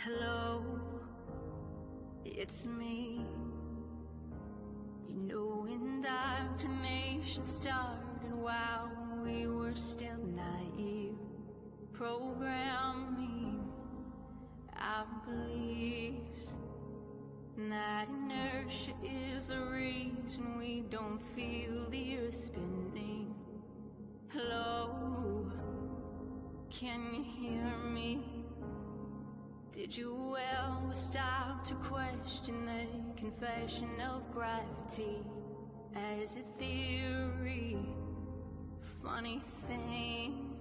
Hello, it's me. You know, indoctrination started while we were still naive, programming our beliefs. And that inertia is the reason we don't feel the earth spinning. Hello, can you hear me? Did you ever stop to question the confession of gravity as a theory? Funny thing,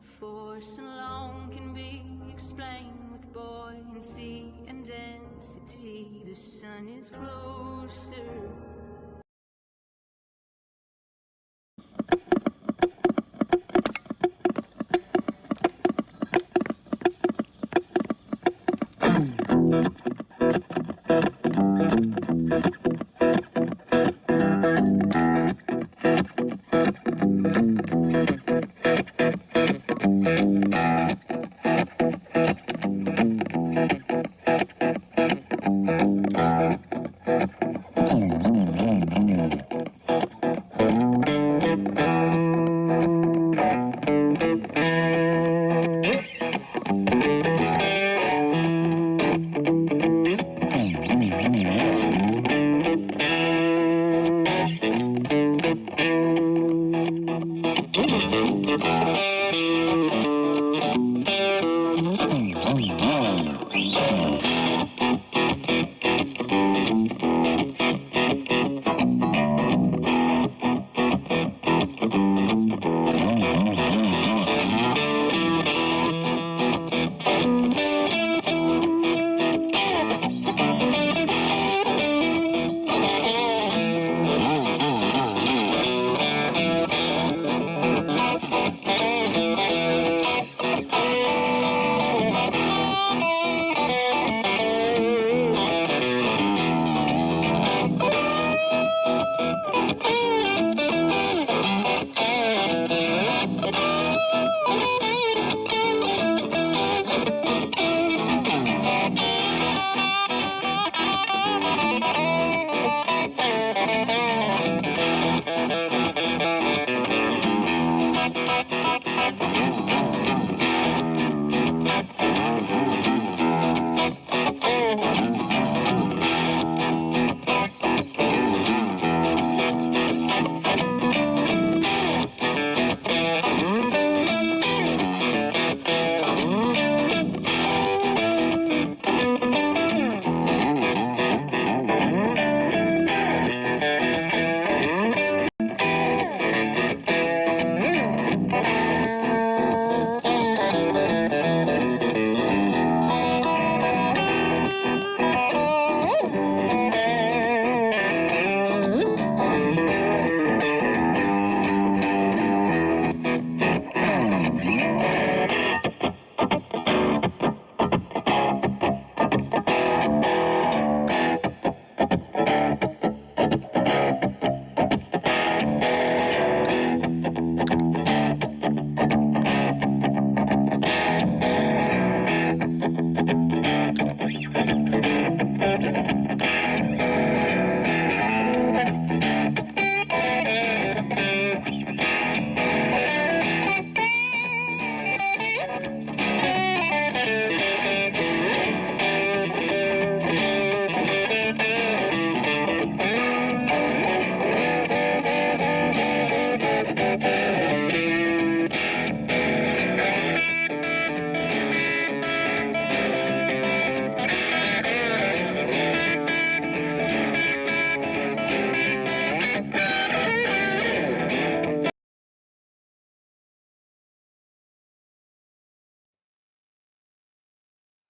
force alone can be explained with buoyancy and density. The sun is closer.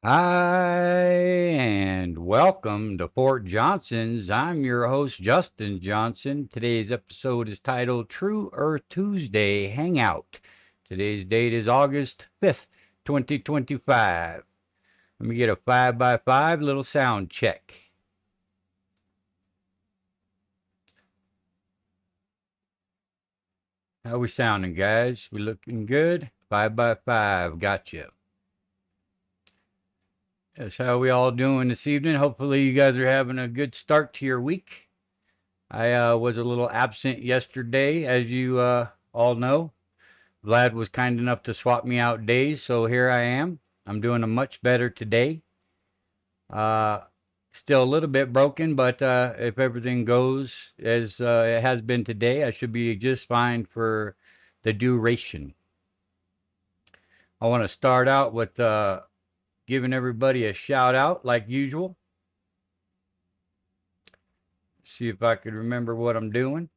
Hi, and welcome to Fort Johnson's. I'm your host, Justin Johnson. Today's episode is titled True Earth Tuesday Hangout. Today's date is August 5th, 2025. Let me get a 5x5 little sound check. How we sounding, guys? We looking good? 5x5, gotcha. That's how we all doing this evening. Hopefully you guys are having a good start to your week. I was a little absent yesterday, as you all know. Vlad was kind enough to swap me out days, so here I am. I'm doing a much better today. Still a little bit broken, but if everything goes as it has been today, I should be just fine for the duration. I want to start out with giving everybody a shout out like usual. See if I could remember what I'm doing.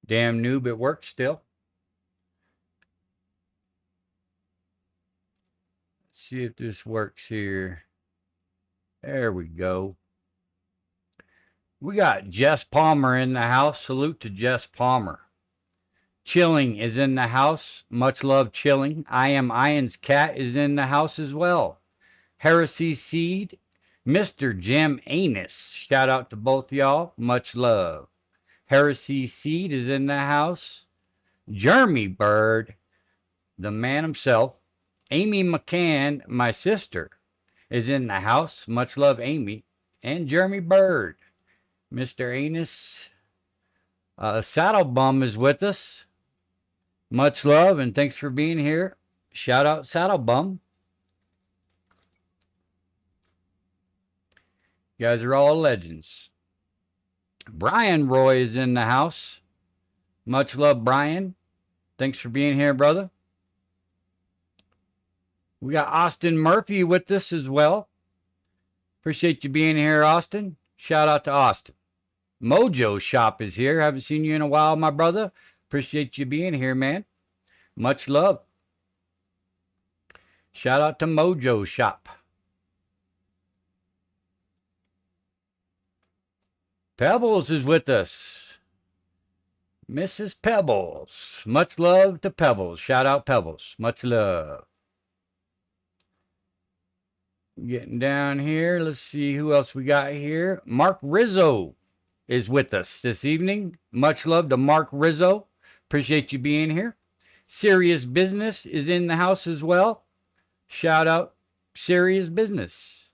Damn noob, it works still. Let's see if this works here. There we go. We got Jess Palmer in the house. Salute to Jess Palmer. Chilling is in the house. Much love, Chilling. I Am Ian's cat is in the house as well. Heresy Seed, Mr. Jim Anus. Shout out to both y'all. Much love. Heresy Seed is in the house. Jeremy Bird, the man himself. Amy McCann, my sister, is in the house. Much love, Amy. And Jeremy Bird. Mr. Anus. Saddle Bum is with us. Much love and thanks for being here. Shout out Saddle Bum. You guys are all legends. Brian Roy is in the house. Much love, Brian. Thanks for being here, brother. We got Austin Murphy with us as well. Appreciate you being here, Austin. Shout out to Austin. Mojo Shop is here. Haven't seen you in a while, my brother. Appreciate you being here, man. Much love. Shout out to Mojo Shop. Pebbles is with us. Mrs. Pebbles. Much love to Pebbles. Shout out Pebbles. Much love. Getting down here. Let's see who else we got here. Mark Rizzo is with us this evening. Much love to Mark Rizzo. Appreciate you being here. Serious Business is in the house as well. Shout out Serious Business.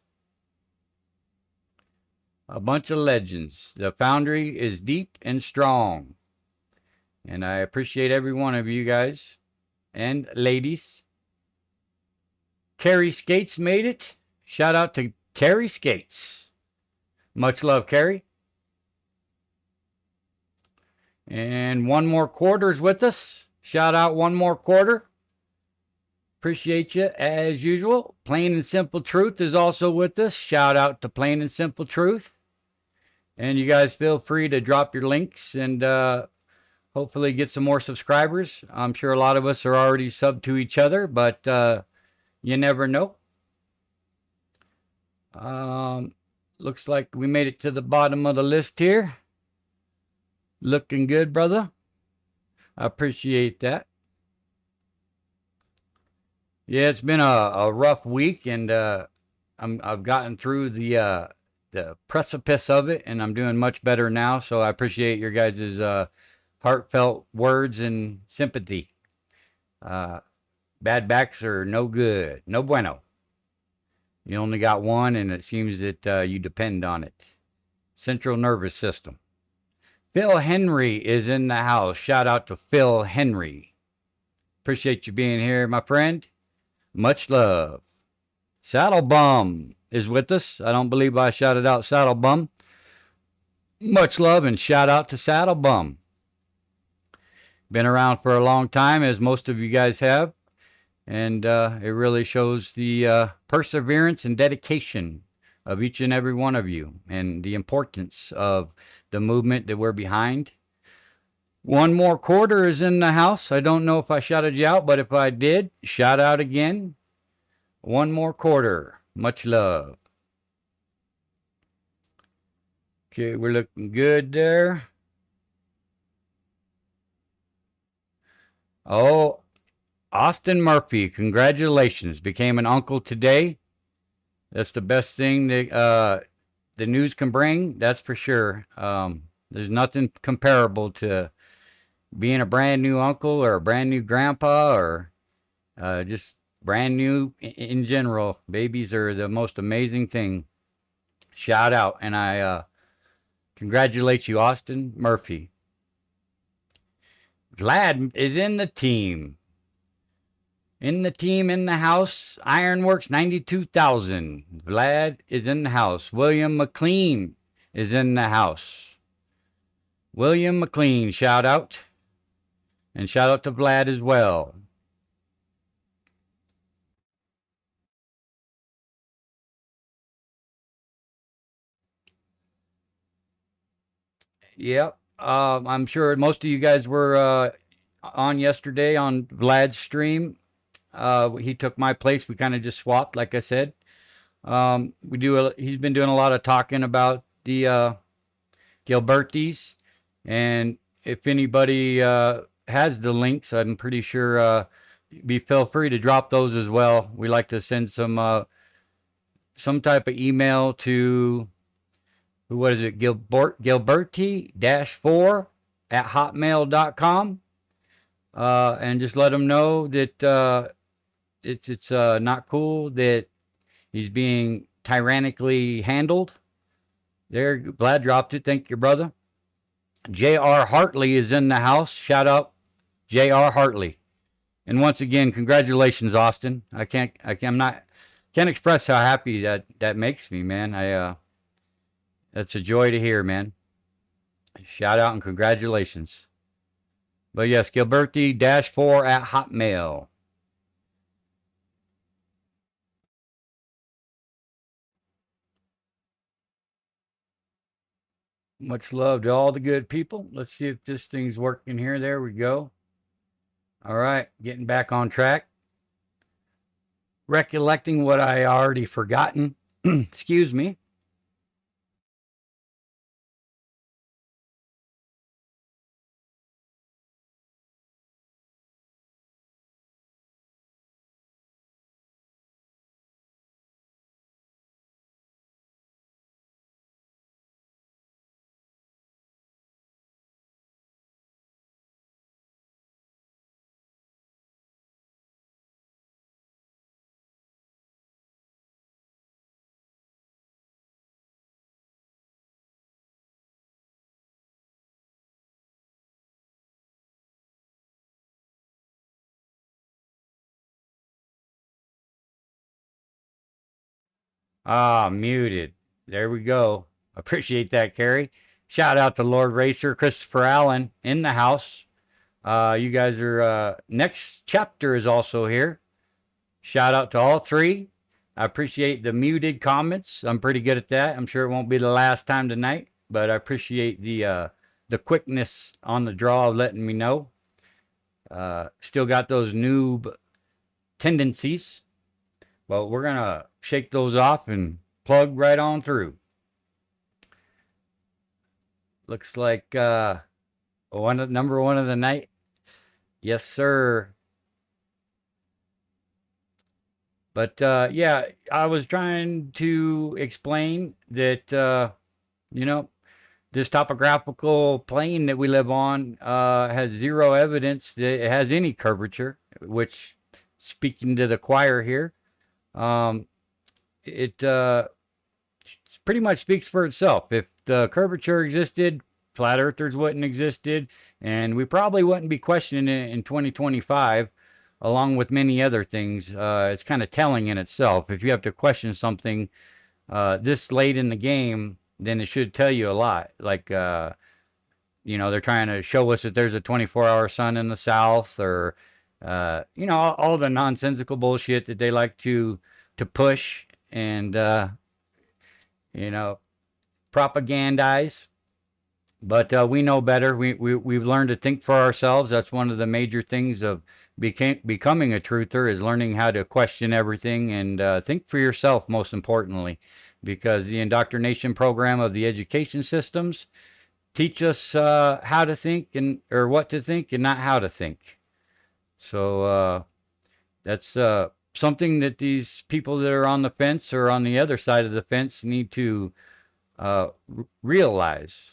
A bunch of legends. The Foundry is deep and strong. And I appreciate every one of you guys and ladies. Carrie Skates made it. Shout out to Carrie Skates. Much love, Carrie. And One More Quarter is with us. Shout out One More Quarter. Appreciate you as usual. Plain and Simple Truth is also with us. Shout out to Plain and Simple Truth. And you guys feel free to drop your links and hopefully get some more subscribers. I'm sure a lot of us are already subbed to each other, but you never know. Looks like we made it to the bottom of the list here. Looking good, brother. I appreciate that. Yeah, it's been a rough week, and I've gotten through the precipice of it, and I'm doing much better now. So I appreciate your guys' heartfelt words and sympathy. Bad backs are no good, no bueno. You only got one, and it seems that you depend on it. Central nervous system. Phil Henry is in the house. Shout out to Phil Henry. Appreciate you being here, my friend. Much love. Saddle Bum is with us. I don't believe I shouted out Saddle Bum. Much love and shout out to Saddle Bum. Been around for a long time, as most of you guys have. And it really shows the perseverance and dedication of each and every one of you and the importance of the movement that we're behind. One More Quarter is in the house. I don't know if I shouted you out, but if I did, shout out again. One More Quarter. Much love. Okay, we're looking good there. Oh, Austin Murphy, congratulations. Became an uncle today. That's the best thing that the news can bring, that's for sure. There's nothing comparable to being a brand new uncle or a brand new grandpa or just brand new in general. Babies are the most amazing thing. Shout out. And I congratulate you, Austin Murphy. Vlad is in the team. In the team, in the house, Ironworks 92,000. Vlad is in the house. William McLean is in the house. William McLean, shout out. And shout out to Vlad as well. Yep. I'm sure most of you guys were on yesterday on Vlad's stream. He took my place. We kind of just swapped, like I said. He's been doing a lot of talking about the Gilbertis, and if anybody has the links, I'm pretty sure feel free to drop those as well. We like to send some type of email to what is it, Gilberti-4 at hotmail.com, and just let them know that it's not cool that he's being tyrannically handled. There, Vlad dropped it. Thank you, brother. J.R. Hartley is in the house. Shout out, J.R. Hartley. And once again, congratulations, Austin. Can't express how happy that makes me, man. That's a joy to hear, man. Shout out and congratulations. But yes, Gilberti-4 at Hotmail. Much love to all the good people. Let's see if this thing's working here. There we go. All right, getting back on track. Recollecting what I already forgotten. Excuse me. Muted. There we go. Appreciate that, Carrie. Shout out to Lord Racer, Christopher Allen in the house. You guys are, next chapter is also here. Shout out to all three. I appreciate the muted comments. I'm pretty good at that. I'm sure it won't be the last time tonight, but I appreciate the quickness on the draw of letting me know. Still got those noob tendencies, but we're going to shake those off and plug right on through. Looks like number one of the night. Yes, sir. But yeah, I was trying to explain that, this topographical plane that we live on has zero evidence that it has any curvature, which, speaking to the choir here, it pretty much speaks for itself. If the curvature existed, flat earthers wouldn't existed, and we probably wouldn't be questioning it in 2025, along with many other things. It's kind of telling in itself. If you have to question something this late in the game, then it should tell you a lot. Like, they're trying to show us that there's a 24-hour sun in the south, or, all the nonsensical bullshit that they like to push and, propagandize. But we know better. We've learned to think for ourselves. That's one of the major things of becoming a truther, is learning how to question everything and think for yourself, most importantly, because the indoctrination program of the education systems teach us how to think or what to think, and not how to think. So that's something that these people that are on the fence or on the other side of the fence need to realize.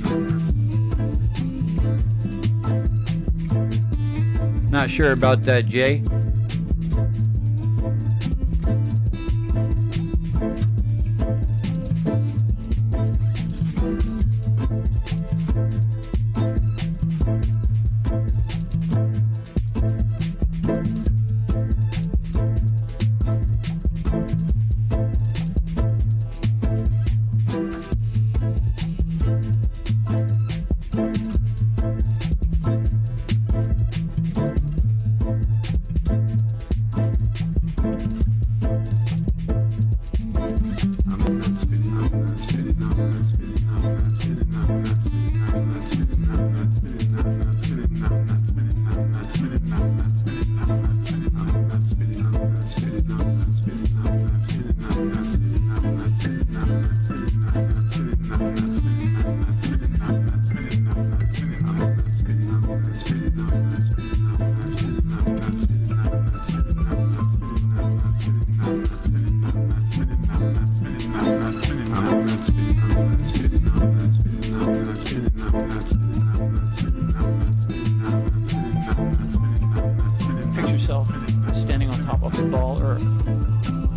Not sure about that, Jay. Picture yourself standing on top of a ball Earth.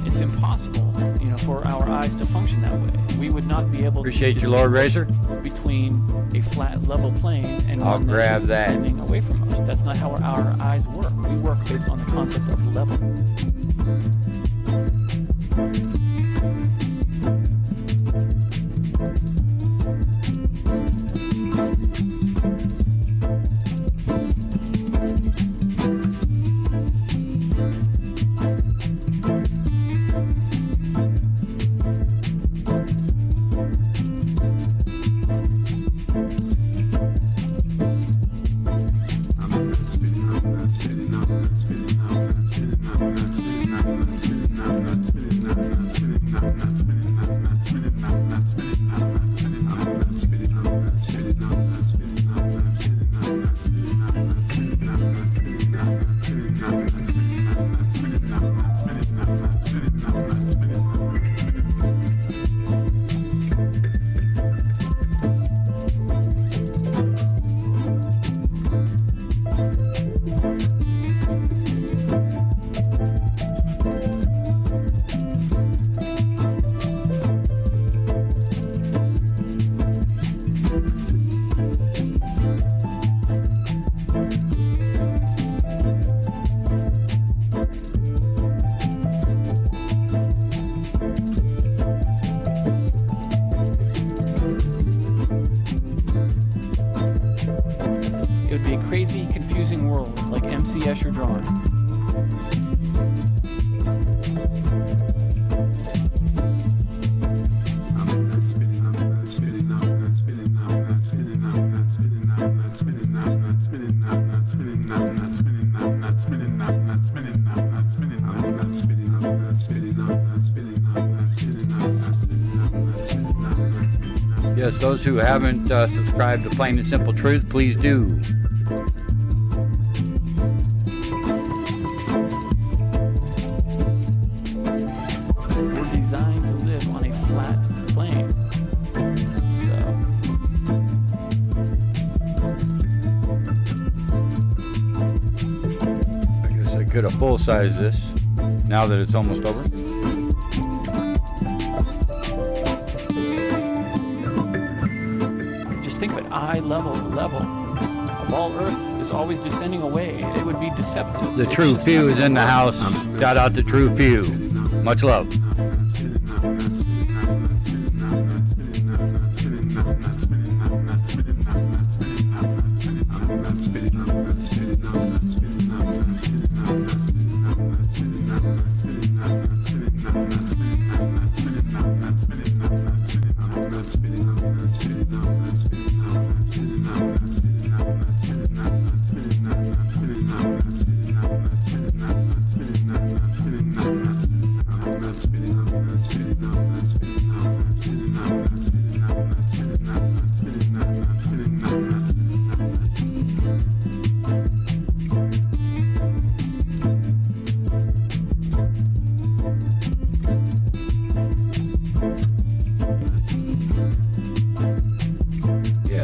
It's impossible, for our eyes to function that way. We would not be able Appreciate to you, Lord Racer. between a flat, level plane and I'll one grab that is that. descending away from us. That's not how our eyes work. We work based on the concept of level. It would be a crazy, confusing world like MC Escher drawn. Spinning, Yes, those who haven't subscribed to Plain and Simple Truth, please do. We're designed to live on a flat plane. So I guess I could have full-sized this now that it's almost over. just think of it, eye level of all Earth is always descending away. It would be deceptive. The It's True just Few not is gonna in the work. house. Shout out to True Few. Much love.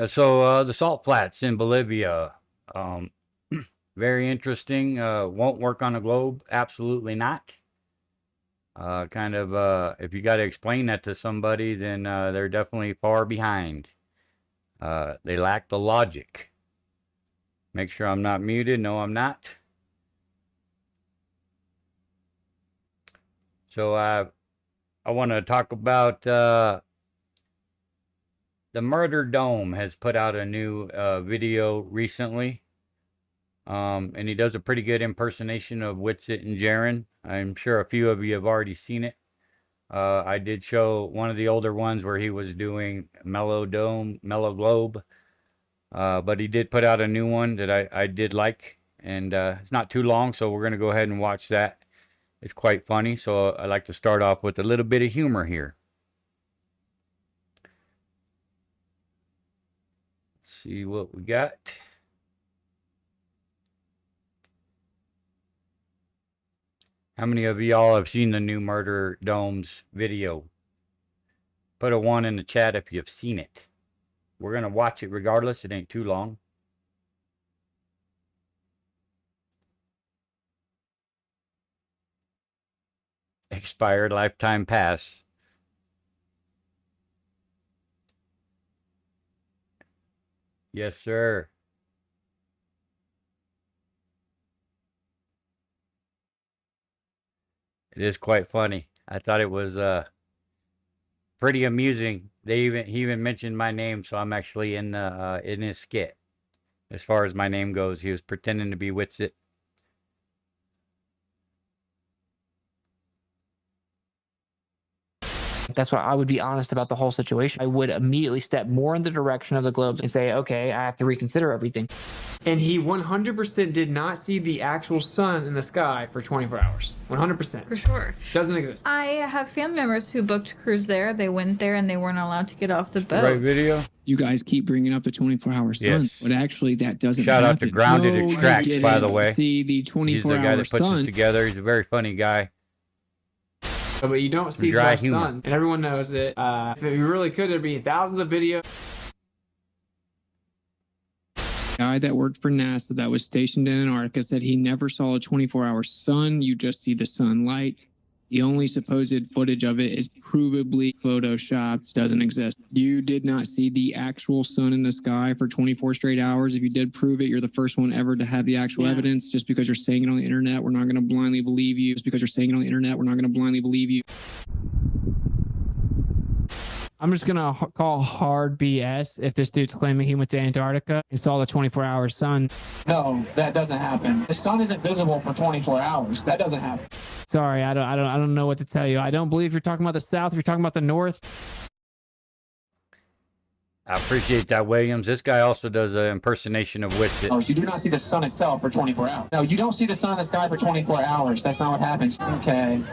So the salt flats in Bolivia, very interesting. Won't work on a globe, absolutely not. If you got to explain that to somebody, then they're definitely far behind. They lack the logic. Make sure I'm not muted. No, I'm not. So I want to talk about the Murder Dome has put out a new video recently. And he does a pretty good impersonation of Whitsitt and Jaron. I'm sure a few of you have already seen it. I did show one of the older ones where he was doing Mellow Globe. But he did put out a new one that I did like. And it's not too long, so we're going to go ahead and watch that. It's quite funny, so I like to start off with a little bit of humor here. Let's see what we got. How many of y'all have seen the new Murder Domes video? Put a 1 in the chat if you've seen it. We're going to watch it regardless. It ain't too long. Expired lifetime pass. Yes, sir. It is quite funny. I thought it was pretty amusing. He even mentioned my name, so I'm actually in his skit. As far as my name goes, he was pretending to be Whitsitt. That's why I would be honest about the whole situation. I would immediately step more in the direction of the globe and say, okay, I have to reconsider everything. And he 100% did not see the actual sun in the sky for 24 hours. 100%. For sure. Doesn't exist. I have family members who booked a cruise there. They went there and they weren't allowed to get off the boat. Right video? You guys keep bringing up the 24-hour sun, Yes. but actually that doesn't Shout happen. out to Grounded No, you Extracts, by the didn't way. See the He's the guy 24-hour that puts sun. this together. He's a very funny guy. But you don't see Dry the humor. sun. And everyone knows it. If it really could, there'd be thousands of videos. Guy that worked for NASA that was stationed in Antarctica said he never saw a 24-hour sun. You just see the sunlight. The only supposed footage of it is provably photoshopped, doesn't exist. You did not see the actual sun in the sky for 24 straight hours. If you did prove it, you're the first one ever to have the actual evidence. Just because you're saying it on the internet, we're not going to blindly believe you. Just because you're saying it on the internet, we're not going to blindly believe you. I'm just going to call hard BS if this dude's claiming he went to Antarctica and saw the 24-hour sun. No, that doesn't happen. The sun isn't visible for 24 hours. That doesn't happen. Sorry, I don't know what to tell you. I don't believe you're talking about the South. You're talking about the North. I appreciate that, Williams. This guy also does an impersonation of Witsit. No, you do not see the sun itself for 24 hours. No, you don't see the sun in the sky for 24 hours. That's not what happens. Okay.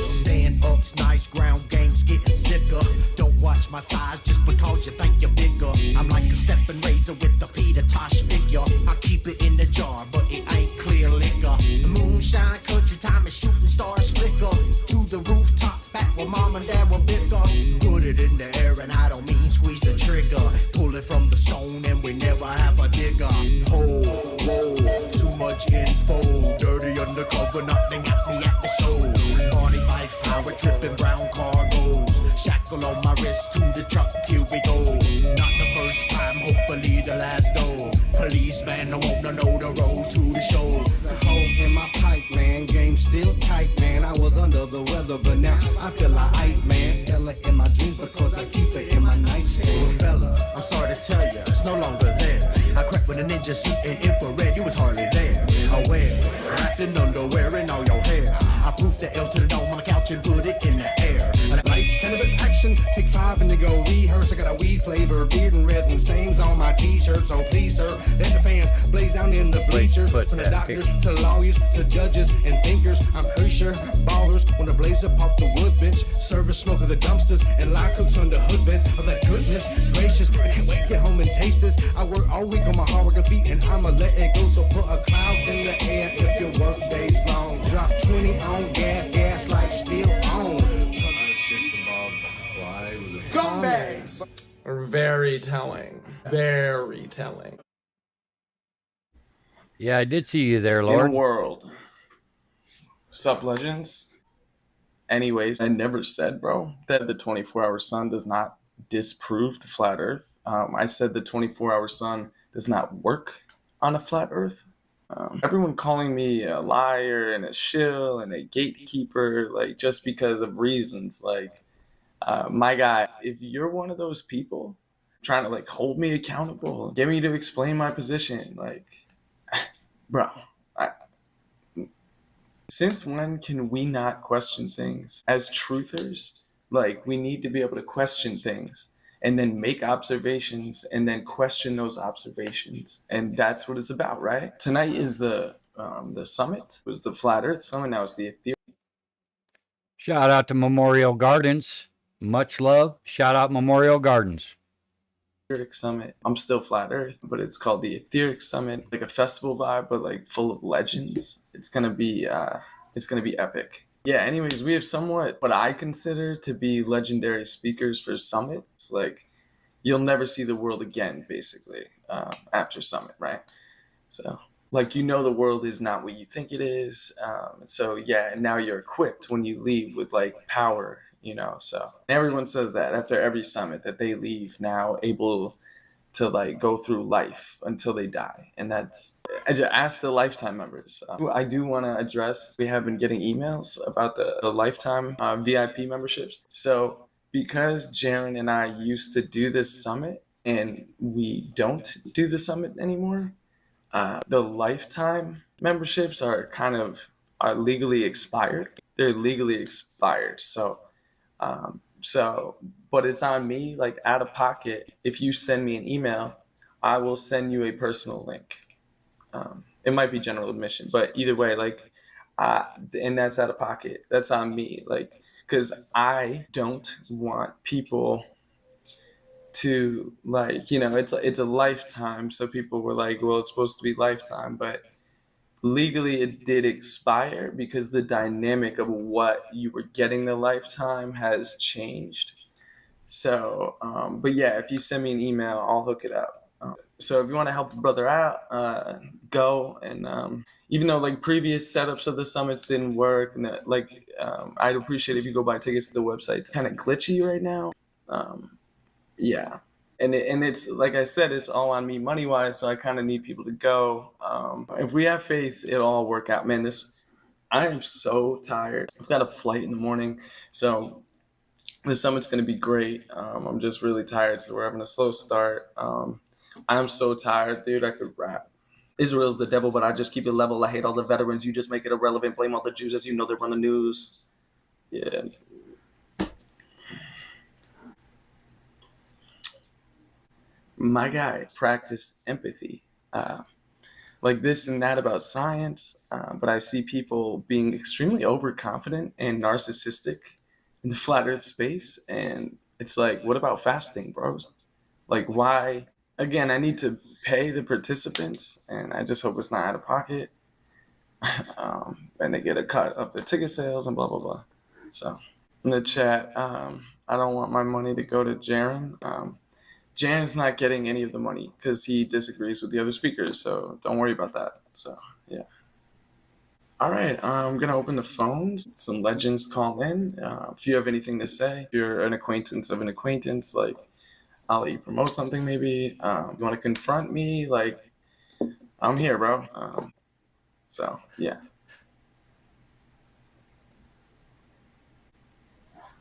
Stand-ups, nice ground games, getting sicker. Don't watch my size just because you think you're bigger. I'm like a stepping razor with the Peter Tosh figure. I keep it in the jar, but it ain't clear liquor. The moonshine country time is shooting stars flicker. To the rooftop, back where mom and dad were bicker. Put it in the air and I don't mean squeeze the trigger. Pull it from the stone and we never have a digger. Oh, whoa, too much info. Dirty undercover, nothing at me at the soul. Barney Fife, power tripping brown cargoes. Shackle on my wrist to the truck, here we go. Not the first time, hopefully the last though. Policeman, I wanna know the road to the show. The hole in my pipe, man, game still tight, man. I was under the weather, but now I feel like man. Stella in my dreams because I keep it in my nightstand. Well, fella, I'm sorry to tell you, it's no longer there. I crept with a ninja suit and infrared, you was hardly there. Aware, wrapped in underwear and all your hair. I proof the L to the dome on the couch and put it in the air. Lights, cannabis action, take 5 and to go rehearse. I got a weed flavor, beard and resin stains on my t-shirt. So please, sir, let the fans blaze down in the bleachers. From the doctors to lawyers to judges and thinkers, I'm pretty sure ballers wanna blaze up off the wood bench. Service smoke of the dumpsters and lie cooks on the hood vents. Of that goodness gracious, I can't wait to get home and taste this. I work all week on my hard working feet and I'ma let it go. So put a cloud in the air if your work day's long. Drop 20 on gas like still on. Scumbags are very telling. Very telling. Yeah, I did see you there, In Lord. a world. Sup, legends? Anyways, I never said, bro, that the 24-hour sun does not disprove the flat earth. I said the 24-hour sun does not work on a flat earth. Everyone calling me a liar and a shill and a gatekeeper, like, just because of reasons, like, my guy, if you're one of those people trying to, like, hold me accountable, get me to explain my position, like, bro, since when can we not question things? As truthers, like, we need to be able to question things and then make observations and then question those observations. And that's what it's about, right? Tonight is the summit. It was the Flat Earth Summit. Now it's the Ethereum. Shout out to Memorial Gardens. Much love. Shout out Memorial Gardens. Summit. I'm still Flat Earth, but it's called the Etheric Summit, like a festival vibe, but like full of legends. It's gonna be epic. Yeah. Anyways, we have somewhat what I consider to be legendary speakers for Summit. It's like you'll never see the world again, basically, after Summit, right? So, like, the world is not what you think it is. So yeah, and now you're equipped when you leave with like power. So everyone says that after every summit that they leave now able to like go through life until they die. And I just ask the lifetime members. I do want to address, we have been getting emails about the lifetime VIP memberships. So because Jaron and I used to do this summit and we don't do the summit anymore, the lifetime memberships are legally expired. They're legally expired. But it's on me, like, out of pocket. If you send me an email, I will send you a personal link. It might be general admission, but either way, like, and that's out of pocket. That's on me, like, because I don't want people to, like, it's a lifetime. So people were like, well, it's supposed to be lifetime, but legally it did expire because the dynamic of what you were getting the lifetime has changed. So, but yeah, if you send me an email, I'll hook it up. So if you want to help a brother out, go. And even though like previous setups of the summits didn't work, and I'd appreciate if you go buy tickets to the website. It's kind of glitchy right now. Yeah. and it's like I said, it's all on me money wise. So I kind of need people to go. If we have faith, it'll all work out, man. I am so tired. I've got a flight in the morning, so the summit's going to be great. I'm just really tired, so we're having a slow start. I'm so tired, dude. I could rap. Israel's the devil, but I just keep it level. I hate all the veterans. You just make it irrelevant. Blame all the Jews as you know they run the news. Yeah. My guy practiced empathy. Like this and that about science, but I see people being extremely overconfident and narcissistic in the flat earth space. And it's like, what about fasting, bros? Like, why? Again, I need to pay the participants, and I just hope it's not out of pocket. And they get a cut of the ticket sales and blah, blah, blah. So in the chat, I don't want my money to go to Jaron. Jaron's not getting any of the money because he disagrees with the other speakers. So don't worry about that. So, yeah. All right, I'm going to open the phones. Some legends call in. If you have anything to say, if you're an acquaintance of an acquaintance, like I'll let you promote something maybe. You want to confront me? Like, I'm here, bro. So, yeah.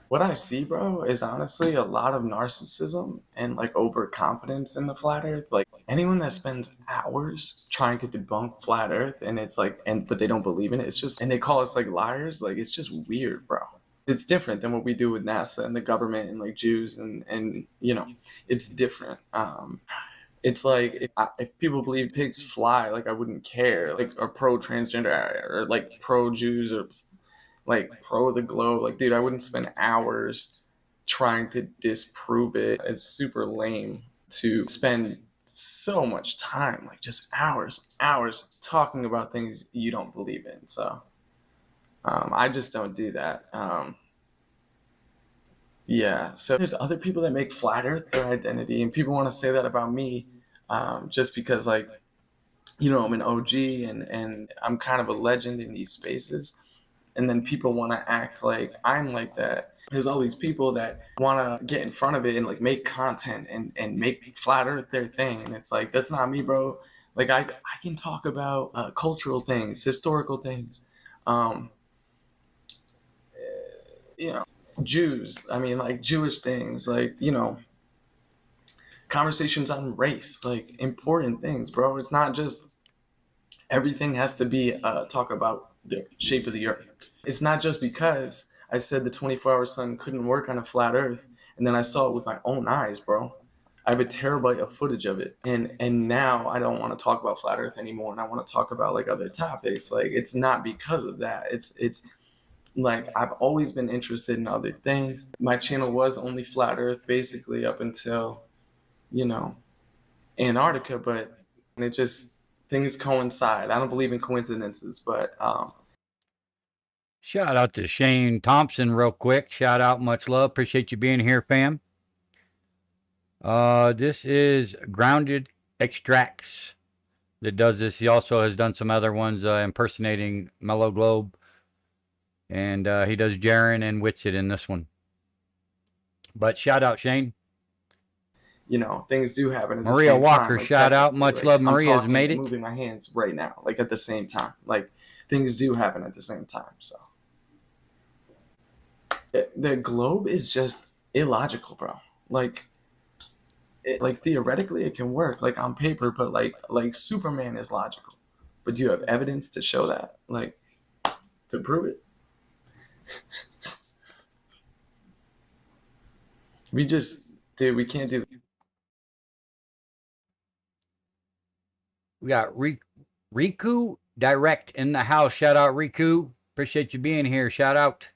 What I see, bro, is honestly a lot of narcissism and like overconfidence in the flat earth. Like anyone that spends hours trying to debunk flat earth and it's like, but they don't believe in it, it's just, and they call us like liars. Like it's just weird, bro. It's different than what we do with NASA and the government and like Jews and you know, it's different. It's like if people believe pigs fly, like I wouldn't care. Like or pro transgender or like pro Jews or like pro the globe. Like, dude, I wouldn't spend hours trying to disprove it. It's super lame to spend so much time, like just hours talking about things you don't believe in. So I just don't do that. Yeah, so there's other people that make flat earth their identity, and people want to say that about me just because, like, you know, I'm an OG and I'm kind of a legend in these spaces. And then people want to act like I'm like that. There's all these people that want to get in front of it and like make content and make flat earth their thing. And it's like, that's not me, bro. Like I can talk about cultural things, historical things, you know, Jews. I mean, like Jewish things, like, you know, conversations on race, like important things, bro. It's not just everything has to be talk about the shape of the earth. It's not just because I said the 24-hour sun couldn't work on a flat earth and then I saw it with my own eyes, bro. I have a terabyte of footage of it. And now I don't want to talk about flat earth anymore and I want to talk about like other topics. Like it's not because of that. It's like I've always been interested in other things. My channel was only flat earth basically up until, you know, Antarctica, but it just things coincide. I don't believe in coincidences, but shout out to Shane Thompson real quick. Shout out, much love. Appreciate you being here, fam. This is Grounded Extracts that does this. He also has done some other ones impersonating Mellow Globe. And he does Jaron and Witsit in this one. But shout out, Shane. You know, things do happen at the Maria same Walker, time. Like, shout out. Much like, love. I'm Maria's talking made and it. moving my hands right now, like at the same time. Like things do happen at the same time. So the globe is just illogical, bro. Like theoretically it can work, like on paper, but like Superman is logical. But do you have evidence to show that? Like to prove it? We can't do. We got Riku Direct in the house. Shout out, Riku. Appreciate you being here. Shout out.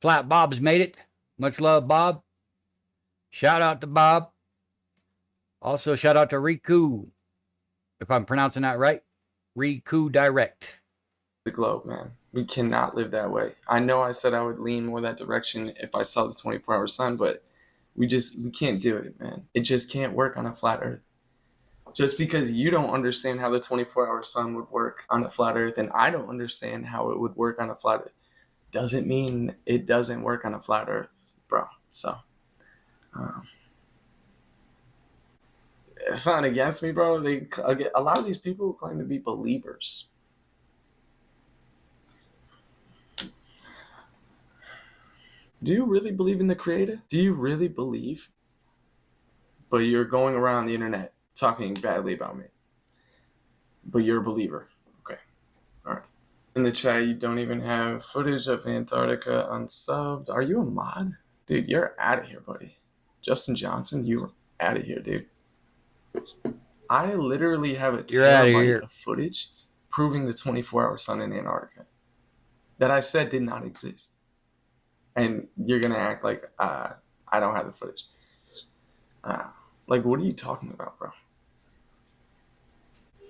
Flat Bob's made it. Much love, Bob. Shout out to Bob. Also, shout out to Riku, if I'm pronouncing that right. Riku Direct. The globe, man. We cannot live that way. I know I said I would lean more that direction if I saw the 24-hour sun, but we can't do it, man. It just can't work on a flat earth. Just because you don't understand how the 24-hour sun would work on a flat earth and I don't understand how it would work on a flat earth doesn't mean it doesn't work on a flat earth, bro. So it's not against me, bro. A lot of these people claim to be believers. Do you really believe in the creator? Do you really believe? But you're going around the internet talking badly about me. But you're a believer. Okay. All right. In the chat, you don't even have footage of Antarctica unsubbed. Are you a mod? Dude, you're out of here, buddy. Justin Johnson, you're out of here, dude. I literally have a terabyte of footage proving the 24-hour sun in Antarctica that I said did not exist. And you're going to act like I don't have the footage. Like, what are you talking about, bro?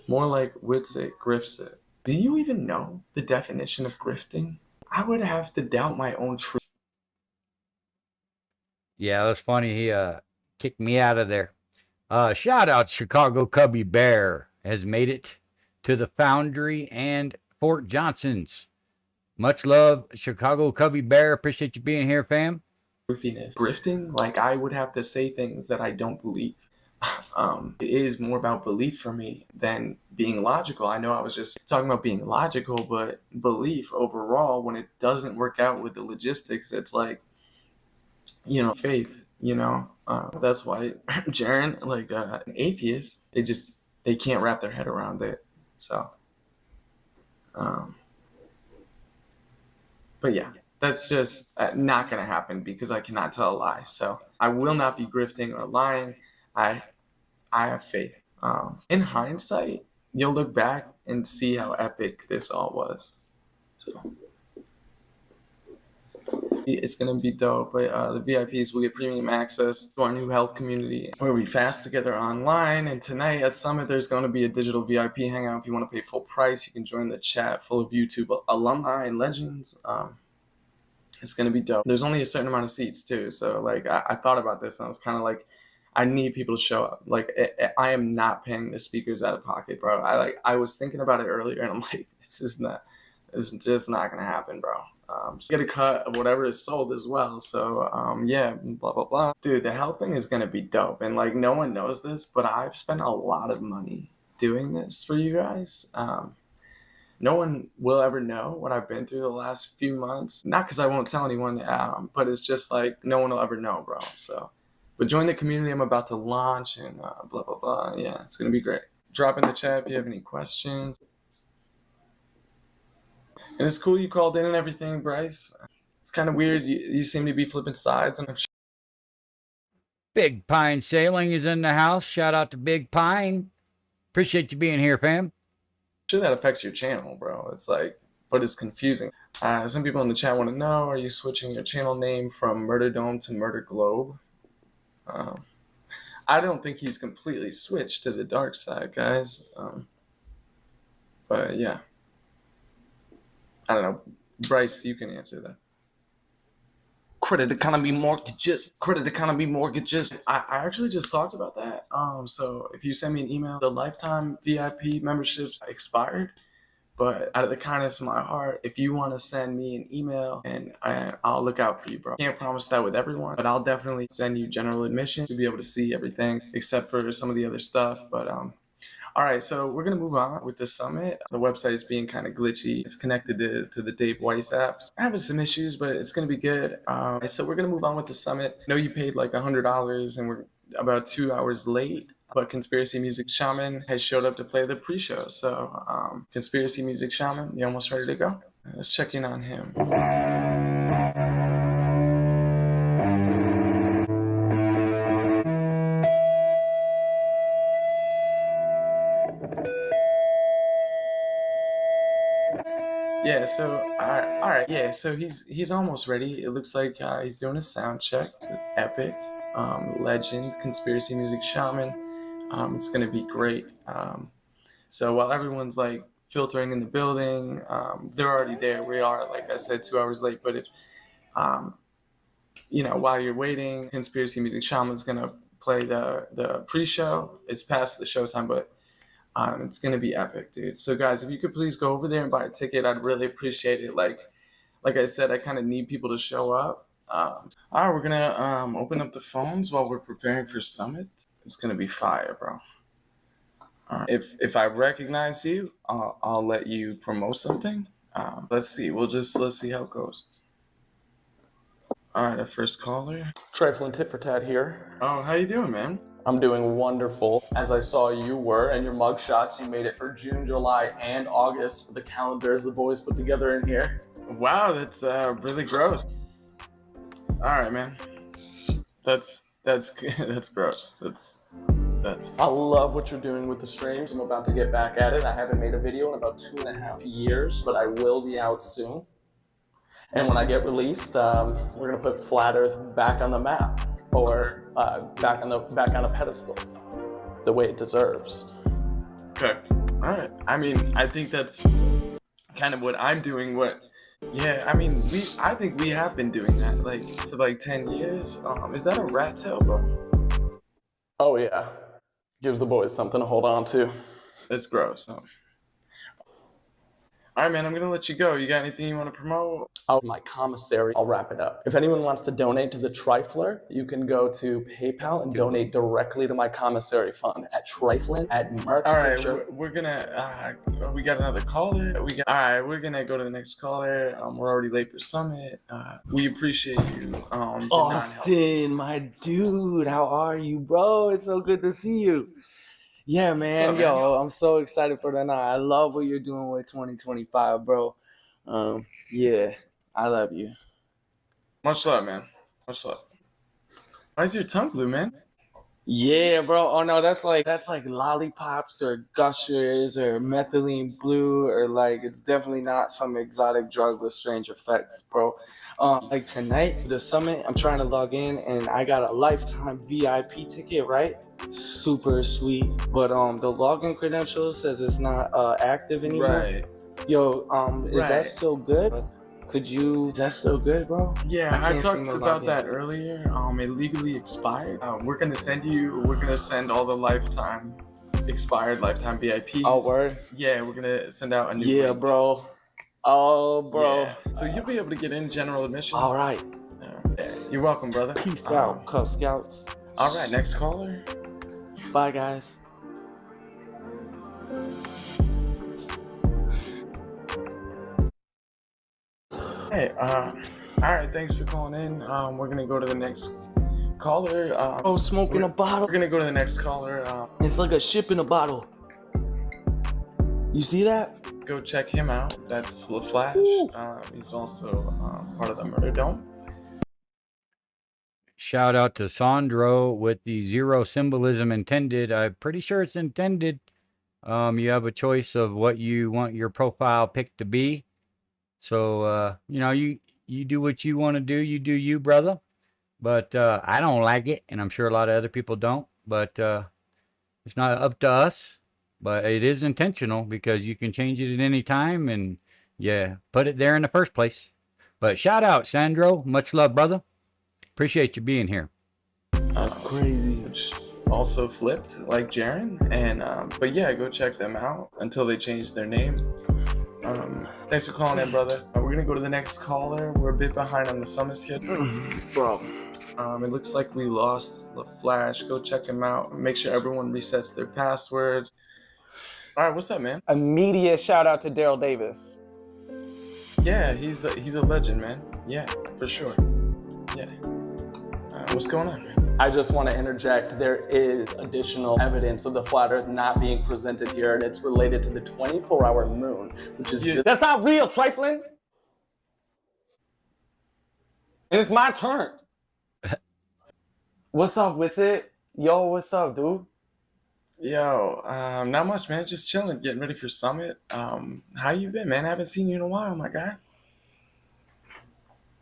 More like Witsit, Griffsit. Do you even know the definition of grifting? I would have to doubt my own truth. Yeah, that's funny. He kicked me out of there. Shout out Chicago Cubby Bear has made it to the Foundry and Fort Johnson's. Much love, Chicago Cubby Bear. Appreciate you being here, fam. Truthiness. Grifting, like I would have to say things that I don't believe. It is more about belief for me than being logical. I know I was just talking about being logical, but belief overall, when it doesn't work out with the logistics, it's like, you know, faith, you know. That's why Jaren, like an atheist, they can't wrap their head around it. So, but yeah, that's just not going to happen because I cannot tell a lie. So I will not be grifting or lying. I have faith. In hindsight, you'll look back and see how epic this all was. So it's going to be dope. But the VIPs will get premium access to our new health community where we fast together online. And tonight at Summit, there's going to be a digital VIP hangout. If you want to pay full price, you can join the chat full of YouTube alumni and legends. It's going to be dope. There's only a certain amount of seats too. So like I thought about this and I was kind of like, I need people to show up. Like I am not paying the speakers out of pocket, bro. I was thinking about it earlier and I'm like, this is just not going to happen, bro. So get a cut of whatever is sold as well. So yeah, blah, blah, blah. Dude, the health thing is going to be dope. And like no one knows this, but I've spent a lot of money doing this for you guys. No one will ever know what I've been through the last few months. Not because I won't tell anyone, but it's just like no one will ever know, bro. So, but join the community I'm about to launch and blah, blah, blah. Yeah, it's going to be great. Drop in the chat if you have any questions. And it's cool you called in and everything, Bryce. It's kind of weird. You seem to be flipping sides. And I'm Big Pine Sailing is in the house. Shout out to Big Pine. Appreciate you being here, fam. sure that affects your channel, bro. It's like, but it's confusing. Some people in the chat want to know, are you switching your channel name from Murder Dome to Murder Globe? I don't think he's completely switched to the dark side, guys. But yeah. I don't know. Bryce, you can answer that. Credit economy mortgages. Credit economy mortgages. I actually just talked about that. So if you send me an email, the lifetime VIP memberships expired. But out of the kindness of my heart, if you want to send me an email, and I'll look out for you, bro. Can't promise that with everyone, but I'll definitely send you general admission to be able to see everything except for some of the other stuff. But all right, so we're going to move on with the summit. The website is being kind of glitchy. It's connected to the Dave Weiss apps. I'm having some issues, but it's going to be good. So we're going to move on with the summit. I know you paid like $100 and we're about 2 hours late, but Conspiracy Music Shaman has showed up to play the pre-show. So Conspiracy Music Shaman, you almost ready to go? Let's check in on him. Yeah, so all right, yeah, so he's almost ready. It looks like he's doing a sound check. Epic, legend, Conspiracy Music Shaman. It's gonna be great. So while everyone's like filtering in the building, they're already there. We are, like I said, 2 hours late. But if you know, while you're waiting, Conspiracy Music Shaman's gonna play the pre-show. It's past the showtime, but it's going to be epic, dude. So guys, if you could please go over there and buy a ticket, I'd really appreciate it. Like I said, I kind of need people to show up. All right, we're going to open up the phones while we're preparing for Summit. It's gonna be fire, bro. If I recognize you, I'll let you promote something. Let's see. Let's see how it goes. All right, our first caller. Trifling tit for tat here. Oh, how you doing, man? I'm doing wonderful. As I saw you were and your mug shots, you made it for June, July, and August for the calendars the boys put together in here. Wow, that's really gross. All right, man. That's that's gross. That's. I love what you're doing with the streams. I'm about to get back at it. I haven't made a video in about 2.5 years, but I will be out soon. And when I get released, we're gonna put Flat Earth back on the map, or back on a pedestal, the way it deserves. Okay. All right. I mean, I think that's kind of what I'm doing. Yeah. I mean, I think we have been doing that like for like 10 years. Is that a rat tail, bro? Oh yeah. Gives the boys something to hold on to. That's gross. All right, man, I'm going to let you go. You got anything you want to promote? My commissary, I'll wrap it up. If anyone wants to donate to the Trifler, you can go to PayPal and donate directly to my commissary fund at Triflin@Mark. All right, we're going to, we got another caller. All right, we're going to go to the next caller. We're already late for Summit. We appreciate you. Austin, my dude, how are you, bro? It's so good to see you. Yeah, man. Up, Yo, I'm so excited for the night. I love what you're doing with 2025, bro. Yeah, I love you. Much love, man. Much love. Why is your tongue blue, man? Yeah, bro. Oh no, that's like lollipops or gushers or methylene blue, or like it's definitely not some exotic drug with strange effects, bro. Like tonight, the Summit, I'm trying to log in and I got a lifetime VIP ticket, right? Super sweet. But the login credentials says it's not active anymore. Right. Yo, is that still good? Is that still good, bro? Yeah, I talked about that earlier. It legally expired. We're gonna send all the expired lifetime VIPs. Oh, word? Yeah, we're gonna send out a new Yeah, link. bro. Oh, bro. Yeah. So you'll be able to get in general admission. All right. Yeah. You're welcome, brother. Peace out, Cub Scouts. All right, next caller. Bye, guys. Hey, all right, thanks for calling in. We're gonna go to the next caller. Smoke in a bottle. We're gonna go to the next caller. It's like a ship in a bottle. You see that? Go check him out. That's the Flash. He's also part of the Murder Dome. Shout out to Sandro with the zero symbolism intended. I'm pretty sure it's intended. You have a choice of what you want your profile pic to be. So, you do what you want to do. You do you, brother. But I don't like it, and I'm sure a lot of other people don't. But it's not up to us. But it is intentional because you can change it at any time and, yeah, put it there in the first place. But shout out, Sandro. Much love, brother. Appreciate you being here. That's crazy. Which also flipped like Jaren. And but yeah, go check them out until they change their name. Thanks for calling in, brother. We're gonna go to the next caller. We're a bit behind on the Summit schedule. Bro. It looks like we lost the Flash. Go check him out. Make sure everyone resets their passwords. All right, what's up, man? Immediate shout out to Daryl Davis. Yeah, he's a legend, man. Yeah, for sure. Yeah. What's going on, man? I just want to interject. There is additional evidence of the flat Earth not being presented here, and it's related to the 24-hour moon, which is That's not real, Trifling. And it's my turn. What's up with it? Yo, what's up, dude? Yo, not much, man. Just chilling, getting ready for Summit. How you been, man? I haven't seen you in a while, my guy.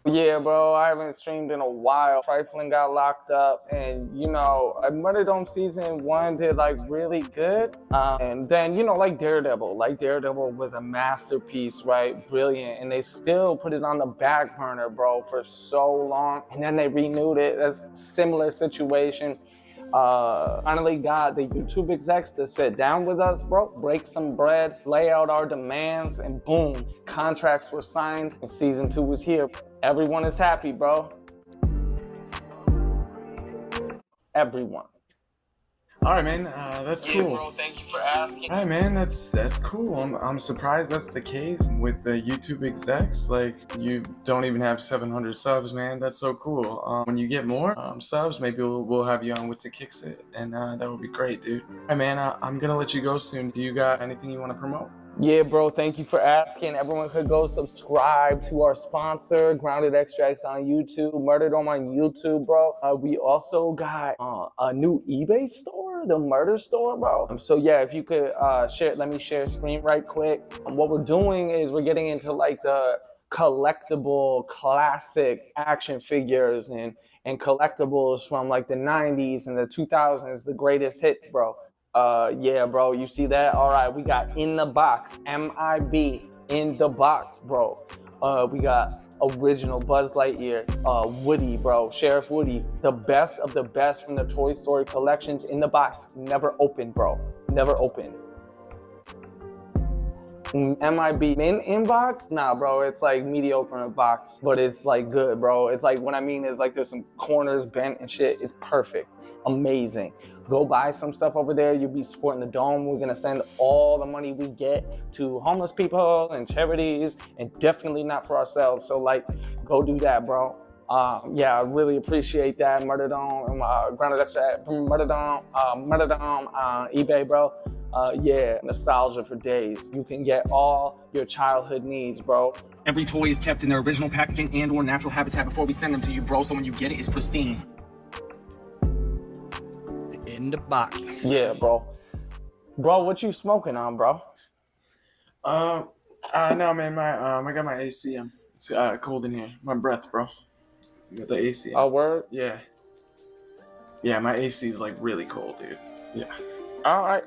Yeah, bro, I haven't streamed in a while. Trifling got locked up, and Murder Dome season 1 did like really good. And then like Daredevil was a masterpiece, right? Brilliant, and they still put it on the back burner, bro, for so long. And then they renewed it. That's a similar situation. Finally got the YouTube execs to sit down with us, bro, break some bread, lay out our demands, and boom, contracts were signed, and season 2 was here. Everyone is happy, bro. Everyone. All right, man. That's cool. Bro, thank you for asking. All right, man. That's cool. I'm surprised that's the case with the YouTube execs. Like, you don't even have 700 subs, man. That's so cool. When you get more subs, maybe we'll have you on with the Kicks It, and that would be great, dude. All right, man. I'm gonna let you go soon. Do you got anything you want to promote? Yeah, bro, thank you for asking. Everyone could go subscribe to our sponsor, Grounded Extracts on YouTube, Murder Dome on YouTube, bro. We also got a new eBay store, the Murder Store, bro. So yeah, if you could let me share screen right quick. What we're doing is we're getting into like the collectible classic action figures and collectibles from like the 90s and the 2000s, the greatest hits, bro. Yeah, bro, you see that? All right, we got In the Box, MIB, In the Box, bro. We got original Buzz Lightyear, Woody, bro, Sheriff Woody, the best of the best from the Toy Story collections in the box. Never opened, bro. Never opened. MIB in box? Nah, bro, it's like mediocre in box, but it's like good, bro. It's like, what I mean is like there's some corners bent and shit. It's perfect. Amazing. Go buy some stuff over there. You'll be supporting the Dome. We're gonna send all the money we get to homeless people and charities, and definitely not for ourselves. So like, go do that, bro. Yeah, I really appreciate that. Murder Dome, Grounded Extract, Murder Dome, eBay, bro. Yeah, nostalgia for days. You can get all your childhood needs, bro. Every toy is kept in their original packaging and or natural habitat before we send them to you, bro. So when you get it, it's pristine. In the box. Yeah, bro. Bro, what you smoking on, bro? No, man. I got my AC. It's cold in here. My breath, bro. You got the AC. Oh, word? Yeah. Yeah, my AC is like really cold, dude. Yeah. All right.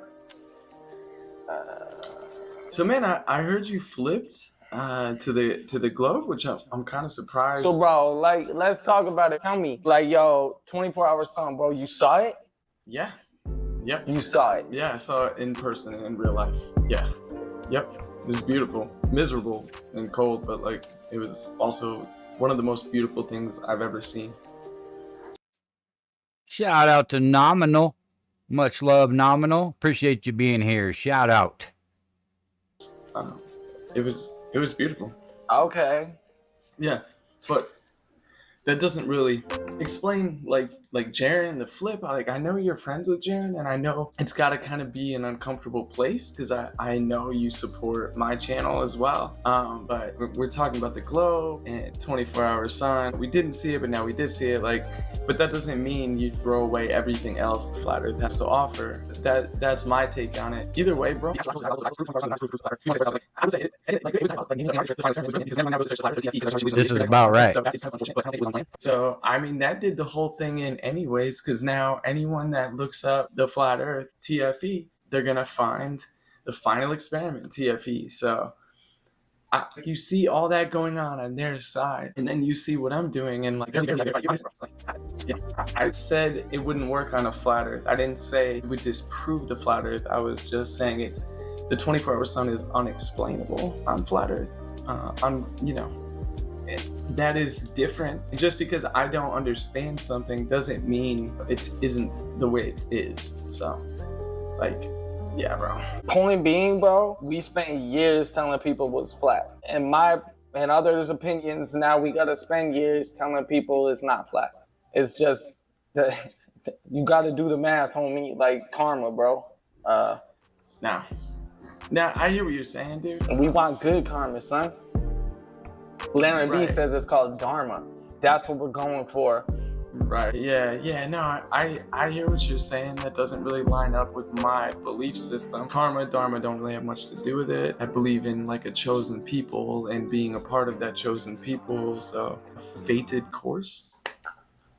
So, man, I heard you flipped to the globe, which I'm kind of surprised. So, bro, like, let's talk about it. Tell me, like, yo, 24-hour sun, bro. You saw it? Yeah. Yep. You saw it? Yeah, I saw it in person in real life. Yeah. Yep. It was beautiful, miserable and cold, but like it was also one of the most beautiful things I've ever seen. Shout out to Nominal. Much love, Nominal. Appreciate you being here. Shout out. It was beautiful. Okay. Yeah, but that doesn't really explain like Jaren, the flip. I know you're friends with Jaren, and I know it's got to kind of be an uncomfortable place because I know you support my channel as well. But we're talking about the globe and 24-hour sun. We didn't see it, but now we did see it. But that doesn't mean you throw away everything else Flat Earth has to offer. That's my take on it. Either way, bro. This is about right. So, I mean, that did the whole thing in anyways, because now anyone that looks up the Flat Earth TFE, they're going to find the final experiment TFE. So you see all that going on their side, and then you see what I'm doing, and I said it wouldn't work on a Flat Earth. I didn't say it would disprove the Flat Earth. I was just saying the 24-hour sun is unexplainable on Flat Earth. That is different. Just because I don't understand something doesn't mean it isn't the way it is. So, yeah, bro. Point being, bro, we spent years telling people it was flat. In my and others' opinions, now we gotta spend years telling people it's not flat. It's just that you gotta do the math, homie. Like karma, bro. Now, I hear what you're saying, dude. And we want good karma, son. Larry B says it's called Dharma. That's what we're going for. Right. Yeah. No, I hear what you're saying. That doesn't really line up with my belief system. Karma, Dharma don't really have much to do with it. I believe in like a chosen people and being a part of that chosen people. So a fated course.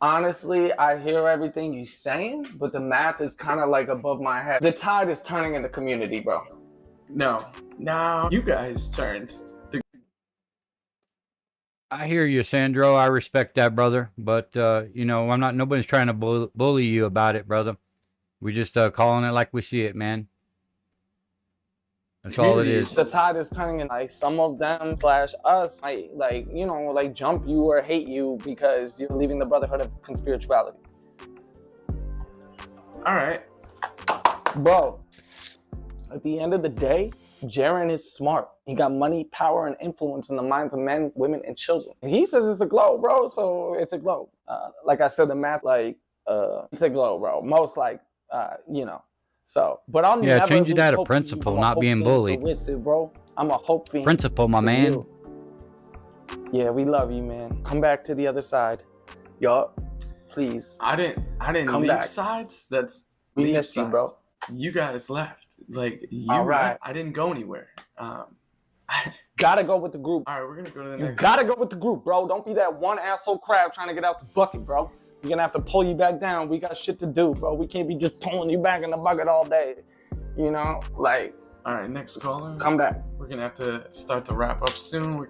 Honestly, I hear everything you're saying, but the math is kind of like above my head. The tide is turning in the community, bro. No, you guys turned. I hear you, Sandro. I respect that, brother. But, nobody's trying to bully you about it, brother. We just calling it like we see it, man. That's all it is. The tide is turning, and like some of them / us might jump you or hate you because you're leaving the brotherhood of conspirituality. All right. Bro, at the end of the day, Jaren is smart. He got money, power, and influence in the minds of men, women, and children. He says it's a globe, bro, so it's a globe. Like I said, the math, it's a globe, bro. Most you know. So, but I'll Yeah, never change it lose out of hope for you. principle, I'm a not hope being fiend bullied. for Winston, bro. I'm a hope fiend. Principle, my for man. you. Yeah, we love you, man. Come back to the other side. Yup. Please. I didn't Come leave back. sides. That's We leave miss you, sides. bro. You guys left. Like you All right. left. I didn't go anywhere. Gotta go with the group. All right, we're gonna go to the You next. gotta go with the group, bro. Don't be that one asshole crab trying to get out the bucket, bro. We're gonna have to pull you back down. We got shit to do, bro. We can't be just pulling you back in the bucket all day. You know, like. All right, next caller. Come back. We're gonna have to start to wrap up soon.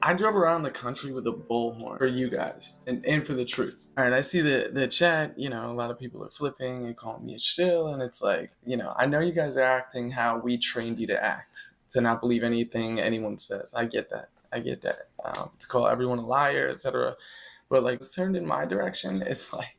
I drove around the country with a bullhorn for you guys and for the truth. All right, I see the chat, you know, a lot of people are flipping and calling me a shill, and it's like, you know, I know you guys are acting how we trained you to act, to not believe anything anyone says. I get that. To call everyone a liar, etc. But like, it's turned in my direction. It's like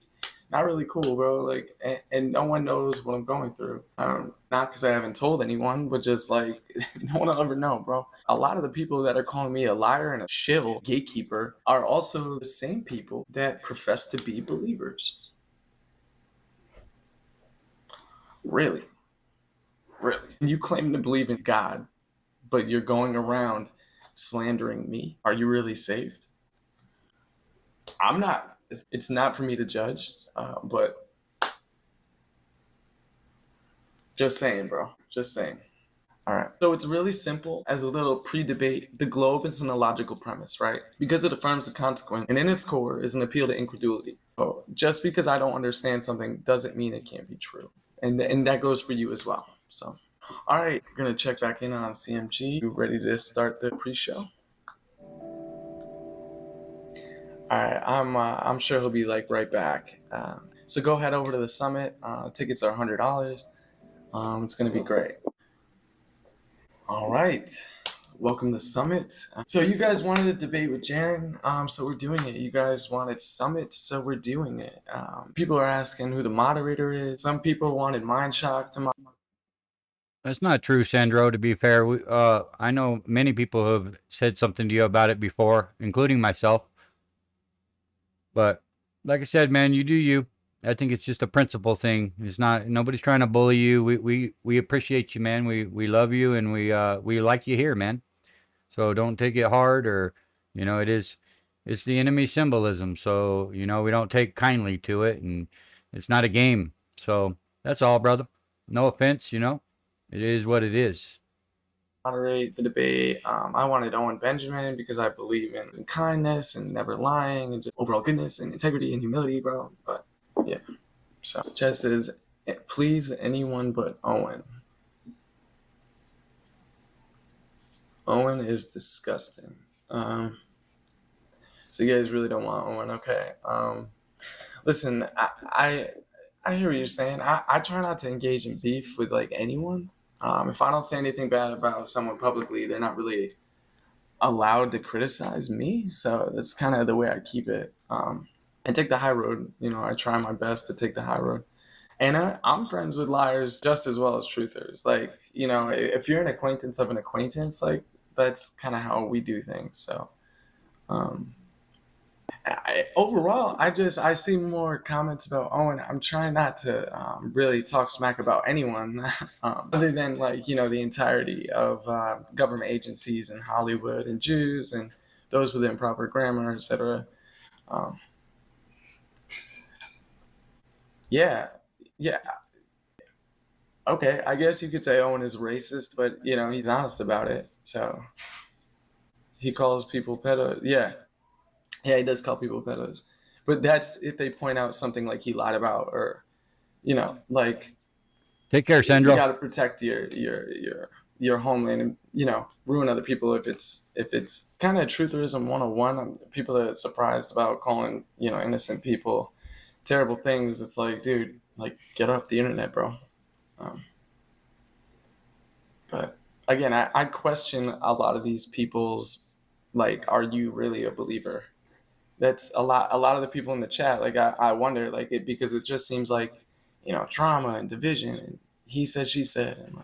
not really cool, bro. Like, and no one knows what I'm going through. Not because I haven't told anyone, but just like no one will ever know, bro. A lot of the people that are calling me a liar and a shill, gatekeeper, are also the same people that profess to be believers. Really? And you claim to believe in God, but you're going around slandering me. Are you really saved? I'm not. It's not for me to judge, but just saying, bro. Just saying. All right. So it's really simple. As a little pre-debate, the globe is an illogical premise, right? Because it affirms the consequent, and in its core is an appeal to incredulity. So just because I don't understand something doesn't mean it can't be true. And that goes for you as well. So, all right, we're going to check back in on CMG. You ready to start the pre-show? All right, I'm sure he'll be like right back. So go head over to the summit. Tickets are $100. It's going to be great. All right. Welcome to Summit. So you guys wanted a debate with Jaren, so we're doing it. You guys wanted Summit, so we're doing it. People are asking who the moderator is. Some people wanted Mindshock to moderate. That's not true, Sandro, to be fair. I know many people have said something to you about it before, including myself. But like I said, man, you do you. I think it's just a principle thing. It's not, nobody's trying to bully you. We appreciate you, man. We love you, and we like you here, man. So don't take it hard, or, you know, it's the enemy symbolism. So, you know, we don't take kindly to it, and it's not a game. So that's all, brother. No offense, you know, it is what it is. Moderate the debate. I wanted Owen Benjamin because I believe in kindness and never lying and just overall goodness and integrity and humility, bro. But yeah. So Chess says, please anyone but Owen. Owen is disgusting. So you guys really don't want Owen, okay? Listen, I hear what you're saying. I try not to engage in beef with like anyone. If I don't say anything bad about someone publicly, they're not really allowed to criticize me. So that's kind of the way I keep it. I take the high road. You know, I try my best to take the high road. And I'm friends with liars just as well as truthers. Like, you know, if you're an acquaintance of an acquaintance, like, that's kind of how we do things. So overall, I see more comments about Owen. I'm trying not to really talk smack about anyone other than, like, you know, the entirety of government agencies and Hollywood and Jews and those with improper grammar, etc. Yeah. Okay, I guess you could say Owen is racist, but, you know, he's honest about it. So he calls people pedos. Yeah, he does call people pedos. But that's if they point out something like he lied about, or, you know, like, take care, Sandro. You got to protect your homeland and, you know, ruin other people. If it's kind of trutherism 101, people are surprised about calling, you know, innocent people terrible things. It's like, dude, like, get off the internet, bro. But again, I question a lot of these people's, like, are you really a believer? That's a lot of the people in the chat. Like, I wonder, like, because it just seems like trauma and division and he said, she said, and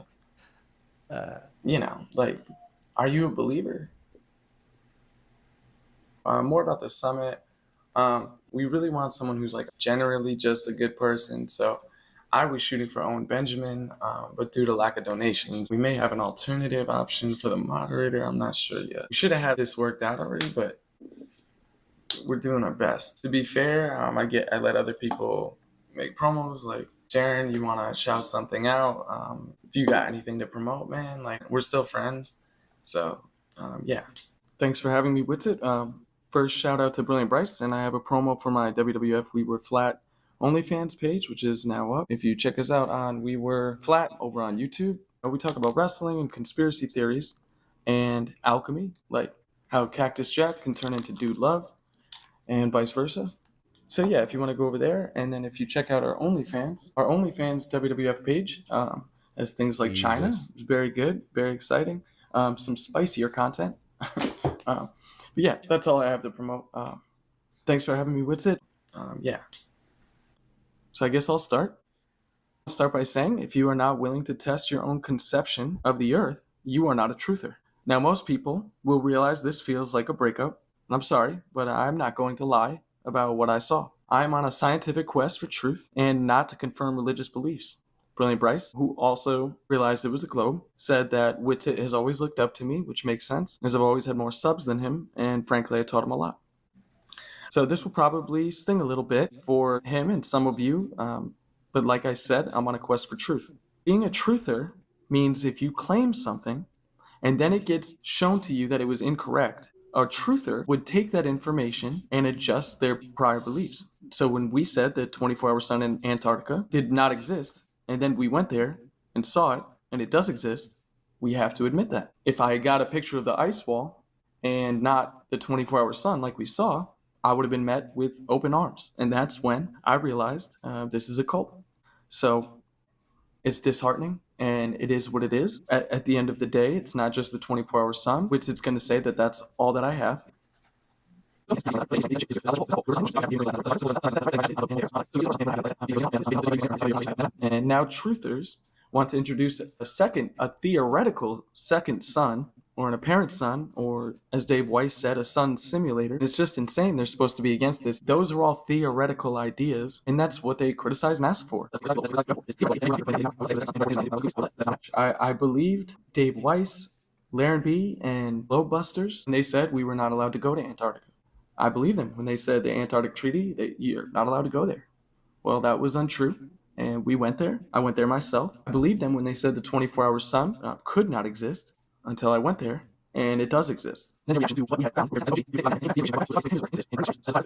like, are you a believer? More about the summit. We really want someone who's like generally just a good person. So I was shooting for Owen Benjamin, but due to lack of donations, we may have an alternative option for the moderator. I'm not sure yet. We should have had this worked out already, but we're doing our best. To be fair, I let other people make promos. Like, Sharon, you want to shout something out? If you got anything to promote, man, like, we're still friends. So, yeah. Thanks for having me, Witsit. First, shout out to Brilliant Bryce, and I have a promo for my WWF We Were Flat OnlyFans page, which is now up. If you check us out on We Were Flat over on YouTube, we talk about wrestling and conspiracy theories and alchemy, like how Cactus Jack can turn into Dude Love and vice versa. So yeah, if you want to go over there, and then if you check out our OnlyFans WWF page has things like China, it's very good, very exciting, some spicier content. But yeah, that's all I have to promote. Thanks for having me, Witsit. Yeah. So I guess I'll start. I'll start by saying, if you are not willing to test your own conception of the earth, you are not a truther. Now, most people will realize this feels like a breakup. And I'm sorry, but I'm not going to lie about what I saw. I am on a scientific quest for truth and not to confirm religious beliefs. Brilliant Bryce, who also realized it was a globe, said that Witsit has always looked up to me, which makes sense, as I've always had more subs than him, and frankly, I taught him a lot. So this will probably sting a little bit for him and some of you, but like I said, I'm on a quest for truth. Being a truther means if you claim something and then it gets shown to you that it was incorrect, a truther would take that information and adjust their prior beliefs. So when we said that 24-hour sun in Antarctica did not exist, and then we went there and saw it, and it does exist, we have to admit that. If I got a picture of the ice wall and not the 24-hour sun like we saw, I would have been met with open arms. And that's when I realized this is a cult. So it's disheartening, and it is what it is. At the end of the day, it's not just the 24-hour sun, which it's going to say that that's all that I have. And now truthers want to introduce a theoretical second sun, or an apparent sun, or as Dave Weiss said, a sun simulator. It's just insane. They're supposed to be against this. Those are all theoretical ideas, and that's what they criticize NASA for. I believed Dave Weiss, Laren B, and Globebusters, and they said we were not allowed to go to Antarctica. I believe them when they said the Antarctic Treaty, that you're not allowed to go there. Well, that was untrue, and we went there. I went there myself. I believed them when they said the 24-hour sun could not exist until I went there, and it does exist.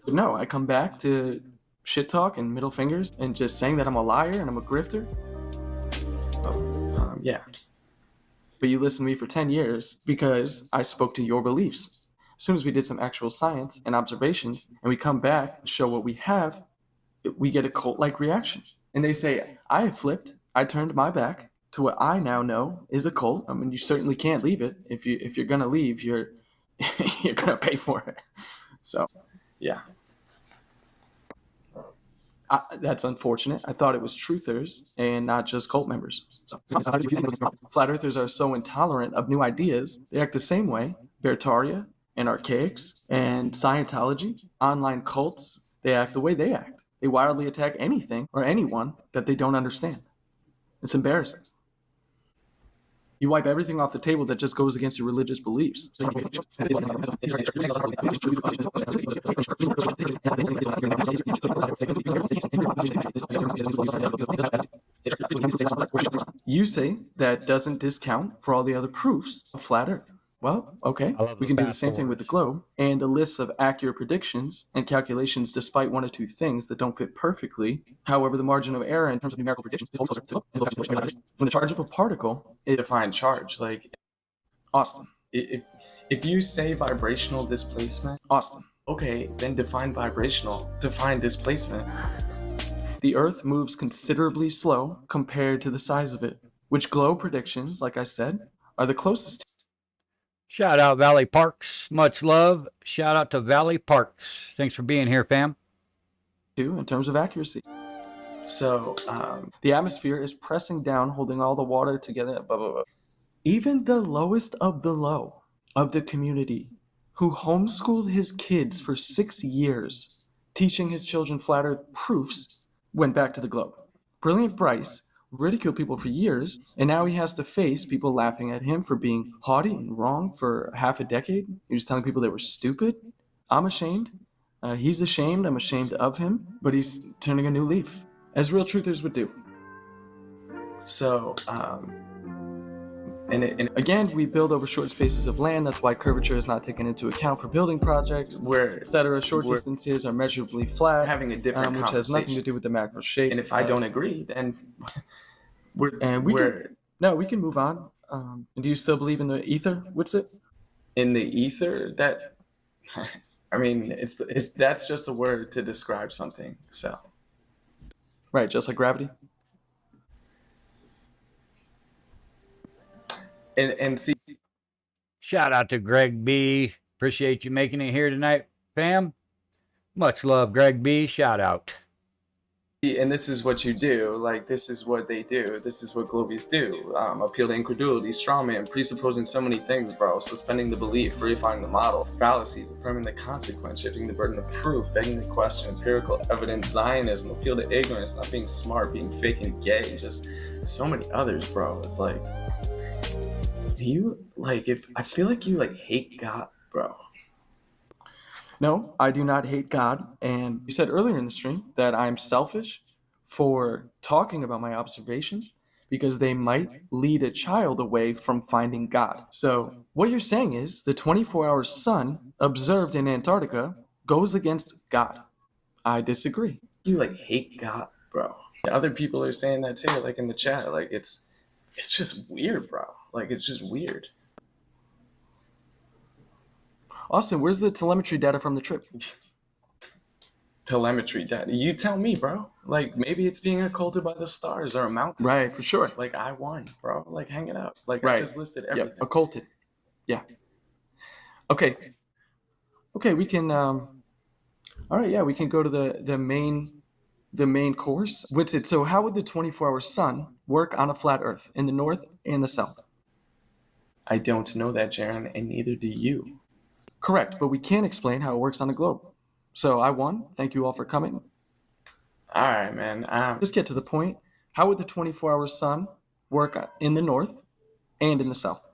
No, I come back to shit talk and middle fingers and just saying that I'm a liar and I'm a grifter. Yeah. But you listened to me for 10 years because I spoke to your beliefs. As soon as we did some actual science and observations, and we come back and show what we have, we get a cult-like reaction. And they say, I have flipped. I turned my back to what I now know is a cult. I mean, you certainly can't leave it. If you're gonna leave, you're gonna pay for it. So, yeah. That's unfortunate. I thought it was truthers and not just cult members. So, flat earthers are so intolerant of new ideas. They act the same way. Veritaria and Archaics and Scientology, online cults, they act the way they act. They wildly attack anything or anyone that they don't understand. It's embarrassing. You wipe everything off the table that just goes against your religious beliefs. You say that doesn't discount for all the other proofs of flat Earth. Well, okay, we can do the same thing with the globe, and a list of accurate predictions and calculations despite one or two things that don't fit perfectly. However, the margin of error in terms of numerical predictions is also when the charge of a particle is defined charge. Like, Austin, if you say vibrational displacement, Austin, okay, then define vibrational, define displacement. The Earth moves considerably slow compared to the size of it, which globe predictions, like I said, are the closest. Shout out Valley Parks. Much love. Shout out to Valley Parks. Thanks for being here, fam. In terms of accuracy. So the atmosphere is pressing down, holding all the water together, blah, blah, blah. Even the lowest of the low of the community, who homeschooled his kids for 6 years, teaching his children flat earth proofs, went back to the globe. Brilliant Bryce ridiculed people for years, and now he has to face people laughing at him for being haughty and wrong for half a decade. He was telling people they were stupid. I'm ashamed. He's ashamed. I'm ashamed of him, but he's turning a new leaf, as real truthers would do. So, and again, we build over short spaces of land. That's why curvature is not taken into account for building projects, etc. Short distances are measurably flat, having a different which has nothing to do with the macro shape. And if I don't agree, then we can move on. Do you still believe in the ether? What's it? In the ether? That, I mean, that's just a word to describe something. So, right, just like gravity. And see, shout out to Greg B. Appreciate you making it here tonight, fam. Much love, Greg B. Shout out. And this is what you do. Like, this is what they do. This is what Globies do. Appeal to incredulity, strawman, presupposing so many things, bro. Suspending the belief, reifying the model, fallacies, affirming the consequence, shifting the burden of proof, begging the question, empirical evidence, Zionism, appeal to ignorance, not being smart, being fake and gay, just so many others, bro. It's like, do you, like, I feel like you, like, hate God, bro. No, I do not hate God. And you said earlier in the stream that I'm selfish for talking about my observations because they might lead a child away from finding God. So what you're saying is the 24-hour sun observed in Antarctica goes against God. I disagree. You, like, hate God, bro. Other people are saying that too, like, in the chat. Like, it's just weird, bro. Like, it's just weird. Austin, where's the telemetry data from the trip? Telemetry data? You tell me, bro. Like, maybe it's being occulted by the stars or a mountain. Right, for sure. Like, I won, bro. Like, hang it up. Like, right. I just listed everything. Yep, occulted. Yeah. Okay, we can, all right, yeah, we can go to the main course. What's it? So how would the 24-hour sun work on a flat earth in the north and the south? I don't know that, Jaron, and neither do you. Correct, but we can explain how it works on a globe. So I won. Thank you all for coming. All right, man. Let's get to the point. How would the 24-hour sun work in the north and in the south?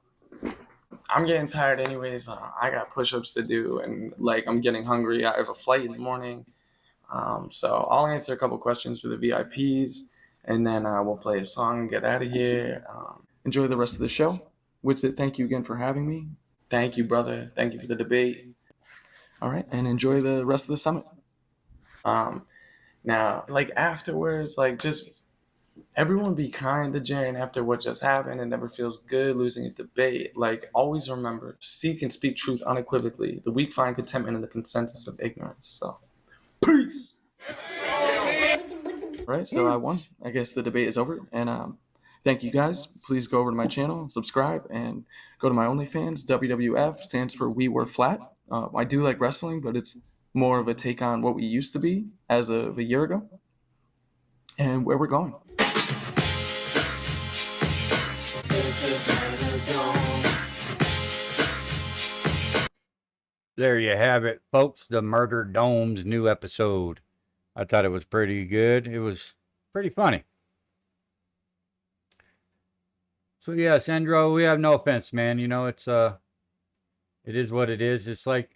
I'm getting tired anyways. I got push-ups to do, and, like, I'm getting hungry. I have a flight in the morning. So I'll answer a couple questions for the VIPs, and then we'll play a song and get out of here. Enjoy the rest of the show. Witsit, thank you again for having me. Thank you, brother. Thank you for the debate. All right, and enjoy the rest of the summit. Now, like, afterwards, like, just everyone be kind to Jaren after what just happened. It never feels good losing a debate. Like, always remember, seek and speak truth unequivocally. The weak find contentment in the consensus of ignorance. So, peace. All right, so I won. I guess the debate is over, and thank you guys. Please go over to my channel, subscribe, and go to my OnlyFans. WWF stands for We Were Flat. I do like wrestling, but it's more of a take on what we used to be as of a year ago and where we're going. There you have it, folks. The Murder Dome's new episode. I thought it was pretty good. It was pretty funny. So yeah, Sandro, we have no offense, man. You know, it is what it is. It's like,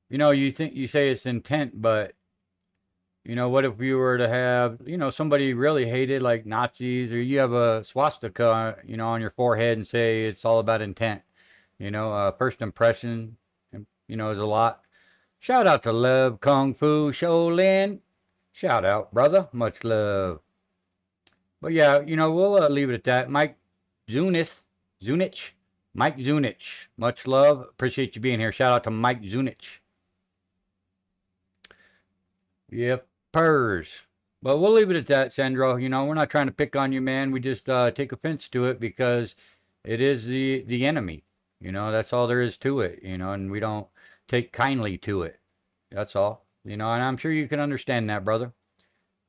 you know, you say it's intent, but you know, what if you were to have, you know, somebody really hated like Nazis, or you have a swastika, you know, on your forehead and say it's all about intent. You know, first impression, you know, is a lot. Shout out to Love Kung Fu Shaolin. Shout out, brother. Much love. But yeah, you know, we'll leave it at that. Mike Zunich. Mike Zunich. Much love. Appreciate you being here. Shout out to Mike Zunich. Yep, purrs. But we'll leave it at that, Sandro. You know, we're not trying to pick on you, man. We just take offense to it because it is the enemy. You know, that's all there is to it, you know, and we don't take kindly to it. That's all. You know, and I'm sure you can understand that, brother.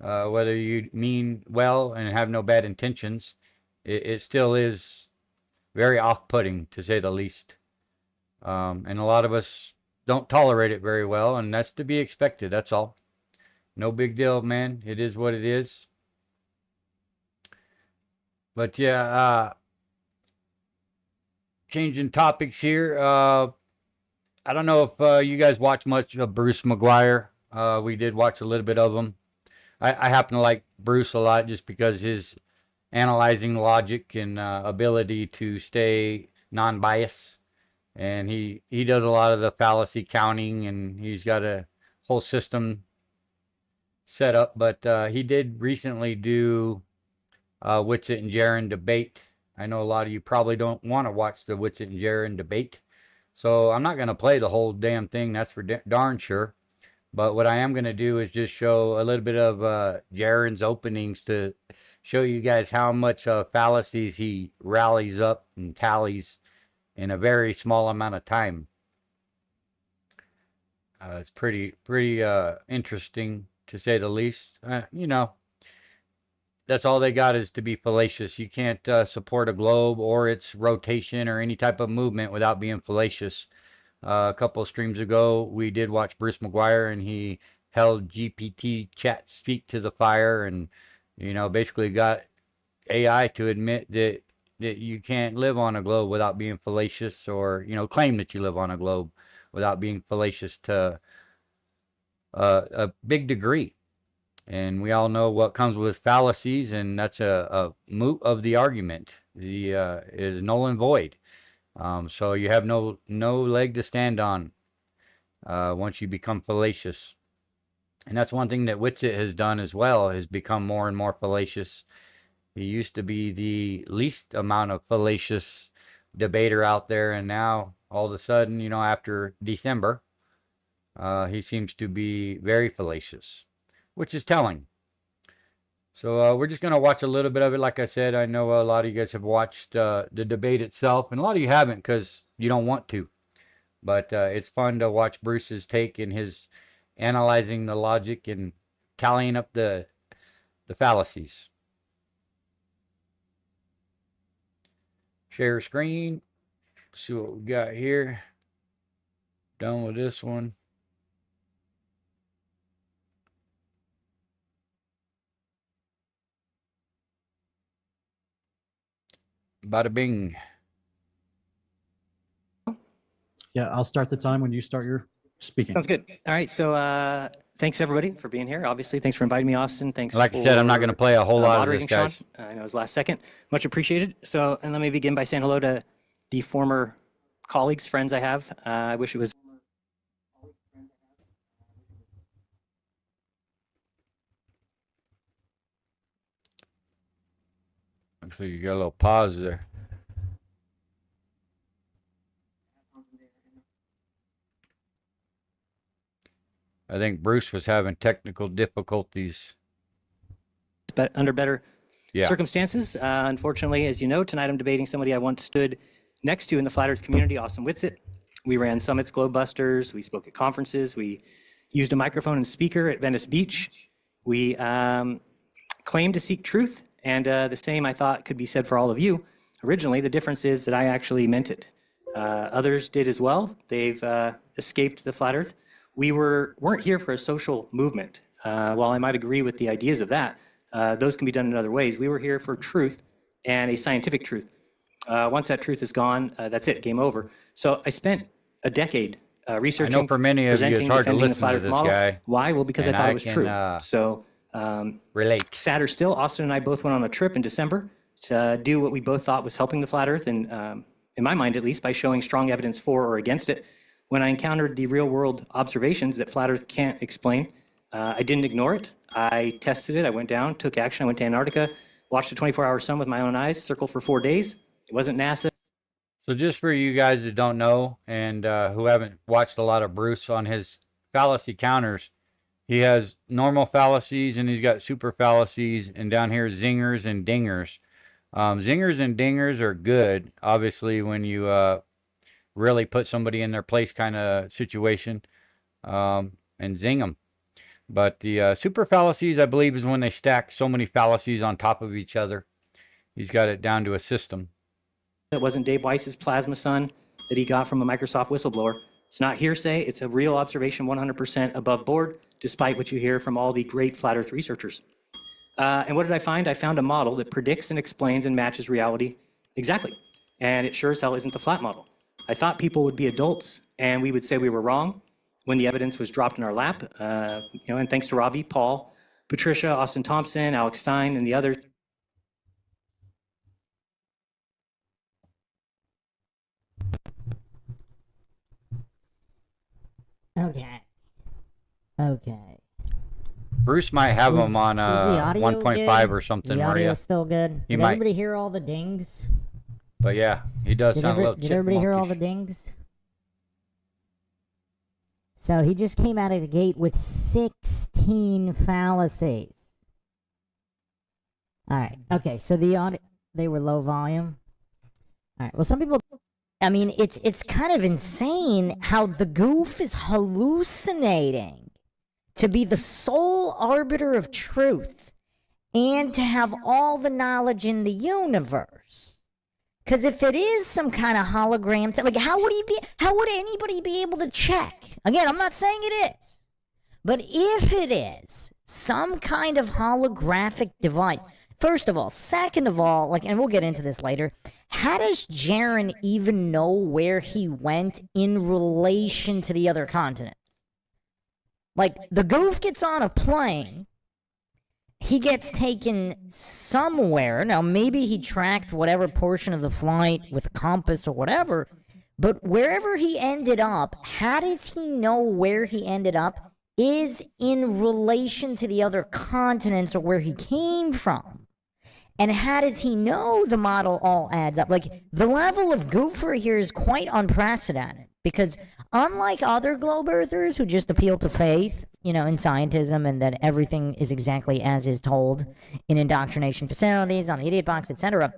Whether you mean well and have no bad intentions, it still is very off-putting, to say the least. And a lot of us don't tolerate it very well, and that's to be expected. That's all. No big deal, man. It is what it is. But yeah, changing topics here. I don't know if you guys watch much of Bruce McGuire. We did watch a little bit of him. I happen to like Bruce a lot just because his analyzing logic and ability to stay non-biased. And he does a lot of the fallacy counting, and he's got a whole system set up. But he did recently do Witsit and Jaron debate. I know a lot of you probably don't want to watch the Witsit and Jaron debate, so I'm not going to play the whole damn thing, that's for darn sure. But what I am going to do is just show a little bit of Jaron's openings to show you guys how much fallacies he rallies up and tallies in a very small amount of time. It's pretty interesting, to say the least. You know, that's all they got is to be fallacious. You can't support a globe or its rotation or any type of movement without being fallacious. A couple of streams ago, we did watch Bruce McGuire, and he held GPT chat's feet to the fire, and you know, basically got AI to admit that you can't live on a globe without being fallacious, or you know, claim that you live on a globe without being fallacious to a big degree. And we all know what comes with fallacies, and that's a moot of the argument. The is null and void. So you have no leg to stand on once you become fallacious. And that's one thing that Witsit has done as well, has become more and more fallacious. He used to be the least amount of fallacious debater out there, and now all of a sudden, you know, after December, he seems to be very fallacious, which is telling. So we're just going to watch a little bit of it. Like I said, I know a lot of you guys have watched the debate itself, and a lot of you haven't because you don't want to. But it's fun to watch Bruce's take and his analyzing the logic and tallying up the fallacies. Share screen. See what we got here. Done with this one. Bada bing. Yeah, I'll start the time when you start your speaking. Sounds good. All right. So thanks everybody for being here. Obviously, thanks for inviting me, Austin. Thanks. Like I said, I'm not going to play a whole lot of this, guys. Sean. I know it was last second. Much appreciated. So, and let me begin by saying hello to the former colleagues, friends I have. I wish it was. Looks like you got a little pause there. I think Bruce was having technical difficulties. But under better circumstances. Unfortunately, as you know, tonight I'm debating somebody I once stood next to in the flat earth community, Austin Witsit. We ran summits, Globebusters. We spoke at conferences. We used a microphone and speaker at Venice Beach. We claimed to seek truth. And the same, I thought, could be said for all of you. Originally, the difference is that I actually meant it. Others did as well. They've escaped the flat earth. We weren't here for a social movement. While I might agree with the ideas of that, those can be done in other ways. We were here for truth and a scientific truth. Once that truth is gone, that's it, game over. So I spent a decade researching, I know for many of you it's hard to listen to this guy. Why? Well, because I thought it was true. So relate. Sadder still, Austin and I both went on a trip in December to do what we both thought was helping the flat earth, and in my mind at least, by showing strong evidence for or against it. When I encountered the real world observations that flat earth can't explain, I didn't ignore it. I tested it. I went down, took action. I went to Antarctica, watched the 24-hour sun with my own eyes, circled for 4 days. It wasn't NASA. So just for you guys that don't know and who haven't watched a lot of Bruce on his fallacy counters, he has normal fallacies and he's got super fallacies, and down here zingers and dingers. Zingers and dingers are good, obviously, when you really put somebody in their place kind of situation, and zing them. But the super fallacies, I believe, is when they stack so many fallacies on top of each other. He's got it down to a system. That wasn't Dave Weiss's plasma sun that he got from a Microsoft whistleblower. It's not hearsay. It's a real observation, 100% above board, despite what you hear from all the great flat Earth researchers. And what did I find? I found a model that predicts and explains and matches reality exactly. And it sure as hell isn't the flat model. I thought people would be adults and we would say we were wrong when the evidence was dropped in our lap. And thanks to Robbie, Paul, Patricia, Austin Thompson, Alex Stein, and the others. Okay. Bruce might have them on the audio 1.5 good? or something, Is the audio Maria. still good? He Did might. everybody hear all the dings? But yeah, he does sound a little Did everybody hear all the dings? So he just came out of the gate with 16 fallacies. All right. Okay. So the audio, they were low volume. All right. Well, some people. I mean, it's kind of insane how the goof is hallucinating to be the sole arbiter of truth and to have all the knowledge in the universe. Because if it is some kind of hologram, like how would anybody be able to check? Again, I'm not saying it is. But if it is some kind of holographic device, first of all, second of all, like, and we'll get into this later, how does Jaren even know where he went in relation to the other continents? Like, the goof gets on a plane, he gets taken somewhere. Now, maybe he tracked whatever portion of the flight with a compass or whatever, but wherever he ended up, how does he know where he ended up is in relation to the other continents or where he came from? And how does he know the model all adds up? Like, the level of goofery here is quite unprecedented. Because unlike other globe earthers who just appeal to faith, in scientism and that everything is exactly as is told in indoctrination facilities, on the idiot box, etc.,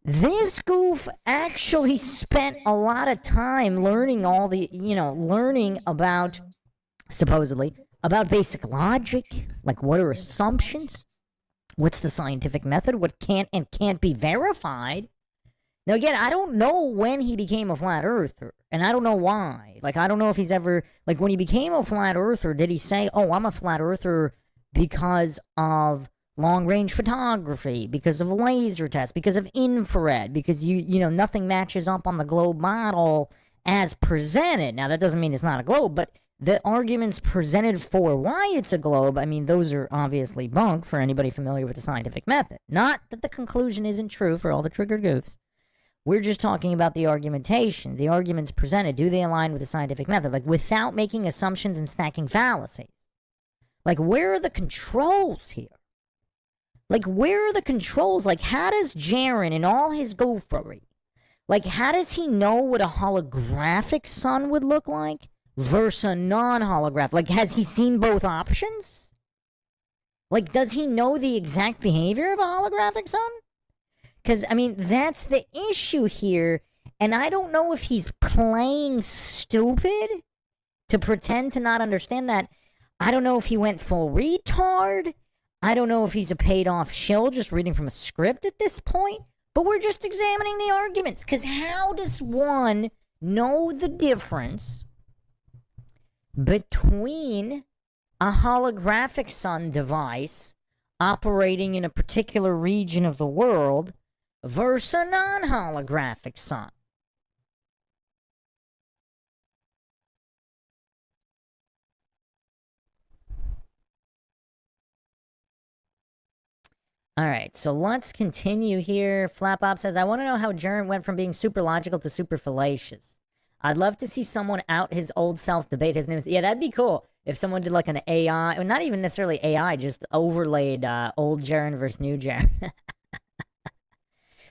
this goof actually spent a lot of time learning all the, learning about, supposedly, about basic logic, like what are assumptions? What's the scientific method? What can't and can't be verified? Now, again, I don't know when he became a flat earther, and I don't know why. Like, I don't know if he's ever, like, when he became a flat earther, did he say, oh, I'm a flat earther because of long-range photography, because of laser tests, because of infrared, because, nothing matches up on the globe model as presented. Now, that doesn't mean it's not a globe, but the arguments presented for why it's a globe, I mean, those are obviously bunk for anybody familiar with the scientific method. Not that the conclusion isn't true for all the triggered goofs. We're just talking about the argumentation. The arguments presented, do they align with the scientific method? Like, without making assumptions and stacking fallacies. Like, where are the controls here? Like, where are the controls? Like, how does Jaren, in all his goofery, like, how does he know what a holographic sun would look like versus a non-holographic? Like, has he seen both options? Like, does he know the exact behavior of a holographic sun? Because, I mean, that's the issue here, and I don't know if he's playing stupid to pretend to not understand that. I don't know if he went full retard. I don't know if he's a paid-off shill just reading from a script at this point, but we're just examining the arguments, because how does one know the difference between a holographic sun device operating in a particular region of the world versus a non-holographic sun? All right, so let's continue here. Flapop says, I want to know how Jern went from being super logical to super fallacious. I'd love to see someone out his old self debate his news. Yeah, that'd be cool if someone did like an AI, or not even necessarily AI, just overlaid old Jern versus new Jern.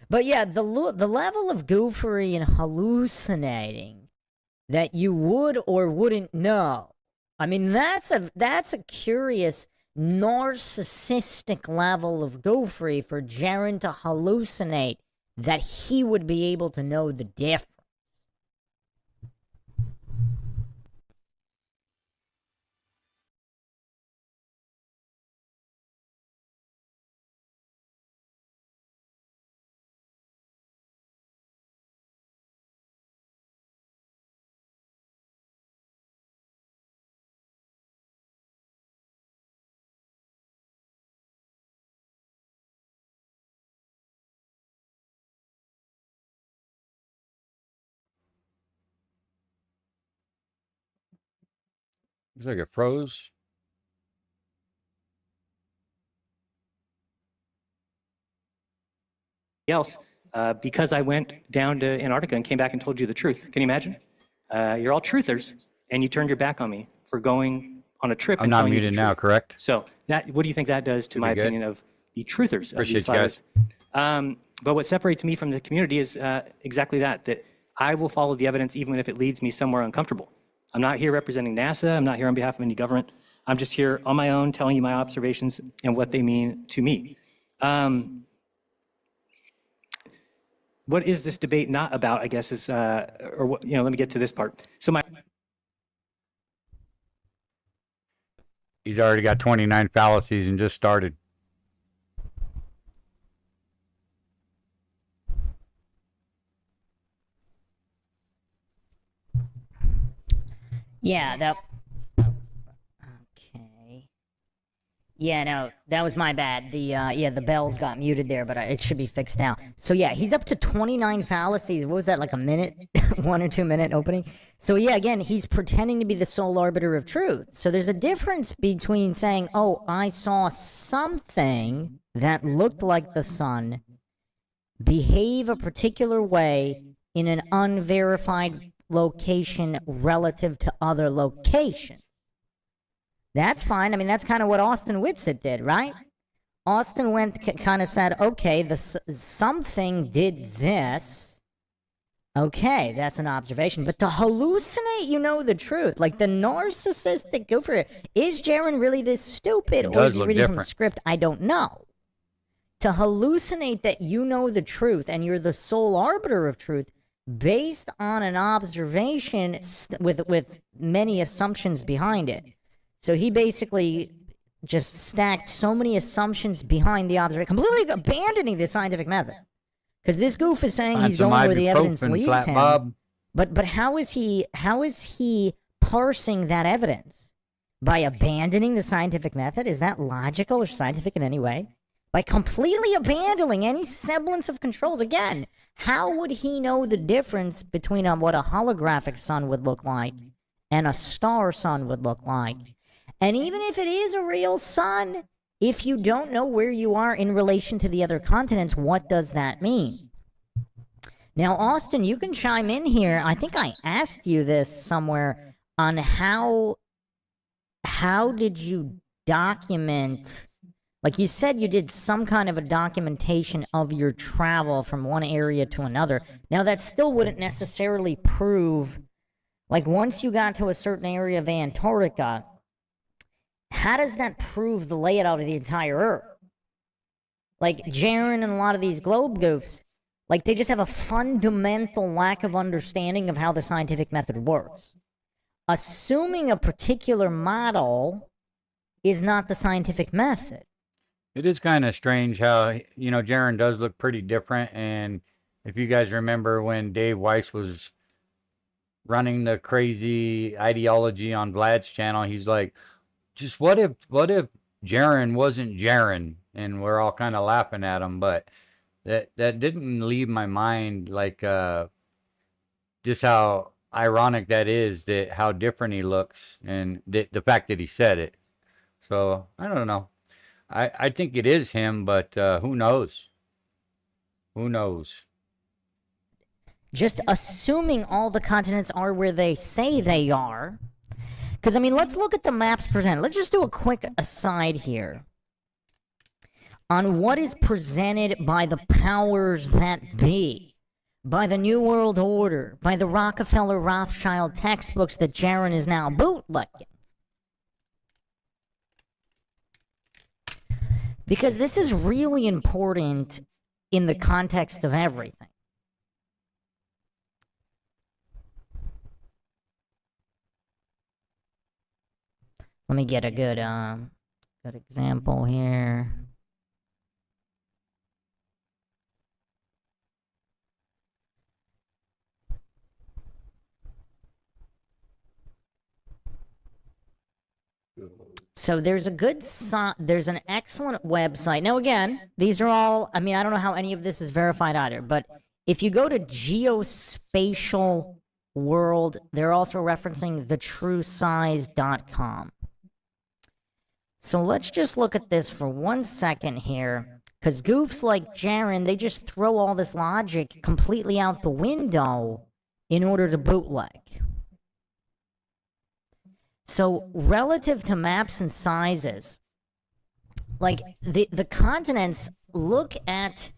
But yeah, the level of goofery and hallucinating that you would or wouldn't know. I mean, that's a curious narcissistic level of goofery for Jaren to hallucinate that he would be able to know the difference. Looks like it froze. Else, because I went down to Antarctica and came back and told you the truth. Can you imagine? You're all truthers, and you turned your back on me for going on a trip. I'm and not telling you muted the now, truth. correct? So what do you think that does to my good. opinion of the truthers? Appreciate of the you guys. But what separates me from the community is exactly that I will follow the evidence even if it leads me somewhere uncomfortable. I'm not here representing NASA. I'm not here on behalf of any government. I'm just here on my own telling you my observations and what they mean to me. What is this debate not about, I guess, is, or what, let me get to this part. So He's already got 29 fallacies and just started. Yeah, okay. Yeah, no, that was my bad. The bells got muted there, but it should be fixed now. So yeah, he's up to 29 fallacies. What was that, like a minute? 1 or 2 minute opening? So yeah, again, he's pretending to be the sole arbiter of truth. So there's a difference between saying, oh, I saw something that looked like the sun behave a particular way in an unverified location relative to other locations. That's fine. I mean, that's kind of what Austin Whitsitt did, right? Austin kind of said, okay, something did this. Okay, that's an observation. But to hallucinate, the truth. Like the narcissistic, go for it. Is Jaron really this stupid? Or is he reading from a script? I don't know. To hallucinate that you know the truth and you're the sole arbiter of truth based on an observation with many assumptions behind it. So he basically just stacked so many assumptions behind the observation, completely abandoning the scientific method. Because this goof is saying he's going where the evidence leads him. Bob. But how is he parsing that evidence? By abandoning the scientific method? Is that logical or scientific in any way? By completely abandoning any semblance of controls. Again, how would he know the difference between what a holographic sun would look like and a star sun would look like? And even if it is a real sun, if you don't know where you are in relation to the other continents, what does that mean? Now, Austin, you can chime in here. I think I asked you this somewhere on how did you document, like you said you did some kind of a documentation of your travel from one area to another. Now, that still wouldn't necessarily prove, like once you got to a certain area of Antarctica, how does that prove the layout of the entire Earth? Like, Jaron and a lot of these globe goofs, like, they just have a fundamental lack of understanding of how the scientific method works. Assuming a particular model is not the scientific method. It is kind of strange how, Jaron does look pretty different. And if you guys remember when Dave Weiss was running the crazy ideology on Vlad's channel, he's like, just what if Jaron wasn't Jaron? And we're all kind of laughing at him, but that didn't leave my mind, like just how ironic that is, that how different he looks, and the fact that he said it. So I don't know. I think it is him, but who knows? Who knows? Just assuming all the continents are where they say they are. Because, I mean, let's look at the maps presented. Let's just do a quick aside here on what is presented by the powers that be, by the New World Order, by the Rockefeller Rothschild textbooks that Jaron is now bootlegging. Because this is really important in the context of everything. Let me get a good example here. So there's there's an excellent website. Now again, these are all, I mean, I don't know how any of this is verified either, but if you go to geospatial world. They're also referencing thetruesize.com. So let's just look at this for 1 second here, because goofs like Jaren, they just throw all this logic completely out the window in order to bootleg. So relative to maps and sizes, like the continents, look at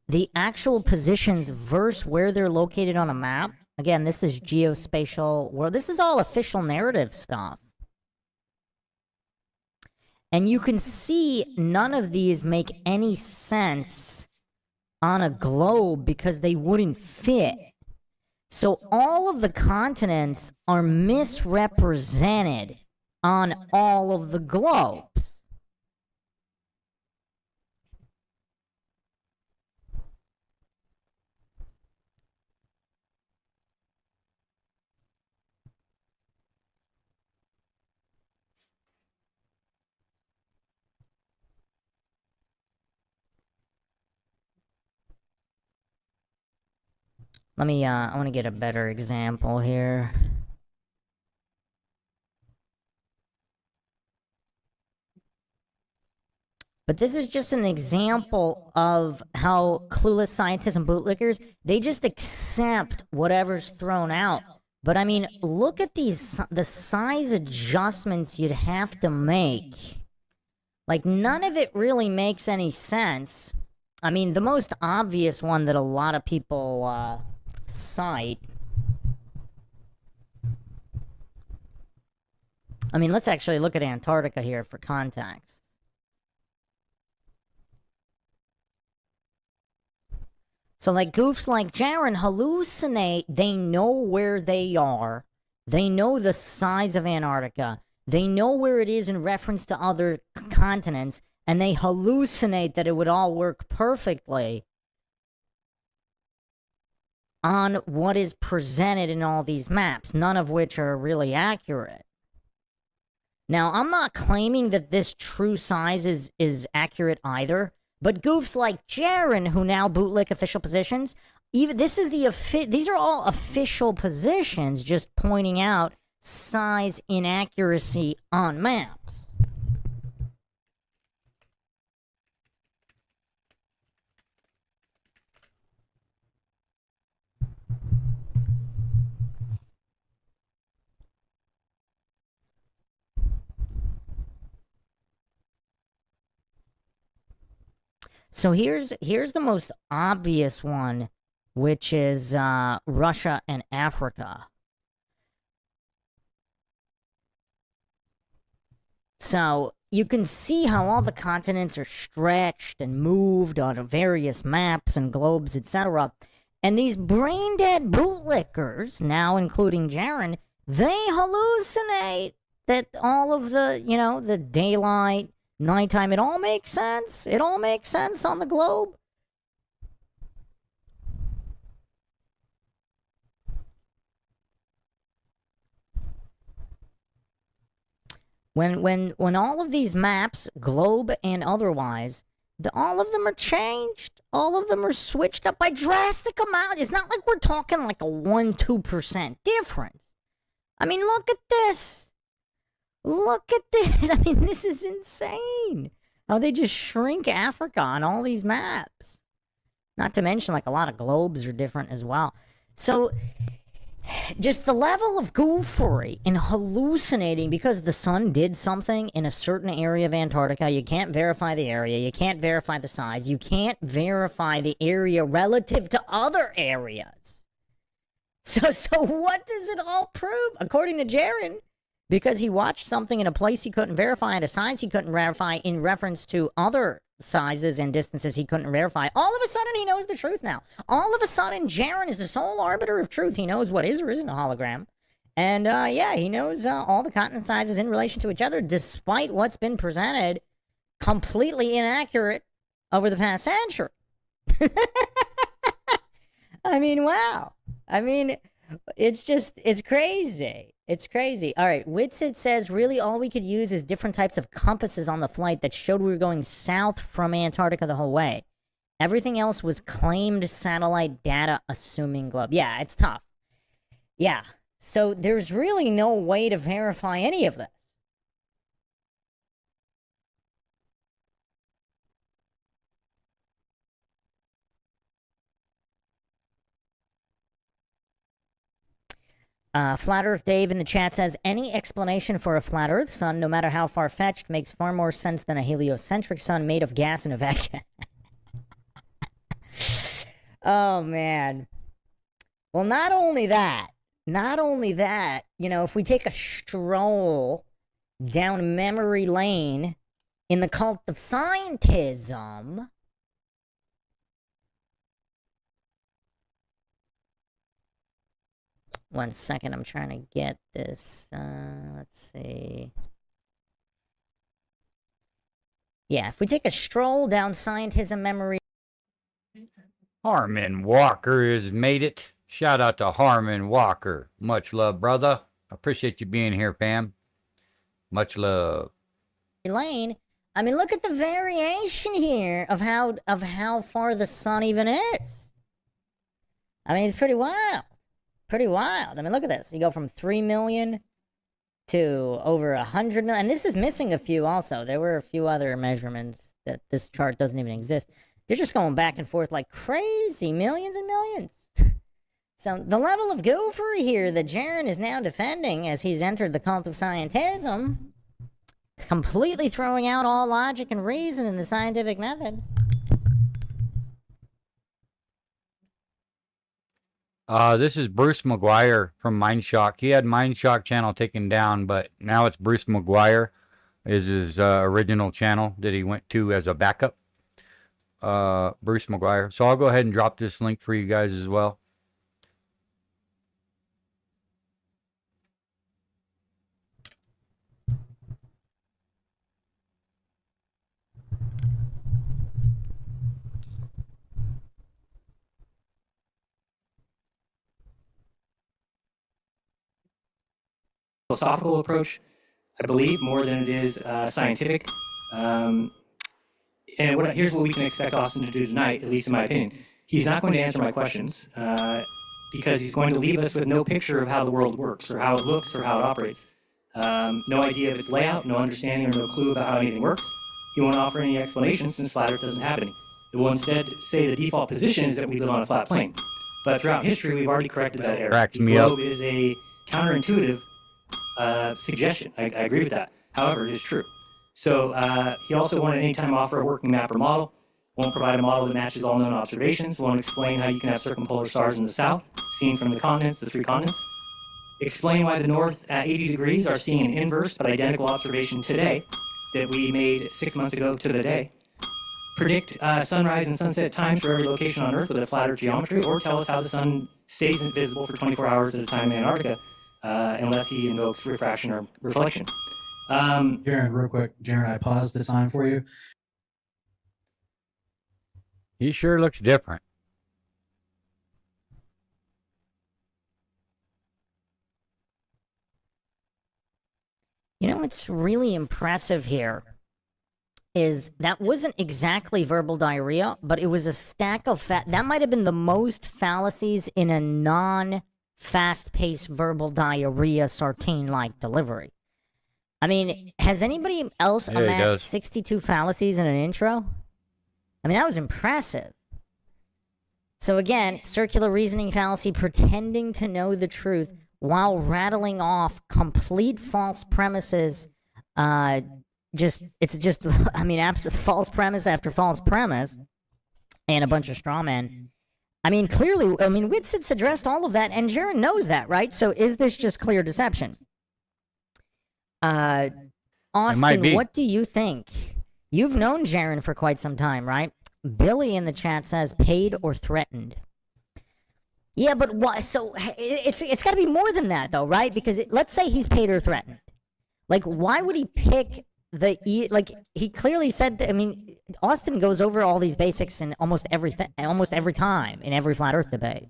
the actual positions versus where they're located on a map. Again, this is geospatial world. This is all official narrative stuff. And you can see none of these make any sense on a globe because they wouldn't fit. So all of the continents are misrepresented on all of the globes. Let me, I want to get a better example here. But this is just an example of how clueless scientists and bootlickers, they just accept whatever's thrown out. But I mean, look at the size adjustments you'd have to make. Like, none of it really makes any sense. I mean, the most obvious one that a lot of people, cite. I mean, let's actually look at Antarctica here for context. So, like, goofs like Jaren hallucinate. They know where they are. They know the size of Antarctica. They know where it is in reference to other continents. And they hallucinate that it would all work perfectly on what is presented in all these maps, none of which are really accurate. Now, I'm not claiming that this true size is accurate either, but goofs like Jaren, who now bootlick official positions, even this is these are all official positions, just pointing out size inaccuracy on maps. So here's the most obvious one, which is Russia and Africa. So you can see how all the continents are stretched and moved on various maps and globes, etc. And these brain-dead bootlickers, now including Jaren, they hallucinate that all of the, you know, the daylight, nighttime, it all makes sense. It all makes sense on the globe. When all of these maps, globe and otherwise, all of them are changed. All of them are switched up by drastic amounts. It's not like we're talking like a 1-2% difference. I mean, look at this. Look at this. I mean, this is insane. How they just shrink Africa on all these maps. Not to mention, like, a lot of globes are different as well. So, just the level of goofery and hallucinating because the sun did something in a certain area of Antarctica. You can't verify the area. You can't verify the size. You can't verify the area relative to other areas. So what does it all prove? According to Jaren, because he watched something in a place he couldn't verify at a size he couldn't verify in reference to other sizes and distances he couldn't verify. All of a sudden, he knows the truth now. All of a sudden, Jaren is the sole arbiter of truth. He knows what is or isn't a hologram. And, yeah, he knows all the continent sizes in relation to each other, despite what's been presented completely inaccurate over the past century. I mean, wow. I mean, it's crazy. It's crazy. All right, Witsit says, really all we could use is different types of compasses on the flight that showed we were going south from Antarctica the whole way. Everything else was claimed satellite data, assuming globe. Yeah, it's tough. Yeah. So there's really no way to verify any of this. Flat Earth Dave in the chat says, any explanation for a flat Earth sun, no matter how far-fetched, makes far more sense than a heliocentric sun made of gas and a vacuum. Oh, man. Well, not only that, you know, if we take a stroll down memory lane in the cult of scientism, one second, I'm trying to get this. Let's see. Yeah, if we take a stroll down scientism memory. Harmon Walker has made it. Shout out to Harmon Walker. Much love, brother. Appreciate you being here, fam. Much love. Lane. I mean, look at the variation here of how far the sun even is. I mean, it's pretty wild. Pretty wild. I mean, look at this. You go from 3 million to over 100 million. And this is missing a few also. There were a few other measurements that this chart doesn't even exist. They're just going back and forth like crazy. Millions and millions. So the level of goofery here that Jaren is now defending as he's entered the cult of scientism, completely throwing out all logic and reason in the scientific method. This is Bruce McGuire from Mindshock. He had Mindshock channel taken down, but now it's Bruce McGuire is his original channel that he went to as a backup. Bruce McGuire. So I'll go ahead and drop this link for you guys as well. Philosophical approach, I believe, more than it is scientific. And here's what we can expect Austin to do tonight, at least in my opinion. He's not going to answer my questions because he's going to leave us with no picture of how the world works or how it looks or how it operates. No idea of its layout, no understanding or no clue about how anything works. He won't offer any explanations since flat Earth doesn't have any. It will instead say the default position is that we live on a flat plane. But throughout history, we've already corrected that error. The globe is a counterintuitive suggestion. I agree with that. However, it is true. So he also won't at any time offer a working map or model, won't provide a model that matches all known observations, won't explain how you can have circumpolar stars in the south, seen from the continents, the 3 continents, explain why the north at 80 degrees are seeing an inverse but identical observation today that we made 6 months ago to the day, predict sunrise and sunset times for every location on Earth with a flat Earth geometry, or tell us how the sun stays invisible for 24 hours at a time in Antarctica, unless he invokes refraction or reflection. Jaren, real quick. Jaren, I paused the time for you. He sure looks different. You know what's really impressive here is that wasn't exactly verbal diarrhea, but it was a stack of that might have been the most fallacies in a non-fast-paced verbal diarrhea sartine-like delivery. I mean, has anybody else amassed 62 fallacies in an intro? I mean, that was impressive. So again, circular reasoning fallacy, pretending to know the truth while rattling off complete false premises. It's just, I mean, false premise after false premise, and a bunch of straw men. I mean, clearly, I mean, Witsit's addressed all of that, and Jaren knows that, right? So is this just clear deception? Austin, what do you think? You've known Jaren for quite some time, right? Billy in the chat says paid or threatened. Yeah, but why? So it's got to be more than that, though, right? Because let's say he's paid or threatened. Like, why would he pick like he clearly said that, I mean, Austin goes over all these basics in almost every time in every flat Earth debate.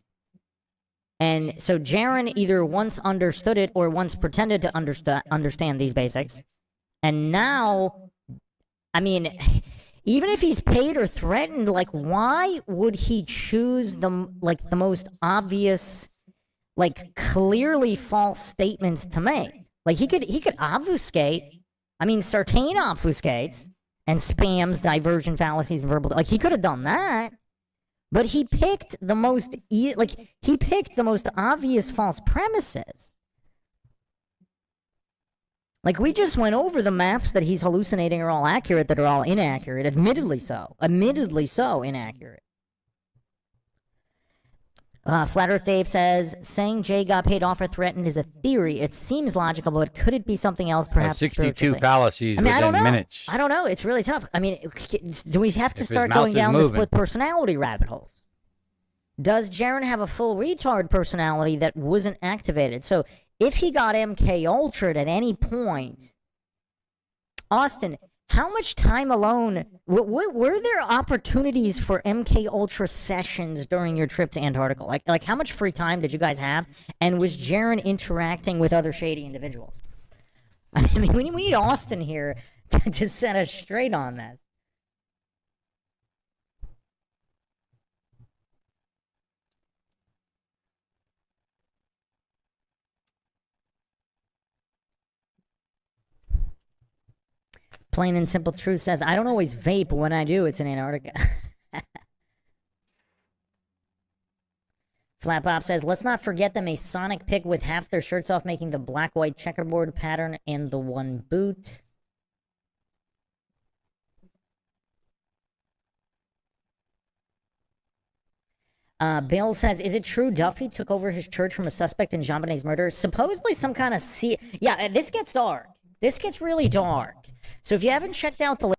And so Jaren either once understood it or once pretended to understand these basics. And now, I mean, even if he's paid or threatened, like, why would he choose the most obvious like clearly false statements to make. Like he could obfuscate. I mean, Sartain obfuscates and spams diversion fallacies and verbal. Like he could have done that, but he picked the most he picked the most obvious false premises. Like we just went over the maps that he's hallucinating are all accurate, that are all inaccurate. Admittedly so inaccurate. Flat Earth Dave says, saying Jay got paid off or threatened is a theory. It seems logical, but could it be something else, perhaps? 62 fallacies within minutes. I don't know. It's really tough. I mean, do we have to start going down the split personality rabbit hole? Does Jaren have a full retard personality that wasn't activated? So if he got MK Ultra'd at any point, Austin, how much time alone, were there opportunities for MK Ultra sessions during your trip to Antarctica? Like how much free time did you guys have? And was Jaren interacting with other shady individuals? I mean, we need Austin here to set us straight on this. Plain and Simple Truth says, I don't always vape, but when I do, it's in Antarctica. Flat Pop says, let's not forget the Masonic pick with half their shirts off, making the black-white checkerboard pattern and the one boot. Bill says, is it true Duffy took over his church from a suspect in JonBenet's murder? Supposedly some kind of yeah, this gets dark. This gets really dark. So if you haven't checked out the...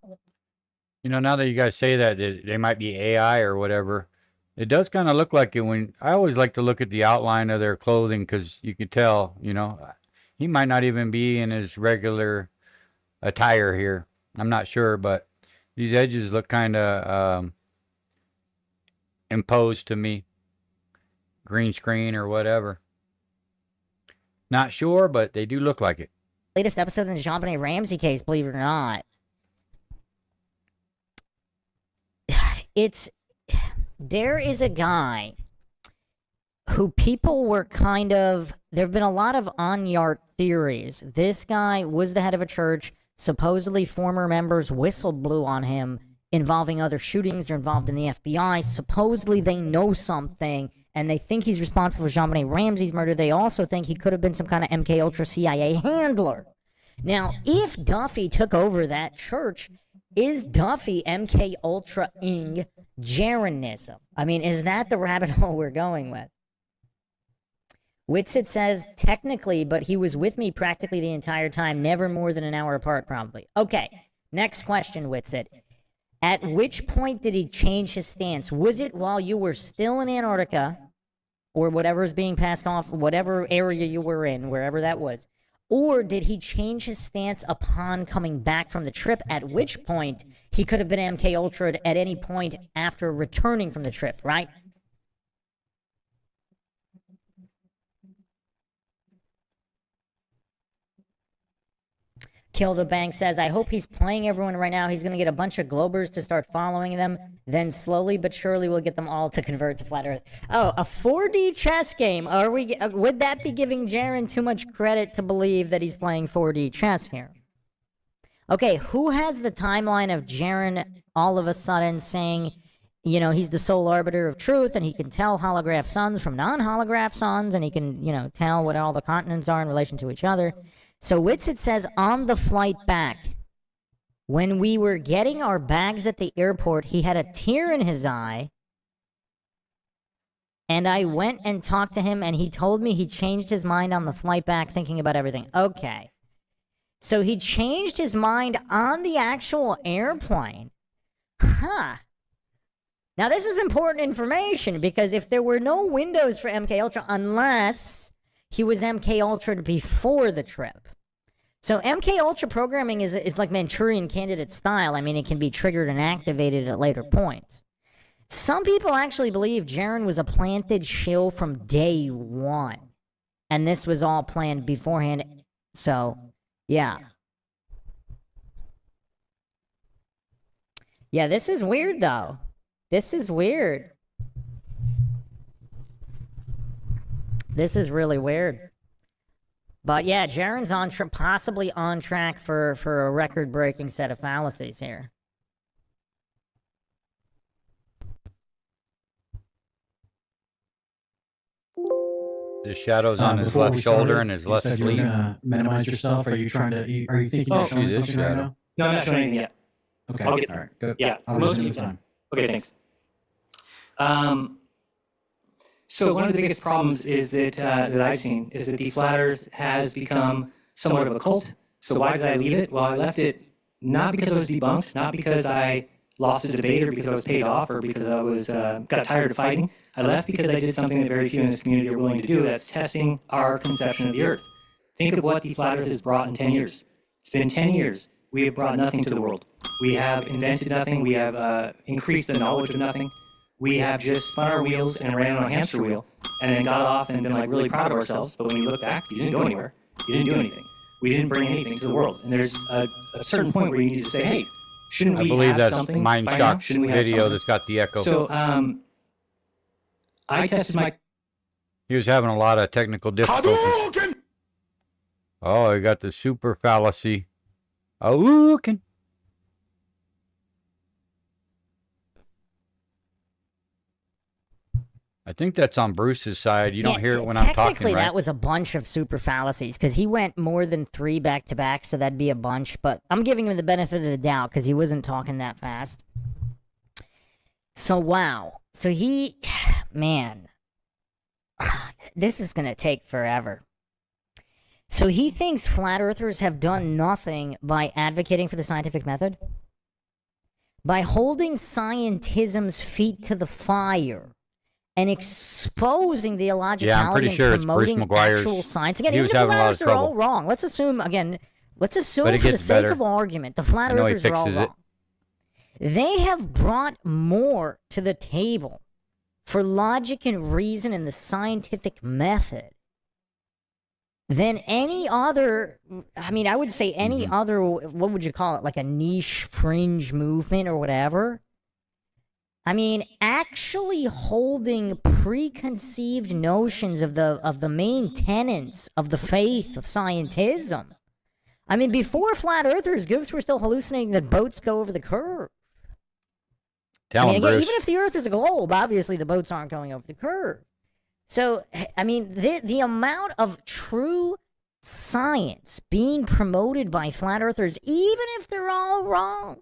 You know, now that you guys say that, they might be AI or whatever, it does kind of look like it when... I always like to look at the outline of their clothing because you can tell, you know, he might not even be in his regular attire here. I'm not sure, but these edges look kind of imposed to me. Green screen or whatever. Not sure, but they do look like it. Latest episode in the JonBenet Ramsey case, believe it or not. There is a guy who people were kind of, there have been a lot of on-yard theories. This guy was the head of a church. Supposedly former members whistle blew on him involving other shootings. They're involved in the FBI. Supposedly they know something and they think he's responsible for JonBenet Ramsey's murder. They also think he could have been some kind of MK Ultra CIA handler. Now, if Duffy took over that church, is Duffy MK Ultra-ing Jarenism? I mean, is that the rabbit hole we're going with? Witsit says, technically, but he was with me practically the entire time, never more than an hour apart, probably. Okay, next question, Witsit. At which point did he change his stance? Was it while you were still in Antarctica, or whatever is being passed off, whatever area you were in, wherever that was? Or did he change his stance upon coming back from the trip, at which point he could have been MK Ultra'd at any point after returning from the trip, right? Kill the Bank says, I hope he's playing everyone right now. He's going to get a bunch of Globers to start following them. Then slowly but surely we'll get them all to convert to Flat Earth. Oh, a 4D chess game. Are we? Would that be giving Jaren too much credit to believe that he's playing 4D chess here? Okay, who has the timeline of Jaren all of a sudden saying, you know, he's the sole arbiter of truth and he can tell holograph suns from non-holograph suns and he can, you know, tell what all the continents are in relation to each other. So Witsit says, on the flight back, when we were getting our bags at the airport, he had a tear in his eye, and I went and talked to him, and he told me he changed his mind on the flight back, thinking about everything. Okay. So he changed his mind on the actual airplane. Huh. Now, this is important information, because if there were no windows for MK Ultra, unless he was MK Ultra before the trip. So MK Ultra programming is like Manchurian Candidate style. I mean, it can be triggered and activated at later points. Some people actually believe Jaren was a planted shill from day one. And this was all planned beforehand. So, yeah. Yeah, this is weird, though. This is weird. This is really weird. But yeah, Jaren's possibly on track for a record-breaking set of fallacies here. The shadow's on his left shoulder and his left you said you were sleeve. gonna minimize yourself. Are you trying to? Are you thinking you're showing something right now? No, I'm not showing anything yet. Okay. I'll get All right. Good. Yeah. I'll Most resume of the the time. Okay, thanks. So one of the biggest problems is that that I've seen is that the flat Earth has become somewhat of a cult. So why did I leave it? Well, I left it not because I was debunked, not because I lost a debate or because I was paid off or because I was got tired of fighting. I left because I did something that very few in this community are willing to do. That's testing our conception of the Earth. Think of what the flat Earth has brought in 10 years. It's been 10 years. We have brought nothing to the world. We have invented nothing. We have increased the knowledge of nothing. We have just spun our wheels and ran on a hamster wheel and then got off and been like really proud of ourselves. But when you look back, you didn't go anywhere. You didn't do anything. We didn't bring anything to the world. And there's a certain point where you need to say, hey, shouldn't we I believe have that's something Mind by now? Shock's Shouldn't we have video something? that's got the echo. So I tested my... He was having a lot of technical difficulties. Oh, he got the super fallacy. Hadouken! I think that's on Bruce's side. You don't hear it when I'm talking, Technically, right? that was a bunch of super fallacies, because he went more than 3 back-to-back, so that'd be a bunch, but I'm giving him the benefit of the doubt, because he wasn't talking that fast. So, wow. So he... Man. This is going to take forever. So he thinks flat earthers have done nothing by advocating for the scientific method? By holding scientism's feet to the fire and exposing the illogicality Yeah, I'm pretty sure and it's Bruce promoting McGuire's. actual science. Again, He even was if the having a flat lot of earthers are all trouble. wrong, let's assume, again, let's assume But it for the gets sake better. of argument, the flat I know he earthers are all fixes it. wrong. They have brought more to the table for logic and reason and the scientific method than any other, I mean, I would say any other, what would you call it, like a niche fringe movement or whatever. I mean, actually holding preconceived notions of the main tenets of the faith of scientism. I mean, before flat earthers, groups were still hallucinating that boats go over the curve. Tell him, again, Bruce. even if the Earth is a globe, obviously the boats aren't going over the curve. So, I mean, the amount of true science being promoted by flat earthers, even if they're all wrong,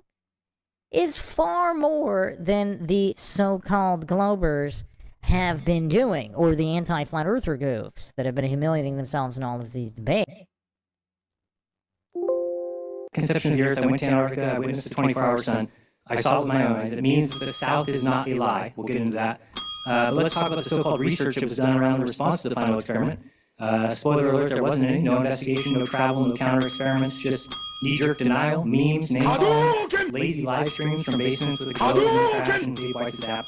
is far more than the so-called globers have been doing, or the anti-flat earther goofs that have been humiliating themselves in all of these debates. Conception of the Earth, I went to Antarctica, I witnessed the 24-hour sun. I saw it with my own eyes. It means that the South is not a lie. We'll get into that. But let's talk about the so-called research that was done around the response to the final experiment. Spoiler alert, there wasn't any. No investigation, no travel, no counter-experiments, just knee-jerk denial, memes, name-calling, lazy live streams from basements with a globe and trash and Dave Weiss's app,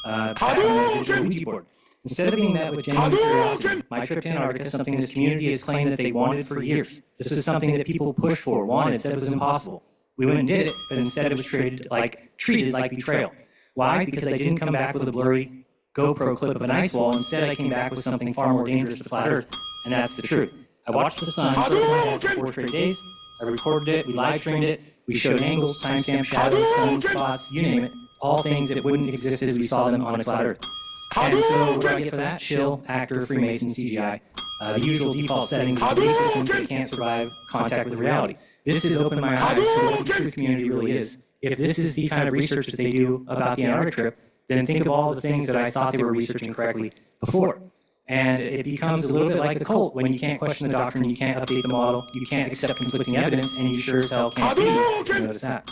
back on the digital Ouija board. Instead of being met with genuine curiosity, my trip to Antarctica, something this community has claimed that they wanted for years. This was something that people pushed for, wanted, said was impossible. We went and did it, but instead it was treated like betrayal. Why? Because I didn't come back with a blurry GoPro clip of an ice wall. Instead, I came back with something far more dangerous to flat Earth, and that's the truth. I watched the sun circle my head for 4 straight days. I recorded it, we live streamed it, we showed angles, timestamps, shadows, sunspots, you name it, all things that wouldn't exist as we saw them on a flat Earth. And so what do I get for that? Shill, actor, Freemason, CGI. The usual default settings of belief systems that can't survive contact with reality. This has opened my eyes to what the truth community really is. If this is the kind of research that they do about the Antarctic trip, then think of all the things that I thought they were researching correctly before. And it becomes a little bit like the cult when you can't question the doctrine, you can't update the model, you can't accept conflicting evidence, and you sure as hell can't be. Notice that.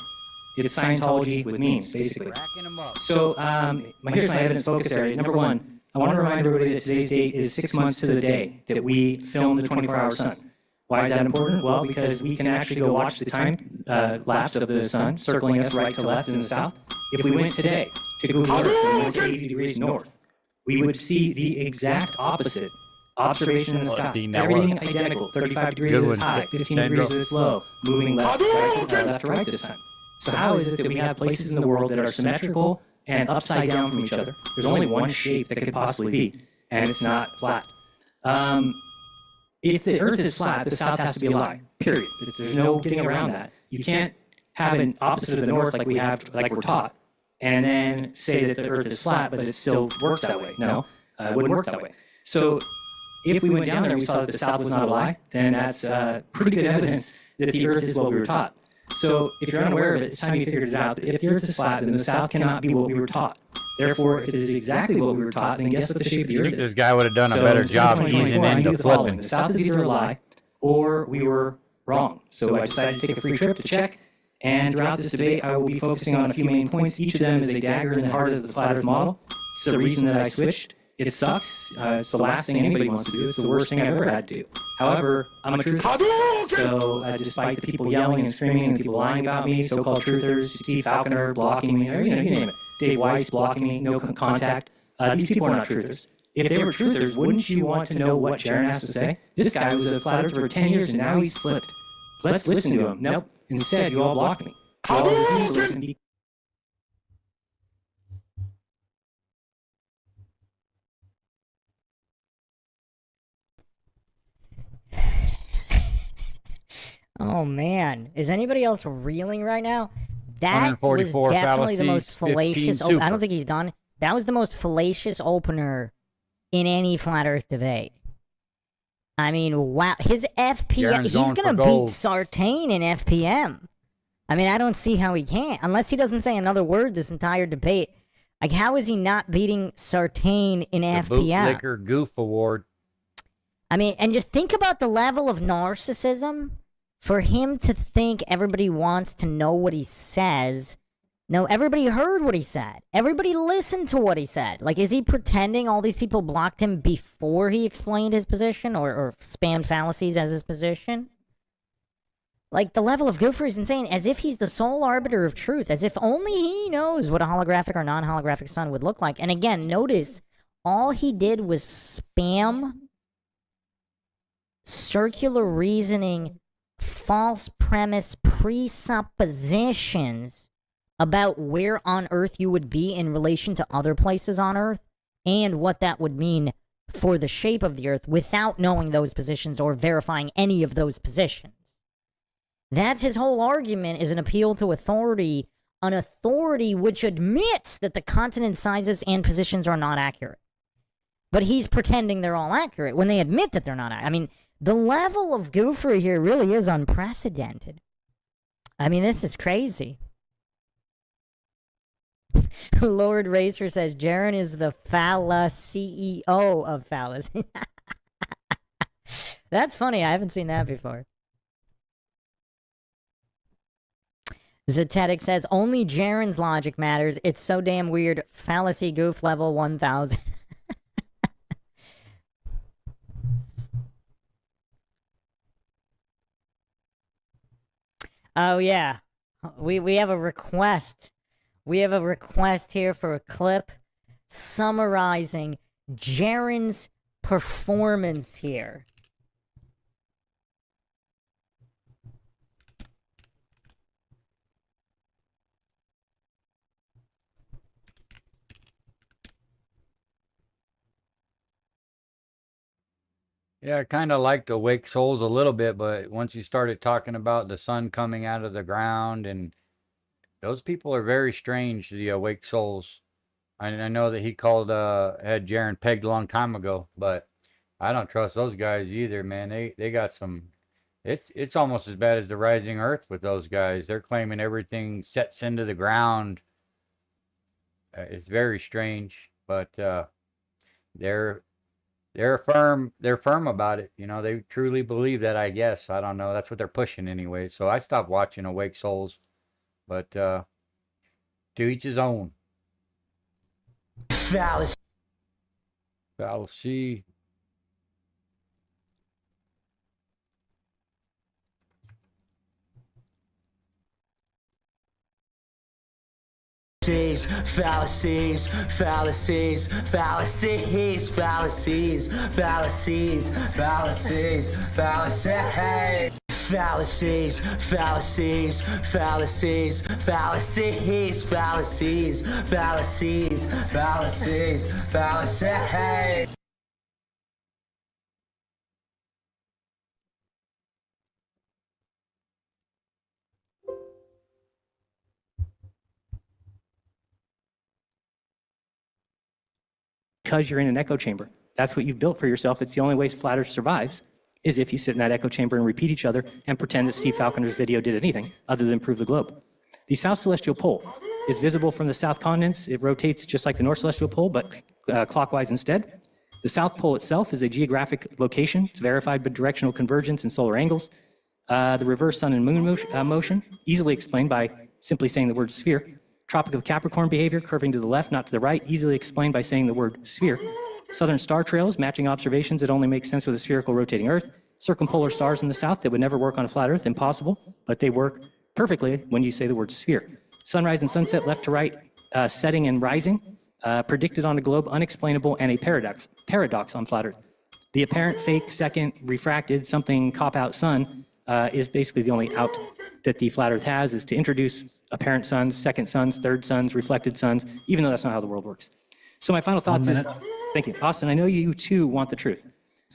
It's Scientology with memes, basically. So here's my evidence focus area. Number one, I want to remind everybody that today's date is 6 months to the day that we filmed the 24-hour sun. Why is that important? Well, because we can actually go watch the time lapse of the sun circling us right to left in the south. If we went today to Google Earth and went to 80 degrees north, we would see the exact opposite. Observation in the sky, everything identical, 35 degrees at its high, 15 degrees at its low, moving left to right this time. So how is it that we have places in the world that are symmetrical and upside down from each other? There's only one shape that could possibly be, and it's not flat. If the Earth is flat, the South has to be a lie. Period. There's no getting around that. You can't have an opposite of the North like we're taught, and then say that the Earth is flat, but it still works that way. No, it wouldn't work that way. So if we went down there and we saw that the South was not a lie, then that's pretty good evidence that the Earth is what we were taught. So if you're unaware of it, it's time you figured it out. If the Earth is flat, then the South cannot be what we were taught. Therefore, if it is exactly what we were taught, then guess what the shape of the Earth is? This guy would have done a better job easing into flipping. The South is either a lie or we were wrong. So I decided to take a free trip to check. And throughout this debate, I will be focusing on a few main points. Each of them is a dagger in the heart of the flat Earth model. It's the reason that I switched. It sucks. It's the last thing anybody wants to do. It's the worst thing I've ever had to do. However, I'm a truther. So despite the people yelling and screaming and people lying about me, so-called truthers, Keith Falconer blocking me, or you name it, Dave Weiss blocking me, no contact, these people are not truthers. If they were truthers, wouldn't you want to know what Jaron has to say? This guy was a flat earther for 10 years and now he's flipped. Let's listen to him. Nope. Instead, you all blocked me. You all refused to listen. Oh man, is anybody else reeling right now? That was 144 definitely the most fallacies, fallacious. 15 I don't think he's done. That was the most fallacious opener in any flat Earth debate. I mean, wow, his FPM. He's gonna beat Sartain in FPM. I mean, I don't see how he can't, unless he doesn't say another word this entire debate. Like, how is he not beating Sartain in FPM? Bootlicker Goof Award. I mean, and just think about the level of narcissism for him to think everybody wants to know what he says. No, everybody heard what he said. Everybody listened to what he said. Like, is he pretending all these people blocked him before he explained his position or spammed fallacies as his position? Like, the level of goofery is insane, as if he's the sole arbiter of truth, as if only he knows what a holographic or non-holographic sun would look like. And again, notice, all he did was spam circular reasoning, false premise presuppositions about where on Earth you would be in relation to other places on Earth, and what that would mean for the shape of the Earth without knowing those positions or verifying any of those positions. That's his whole argument, is an appeal to authority, an authority which admits that the continent sizes and positions are not accurate. But he's pretending they're all accurate when they admit that they're not accurate. I mean, the level of goofery here really is unprecedented. I mean, this is crazy. Lord Racer says, Jaron is the CEO of fallacy. That's funny. I haven't seen that before. Zetetic says, only Jaron's logic matters. It's so damn weird. Fallacy goof level 1000. Oh, yeah. We have a request. We have a request here for a clip summarizing Jaron's performance here. Yeah, I kind of liked Awake Souls a little bit, but once you started talking about the sun coming out of the ground, and those people are very strange, the Awake Souls. I know that he had Jaron pegged a long time ago, but I don't trust those guys either, man. They got some, it's almost as bad as the Rising Earth with those guys. They're claiming everything sets into the ground. It's very strange, but they're firm about it. You know, they truly believe that, I guess. I don't know. That's what they're pushing anyway. So I stopped watching Awake Souls. But to each his own. Fallacy. Fallacies, fallacies, fallacies, fallacies, fallacies, fallacies, fallacies. Fallacies, fallacies, fallacies, fallacies, fallacies, fallacies, fallacies, fallacies. because you're in an echo chamber. That's what you've built for yourself. It's the only way flat Earth survives is if you sit in that echo chamber and repeat each other and pretend that Steve Falconer's video did anything other than prove the globe. The South Celestial Pole is visible from the South continents. It rotates just like the North Celestial Pole, but clockwise instead. The South Pole itself is a geographic location. It's verified by directional convergence and solar angles. The reverse sun and moon motion, easily explained by simply saying the word sphere. Tropic of Capricorn behavior, curving to the left, not to the right, easily explained by saying the word sphere. Southern star trails, matching observations that only make sense with a spherical rotating Earth. Circumpolar stars in the south that would never work on a flat Earth, impossible, but they work perfectly when you say the word sphere. Sunrise and sunset, left to right, setting and rising, predicted on a globe, unexplainable, and a paradox on flat Earth. The apparent fake second refracted something cop-out sun is basically the only out that the flat Earth has, is to introduce apparent suns, second suns, third suns, reflected suns, even though that's not how the world works. So my final thoughts is, thank you, Austin, I know you too want the truth.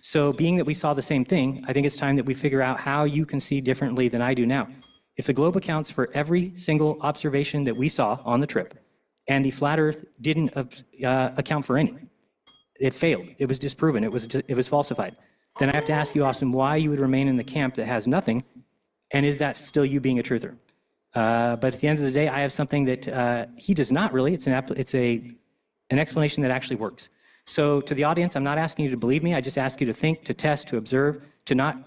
So being that we saw the same thing, I think it's time that we figure out how you can see differently than I do now. If the globe accounts for every single observation that we saw on the trip, and the flat Earth didn't account for any, it failed, it was disproven, it was falsified, then I have to ask you, Austin, why you would remain in the camp that has nothing, and is that still you being a truther? But at the end of the day, I have something that he does not really. It's an explanation that actually works. So to the audience, I'm not asking you to believe me. I just ask you to think, to test, to observe, to not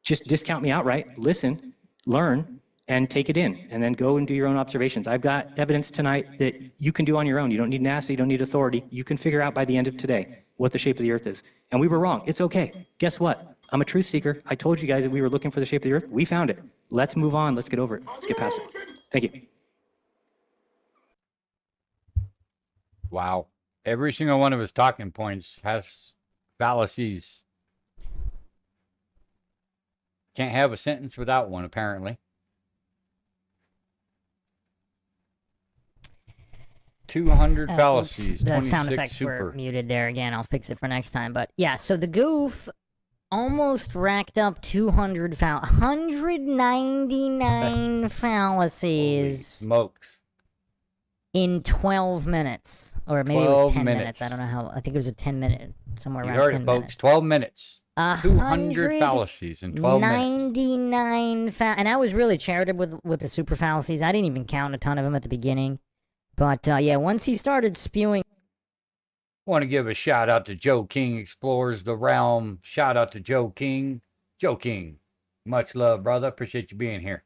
just discount me outright. Listen, learn, and take it in, and then go and do your own observations. I've got evidence tonight that you can do on your own. You don't need NASA, you don't need authority. You can figure out by the end of today what the shape of the Earth is. And we were wrong. It's okay. Guess what? I'm a truth seeker. I told you guys that we were looking for the shape of the Earth. We found it. Let's move on. Let's get over it. Let's get past it. Thank you. Wow. Every single one of his talking points has fallacies. Can't have a sentence without one, apparently. 200 fallacies. The sound 26 effects super. were muted there again. I'll fix it for next time. But yeah, so the goof almost racked up 199 fallacies. Holy smokes. In 12 minutes. Or maybe it was 10 minutes. minutes. I don't know how. I think it was a 10-minute, somewhere You around heard 10 it, folks. minutes. 12 minutes. 200 fallacies in 12 minutes. 99 and I was really charitable with the super fallacies. I didn't even count a ton of them at the beginning. But yeah, once he started spewing. Want to give a shout out to Joe King Explores the Realm. Shout out to Joe King. Joe King, much love, brother. Appreciate you being here.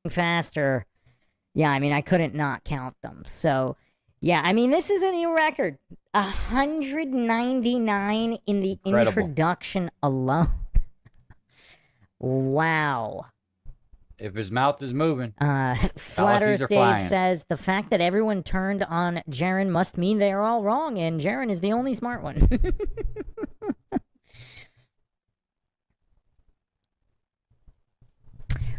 Faster. Yeah, I mean, I couldn't not count them. So, yeah, I mean, this is a new record. 199 in the introduction alone. Wow. If his mouth is moving, Flat Earth Dave says the fact that everyone turned on Jaren must mean they are all wrong, and Jaren is the only smart one.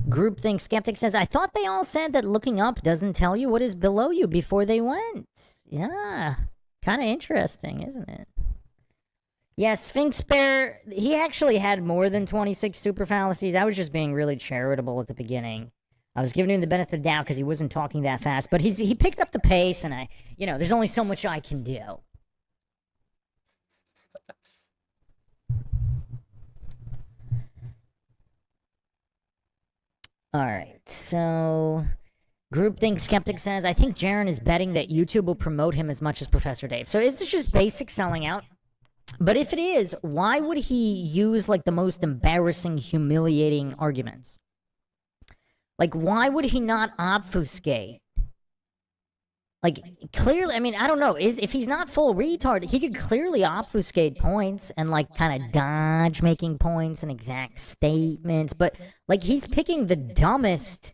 Groupthink Skeptic says, I thought they all said that looking up doesn't tell you what is below you before they went. Yeah, kind of interesting, isn't it? Yeah, Sphinx Bear, he actually had more than 26 super fallacies. I was just being really charitable at the beginning. I was giving him the benefit of the doubt because he wasn't talking that fast, but he picked up the pace, and there's only so much I can do. Alright, so Groupthink Skeptic says, I think Jaren is betting that YouTube will promote him as much as Professor Dave. So is this just basic selling out? But if it is, why would he use, like, the most embarrassing, humiliating arguments? Like, why would he not obfuscate? Like, clearly, I mean, I don't know. If he's not full retard, he could clearly obfuscate points and, like, kind of dodge making points and exact statements. But, like, he's picking the dumbest,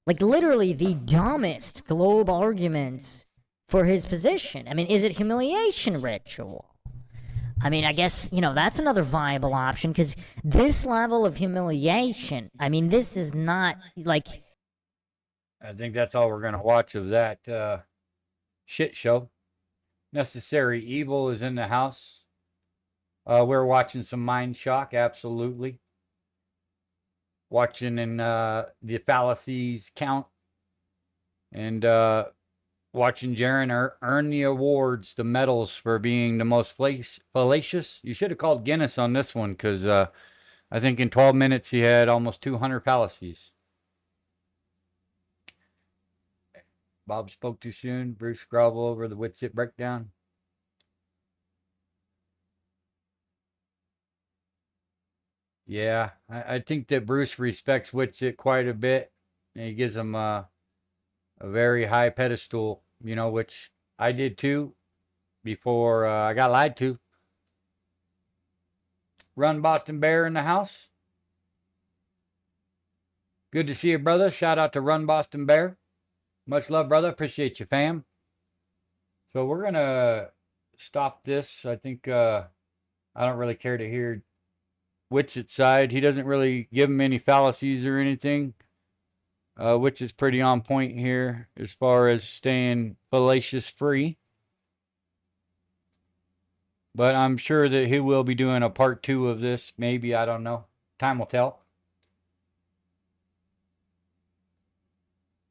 like, literally the dumbest globe arguments for his position. I mean, is it humiliation ritual? I mean, I guess, that's another viable option, because this level of humiliation, I mean, this is not, like... I think that's all we're going to watch of that shit show. Necessary Evil is in the house. We're watching some Mind Shock, absolutely. Watching in the fallacies count. And we're watching Jaron earn the awards, the medals for being the most fallacious. You should have called Guinness on this one because I think in 12 minutes he had almost 200 fallacies. Bob spoke too soon. Bruce grovel over the Witsit breakdown. Yeah, I think that Bruce respects Witsit quite a bit. And he gives him a very high pedestal, you know, which I did too before I got lied to. Run Boston Bear in the house. Good to see you, brother. Shout out to Run Boston Bear. Much love, brother. Appreciate you, fam. So we're going to stop this. I think I don't really care to hear Witsit's side. He doesn't really give him any fallacies or anything, which is pretty on point here as far as staying fallacious free. But I'm sure that he will be doing a part 2 of this. Maybe, I don't know. Time will tell.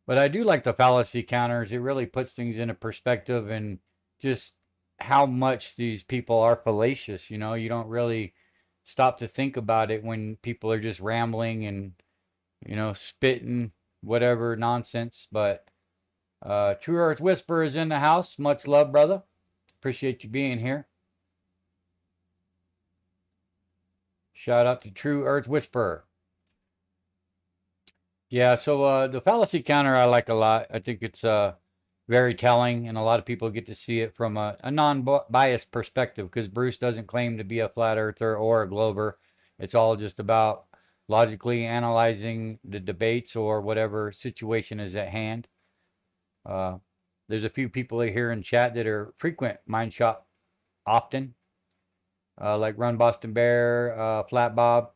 But I do like the fallacy counters. It really puts things into perspective and just how much these people are fallacious. You know, you don't really stop to think about it when people are just rambling and, you know, spitting whatever nonsense. But True Earth Whisperer is in the house. Much love, brother. Appreciate you being here. Shout out to True Earth Whisperer. Yeah, so the fallacy counter I like a lot. I think it's very telling, and a lot of people get to see it from a non-biased perspective because Bruce doesn't claim to be a flat earther or a glober. It's all just about logically analyzing the debates or whatever situation is at hand. There's a few people here in chat that are frequent Mind Shop often, like Run Boston Bear, Flat Bob,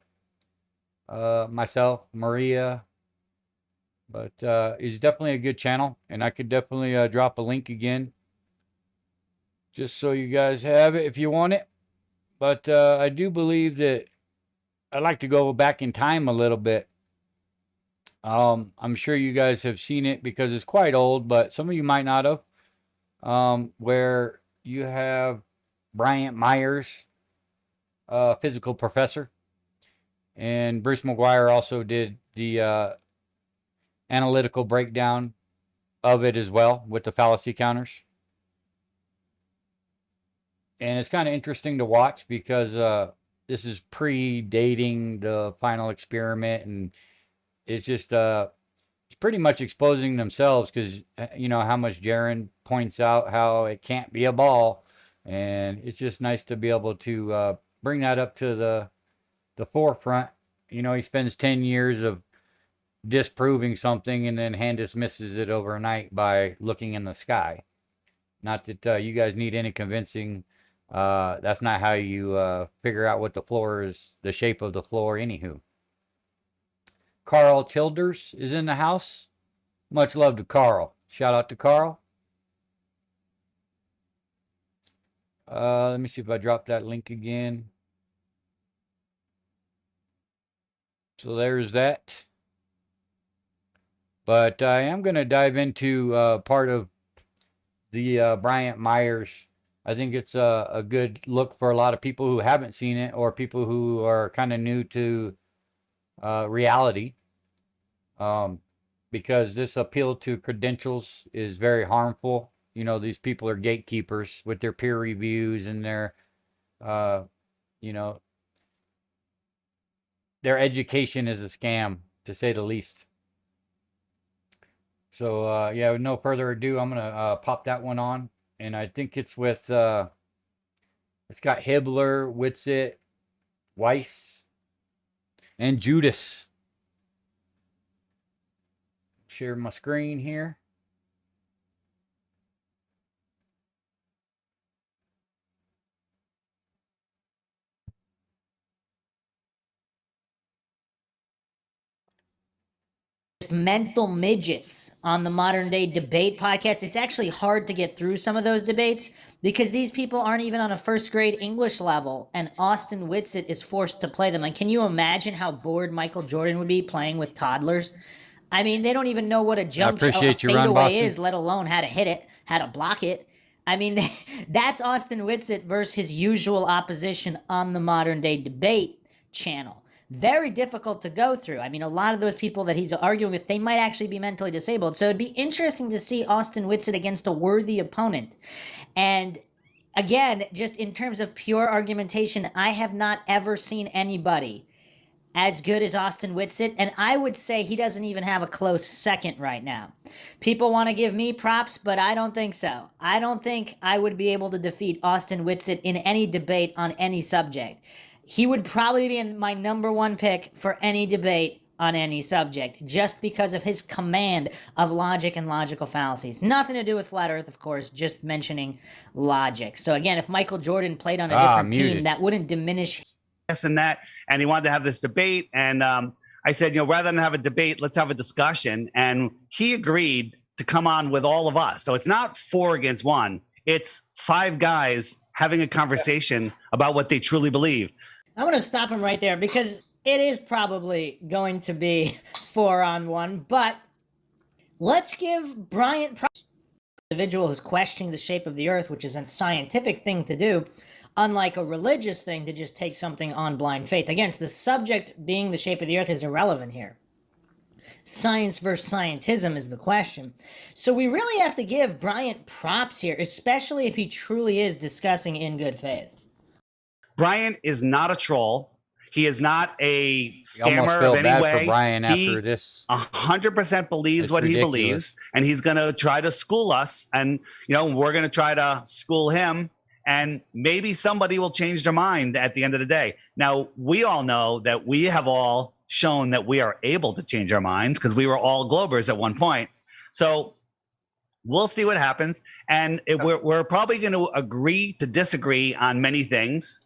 myself, Maria. But it's definitely a good channel, and I could definitely drop a link again just so you guys have it if you want it. But I do believe that I'd like to go back in time a little bit. I'm sure you guys have seen it because it's quite old, but some of you might not have. Where you have Bryant Myers, physical professor, and Bruce McGuire also did the analytical breakdown of it as well with the fallacy counters. And it's kind of interesting to watch because this is predating the final experiment, and it's just it's pretty much exposing themselves because you know how much Jaron points out how it can't be a ball, and it's just nice to be able to bring that up to the forefront. You know, he spends 10 years of disproving something and then hand dismisses it overnight by looking in the sky. Not that you guys need any convincing. That's not how you figure out what the floor is, the shape of the floor, anywho. Carl Childers is in the house. Much love to Carl. Shout out to Carl. Let me see if I drop that link again. So there's that. But I am going to dive into part of the Bryant Myers. I think it's a good look for a lot of people who haven't seen it or people who are kind of new to reality. Because this appeal to credentials is very harmful. You know, these people are gatekeepers with their peer reviews and their, you know, their education is a scam, to say the least. So, yeah, with no further ado, I'm going to pop that one on. And I think it's with, it's got Hibbler, Witsit, Weiss, and Judas. Share my screen here. Mental midgets on the Modern Day Debate podcast. It's actually hard to get through some of those debates because these people aren't even on a first grade English level, and Austin Witsit is forced to play them. Like, can you imagine how bored Michael Jordan would be playing with toddlers? I mean, they don't even know what a jump shot, a appreciate your run, fadeaway Boston. is, let alone how to hit it, how to block it. I mean, that's Austin Whitsitt versus his usual opposition on the Modern Day Debate channel. Very difficult to go through. I mean, a lot of those people that he's arguing with, they might actually be mentally disabled. So it'd be interesting to see Austin Whitsitt against a worthy opponent. And again, just in terms of pure argumentation, I have not ever seen anybody as good as Austin Whitsitt, and I would say he doesn't even have a close second right now. People want to give me props, but I don't think so. I don't think I would be able to defeat Austin Whitsitt in any debate on any subject. He would probably be my number one pick for any debate on any subject, just because of his command of logic and logical fallacies. Nothing to do with flat earth, of course, just mentioning logic. So again, if Michael Jordan played on a different team, that wouldn't diminish and that, and he wanted to have this debate. And I said, rather than have a debate, let's have a discussion. And he agreed to come on with all of us. So it's not 4 against 1. It's 5 guys having a conversation about what they truly believe. I'm going to stop him right there because it is probably going to be 4-on-1, but let's give Bryant props. The individual who's questioning the shape of the earth, which is a scientific thing to do, unlike a religious thing to just take something on blind faith. Again, the subject being the shape of the earth is irrelevant here. Science versus scientism is the question. So we really have to give Bryant props here, especially if he truly is discussing in good faith. Bryant is not a troll. He is not a scammer feel of bad any for way. Brian He after this. 100% believes It's what he ridiculous. believes, and he's going to try to school us. And we're going to try to school him. And maybe somebody will change their mind at the end of the day. Now, we all know that we have all shown that we are able to change our minds because we were all Globers at one point. So we'll see what happens. And we're probably going to agree to disagree on many things.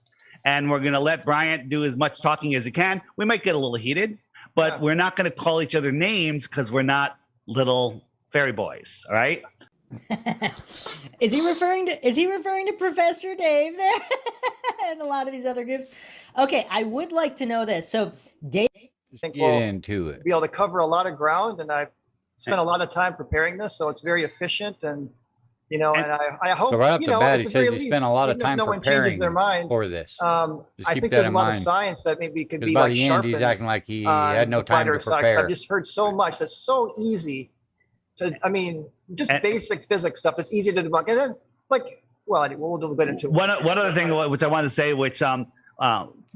And we're going to let Bryant do as much talking as he can. We might get a little heated, but we're not going to call each other names because we're not little fairy boys. All right. Is he referring to Professor Dave there and a lot of these other groups? Okay, I would like to know this. So Dave, Get into it. Be able to cover a lot of ground, and I've spent a lot of time preparing this, so it's very efficient. And and I hope So right off the bat, he at the says very you least, spent a lot of even if time no one preparing changes their mind for this. I Just think keep there's that a in lot of mind. science that maybe could 'Cause be by like the end, sharpened. he's acting like he had no the flat time to earth side, 'cause prepare. I've just heard so much that's so easy to. I mean, just basic physics stuff that's easy to debunk, and then we'll get into One other thing which I wanted to say, which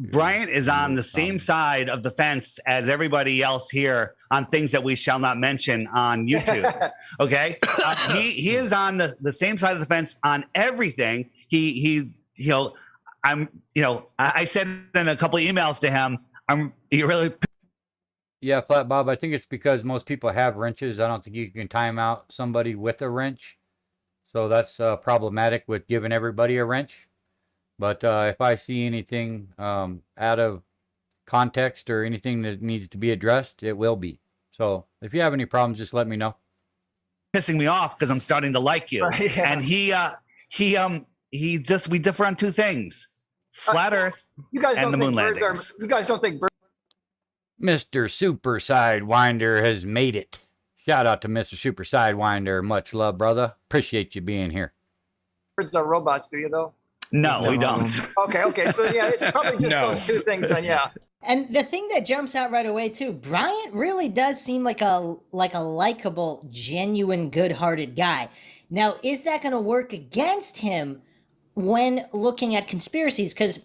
Bryant is on the same side of the fence as everybody else here on things that we shall not mention on YouTube. Okay, he is on the same side of the fence on everything. I said in a couple of emails to him, he really. Yeah, Flat Bob, I think it's because most people have wrenches. I don't think you can time out somebody with a wrench. So that's problematic with giving everybody a wrench. But if I see anything out of context or anything that needs to be addressed, it will be. So if you have any problems, just let me know. Pissing me off because I'm starting to like you. Right, yeah. And we differ on 2 things: flat Earth You guys and don't the think moon birds landings. are? You guys don't think birds? Mr. Super Sidewinder has made it. Shout out to Mr. Super Sidewinder. Much love, brother. Appreciate you being here. Birds are robots, do you though? No, we don't. Okay. So yeah, it's probably just those 2 things. And yeah. And the thing that jumps out right away too, Bryant really does seem like a likable, genuine, good-hearted guy. Now, is that going to work against him when looking at conspiracies? Because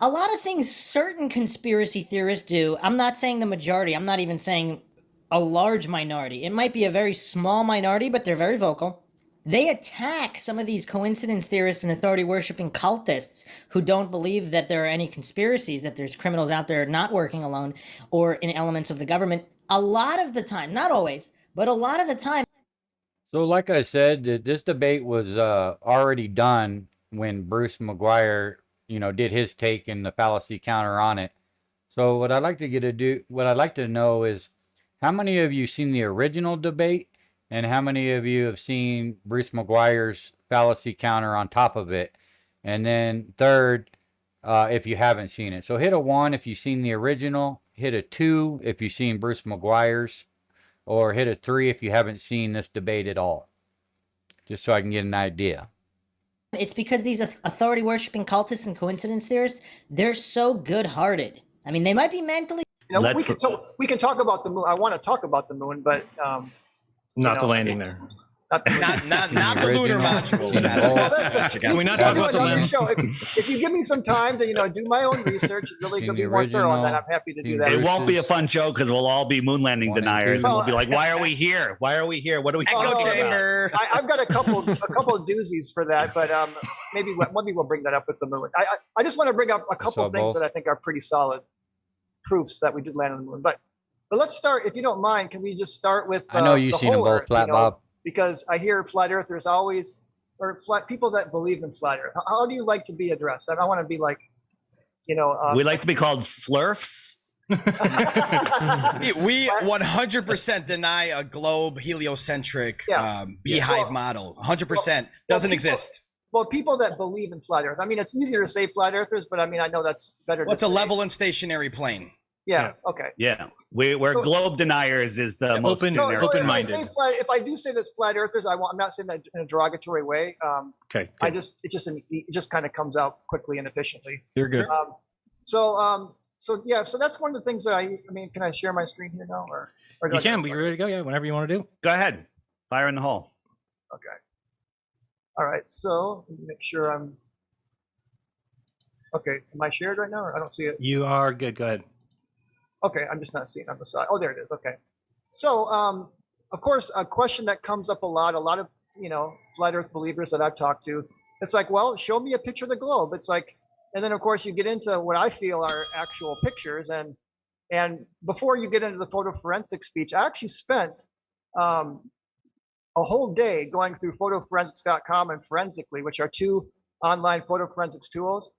a lot of things certain conspiracy theorists do, I'm not saying the majority, I'm not even saying a large minority. It might be a very small minority, but they're very vocal. They attack some of these coincidence theorists and authority-worshipping cultists who don't believe that there are any conspiracies, that there's criminals out there not working alone or in elements of the government. A lot of the time, not always, but a lot of the time. So like I said, this debate was already done when Bruce McGuire, did his take and the fallacy counter on it. So what I'd like to know is how many of you seen the original debate? And how many of you have seen Bruce McGuire's fallacy counter on top of it? And then third, if you haven't seen it. So hit a 1 if you've seen the original. Hit a 2 if you've seen Bruce McGuire's. or hit a 3 if you haven't seen this debate at all, just so I can get an idea. It's because these authority worshipping cultists and coincidence theorists, they're so good-hearted. I mean, they might be mentally. We can talk about the moon. I want to talk about the moon, but not the landing there. Not the lunar module. Can we not talk about the moon? Show. If you give me some time to do my own research, really be more thorough on that, I'm happy to do that. It won't be a fun show because we'll all be moon landing deniers, and we'll be like, "Why are we here? Why are we here? What are we talking chamber. about?" I've got a couple of doozies for that, but maybe we'll bring that up with the moon. I just want to bring up a couple of things that I think are pretty solid proofs that we did land on the moon. But let's start, if you don't mind. Can we just start with? I know you've seen them both, Flat Bob. Because I hear flat earthers always, or people that believe in flat earth. How do you like to be addressed? I want to be like, we like to be called flurfs. We 100% deny a globe heliocentric beehive model. 100% doesn't exist. Well, people that believe in flat earth. I mean, it's easier to say flat earthers, but I mean, I know that's better. What's a level and stationary plane? Yeah. Okay. Yeah. We're globe deniers is the most open-minded. If I do say this flat earthers, I'm not saying that in a derogatory way. Okay. It just kind of comes out quickly and efficiently. You're good. So that's one of the things that I mean, can I share my screen here now, or you can? We're ready to go. Yeah, whenever you want to do. Go ahead. Fire in the hole. Okay. All right. So let me make sure I'm. Okay. Am I shared right now? Or I don't see it. You are good. Go ahead. Okay, I'm just not seeing it on the side. Oh, there it is. Okay. So, of course, a question that comes up a lot of, flat earth believers that I've talked to, it's like, well, show me a picture of the globe. It's like, and then of course you get into what I feel are actual pictures. And before you get into the photo forensic speech, I actually spent a whole day going through photoforensics.com and Forensically, which are two online photo forensics tools.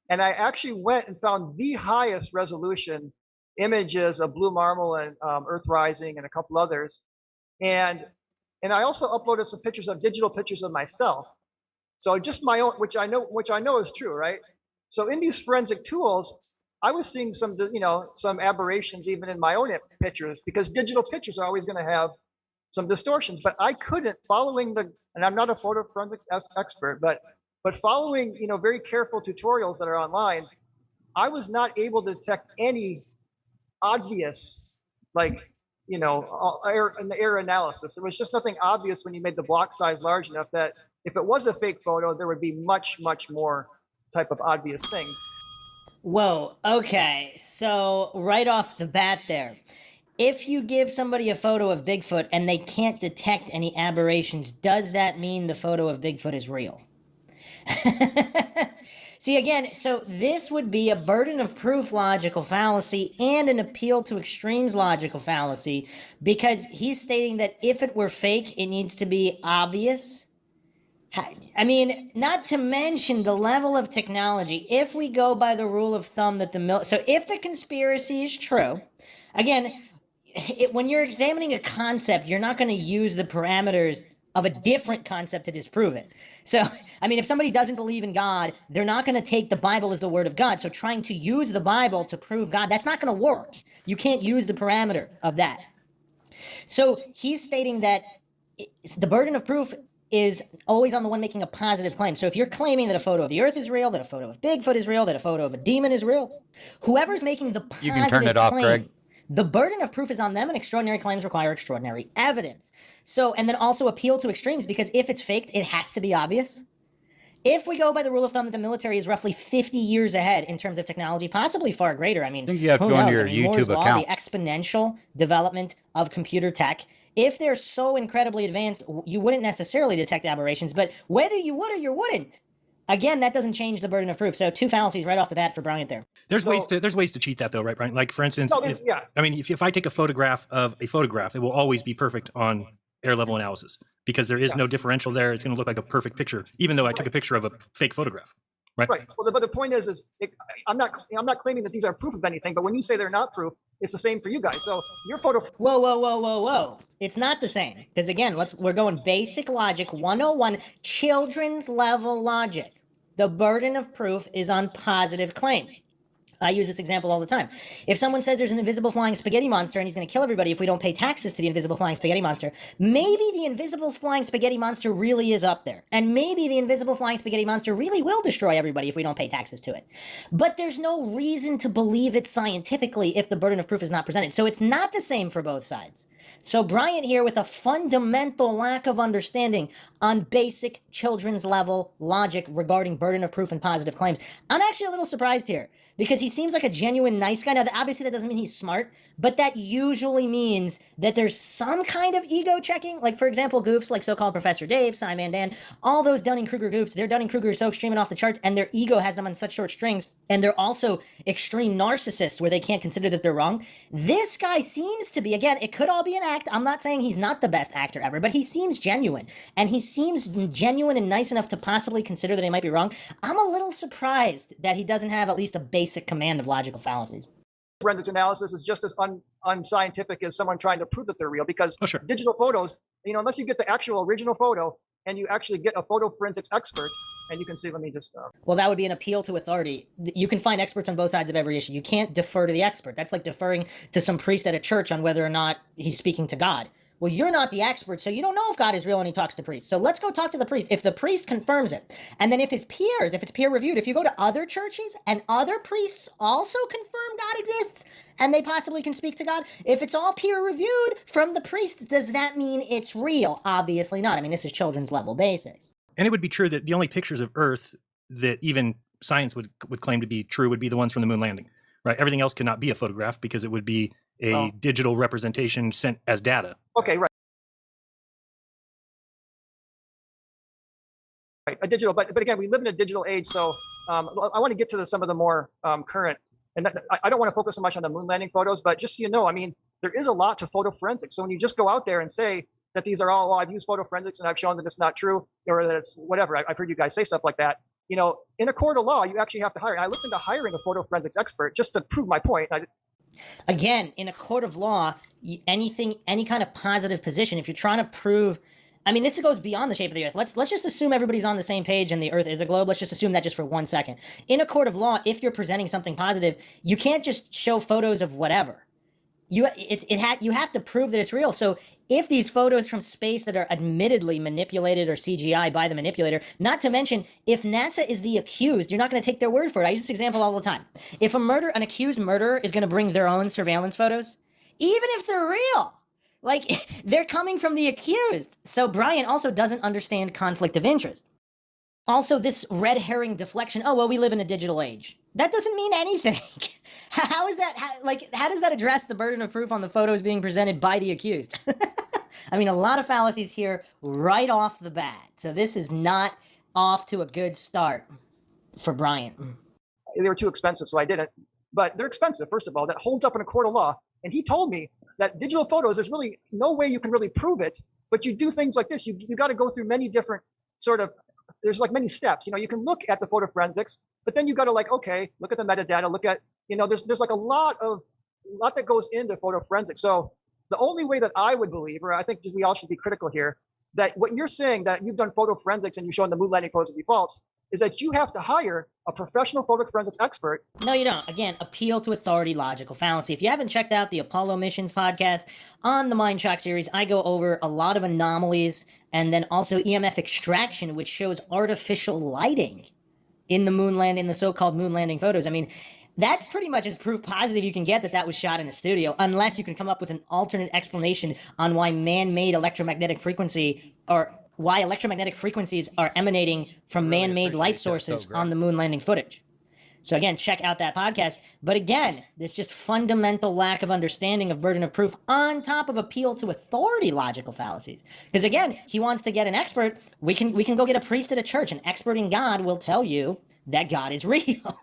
And I actually went and found the highest resolution images of blue marble and Earth rising and a couple others, and I also uploaded some digital pictures of myself. So just my own, which I know is true, right? So in these forensic tools, I was seeing some aberrations even in my own pictures, because digital pictures are always going to have some distortions. But I couldn't, and I'm not a photo forensics expert, but following very careful tutorials that are online, I was not able to detect any obvious, error analysis. There was just nothing obvious when you made the block size large enough that if it was a fake photo, there would be much, much more type of obvious things. Whoa, okay. So right off the bat there, if you give somebody a photo of Bigfoot and they can't detect any aberrations, does that mean the photo of Bigfoot is real? See, again, so this would be a burden of proof logical fallacy and an appeal to extremes logical fallacy, because he's stating that if it were fake, it needs to be obvious. I mean, not to mention the level of technology. If we go by the rule of thumb that so if the conspiracy is true, again, when you're examining a concept, you're not going to use the parameters of a different concept to disprove it. So, I mean, if somebody doesn't believe in God, they're not going to take the Bible as the word of God. So trying to use the Bible to prove God, that's not going to work. You can't use the parameter of that. So he's stating that the burden of proof is always on the one making a positive claim. So if you're claiming that a photo of the earth is real, that a photo of Bigfoot is real, that a photo of a demon is real, whoever's making the positive you can turn it off, claim, Greg. The burden of proof is on them, and extraordinary claims require extraordinary evidence. So, and then also appeal to extremes, because if it's faked, it has to be obvious. If we go by the rule of thumb that the military is roughly 50 years ahead in terms of technology, possibly far greater. I mean, I think you have to who go knows? into your I mean, YouTube Moore's Law, account. the exponential development of computer tech. If they're so incredibly advanced, you wouldn't necessarily detect aberrations, but whether you would or you wouldn't, again, that doesn't change the burden of proof. So two fallacies right off the bat for Bryant there. There's ways to cheat that though, right, Brian? Like for instance, if I take a photograph of a photograph, it will always be perfect on air level analysis because there is no differential there. It's going to look like a perfect picture, even though I took a picture of a fake photograph. Right. Well, but the point is I'm not claiming that these are proof of anything. But when you say they're not proof, it's the same for you guys. So your photo. Whoa! It's not the same, because again, we're going basic logic 101, children's level logic. The burden of proof is on positive claims. I use this example all the time. If someone says there's an invisible flying spaghetti monster and he's going to kill everybody if we don't pay taxes to the invisible flying spaghetti monster, maybe the invisible flying spaghetti monster really is up there. And maybe the invisible flying spaghetti monster really will destroy everybody if we don't pay taxes to it. But there's no reason to believe it scientifically if the burden of proof is not presented. So it's not the same for both sides. So Bryant here with a fundamental lack of understanding on basic children's level logic regarding burden of proof and positive claims. I'm actually a little surprised here because he seems like a genuine nice guy. Now, obviously that doesn't mean he's smart, but that usually means that there's some kind of ego checking. Like, for example, goofs like so-called Professor Dave, Simon Dan, all those Dunning-Kruger goofs, their Dunning-Kruger is so extreme and off the charts, and their ego has them on such short strings, and they're also extreme narcissists where they can't consider that they're wrong. This guy seems to be, again, it could all be an act. I'm not saying he's not the best actor ever, but he seems genuine. And he seems genuine and nice enough to possibly consider that he might be wrong. I'm a little surprised that he doesn't have at least a basic command of logical fallacies. Forensics analysis is just as unscientific as someone trying to prove that they're real, because digital photos, unless you get the actual original photo and you actually get a photo forensics expert, and you can see, let me just... Well, that would be an appeal to authority. You can find experts on both sides of every issue. You can't defer to the expert. That's like deferring to some priest at a church on whether or not he's speaking to God. Well, you're not the expert, so you don't know if God is real when he talks to priests. So let's go talk to the priest. If the priest confirms it, and then if his peers, if it's peer-reviewed, if you go to other churches and other priests also confirm God exists, and they possibly can speak to God, if it's all peer-reviewed from the priests, does that mean it's real? Obviously not. I mean, this is children's level basics. And it would be true that the only pictures of Earth that even science would claim to be true would be the ones from the moon landing, right? Everything else could not be a photograph because it would be a digital representation sent as data. Okay, right. Right, a digital, but again, we live in a digital age, so I want to get to some of the more current, and I don't want to focus so much on the moon landing photos, but just so you know, I mean, there is a lot to photo forensics. So when you just go out there and say that these are all, well, I've used photo forensics and I've shown that it's not true, or that it's whatever, I've heard you guys say stuff like that. In a court of law, you actually have to hire. And I looked into hiring a photo forensics expert just to prove my point. Again, in a court of law, any kind of positive position, if you're trying to prove, I mean, this goes beyond the shape of the Earth. Let's just assume everybody's on the same page and the Earth is a globe. Let's just assume that just for 1 second. In a court of law, if you're presenting something positive, you can't just show photos of whatever. You have to prove that it's real. So if these photos from space that are admittedly manipulated or CGI by the manipulator, not to mention if NASA is the accused, you're not going to take their word for it. I use this example all the time. If an accused murderer is going to bring their own surveillance photos, even if they're real, like they're coming from the accused. So Brian also doesn't understand conflict of interest. Also, this red herring deflection, oh, well, we live in a digital age. That doesn't mean anything. How is that, how does that address the burden of proof on the photos being presented by the accused? I mean, a lot of fallacies here right off the bat. So this is not off to a good start for Bryant. They were too expensive, so I didn't. But they're expensive, first of all. That holds up in a court of law. And he told me that digital photos, there's really no way you can really prove it, but you do things like this. You got to go through many different there's like many steps. You can look at the photo forensics, but then you got to okay, look at the metadata, look at, there's like a lot that goes into photo forensics. So the only way that I would believe, or I think we all should be critical here, that what you're saying that you've done photo forensics and you're showing the moon landing photos to be false, is that you have to hire a professional photo forensics expert. No, you don't. Again, appeal to authority, logical fallacy. If you haven't checked out the Apollo Missions podcast on the Mind Shock series, I go over a lot of anomalies and then also EMF extraction, which shows artificial lighting in the so-called moon landing photos. I mean, that's pretty much as proof positive you can get that was shot in a studio, unless you can come up with an alternate explanation on why man-made electromagnetic frequency why electromagnetic frequencies are emanating from man-made light sources on the moon landing footage. So again, check out that podcast. But again, this just fundamental lack of understanding of burden of proof on top of appeal to authority logical fallacies. Because again, he wants to get an expert. We can go get a priest at a church. An expert in God will tell you that God is real.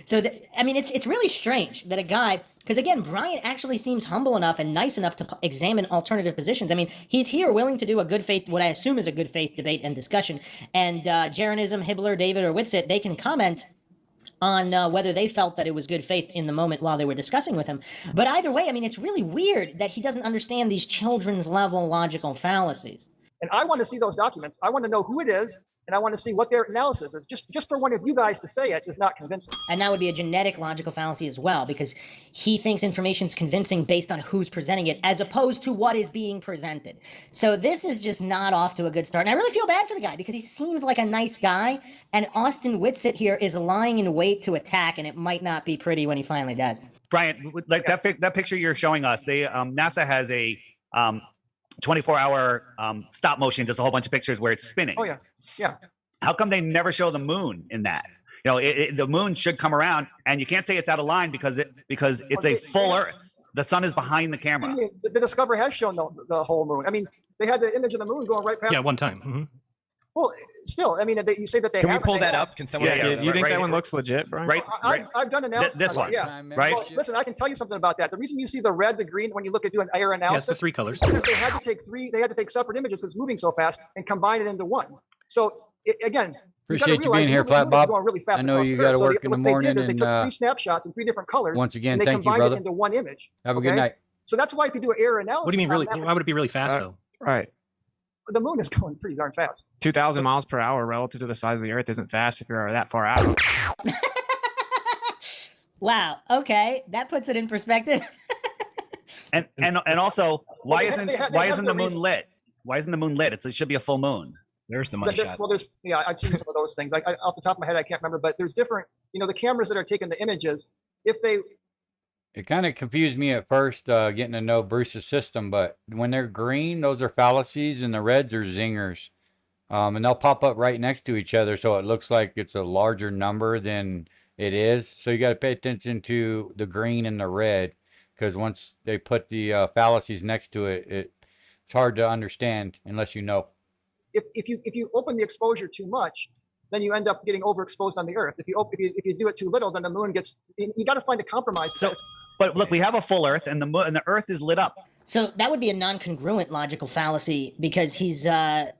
So, it's really strange that a guy, because again, Brian actually seems humble enough and nice enough to examine alternative positions. I mean, he's here willing to do a good faith, what I assume is a good faith debate and discussion. And Jeranism, Hibbler, David, or Whitsitt, they can comment on whether they felt that it was good faith in the moment while they were discussing with him. But either way, it's really weird that he doesn't understand these children's level logical fallacies. And I want to see those documents. I want to know who it is. and I want to see what their analysis is. Just for one of you guys to say it is not convincing. And that would be a genetic logical fallacy as well, because he thinks information's convincing based on who's presenting it as opposed to what is being presented. So this is just not off to a good start. And I really feel bad for the guy because he seems like a nice guy, and Austin Whitsitt here is lying in wait to attack, and it might not be pretty when he finally does. Brian, like that picture you're showing us, they NASA has a 24-hour stop motion, just a whole bunch of pictures where it's spinning. Oh yeah, yeah. How come they never show the moon in that? You know, the moon should come around, and you can't say it's out of line because it's a full Earth. The sun is behind the camera. The Discovery has shown the whole moon. I mean, they had the image of the moon going right past. Yeah, one time. Mm-hmm. Well, still, I mean, you say that they. Can we pull that up? Can someone? Yeah, do you think that one looks legit, Brian? Right. I've done analysis. This one. Yeah. Right. Well, listen, I can tell you something about that. The reason you see the red, the green when you look at doing air analysis. Yes, the three colors. Because they had to take They had to take separate images because it's moving so fast and combine it into one. So again. Appreciate you being here, Flat Bob. Really fast I know you got to work in the morning. What they did is they took 3 snapshots in 3 different colors. Once again, and they thank you, combined brother. it into one image. Have a good night. So that's why if you do air analysis. What do you mean really? Why would it be really fast though? Right. The moon is going pretty darn fast. 2,000 miles per hour relative to the size of the Earth isn't fast if you're that far out. Wow. Okay, that puts it in perspective. And also, why isn't the moon lit? Why isn't the moon lit? It should be a full moon. There's the money shot. Well, I've seen some of those things. Off the top of my head, I can't remember, but there's different. The cameras that are taking the images, It kind of confused me at first, getting to know Bruce's system, but when they're green, those are fallacies, and the reds are zingers. And they'll pop up right next to each other, so it looks like it's a larger number than it is. So you got to pay attention to the green and the red, because once they put the fallacies next to it, it's hard to understand unless you know. If you open the exposure too much, then you end up getting overexposed on the Earth. If you do it too little, then the moon gets. You got to find a compromise. So, but look, we have a full Earth, and the Earth is lit up. So that would be a non-congruent logical fallacy because he's. Yeah,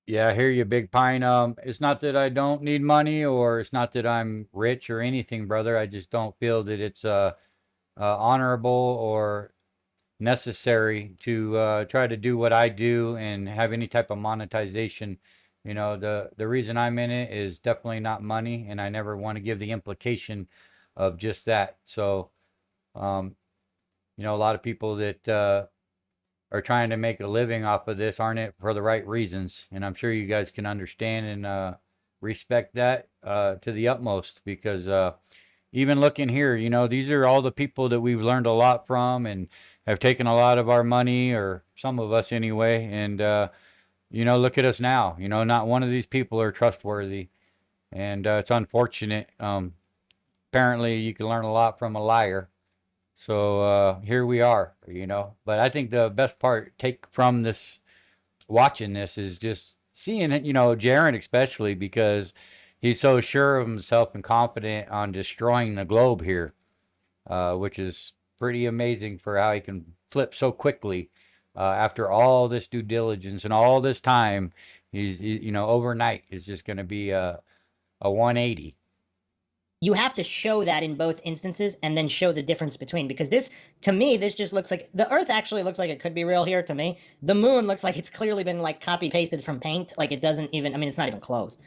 I hear you, Big Pine. It's not that I don't need money, or it's not that I'm rich or anything, brother. I just don't feel that it's honorable or necessary to try to do what I do and have any type of monetization. The reason I'm in it is definitely not money, and I never want to give the implication of just that. So, a lot of people that are trying to make a living off of this aren't it for the right reasons, and I'm sure you guys can understand and respect that to the utmost, because even looking here, these are all the people that we've learned a lot from and have taken a lot of our money, or some of us anyway, and look at us now. Not one of these people are trustworthy, and it's unfortunate. Apparently you can learn a lot from a liar. So here we are, but I think the best part take from this, watching this, is just seeing it, Jaron especially, because he's so sure of himself and confident on destroying the globe here, which is pretty amazing for how he can flip so quickly after all this due diligence and all this time. He's overnight is just going to be a 180. You have to show that in both instances and then show the difference between, because to me, this just looks like the Earth actually looks like it could be real here to me. The moon looks like it's clearly been copy pasted from paint. Like it doesn't even, it's not even close.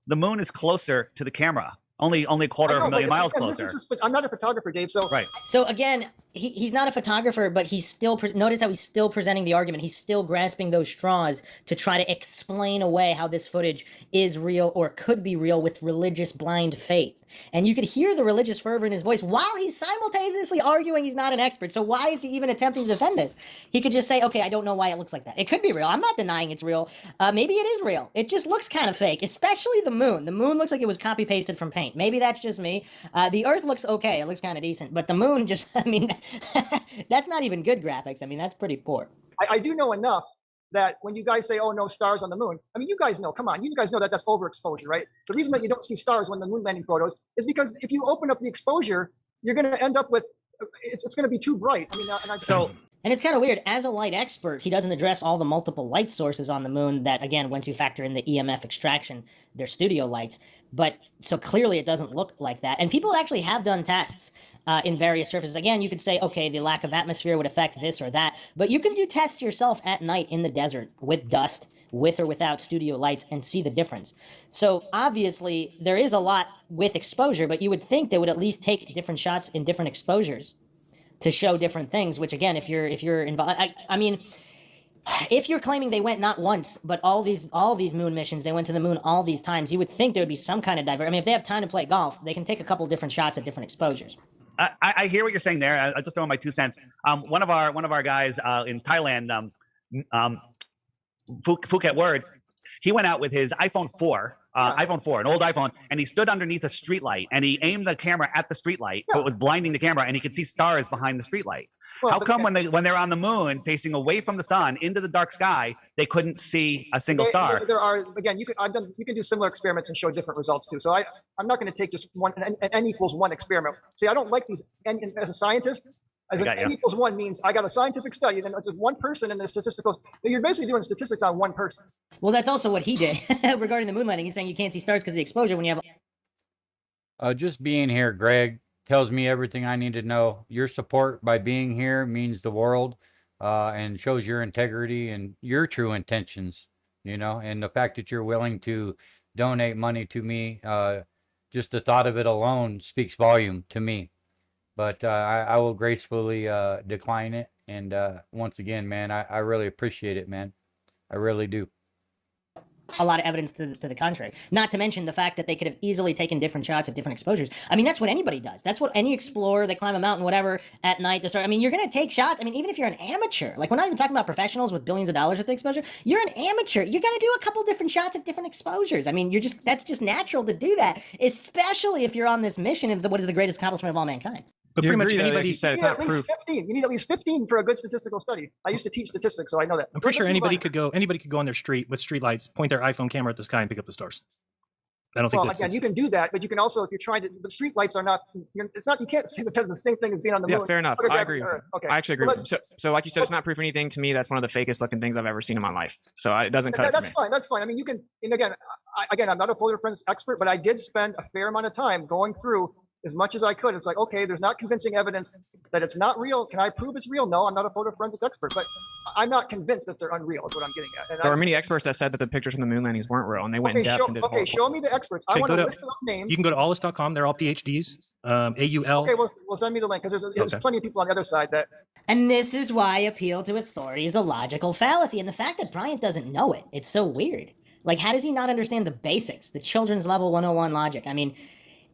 The moon is closer to the camera. Only a quarter of a million miles closer. I'm not a photographer, Dave. So right. So again, he's not a photographer, but he's still notice how he's still presenting the argument. He's still grasping those straws to try to explain away how this footage is real or could be real with religious blind faith. And you could hear the religious fervor in his voice while he's simultaneously arguing he's not an expert. So why is he even attempting to defend this? He could just say, okay, I don't know why it looks like that. It could be real. I'm not denying it's real. Maybe it is real. It just looks kind of fake, especially the moon. The moon looks like it was copy pasted from paint. Maybe that's just me. The Earth looks okay. It looks kind of decent. But the moon just, that's not even good graphics. That's pretty poor. I do know enough that when you guys say, oh, no stars on the moon, you guys know, come on, you guys know that that's overexposure, right? The reason that you don't see stars when the moon landing photos is because if you open up the exposure, you're going to end up with, it's going to be too bright. And it's kind of weird. As a light expert, he doesn't address all the multiple light sources on the moon that, again, once you factor in the EMF extraction, they're studio lights. But so clearly it doesn't look like that. And people actually have done tests in various surfaces. Again, you could say, okay, the lack of atmosphere would affect this or that. But you can do tests yourself at night in the desert with dust, with or without studio lights, and see the difference. So obviously there is a lot with exposure, but you would think they would at least take different shots in different exposures to show different things, which again, if you're involved, I mean, if you're claiming they went not once, but all these moon missions, they went to the moon all these times, you would think there would be some kind of I mean, if they have time to play golf, they can take a couple different shots at different exposures. I hear what you're saying there. I just throw in my 2 cents. One of our guys in Thailand, Phuket Word, he went out with his iPhone 4, an old iPhone, and he stood underneath a streetlight and he aimed the camera at the streetlight, so it was blinding the camera, and he could see stars behind the streetlight. Well, how come when they're on the moon, facing away from the sun into the dark sky, they couldn't see a single star? There are, again, you can do similar experiments and show different results too. So I'm not going to take just one n equals 1 experiment. See, I don't like these. And as a scientist, as an n equals 1 means I got a scientific study, then it's just one person in the statistical. You're basically doing statistics on one person. Well, that's also what he did regarding the moon landing. He's saying you can't see stars because of the exposure when you have. Just being here, Greg, tells me everything I need to know. Your support by being here means the world, and shows your integrity and your true intentions, and the fact that you're willing to donate money to me, just the thought of it alone speaks volume to me. But I will gracefully decline it. And once again, man, I really appreciate it, man. I really do. A lot of evidence to the contrary. Not to mention the fact that they could have easily taken different shots at different exposures. I mean, that's what anybody does. That's what any explorer, they climb a mountain, whatever, at night to start. I mean, you're going to take shots. I mean, even if you're an amateur, like we're not even talking about professionals with billions of dollars worth of exposure. You're an amateur. You're going to do a couple different shots at different exposures. I mean, that's just natural to do that, especially if you're on this mission of what is the greatest accomplishment of all mankind. But pretty much anybody said it's not proof. 15. You need at least 15 for a good statistical study. I used to teach statistics, so I know that. I'm pretty sure anybody could go on their street with street lights, point their iPhone camera at the sky, and pick up the stars. I don't think that's... Again, you can do that, but you can also, if you're trying to, but street lights are not, it's not, you can't say that that's the same thing as being on the moon. Yeah, fair enough. I agree. Okay. I actually agree. So like you said, it's not proof of anything. To me, that's one of the fakest looking things I've ever seen in my life. So it doesn't cut it for me. That's fine. That's fine. I mean, you can, and again, I'm not a photo reference expert, but I did spend a fair amount of time going through as much as I could. It's like, okay, there's not convincing evidence that it's not real. Can I prove it's real? No, I'm not a photo forensics expert, but I'm not convinced that they're unreal is what I'm getting at. And there were many experts that said that the pictures from the moon landings weren't real, and they went in depth and did show me the experts. I want to list those names. You can go to allis.com. They're all PhDs. AUL. Okay, well, send me the link, because there's plenty of people on the other side that... And this is why appeal to authority is a logical fallacy. And the fact that Bryant doesn't know it, it's so weird. Like, how does he not understand the basics, the children's level 101 logic? I mean...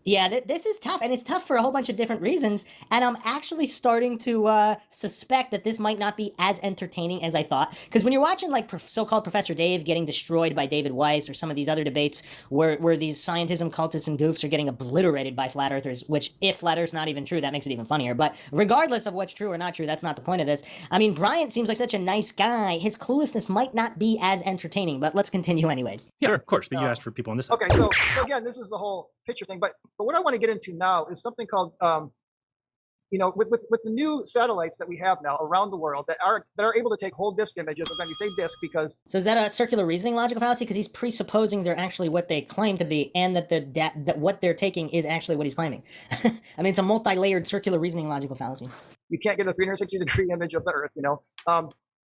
Yeah, this is tough, and it's tough for a whole bunch of different reasons, and I'm actually starting to suspect that this might not be as entertaining as I thought, because when you're watching, like, so-called Professor Dave getting destroyed by David Weiss, or some of these other debates where these scientism cultists and goofs are getting obliterated by flat earthers, which, if flat earth's not even true, that makes it even funnier, but regardless of what's true or not true, that's not the point of this. I mean, Bryant seems like such a nice guy, his cluelessness might not be as entertaining, but let's continue anyways. Yeah, sure. Of course, but you asked for people on this side. Okay, so again, this is the whole picture thing, but what I want to get into now is something called, with the new satellites that we have now around the world that are able to take whole disk images. Again, you say disk because... So is that a circular reasoning logical fallacy? Because he's presupposing they're actually what they claim to be, and that that what they're taking is actually what he's claiming. I mean, it's a multi-layered circular reasoning logical fallacy. You can't get a 360-degree image of the Earth,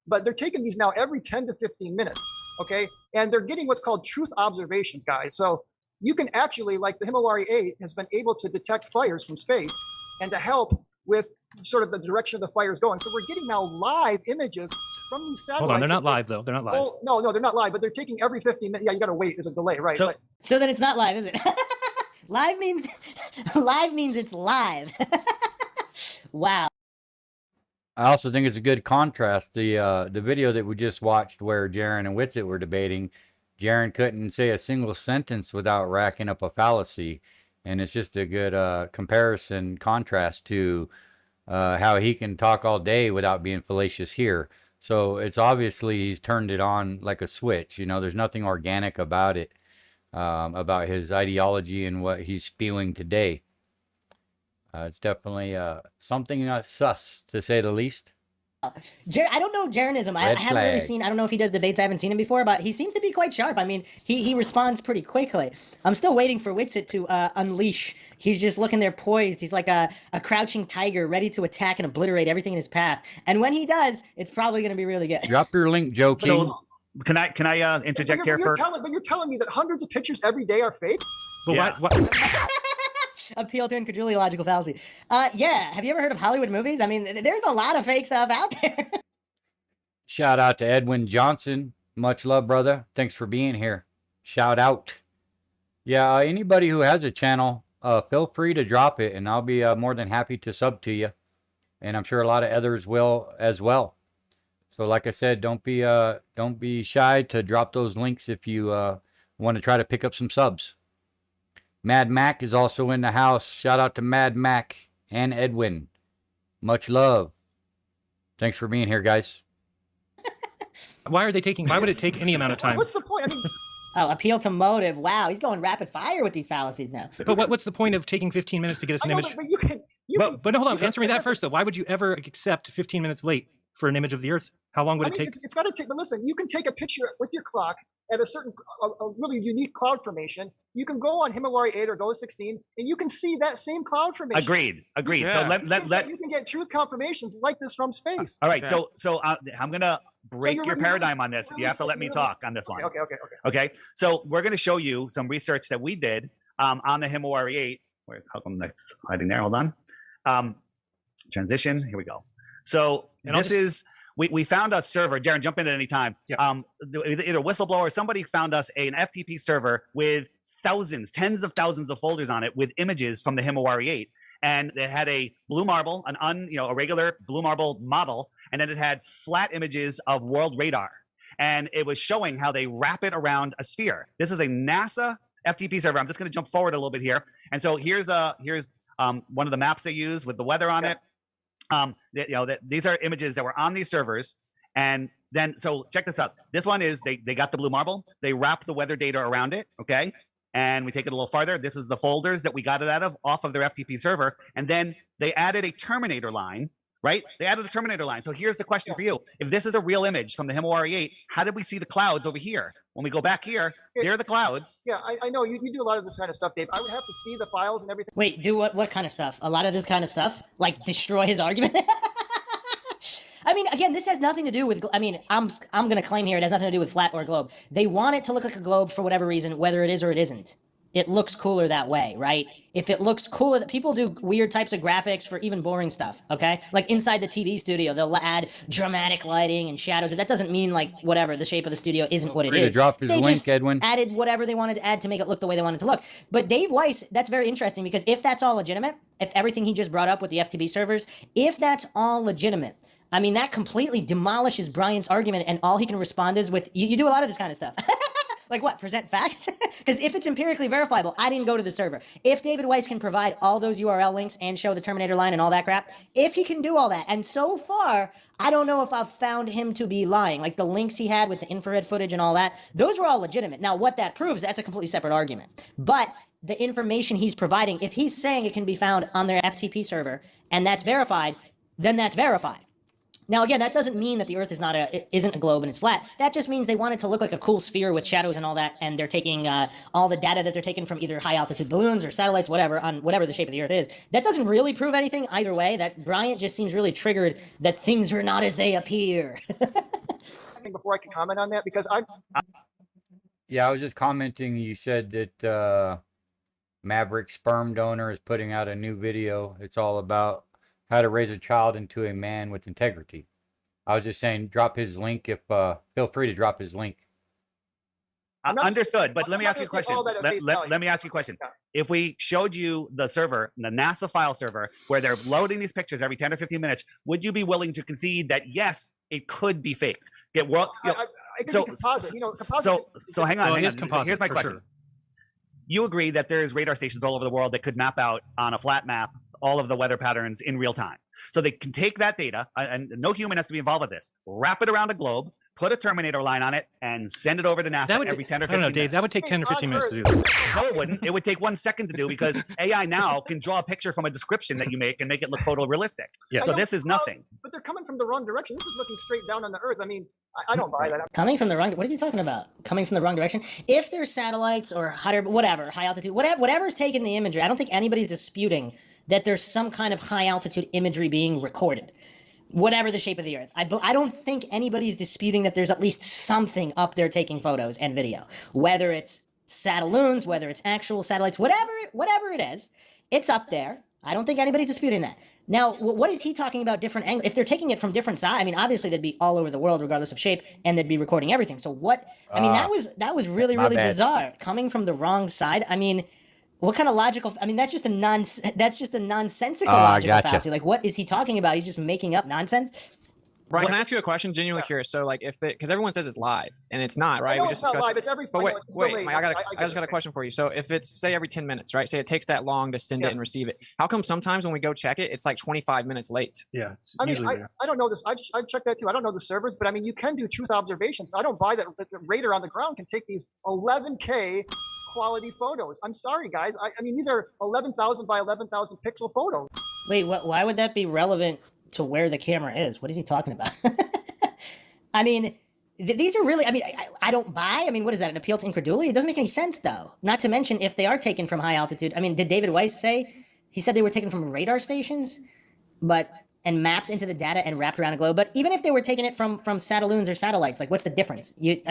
but they're taking these now every 10 to 15 minutes, okay? And they're getting what's called truth observations, guys. So you can actually, like the Himawari 8 has been able to detect fires from space and to help with sort of the direction of the fires going. So we're getting now live images from these satellites. Hold on, they're not live though. They're not live. Oh, no, they're not live, but they're taking every 15 minutes. Yeah, you got to wait. There's a delay, right? So then it's not live, is it? Live means it's live. Wow. I also think it's a good contrast. The video that we just watched where Jaron and Whitsitt were debating, Jaron couldn't say a single sentence without racking up a fallacy. And it's just a good comparison, contrast to how he can talk all day without being fallacious here. So it's obviously he's turned it on like a switch. There's nothing organic about it, about his ideology and what he's spewing today. It's definitely something sus, to say the least. I don't know Jaronism. I Red haven't really flag. seen. I don't know if he does debates. I haven't seen him before, but he seems to be quite sharp. I mean, he responds pretty quickly. I'm still waiting for Witsit to unleash. He's just looking there poised. He's like a crouching tiger, ready to attack and obliterate everything in his path. And when he does, it's probably going to be really good. Drop your link, Joe King. So can I interject here for? But you're telling me that hundreds of pictures every day are fake? But Yes. Appeal to incredulological fallacy. Yeah. Have you ever heard of Hollywood movies? I mean, there's a lot of fake stuff out there. Shout out to Edwin Johnson. Much love, brother. Thanks for being here. Shout out. Yeah, anybody who has a channel, feel free to drop it, and I'll be more than happy to sub to you. And I'm sure a lot of others will as well. So, like I said, don't be shy to drop those links if you want to try to pick up some subs. Mad Mac is also in the house. Shout out to Mad Mac and Edwin. Much love. Thanks for being here, guys. Why would it take any amount of time? What's the point? I mean, oh, appeal to motive. Wow, he's going rapid fire with these fallacies now. But what's the point of taking 15 minutes to get us an image? But you can. But no, hold on. Answer me that first, though. Why would you ever accept 15 minutes late for an image of the Earth? How long would it take? It's got to take. But listen, you can take a picture with your clock at a certain, a really unique cloud formation. You can go on Himawari 8 or Go 16, and you can see that same cloud formation. Agreed. Yeah. So you can get truth confirmations like this from space. All right. So I'm gonna break your paradigm on this. You have to let me talk on this one. Okay. So we're gonna show you some research that we did on the Himawari 8. Wait, how come that's hiding there? Hold on. Transition. Here we go. So we found a server. Jaron, jump in at any time. Yeah. Either whistleblower or somebody found us an FTP server with tens of thousands of folders on it with images from the Himawari 8. And it had a blue marble, a regular blue marble model, and then it had flat images of world radar. And it was showing how they wrap it around a sphere. This is a NASA FTP server. I'm just going to jump forward a little bit here. And so here's one of the maps they use with the weather on it. These are images that were on these servers. And then, so check this out. This one is, they got the blue marble. They wrapped the weather data around it, okay? And we take it a little farther. This is the folders that we got it off of their FTP server. And then they added a terminator line, right? They added a terminator line. So here's the question for you. If this is a real image from the Himawari 8, how did we see the clouds over here? When we go back here, there are the clouds. Yeah, I know. You do a lot of this kind of stuff, Dave. I would have to see the files and everything. Wait, do what kind of stuff? A lot of this kind of stuff? Like destroy his argument? I mean, again, this has nothing to do with, I'm going to claim here it has nothing to do with flat or globe. They want it to look like a globe for whatever reason, whether it is or it isn't. It looks cooler that way, right? If it looks cooler, people do weird types of graphics for even boring stuff, okay? Like inside the TV studio, they'll add dramatic lighting and shadows. That doesn't mean like whatever, the shape of the studio isn't what it is. Drop his they link, just Edwin. added whatever they wanted to add to make it look the way they wanted to look. But Dave Weiss, that's very interesting because if that's all legitimate, if everything he just brought up with the FTP servers, if that's all legitimate, I mean, that completely demolishes Bryant's argument, and all he can respond is with, you do a lot of this kind of stuff. Like what, present facts? Because if it's empirically verifiable, I didn't go to the server. If David Weiss can provide all those URL links and show the Terminator line and all that crap, if he can do all that, and so far, I don't know if I've found him to be lying. Like the links he had with the infrared footage and all that, those were all legitimate. Now, what that proves, that's a completely separate argument. But the information he's providing, if he's saying it can be found on their FTP server, and that's verified, then that's verified. Now, again, that doesn't mean that the Earth isn't a globe and it's flat. That just means they want it to look like a cool sphere with shadows and all that, and they're taking all the data that they're taking from either high-altitude balloons or satellites, whatever, on whatever the shape of the Earth is. That doesn't really prove anything either way. That Bryant just seems really triggered that things are not as they appear. Before I can comment on that, because Yeah, I was just commenting. You said that Maverick Sperm Donor is putting out a new video. It's all about how to raise a child into a man with integrity. I was just saying, drop his link if, feel free to drop his link. Understood, but let me ask you a question. Let me ask you a question. If we showed you the server, the NASA file server, where they're loading these pictures every 10 or 15 minutes, would you be willing to concede that, yes, it could be faked? It could be composite. So hang on. Here's my question. Sure. You agree that there's radar stations all over the world that could map out on a flat map all of the weather patterns in real time. So they can take that data, and no human has to be involved with this, wrap it around a globe, put a Terminator line on it and send it over to NASA every 10 or 15 I don't know, Dave. minutes. That would take 10 or 15 minutes to do that. No, it wouldn't. It would take 1 second to do because AI now can draw a picture from a description that you make and make it look photorealistic. Yeah. So this is nothing. But they're coming from the wrong direction. This is looking straight down on the Earth. I mean, I don't buy that. Coming from the wrong, what is he talking about? Coming from the wrong direction? If there's satellites or whatever, high altitude, whatever's taking the imagery, I don't think anybody's disputing that there's some kind of high altitude imagery being recorded. Whatever the shape of the Earth. I don't think anybody's disputing that there's at least something up there taking photos and video. Whether it's satelloons, whether it's actual satellites, whatever it is, it's up there. I don't think anybody's disputing that. Now, what is he talking about different angles? If they're taking it from different sides, I mean, obviously they'd be all over the world regardless of shape, and they'd be recording everything. So what, I mean, that was really bizarre. Coming from the wrong side, I mean, what kind of logical? I mean, that's just a nonsensical logical fallacy. Like, what is he talking about? He's just making up nonsense. Right. Can I ask you a question? Genuinely curious. So, like, because everyone says it's live, and it's not, right? No, we it's just not live. It's every. But wait, it's delayed. I just got a question for you. So, if it's say every 10 minutes, right? Say it takes that long to send it and receive it. How come sometimes when we go check it, it's like 25 minutes late? Yeah. I mean, I don't know this. I've checked that too. I don't know the servers, but I mean, you can do truth observations. I don't buy that the radar on the ground can take these 11K quality photos. I'm sorry, guys. I mean, these are 11,000 by 11,000 pixel photos. Wait, why would that be relevant to where the camera is? What is he talking about? I mean, these are really, I mean, I don't buy. I mean, what is that, an appeal to incredulity? It doesn't make any sense, though. Not to mention, if they are taken from high altitude, I mean, did David Weiss say, he said they were taken from radar stations, and mapped into the data and wrapped around a globe. But even if they were taking it from satelloons or satellites, like, what's the difference? You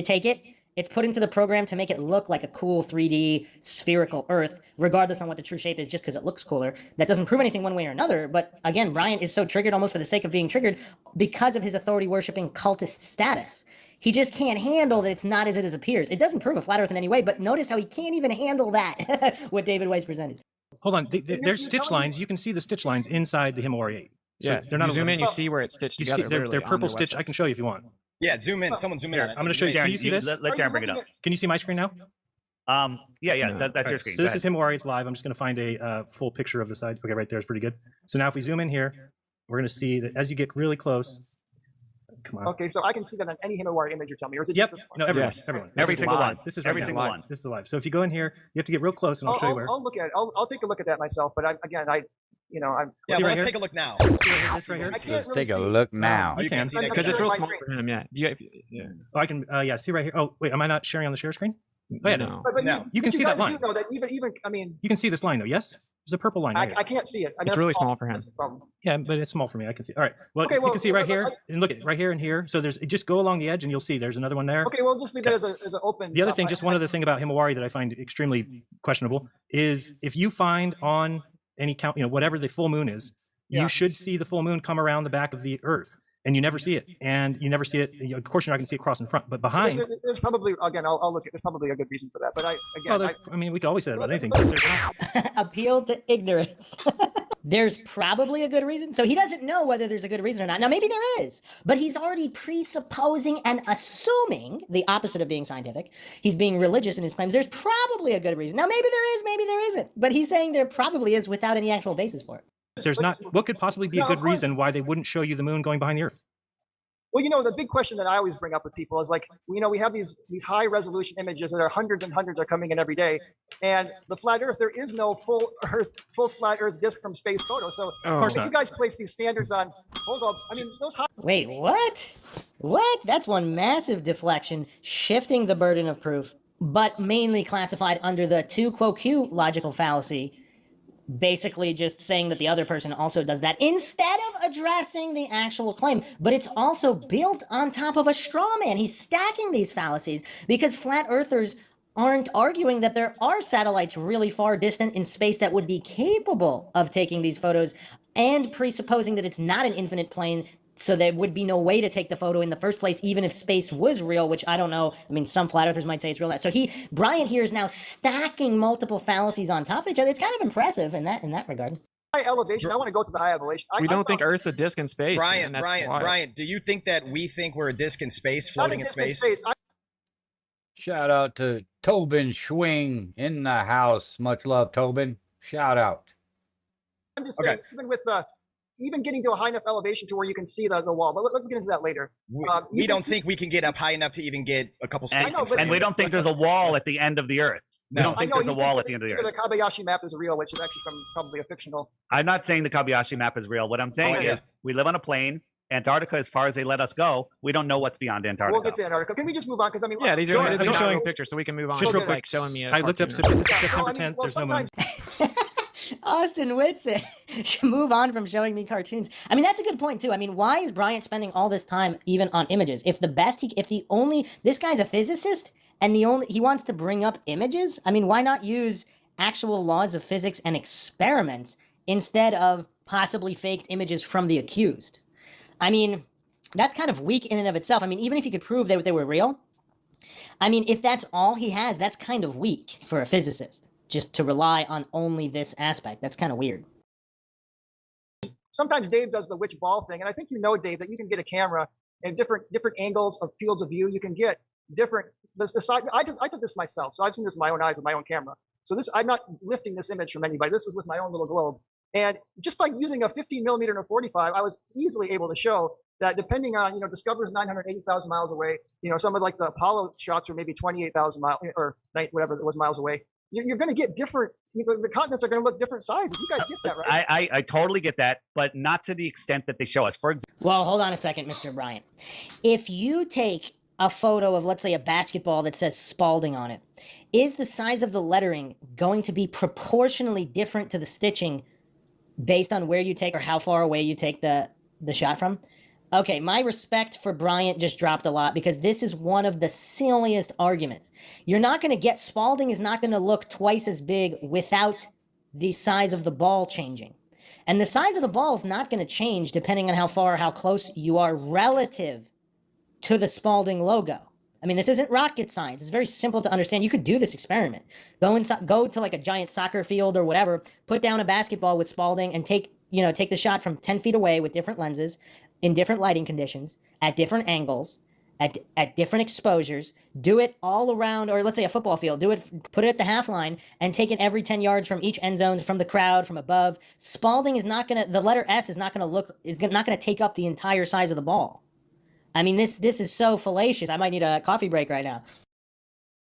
take it, it's put into the program to make it look like a cool 3D spherical Earth, regardless on what the true shape is, just because it looks cooler. That doesn't prove anything one way or another. But again, Brian is so triggered almost for the sake of being triggered because of his authority-worshipping cultist status. He just can't handle that it's not as it appears. It doesn't prove a flat Earth in any way, but notice how he can't even handle that, what David Weiss presented. Hold on. There's stitch lines. You can see the stitch lines inside the Himawari 8. So yeah, they're not you zoom in, you see where it's stitched together. They're purple stitch. I can show you if you want. Yeah, zoom in. Someone zoom in on it. I'm going to show you. Can you see this? Let Darren bring it up. Can you see my screen now? Yeah, that's your screen. So this is Himawari's live. I'm just going to find a full picture of the side. Okay, right there is pretty good. So now if we zoom in here, we're going to see that as you get really close. Come on. Okay, so I can see that on any Himawari image you're telling me, or is it just this one? No, everyone. Everyone. Every single one. This is every single one. This is live. So if you go in here, you have to get real close, and I'll show you where. I'll look at it. I'll take a look at that myself. But I'm. Yeah, well, let's take a look now. This right here. Let's take a look now. You can see because it's real small for him. Yeah. Oh, I can. Yeah, see right here. Oh, wait, am I not sharing on the share screen? Oh, yeah, no. But you can see that line. You know that even I mean. You can see this line though. Yes. There's a purple line. I can't see it. It's really small for him. Yeah, but it's small for me. I can see. All right. Well, you can see right here, and look at right here and here. So just go along the edge, and you'll see there's another one there. Okay, well, just leave it as an open. The other thing, just one other thing about Himawari that I find extremely questionable is if you find on any count, whatever the full moon is, you should see the full moon come around the back of the Earth. And you never see it, and you never see it. Of course, you're not going to see it cross in front, but behind. There's probably I'll look at. There's probably a good reason for that, but I mean, we could always say that about anything. Appeal to ignorance. There's probably a good reason. So he doesn't know whether there's a good reason or not. Now, maybe there is, but he's already presupposing and assuming the opposite of being scientific. He's being religious in his claims. There's probably a good reason. Now, maybe there is, maybe there isn't, but he's saying there probably is without any actual basis for it. There's not. What could possibly be a good reason why they wouldn't show you the moon going behind the Earth? Well, the big question that I always bring up with people is like, we have these high resolution images that are hundreds and hundreds are coming in every day, and the flat Earth, there is no full flat Earth disk from space photo. So if you guys place these standards on, hold up, I mean those high. Wait, what? What? That's one massive deflection, shifting the burden of proof, but mainly classified under the tu quo q logical fallacy. Basically just saying that the other person also does that instead of addressing the actual claim. But it's also built on top of a straw man. He's stacking these fallacies because flat earthers aren't arguing that there are satellites really far distant in space that would be capable of taking these photos, and presupposing that it's not an infinite plane, so there would be no way to take the photo in the first place, even if space was real, which I don't know. I mean, some flat earthers might say it's real. So Brian here is now stacking multiple fallacies on top of each other. It's kind of impressive in that regard. High elevation. I want to go to the high elevation. We don't think Earth's a disk in space. Brian, do you think that we think we're a disk in space, floating in space? Shout out to Tobin Schwing in the house. Much love, Tobin. Shout out. I'm just saying, even with even getting to a high enough elevation to where you can see the wall. But let's get into that later. We don't think we can get up high enough to even get a couple states. And we don't think there's a wall at the end of the Earth. We don't think there's a wall at the end of the Earth. The Kobayashi map is real, which is actually from probably a fictional. I'm not saying the Kobayashi map is real. What I'm saying is we live on a plane. Antarctica, as far as they let us go, we don't know what's beyond Antarctica. We'll get to Antarctica. Can we just move on? Because I mean, yeah, these are showing pictures, so we can move on. Just real quick, like showing me. I looked up September 10th. There's no moon. Austin Whitsitt should move on from showing me cartoons. I mean, that's a good point too. I mean, why is Bryant spending all this time even on images? If this guy's a physicist and he wants to bring up images. I mean, why not use actual laws of physics and experiments instead of possibly faked images from the accused? I mean, that's kind of weak in and of itself. I mean, even if you could prove that they were real, I mean, if that's all he has, that's kind of weak for a physicist. Just to rely on only this aspect. That's kind of weird. Sometimes Dave does the which ball thing, and I think you know, Dave, that you can get a camera and different angles of fields of view. You can get different the side. I did this myself, so I've seen this with my own eyes with my own camera. So I'm not lifting this image from anybody. This is with my own little globe. And just by using a 15 millimeter and a 45, I was easily able to show that depending on, Discover's 980,000 miles away, some of like the Apollo shots are maybe 28,000 miles or whatever it was miles away. You're going to get different, the continents are going to look different sizes. You guys get that, right? I totally get that, but not to the extent that they show us. For example, well, hold on a second, Mr. Bryant. If you take a photo of, let's say, a basketball that says Spalding on it, is the size of the lettering going to be proportionally different to the stitching based on where you take or how far away you take the shot from? Okay, my respect for Bryant just dropped a lot because this is one of the silliest arguments. You're not going to get, Spalding is not going to look twice as big without the size of the ball changing. And the size of the ball is not going to change depending on how far or how close you are relative to the Spalding logo. I mean, this isn't rocket science. It's very simple to understand. You could do this experiment. Go to like a giant soccer field or whatever, put down a basketball with Spalding and take the shot from 10 feet away with different lenses, in different lighting conditions, at different angles, at different exposures, do it all around, or let's say a football field, put it at the half line, and take it every 10 yards from each end zone, from the crowd, from above. Spalding is not going to, the letter S is not going to take up the entire size of the ball. I mean, this is so fallacious. I might need a coffee break right now.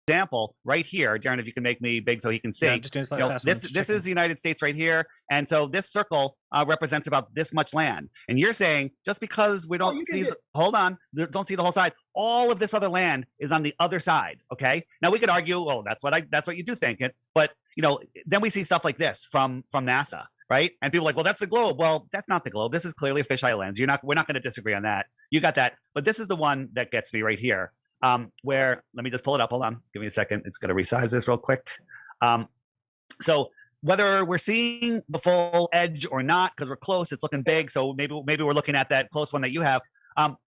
Example right here, Darren, if you can make me big so he can see. Yeah, just doing this is the United States right here, and so this circle represents about this much land. And you're saying just because we don't see don't see the whole side, all of this other land is on the other side. Okay, now we could argue, well, that's what you do think it, but then we see stuff like this from NASA, right? And people are like, well, that's the globe. Well, that's not the globe. This is clearly a fisheye lens. We're not going to disagree on that. You got that, but this is the one that gets me right here. Where, let me just pull it up. Hold on. Give me a second. It's going to resize this real quick. So whether we're seeing the full edge or not, because we're close, it's looking big. So maybe we're looking at that close one that you have.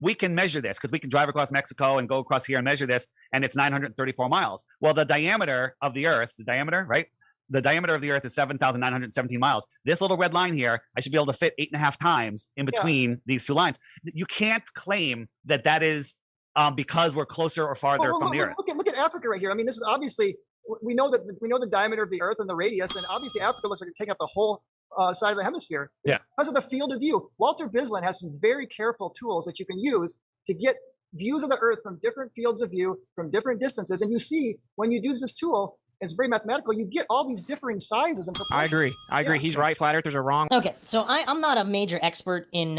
We can measure this because we can drive across Mexico and go across here and measure this. And it's 934 miles. Well, the diameter of the Earth, right? The diameter of the Earth is 7,917 miles. This little red line here, I should be able to fit 8.5 times in between these two lines. You can't claim that is because we're closer or farther from the Earth. Look at Africa right here. I mean, this is obviously, we know the diameter of the Earth and the radius, and obviously Africa looks like it's taking up the whole side of the hemisphere. Yeah. Because of the field of view. Walter Bislin has some very careful tools that you can use to get views of the Earth from different fields of view, from different distances. And you see, when you use this tool, it's very mathematical. You get all these differing sizes and proportions. I agree. He's right. Flat earthers are wrong. Okay, so I'm not a major expert in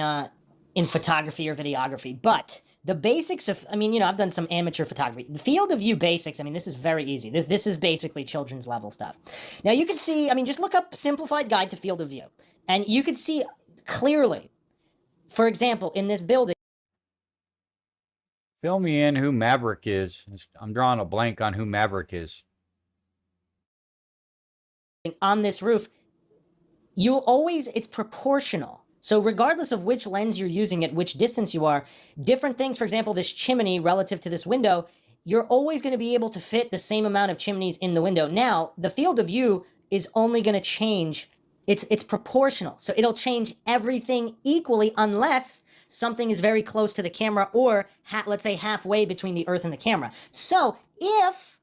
photography or videography, but the basics of, I've done some amateur photography. The field of view basics, this is very easy. This is basically children's level stuff. Now you can see, just look up Simplified Guide to Field of View. And you can see clearly, for example, in this building. Fill me in who Maverick is. I'm drawing a blank on who Maverick is. On this roof, it's proportional. So regardless of which lens you're using at which distance you are, different things, for example, this chimney relative to this window, you're always going to be able to fit the same amount of chimneys in the window. Now, the field of view is only going to change. It's proportional. So it'll change everything equally unless something is very close to the camera or, let's say, halfway between the Earth and the camera. So if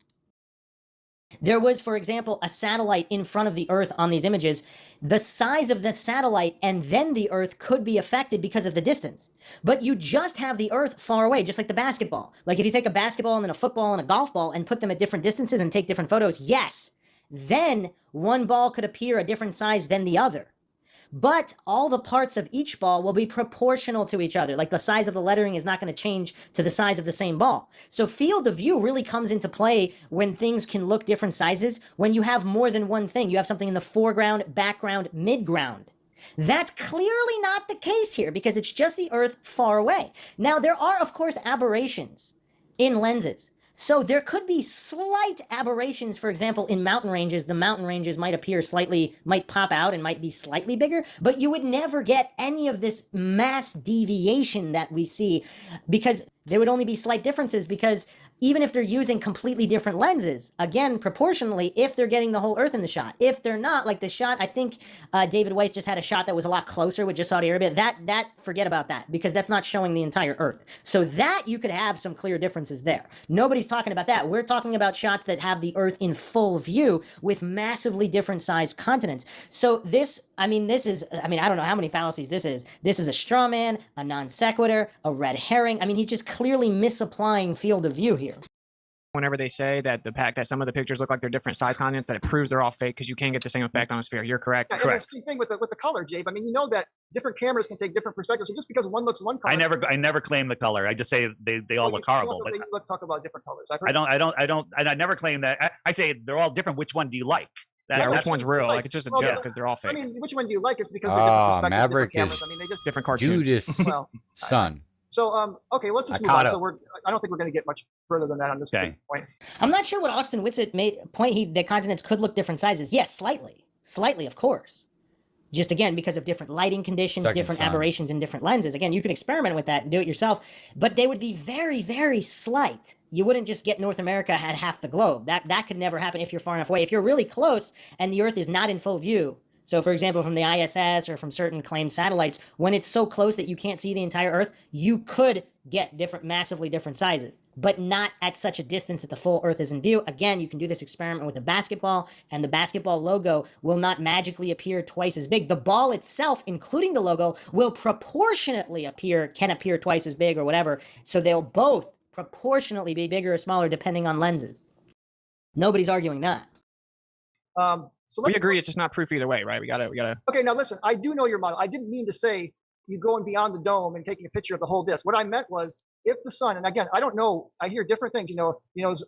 There was, for example, a satellite in front of the Earth on these images. The size of the satellite and then the Earth could be affected because of the distance. But you just have the Earth far away, just like the basketball. Like if you take a basketball and then a football and a golf ball and put them at different distances and take different photos, yes, then one ball could appear a different size than the other. But all the parts of each ball will be proportional to each other. Like the size of the lettering is not going to change to the size of the same ball. So field of view really comes into play when things can look different sizes, when you have more than one thing. You have something in the foreground, background, midground. That's clearly not the case here because it's just the Earth far away. Now, there are, of course, aberrations in lenses. So there could be slight aberrations, for example, in mountain ranges. The mountain ranges might might pop out and might be slightly bigger, but you would never get any of this mass deviation that we see because there would only be slight differences because even if they're using completely different lenses, again, proportionally, if they're getting the whole Earth in the shot. If they're not, like the shot, I think David Weiss just had a shot that was a lot closer with just Saudi Arabia. That forget about that, because that's not showing the entire Earth. So that you could have some clear differences there. Nobody's talking about that. We're talking about shots that have the Earth in full view with massively different sized continents. So this is, I don't know how many fallacies this is. This is a straw man, a non sequitur, a red herring. I mean, he's just clearly misapplying field of view here. Whenever they say that that some of the pictures look like they're different size continents, that it proves they're all fake because you can't get the same effect on a sphere. You're correct. Yeah, correct. It's the same thing with the color, Jabe. I mean, you know that different cameras can take different perspectives. So just because one looks one color, I never claim the color. I just say they all look horrible. But let's talk about different colors. I never claim that. I say they're all different. Which one do you like? Which one's real? Like it's just a joke because they're all fake. I mean, which one do you like? It's because they're different perspectives, Maverick different cameras. I mean, they just different cartoons. Judas son. So, okay, let's just move on. So I don't think we're going to get much further than that on this point. I'm not sure what Austin Whitsitt made point. The continents could look different sizes. Yes, slightly, of course. Just again, because of different lighting conditions, different aberrations in different lenses. Again, you can experiment with that and do it yourself, but they would be very, very slight. You wouldn't just get North America at half the globe. That could never happen if you're far enough away. If you're really close and the Earth is not in full view, so, for example, from the ISS or from certain claimed satellites, when it's so close that you can't see the entire Earth, you could get massively different sizes, but not at such a distance that the full Earth is in view. Again, you can do this experiment with a basketball, and the basketball logo will not magically appear twice as big. The ball itself, including the logo, will proportionately can appear twice as big or whatever. So they'll both proportionately be bigger or smaller depending on lenses. Nobody's arguing that. So we agree it's just not proof either way, right? We gotta. Okay, now listen, I do know your model. I didn't mean to say you going beyond the dome and taking a picture of the whole disk. What I meant was if the sun, and again, I don't know, I hear different things.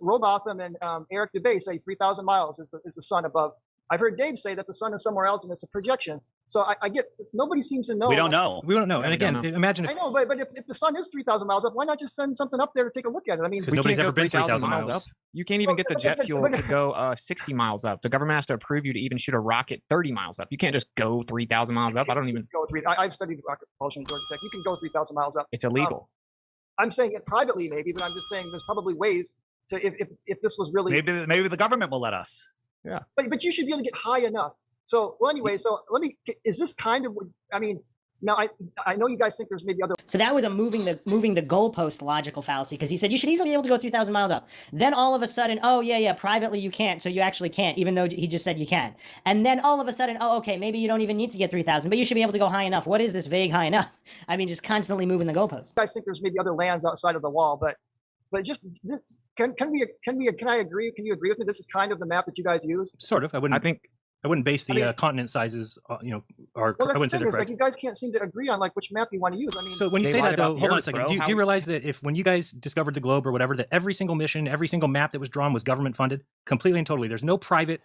Robotham and Eric Dubay say 3,000 miles is the sun above. I've heard Dave say that the sun is somewhere else and it's a projection. So I get, nobody seems to know. We don't know. And again, imagine if... I know, but if the sun is 3,000 miles up, why not just send something up there to take a look at it? I mean, because nobody's ever been 3,000 miles up. You can't even get the jet fuel to go 60 miles up. The government has to approve you to even shoot a rocket 30 miles up. You can't just go 3,000 miles up. I don't even... I've studied rocket propulsion in Georgia Tech. You can go 3,000 miles up. It's illegal. I'm saying it privately maybe, but I'm just saying there's probably ways to, if this was really... Maybe the government will let us. Yeah. But you should be able to get high enough. So, well, anyway, is this kind of, I mean, now I know you guys think there's maybe other. So that was a moving the goalpost logical fallacy, because he said you should easily be able to go 3,000 miles up. Then all of a sudden, privately you can't, so you actually can't, even though he just said you can. And then all of a sudden, okay, maybe you don't even need to get 3,000, but you should be able to go high enough. What is this vague high enough? I mean, just constantly moving the goalpost. You guys think there's maybe other lands outside of the wall, but just can I agree? Can you agree with me? This is kind of the map that you guys use. Sort of. I wouldn't base the continent sizes, I wouldn't say they're correct. Like you guys can't seem to agree on like which map you want to use. I mean, so when you say that though, hold on a second. Do you realize that when you guys discovered the globe or whatever, that every single mission, every single map that was drawn was government funded, completely and totally. There's no private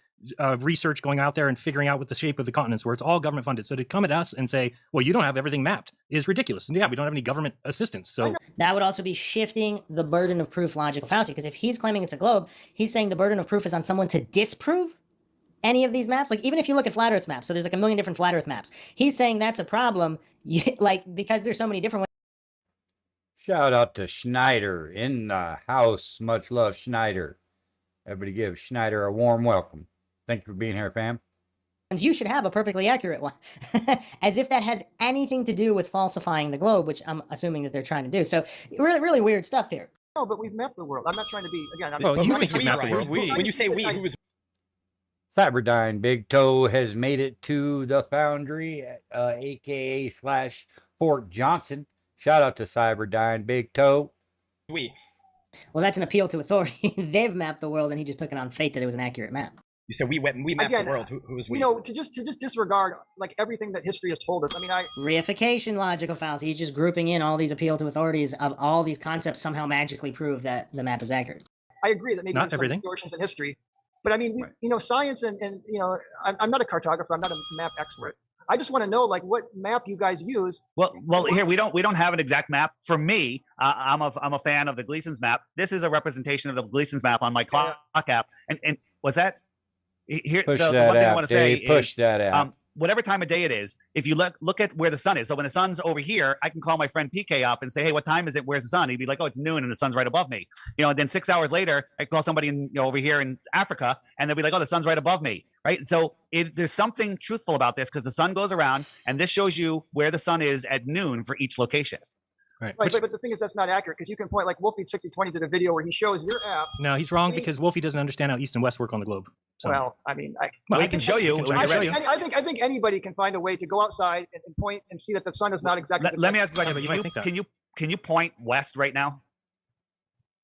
research going out there and figuring out what the shape of the continents were. It's all government funded. So to come at us and say, well, you don't have everything mapped is ridiculous. And yeah, we don't have any government assistance. So that would also be shifting the burden of proof logical fallacy, because if he's claiming it's a globe, he's saying the burden of proof is on someone to disprove any of these maps. Like even if you look at flat earth maps, so there's like a million different flat earth maps, he's saying that's a problem, because there's so many different ones. Shout out to Schneider in the house. Much love, Schneider. Everybody give Schneider a warm welcome. Thank you for being here, fam. You should have a perfectly accurate one. As if that has anything to do with falsifying the globe, which I'm assuming that they're trying to do. So really, really weird stuff here. No, but we've mapped the world. I'm not trying to be, again, you think we mapped the world. When you say we, who's Cyberdyne Big Toe has made it to the Foundry, aka / Fort Johnson. Shout out to Cyberdyne Big Toe. Well, that's an appeal to authority. They've mapped the world, and he just took it on faith that it was an accurate map. You said we mapped the world. Who was we? You know, to just disregard like everything that history has told us. I mean, Reification logical fallacy. He's just grouping in all these appeal to authorities of all these concepts somehow magically prove that the map is accurate. I agree that maybe Not there's some everything. distortions in history, but I mean, you know, science and you know, I'm not a cartographer. I'm not a map expert. I just want to know like what map you guys use. Well, here we don't have an exact map. For me, I'm a fan of the Gleason's map. This is a representation of the Gleason's map on my clock app. And what's that? Here, Push the that one thing I out, want to say Dave. Push is, that out. whatever time of day it is, if you look at where the sun is. So when the sun's over here, I can call my friend PK up and say, "Hey, what time is it? Where's the sun?" He'd be like, "Oh, it's noon, and the sun's right above me." You know, and then 6 hours later, I call somebody over here in Africa, and they'll be like, "Oh, the sun's right above me." Right? So there's something truthful about this because the sun goes around, and this shows you where the sun is at noon for each location. Right. But the thing is that's not accurate because you can point like Wolfie6020 did a video where he shows your app. No, he's wrong because Wolfie doesn't understand how east and west work on the globe. So. Well, I mean, I can show you. I think anybody can find a way to go outside and point and see that the sun is not exactly. Let me ask you, can you point west right now?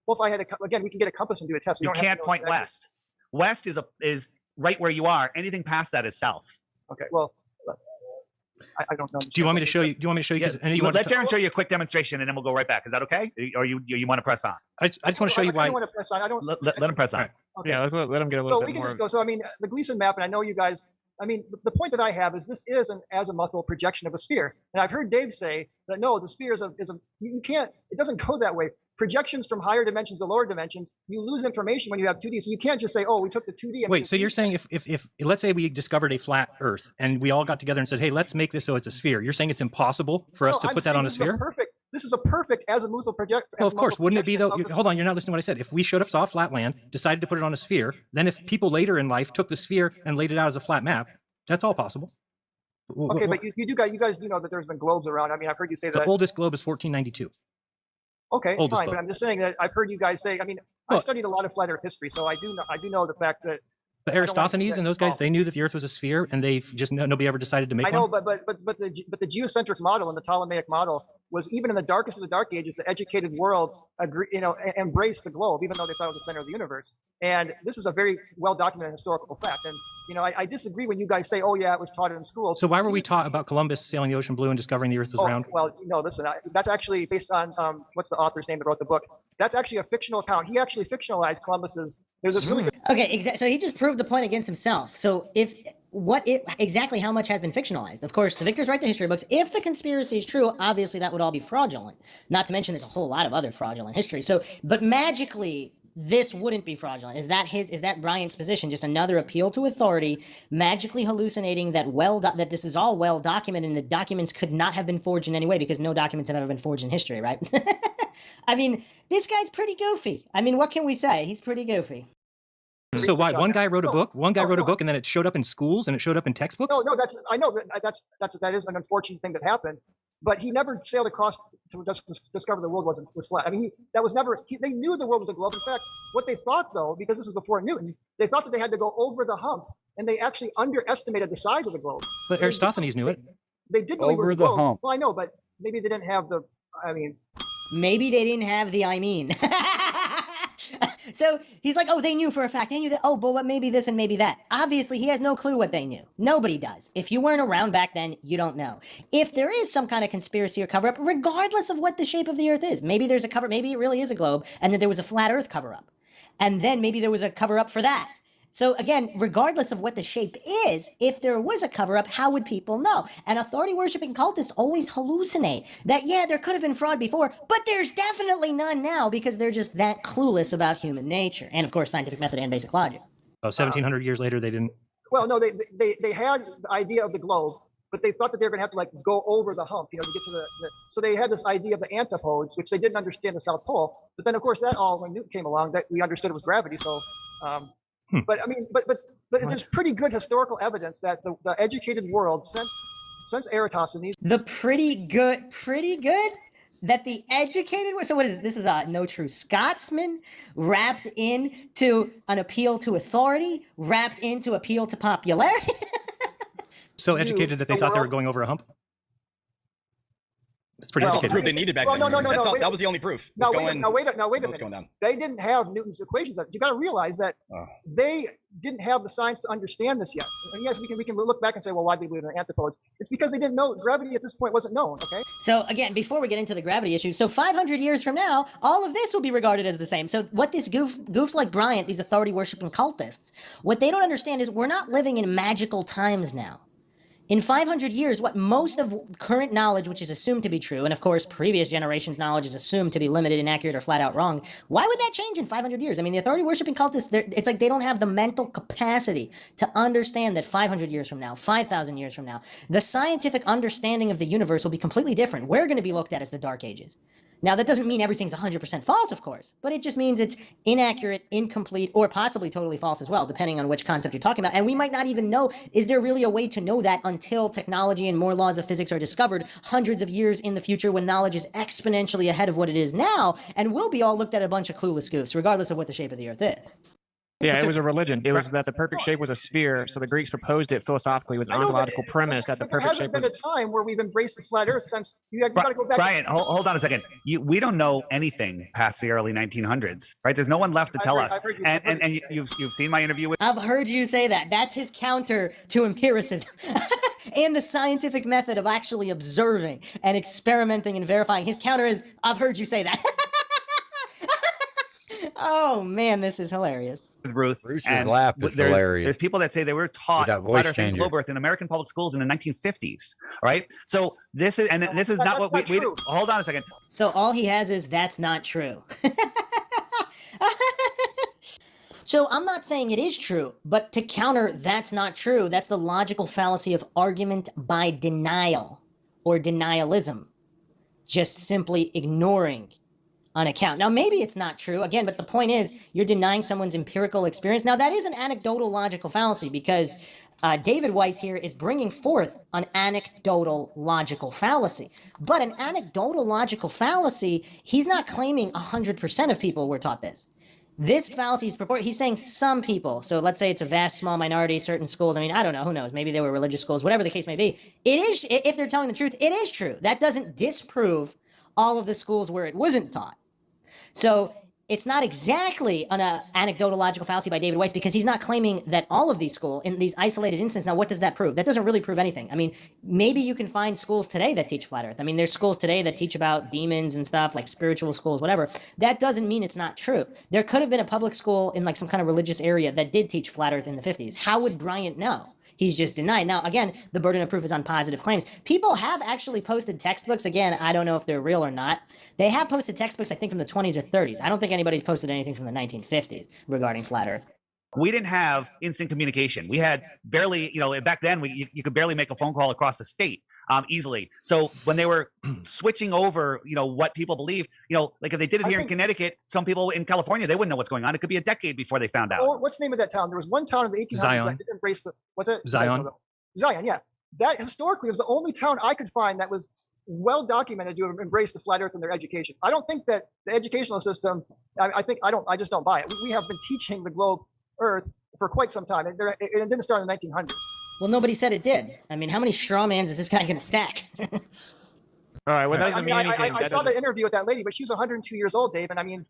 Well, if I had again, we can get a compass and do a test. You can't point west. West is right where you are. Anything past that is south. Okay. Well, I don't know. Do you want me to show you? Do you want me to show you? Yes. Let Darren show you a quick demonstration, and then we'll go right back. Is that okay? Or you want to press on? I just want to show you why. I don't want to press on. I don't. Let him press on. Okay. Yeah, let him get a little so bit we can more. just go. So I mean, the Gleason map, and I know you guys. I mean, the point that I have is this is an azimuthal projection of a sphere, and I've heard Dave say that no, the sphere is a you can't. It doesn't go that way. Projections from higher dimensions to lower dimensions, you lose information when you have 2D. So you can't just say, oh, we took the 2D. And wait, so you're saying if let's say we discovered a flat Earth and we all got together and said, hey, let's make this so it's a sphere. You're saying it's impossible for us to put that on a sphere? This is a perfect azimuthal projection. Well, of course, wouldn't it be though? Hold on, you're not listening to what I said. If we showed up, saw a flat land, decided to put it on a sphere, then if people later in life took the sphere and laid it out as a flat map, that's all possible. Okay, but you guys do know that there's been globes around. I mean, I've heard you say that. The oldest globe is 1492. Okay, Oldest fine, globe. but I'm just saying that I've heard you guys say. I mean, I studied a lot of flat Earth history, so I do know the fact that. But Aristophanes and those guys, they knew that the Earth was a sphere, and they just nobody ever decided to make one. I know, but the geocentric model and the Ptolemaic model was even in the darkest of the dark ages, the educated world embraced the globe, even though they thought it was the center of the universe. And this is a very well documented historical fact. And I disagree when you guys say, oh yeah, it was taught in school. So why were we taught about Columbus sailing the ocean blue and discovering the Earth was round? Well, listen, that's actually based on what's the author's name that wrote the book? That's actually a fictional account. He actually fictionalized Columbus's. There's this really good. Okay, so he just proved the point against himself. So exactly how much has been fictionalized? Of course, the victors write the history books. If the conspiracy is true, obviously that would all be fraudulent. Not to mention there's a whole lot of other fraudulent history. So, but magically, this wouldn't be fraudulent. Is that Bryant's position? Just another appeal to authority, magically hallucinating that this is all well documented and the documents could not have been forged in any way because no documents have ever been forged in history, right? I mean, this guy's pretty goofy. I mean, what can we say? He's pretty goofy. So why one guy wrote a book? One guy wrote a book, and then it showed up in schools and it showed up in textbooks. No, I know that is an unfortunate thing that happened. But he never sailed across to discover the world was flat. I mean, they knew the world was a globe. In fact, what they thought, though, because this is before Newton, they thought that they had to go over the hump, and they actually underestimated the size of the globe. But so Aristophanes knew it. They did believe it was a Over the globe. hump. Well, I know, but maybe they didn't have Maybe they didn't have the I mean. So he's like, oh, they knew for a fact. They knew that, oh, but maybe this and maybe that. Obviously, he has no clue what they knew. Nobody does. If you weren't around back then, you don't know. If there is some kind of conspiracy or cover-up, regardless of what the shape of the Earth is, maybe there's a cover, maybe it really is a globe, and then there was a flat Earth cover-up. And then maybe there was a cover-up for that. So again, regardless of what the shape is, if there was a cover-up, how would people know? And authority-worshipping cultists always hallucinate that, yeah, there could have been fraud before, but there's definitely none now because they're just that clueless about human nature. And of course, scientific method and basic logic. Oh, 1,700 years later, they didn't. Well, no, they had the idea of the globe, but they thought that they were going to have to go over the hump, to get to the. So they had this idea of the antipodes, which they didn't understand the South Pole. But then, of course, when Newton came along, that we understood it was gravity. So. But I mean, but there's pretty good historical evidence that the educated world since Eratosthenes. The pretty good. that the educated, so what is this? This is a no true Scotsman wrapped into an appeal to authority, wrapped into appeal to popularity. So educated that they thought they were going over a hump? It's pretty educated. Proof they needed back Well, then. no, That was the only proof. Now wait a minute. Going down. They didn't have Newton's equations. You got to realize that they didn't have the science to understand this yet. And yes, we can look back and say, well, why did they believe in antipodes? It's because they didn't know gravity at this point wasn't known. Okay. So again, before we get into the gravity issue, so 500 years from now, all of this will be regarded as the same. So what this goofs like Bryant, these authority worshiping cultists, what they don't understand is we're not living in magical times now. In 500 years, what most of current knowledge, which is assumed to be true, and of course previous generations' knowledge is assumed to be limited, inaccurate, or flat out wrong, why would that change in 500 years? I mean, the authority-worshipping cultists, it's like they don't have the mental capacity to understand that 500 years from now, 5,000 years from now, the scientific understanding of the universe will be completely different. We're going to be looked at as the Dark Ages. Now, that doesn't mean everything's 100% false, of course, but it just means it's inaccurate, incomplete, or possibly totally false as well, depending on which concept you're talking about. And we might not even know, is there really a way to know that until technology and more laws of physics are discovered hundreds of years in the future when knowledge is exponentially ahead of what it is now, and we'll be all looked at a bunch of clueless goofs, regardless of what the shape of the Earth is. Yeah, it was a religion. It was that the perfect shape was a sphere. So the Greeks proposed it philosophically. It was an ontological premise that the perfect shape was. There hasn't been a time where we've embraced the flat Earth since you got to go back. Brian, hold on a second. We don't know anything past the early 1900s, right? There's no one left to tell us. And you've seen my interview with. I've heard you say that. That's his counter to empiricism. And the scientific method of actually observing and experimenting and verifying. His counter is, I've heard you say that. Oh man, this is hilarious. Bruce's laugh is hilarious. There's people that say they were taught flat Earth and globe Earth in American public schools in the 1950s, right? So this is not what we hold on a second. So all he has is that's not true. So I'm not saying it is true, but to counter that's not true, that's the logical fallacy of argument by denial or denialism. Just simply ignoring on account. Now, maybe it's not true, again, but the point is you're denying someone's empirical experience. Now, that is an anecdotal logical fallacy because David Weiss here is bringing forth an anecdotal logical fallacy. But an anecdotal logical fallacy, he's not claiming 100% of people were taught this. This fallacy is he's saying some people. So let's say it's a vast, small minority, certain schools. I mean, I don't know, who knows? Maybe they were religious schools, whatever the case may be. It is, if they're telling the truth, it is true. That doesn't disprove all of the schools where it wasn't taught. So it's not exactly an anecdotal logical fallacy by David Weiss because he's not claiming that all of these schools, in these isolated instances, now what does that prove? That doesn't really prove anything. I mean, maybe you can find schools today that teach flat Earth. I mean, there's schools today that teach about demons and stuff, like spiritual schools, whatever. That doesn't mean it's not true. There could have been a public school in like some kind of religious area that did teach flat Earth in the 50s. How would Bryant know? He's just denied. Now, again, the burden of proof is on positive claims. People have actually posted textbooks. Again, I don't know if they're real or not. They have posted textbooks, I think, from the 20s or 30s. I don't think anybody's posted anything from the 1950s regarding flat Earth. We didn't have instant communication. We had barely, back then, you could barely make a phone call across the state easily. So when they were switching over, what people believed, like if they did it here in Connecticut, some people in California, they wouldn't know what's going on. It could be a decade before they found out. Oh, what's the name of that town? There was one town in the 1800s that did embrace what's it? Zion. Zion, yeah. That historically was the only town I could find that was well documented to embrace the flat Earth in their education. I don't think that the educational system, I just don't buy it. We have been teaching the globe Earth for quite some time, and it didn't start in the 1900s. Well, nobody said it did. I mean, how many straw mans is this guy going to stack? All right, well, that doesn't mean anything. I saw the interview with that lady, but she was 102 years old, Dave, and I mean,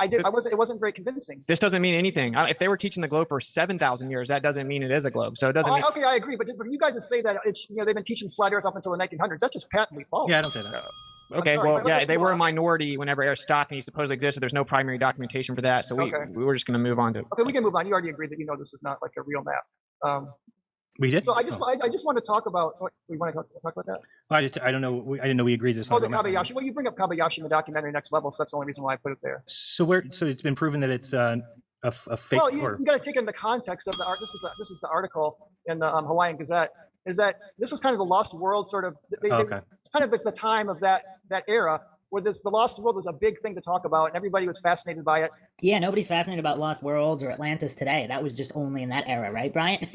it wasn't very convincing. This doesn't mean anything. If they were teaching the globe for 7,000 years, that doesn't mean it is a globe. So it doesn't mean... Okay, I agree, but you guys that say that it's they've been teaching flat Earth up until the 1900s, that's just patently false. Yeah, I don't say that. Okay, well, yeah, they were a minority whenever Aristophanes supposedly existed. There's no primary documentation for that, so we were just going to move on to. Okay, we can move on. You already agreed that this is not like a real map. We did. So I just want to talk about. We want to talk about that. I don't know. I didn't know we agreed this. Oh, the Kabayashi. Well, you bring up Kabayashi in the documentary Next Level, so that's the only reason why I put it there. So it's been proven that it's a fake. Well, you got to take in the context of the art. This is the article in the Hawaiian Gazette. Is that this was kind of the lost world sort of? It's kind of the time of that era where the lost world was a big thing to talk about, and everybody was fascinated by it. Yeah, nobody's fascinated about lost worlds or Atlantis today. That was just only in that era, right, Brian?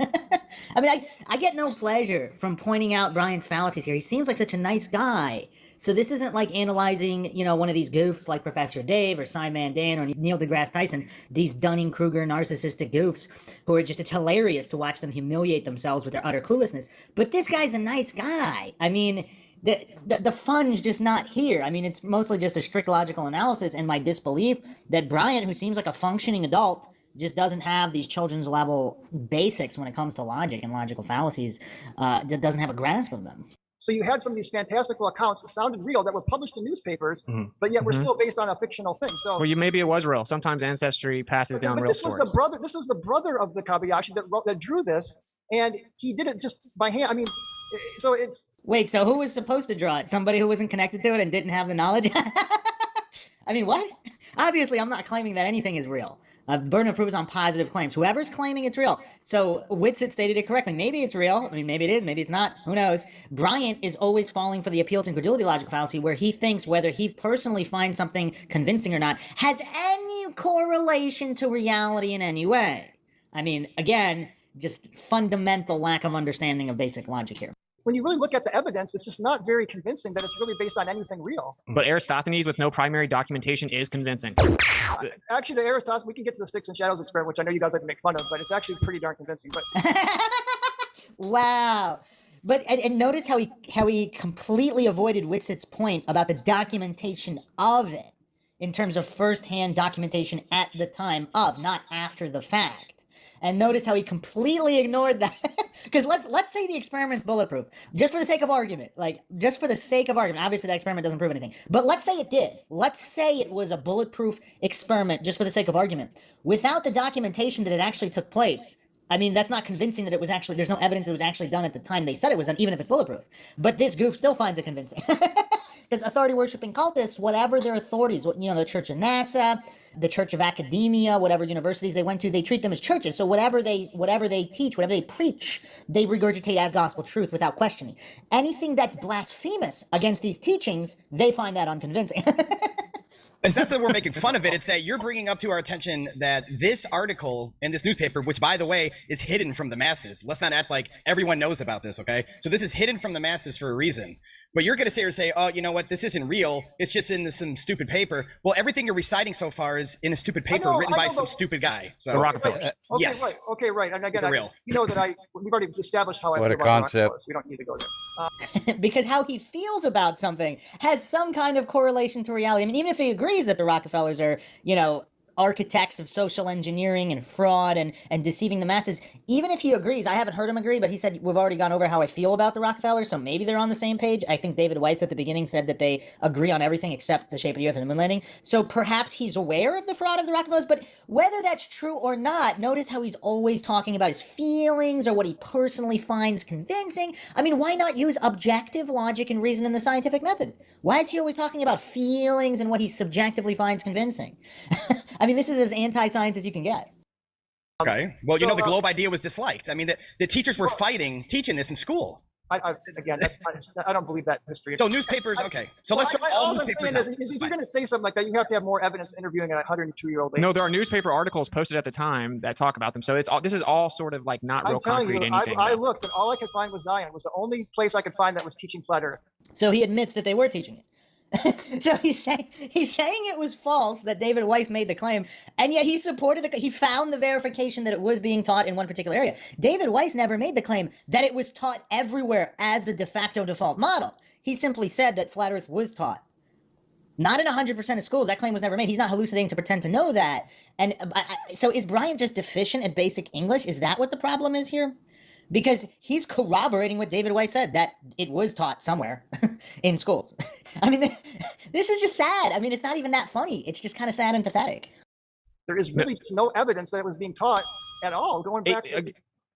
I mean, I get no pleasure from pointing out Brian's fallacies here. He seems like such a nice guy. So this isn't like analyzing, one of these goofs like Professor Dave or Sideman Dan or Neil deGrasse Tyson, these Dunning-Kruger narcissistic goofs who are just, it's hilarious to watch them humiliate themselves with their utter cluelessness. But this guy's a nice guy. I mean, the fun's just not here. I mean, it's mostly just a strict logical analysis and my disbelief that Brian, who seems like a functioning adult, just doesn't have these children's level basics when it comes to logic and logical fallacies, doesn't have a grasp of them. So you had some of these fantastical accounts that sounded real that were published in newspapers, but yet were still based on a fictional thing. So, well, maybe it was real. Sometimes ancestry passes down real stories. This was the brother of the Kobayashi that drew this, and he did it just by hand. I mean, so it's... Wait, so who was supposed to draw it? Somebody who wasn't connected to it and didn't have the knowledge? I mean, what? Obviously, I'm not claiming that anything is real. Burden of proof is on positive claims. Whoever's claiming it's real. So Whitsitt stated it correctly. Maybe it's real. I mean, maybe it is. Maybe it's not. Who knows? Bryant is always falling for the appeal to incredulity logical fallacy, where he thinks whether he personally finds something convincing or not has any correlation to reality in any way. I mean, again, just fundamental lack of understanding of basic logic here. When you really look at the evidence, it's just not very convincing that it's really based on anything real. But Aristophanes with no primary documentation is convincing. Actually, the Aristophanes, we can get to the sticks and shadows experiment, which I know you guys like to make fun of, but it's actually pretty darn convincing. But wow. But and notice how he completely avoided Whitsitt's point about the documentation of it in terms of firsthand documentation at the time of, not after the fact. And notice how he completely ignored that. Because let's say the experiment's bulletproof, just for the sake of argument. Obviously, that experiment doesn't prove anything. But let's say it did. Let's say it was a bulletproof experiment, just for the sake of argument. Without the documentation that it actually took place, I mean, that's not convincing that it was actually, there's no evidence it was actually done at the time they said it was done, even if it's bulletproof. But this goof still finds it convincing. Because authority-worshipping cultists, whatever their authorities, the Church of NASA, the Church of Academia, whatever universities they went to, they treat them as churches. So whatever they teach, whatever they preach, they regurgitate as gospel truth without questioning. Anything that's blasphemous against these teachings, they find that unconvincing. It's not that we're making fun of it. It's that you're bringing up to our attention that this article in this newspaper, which, by the way, is hidden from the masses. Let's not act like everyone knows about this, okay? So this is hidden from the masses for a reason. But you're going to sit here and say, oh, you know what? This isn't real. It's just in some stupid paper. Well, everything you're reciting so far is in a stupid paper written by some stupid guy. So the Rockefeller. Yes. Okay, right. And again, you know that we've already established how what a concept. We don't need to go there. Because how he feels about something has some kind of correlation to reality. I mean, even if he agrees that the Rockefellers are, architects of social engineering and fraud and deceiving the masses, even if he agrees, I haven't heard him agree, but he said, we've already gone over how I feel about the Rockefellers, so maybe they're on the same page. I think David Weiss at the beginning said that they agree on everything except the shape of the earth and the moon landing. So perhaps he's aware of the fraud of the Rockefellers, but whether that's true or not, notice how he's always talking about his feelings or what he personally finds convincing. I mean, why not use objective logic and reason in the scientific method? Why is he always talking about feelings and what he subjectively finds convincing? I mean, this is as anti-science as you can get. Okay. Well, the globe idea was disliked. I mean, the teachers were fighting teaching this in school. Again, I don't believe that history. So newspapers, okay. So let's start all newspapers. If you're going to say something like that, you have to have more evidence interviewing a 102-year-old lady. No, there are newspaper articles posted at the time that talk about them. So this is all sort of like not real concrete anything. I looked, and all I could find was Zion. It was the only place I could find that was teaching flat Earth. So he admits that they were teaching it. So he's saying it was false that David Weiss made the claim, and yet he supported he found the verification that it was being taught in one particular area. David Weiss never made the claim that it was taught everywhere as the de facto default model. He simply said that flat Earth was taught. Not in 100% of schools. That claim was never made. He's not hallucinating to pretend to know that. And so is Brian just deficient at basic English? Is that what the problem is here? Because he's corroborating what David Weiss said, that it was taught somewhere in schools. I mean, this is just sad. I mean, it's not even that funny. It's just kind of sad and pathetic. There is really no evidence that it was being taught at all, going back.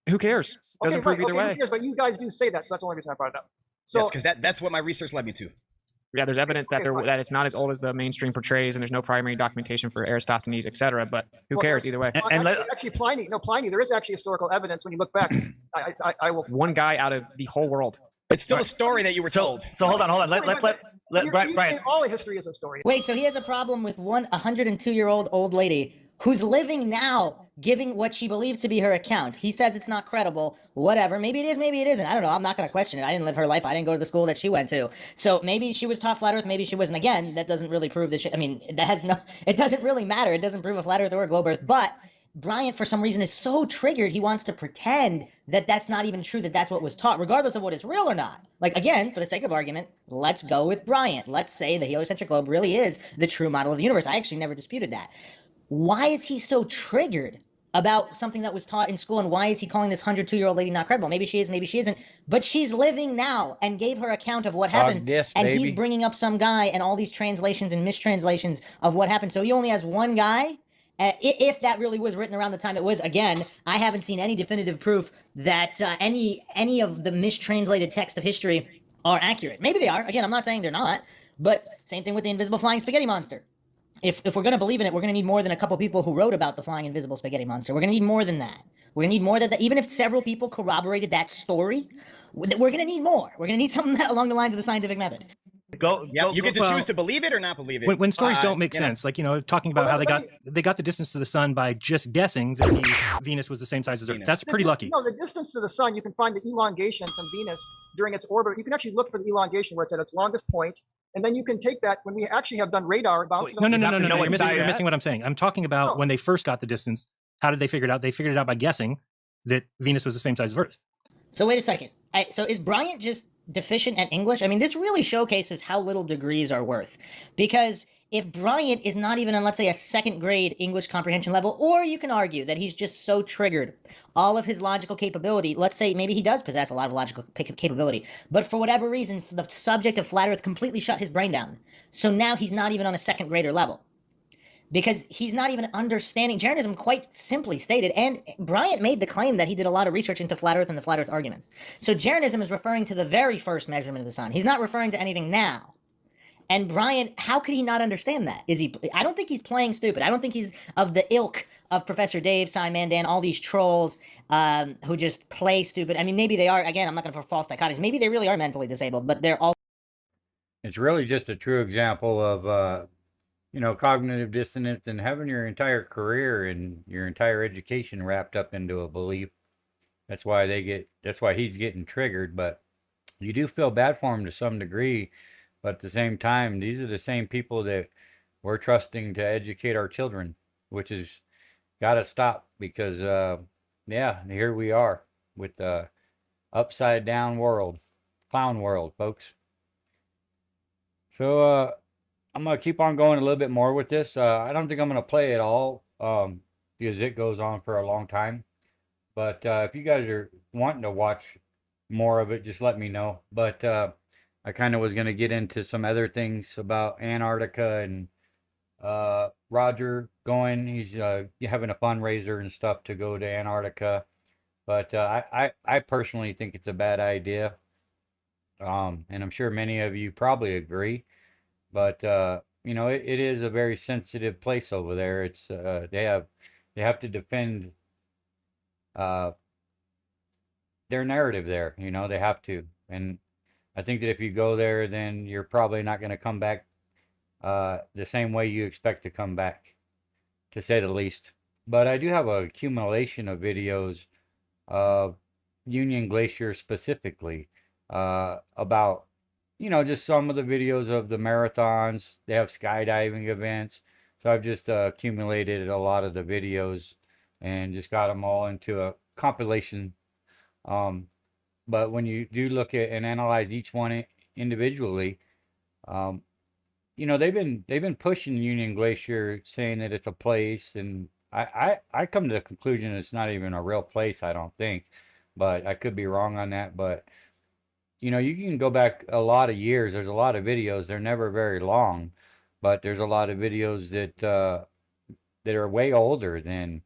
Who cares? Doesn't prove either way. Who cares? But you guys do say that, so that's the only reason I brought it up. So, yes, because that's what my research led me to. Yeah, there's evidence that it's not as old as the mainstream portrays, and there's no primary documentation for Aristophanes, etc. But who cares either way? Actually, Pliny. There is actually historical evidence when you look back. I will. One guy out of the whole world. It's still a story that you were told. So hold on. Let Brian. All history is a story. Wait, so he has a problem with 102-year-old old lady who's living now, giving what she believes to be her account. He says it's not credible, whatever. Maybe it is, maybe it isn't. I don't know. I'm not going to question it. I didn't live her life. I didn't go to the school that she went to. So maybe she was taught flat earth, maybe she wasn't. Again, that doesn't really prove that I mean, that has no, it doesn't really matter. It doesn't prove a flat earth or a globe earth, but Bryant, for some reason, is so triggered, he wants to pretend that that's not even true, that that's what was taught, regardless of what is real or not. Like, again, for the sake of argument, let's go with Bryant. Let's say the heliocentric globe really is the true model of the universe. I actually never disputed that. Why is he so triggered about something that was taught in school, and why is he calling this 102-year-old lady not credible? Maybe she is, maybe she isn't, but she's living now and gave her account of what happened, and he's bringing up some guy and all these translations and mistranslations of what happened. So he only has one guy. If that really was written around the time it was, again, I haven't seen any definitive proof that any of the mistranslated text of history are accurate. Maybe they are. Again, I'm not saying they're not. But same thing with the invisible flying spaghetti monster. If we're going to believe in it, we're going to need more than a couple people who wrote about the flying invisible spaghetti monster. We're going to need more than that. We're going to need more than that. Even if several people corroborated that story, we're going to need more. We're going to need something along the lines of the scientific method. You get to choose to believe it or not believe it. When stories don't make sense, like, talking about how they got the distance to the sun by just guessing that Venus was the same size as Earth. That's pretty lucky. No, the distance to the sun, you can find the elongation from Venus during its orbit. You can actually look for the elongation where it's at its longest point, and then you can take that when we actually have done radar bounce. No. You're missing what I'm saying. I'm talking about when they first got the distance. How did they figure it out? They figured it out by guessing that Venus was the same size as Earth. So wait a second. So is Bryant just deficient at English? I mean, this really showcases how little degrees are worth. Because if Bryant is not even on, let's say, a second grade English comprehension level, or you can argue that he's just so triggered, all of his logical capability, let's say maybe he does possess a lot of logical capability, but for whatever reason, the subject of flat earth completely shut his brain down. So now he's not even on a second grader level. Because he's not even understanding Jeranism, quite simply stated, and Bryant made the claim that he did a lot of research into flat earth and the flat earth arguments. So Jeranism is referring to the very first measurement of the sun. He's not referring to anything now. And Bryant, how could he not understand that? I don't think he's playing stupid. I don't think he's of the ilk of Professor Dave, Cy Mandan, all these trolls who just play stupid. I mean, maybe they are, again, I'm not going to false dichotomies. Maybe they really are mentally disabled, but they're all... It's really just a true example of... cognitive dissonance and having your entire career and your entire education wrapped up into a belief. That's why he's getting triggered, but you do feel bad for him to some degree. But at the same time, these are the same people that we're trusting to educate our children, which has got to stop because, here we are with the upside down world, clown world, folks. So, I'm going to keep on going a little bit more with this. I don't think I'm going to play it all because it goes on for a long time. But if you guys are wanting to watch more of it, just let me know. But I kind of was going to get into some other things about Antarctica and Roger going. He's having a fundraiser and stuff to go to Antarctica. But I personally think it's a bad idea. And I'm sure many of you probably agree. But it is a very sensitive place over there. It's they have to defend their narrative there. They have to. And I think that if you go there, then you're probably not going to come back the same way you expect to come back, to say the least. But I do have a accumulation of videos of Union Glacier specifically about just some of the videos of the marathons. They have skydiving events. So I've just accumulated a lot of the videos and just got them all into a compilation. But when you do look at and analyze each one individually, they've been pushing Union Glacier, saying that it's a place, and I come to the conclusion it's not even a real place, I don't think. But I could be wrong on that. But you can go back a lot of years. There's a lot of videos. They're never very long, but there's a lot of videos that are way older than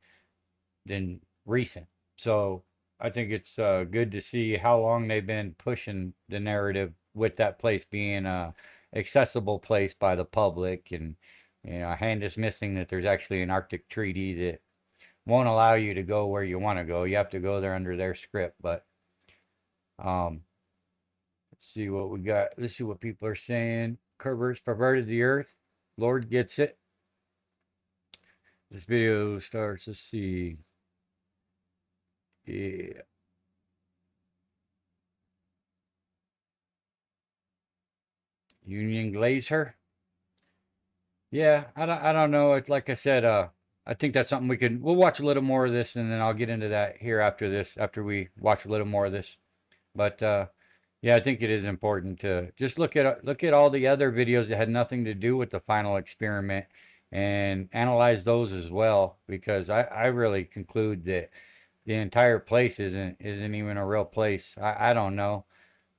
recent. So I think it's good to see how long they've been pushing the narrative with that place being a accessible place by the public, and a hand is missing that there's actually an Arctic treaty that won't allow you to go where you want to go. You have to go there under their script. But let's see what we got. Let's see what people are saying. Perverts perverted the earth. Lord gets it. This video starts, let's see. Yeah. Union Glacier. Yeah, I don't know. It's like I said, I think that's something we'll watch a little more of this, and then I'll get into that here after this, after we watch a little more of this. But yeah, I think it is important to just look at all the other videos that had nothing to do with the final experiment and analyze those as well, because I really conclude that the entire place isn't even a real place. I don't know.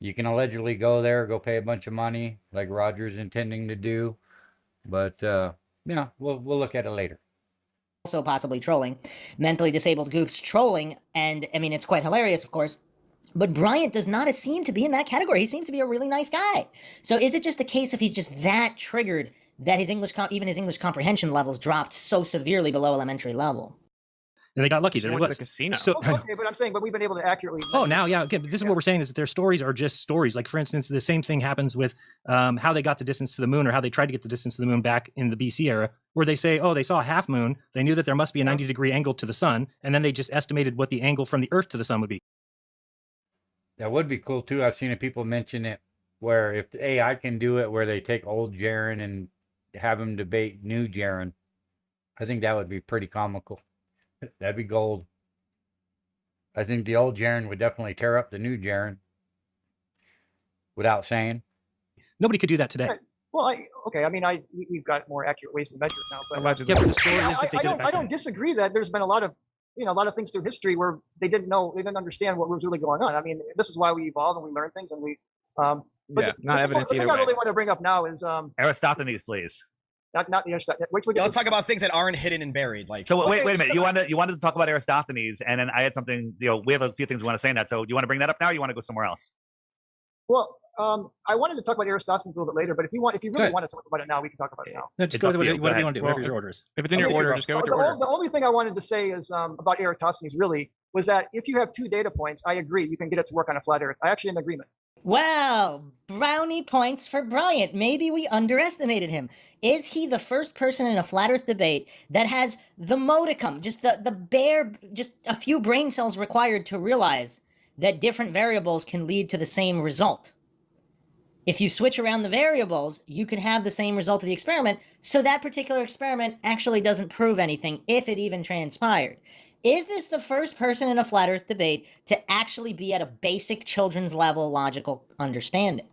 You can allegedly go there, go pay a bunch of money like Roger's intending to do, but yeah, we'll look at it later. Also possibly trolling, mentally disabled goofs trolling, and I mean, it's quite hilarious, of course. But Bryant does not seem to be in that category. He seems to be a really nice guy. So is it just a case of he's just that triggered that his even his English comprehension levels dropped so severely below elementary level? And they got lucky. They That it went to was. the casino. So, Okay, but I'm saying, but we've been able to accurately. oh, now, yeah. Again, this is what we're saying is that their stories are just stories. Like, for instance, the same thing happens with how they got the distance to the moon, or how they tried to get the distance to the moon back in the BC era, where they say, oh, they saw a half moon. They knew that there must be a 90-degree angle to the sun, and then they just estimated what the angle from the Earth to the sun would be. That would be cool too. I've seen people mention it where if the AI can do it, where they take old Jaren and have him debate new Jaren. I think that would be pretty comical. That'd be gold. I think the old Jaren would definitely tear up the new Jaren without saying. Nobody could do that today. Right. Well, okay. I mean, we've got more accurate ways to measure it now. But Yeah, but the story is that they did it back I don't disagree that there's been a lot of things through history where they didn't understand what was really going on. I mean, this is why we evolve and we learn things, and we. But yeah, not evidence the either thing I way. really want to bring up now is Aristophanes, please. not the Aristotle. Let's talk about things that aren't hidden and buried. Like, So wait a minute. You wanted to talk about Aristophanes, and then I had something. We have a few things we want to say in that. So do you want to bring that up now, or you want to go somewhere else? Well, I wanted to talk about Aristophanes a little bit later, but if you really want to talk about it now, we can talk about it now. No, just go with whatever you want to do, whatever your order is. If it's in your order, just go with your order. The only thing I wanted to say is about Eratosthenes really was that if you have two data points, I agree, you can get it to work on a flat Earth. I actually am in agreement. Wow, brownie points for Bryant. Maybe we underestimated him. Is he the first person in a flat Earth debate that has the modicum, just the bare, just a few brain cells required to realize that different variables can lead to the same result? If you switch around the variables, you can have the same result of the experiment, so that particular experiment actually doesn't prove anything, if it even transpired. Is this the first person in a flat Earth debate to actually be at a basic children's level logical understanding?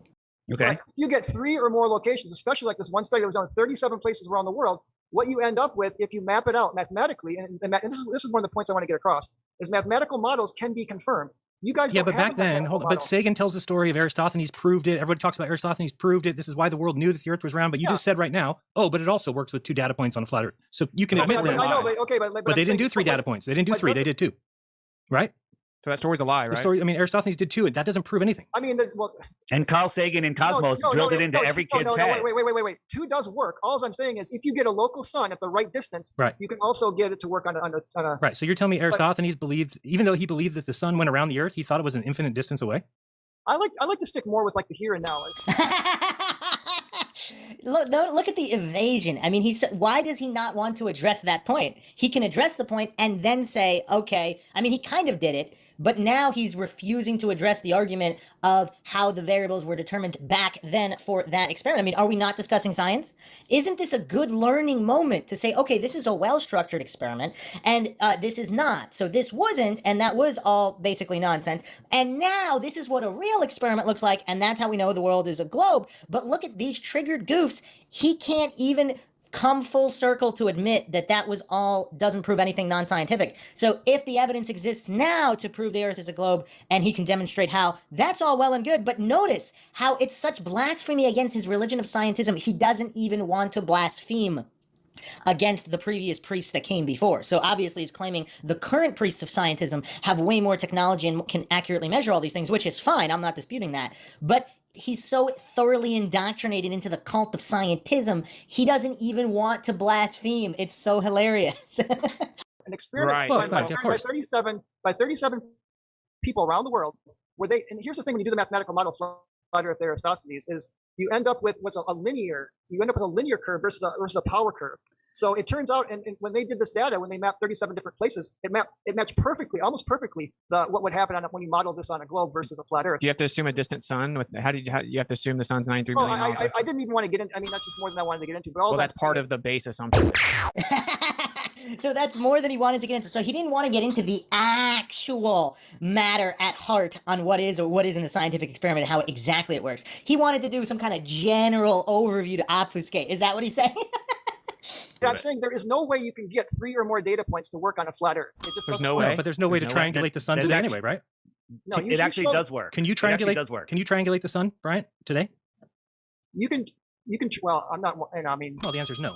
Okay. If you get 3 or more locations, especially like this one study that was done in 37 places around the world, what you end up with, if you map it out mathematically, and this is one of the points I want to get across, is mathematical models can be confirmed. You guys Yeah, don't but have back a then, mathematical but model. Sagan tells the story of Aristophanes proved it. Everybody talks about Aristophanes proved it. This is why the world knew that the Earth was round. But you just said right now, oh, but it also works with 2 data points on a flat Earth. So you can admit that. I know, but okay, But I'm they didn't saying- do 3 data points. They didn't do 3. They did 2. Right? So that story's a lie, right? The story. I mean, Aristophanes did 2. That doesn't prove anything. I mean, well, And Carl Sagan in Cosmos drilled it into every kid's head. Wait. 2 does work. All I'm saying is if you get a local sun at the right distance, Right. you can also get it to work on a Right. So you're telling me Aristophanes believed, even though he believed that the sun went around the Earth, he thought it was an infinite distance away? I like to stick more with like the here and now. Look at the evasion. I mean, why does he not want to address that point? He can address the point and then say, okay, I mean, he kind of did it, but now he's refusing to address the argument of how the variables were determined back then for that experiment. I mean, are we not discussing science? Isn't this a good learning moment to say, okay, this is a well-structured experiment, and this is not. So this wasn't, and that was all basically nonsense. And now this is what a real experiment looks like, and that's how we know the world is a globe. But look at these triggered goofs. He can't even come full circle to admit that that was all doesn't prove anything non-scientific. So if the evidence exists now to prove the Earth is a globe, and he can demonstrate how, that's all well and good, but notice how it's such blasphemy against his religion of scientism, he doesn't even want to blaspheme against the previous priests that came before. So obviously he's claiming the current priests of scientism have way more technology and can accurately measure all these things, which is fine, I'm not disputing that, but he's so thoroughly indoctrinated into the cult of scientism, he doesn't even want to blaspheme. It's so hilarious. An experiment by 37 people around the world, where they, and here's the thing, when you do the mathematical model for flat Earth Aristophanes, is you end up with you end up with a linear curve versus a power curve. So it turns out, and when they did this data, when they mapped 37 different places, it matched perfectly, almost perfectly, what would happen when you modeled this on a globe versus a flat Earth. Do you have to assume a distant sun? How you have to assume the sun's 93 Well, million miles away? I didn't even want to get into. I mean, that's just more than I wanted to get into. But Well, that's part of the base assumption. So that's more than he wanted to get into. So he didn't want to get into the actual matter at heart on what is or what isn't a scientific experiment and how exactly it works. He wanted to do some kind of general overview to obfuscate. Is that what he's saying? I'm saying there is no way you can get 3 or more data points to work on a flat Earth. It just There's doesn't no work. way. But there's no way to triangulate the sun today anyway, right? No, it actually does work. Can you It actually triangulate? does work. Can you triangulate the sun, Bryant, today? You can. Well, I'm not. I mean. Well, the answer is no.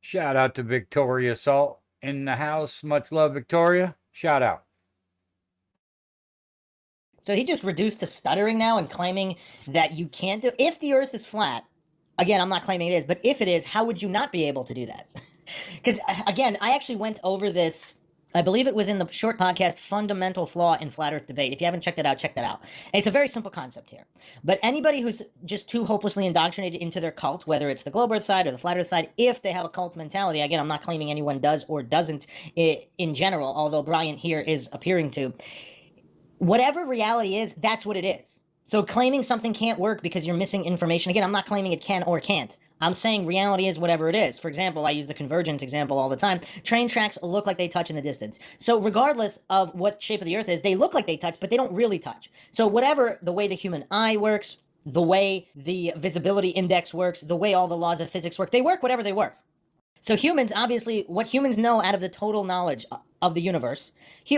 Shout out to Victoria Salt in the house. Much love, Victoria. Shout out. So he just reduced to stuttering now and claiming that you can't do. If the Earth is flat, again, I'm not claiming it is, but if it is, how would you not be able to do that? Because again, I actually went over this. I believe it was in the short podcast, Fundamental Flaw in Flat Earth Debate. If you haven't checked it out, check that out. And it's a very simple concept here. But anybody who's just too hopelessly indoctrinated into their cult, whether it's the Globe Earth side or the Flat Earth side, if they have a cult mentality, again, I'm not claiming anyone does or doesn't in general, although Bryant here is appearing to, whatever reality is, that's what it is. So claiming something can't work because you're missing information, again, I'm not claiming it can or can't. I'm saying reality is whatever it is. For example, I use the convergence example all the time. Train tracks look like they touch in the distance. So regardless of what shape of the Earth is, they look like they touch, but they don't really touch. So whatever the way the human eye works, the way the visibility index works, the way all the laws of physics work, they work whatever they work. So humans, obviously, what humans know out of the total knowledge of the universe,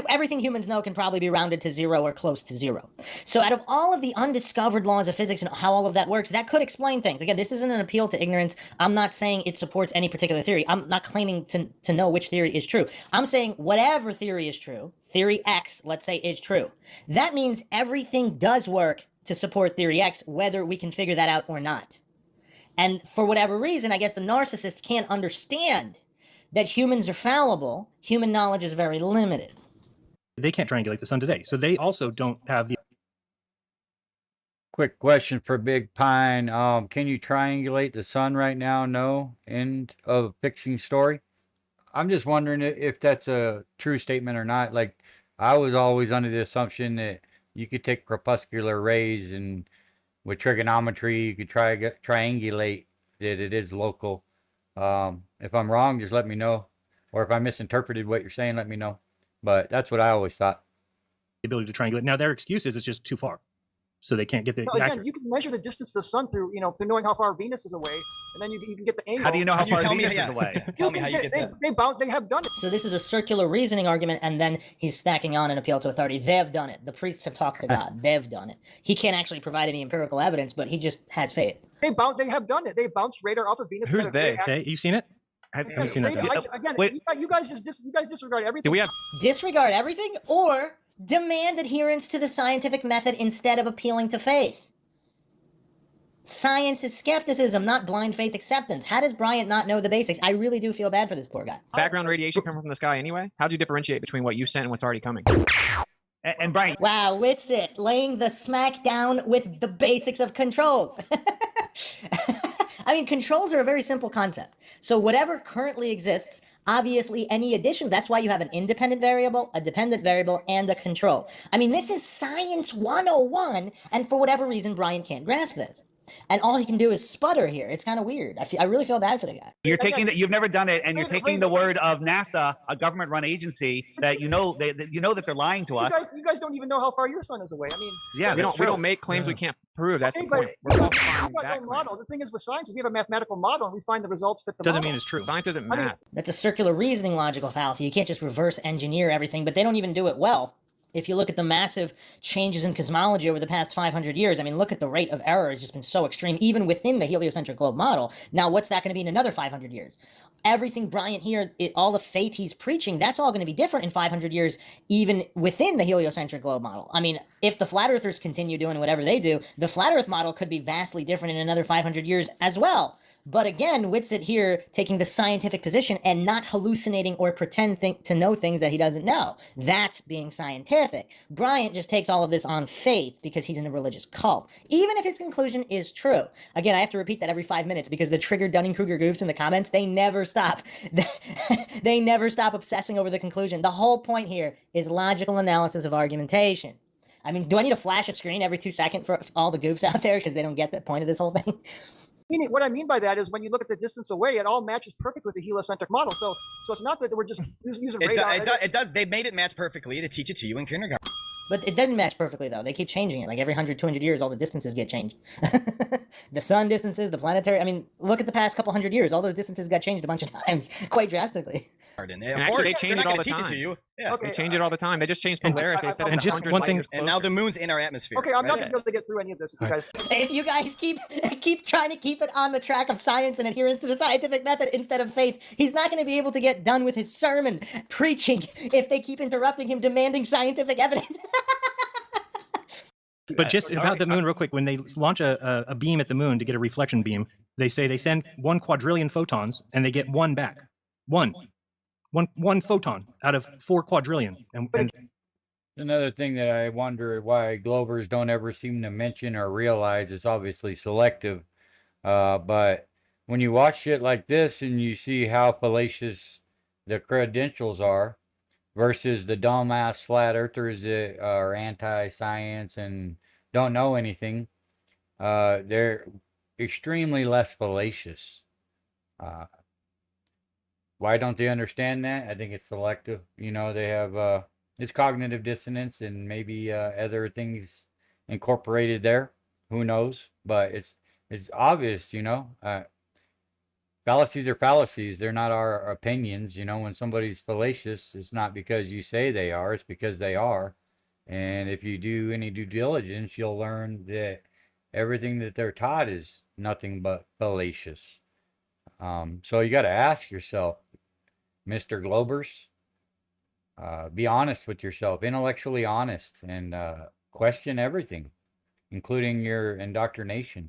everything humans know can probably be rounded to 0 or close to 0. So out of all of the undiscovered laws of physics and how all of that works, that could explain things. Again, this isn't an appeal to ignorance. I'm not saying it supports any particular theory. I'm not claiming to know which theory is true. I'm saying whatever theory is true, theory X, let's say, is true. That means everything does work to support theory X, whether we can figure that out or not. And for whatever reason, I guess the narcissists can't understand that humans are fallible. Human knowledge is very limited. They can't triangulate the sun today. So they also don't have the... Quick question for Big Pine. Can you triangulate the sun right now? No. End of fixing story. I'm just wondering if that's a true statement or not. Like, I was always under the assumption that you could take crepuscular rays and with trigonometry, you could triangulate that it is local. If I'm wrong, just let me know. Or if I misinterpreted what you're saying, let me know. But that's what I always thought. The ability to triangulate. Now, their excuse is it's just too far. So they can't get the... Well, again, you can measure the distance to the sun through knowing how far Venus is away, and then you can get the angle. How do you know how far Venus is away? Tell me how you get that. They have done it. So this is a circular reasoning argument, and then he's stacking on an appeal to authority. They've done it. The priests have talked to God. They've done it. He can't actually provide any empirical evidence, but he just has faith. They have done it. They bounced radar off of Venus. Who's they? Okay, you've seen it? Have you seen that? Again, you guys disregard everything. Do we have... Disregard everything or demand adherence to the scientific method instead of appealing to faith? Science is skepticism, not blind faith acceptance. How does Bryant not know the basics? I really do feel bad for this poor guy. Background radiation coming from the sky anyway? How'd you differentiate between what you sent and what's already coming? And Bryant. Wow, Witsit, laying the smack down with the basics of controls. I mean, controls are a very simple concept. So whatever currently exists, obviously any addition, that's why you have an independent variable, a dependent variable, and a control. I mean, this is science 101, and for whatever reason, Bryant can't grasp this. And all he can do is sputter here. It's kind of weird. I really feel bad for the guy. You're taking that. You've never done it, and you're taking the word of NASA, a government-run agency that you know that they're lying to us. You guys don't even know how far your sun is away. I mean, yeah, we don't make claims we can't prove. That's the point. We've got no model. The thing is with science, we have a mathematical model, and we find the results fit the model. Doesn't mean it's true. Science isn't math. That's a circular reasoning logical fallacy. You can't just reverse engineer everything, but they don't even do it well. If you look at the massive changes in cosmology over the past 500 years, I mean, look at the rate of error has just been so extreme, even within the heliocentric globe model. Now, what's that going to be in another 500 years? Everything Bryant here, all the faith he's preaching, that's all going to be different in 500 years, even within the heliocentric globe model. I mean, if the flat earthers continue doing whatever they do, the flat earth model could be vastly different in another 500 years as well. But again, Whitsitt here taking the scientific position and not hallucinating or pretend to know things that he doesn't know. That's being scientific. Bryant just takes all of this on faith because he's in a religious cult, even if his conclusion is true. Again, I have to repeat that every 5 minutes because the triggered Dunning-Kruger goofs in the comments, they never stop. They never stop obsessing over the conclusion. The whole point here is logical analysis of argumentation. I mean, do I need to flash a screen every 2 seconds for all the goofs out there because they don't get the point of this whole thing? What I mean by that is when you look at the distance away, it all matches perfect with the heliocentric model. So it's not that we're just using radar. It does. They made it match perfectly to teach it to you in kindergarten. But it doesn't match perfectly, though. They keep changing it. Like every 100, 200 years, all the distances get changed. The sun distances, the planetary. I mean, look at the past couple hundred years. All those distances got changed a bunch of times, quite drastically. And actually, they change it all the time. Yeah. They change it all the time. They just changed Polaris. They said and it's just 100 one light thing. years And now the moon's in our atmosphere. Okay, I'm not right? going to be able to get through any of this if you guys. If you guys keep trying to keep it on the track of science and adherence to the scientific method instead of faith, he's not going to be able to get done with his sermon preaching if they keep interrupting him, demanding scientific evidence. But just about the moon real quick, when they launch a beam at the moon to get a reflection beam, they say they send 1 quadrillion photons and they get 1 back. One photon out of 4 quadrillion. And another thing that I wonder why Glovers don't ever seem to mention or realize is obviously selective. But when you watch shit like this and you see how fallacious the credentials are, versus the dumbass flat earthers that are anti-science and don't know anything, they're extremely less fallacious. Why don't they understand that? I think it's selective. You know, they have it's cognitive dissonance and maybe other things incorporated there. Who knows? But it's obvious, you know. Fallacies are fallacies. They're not our opinions. You know, when somebody's fallacious, it's not because you say they are, it's because they are. And if you do any due diligence, you'll learn that everything that they're taught is nothing but fallacious. So you got to ask yourself, Mr. Globers, be honest with yourself, intellectually honest, and question everything, including your indoctrination.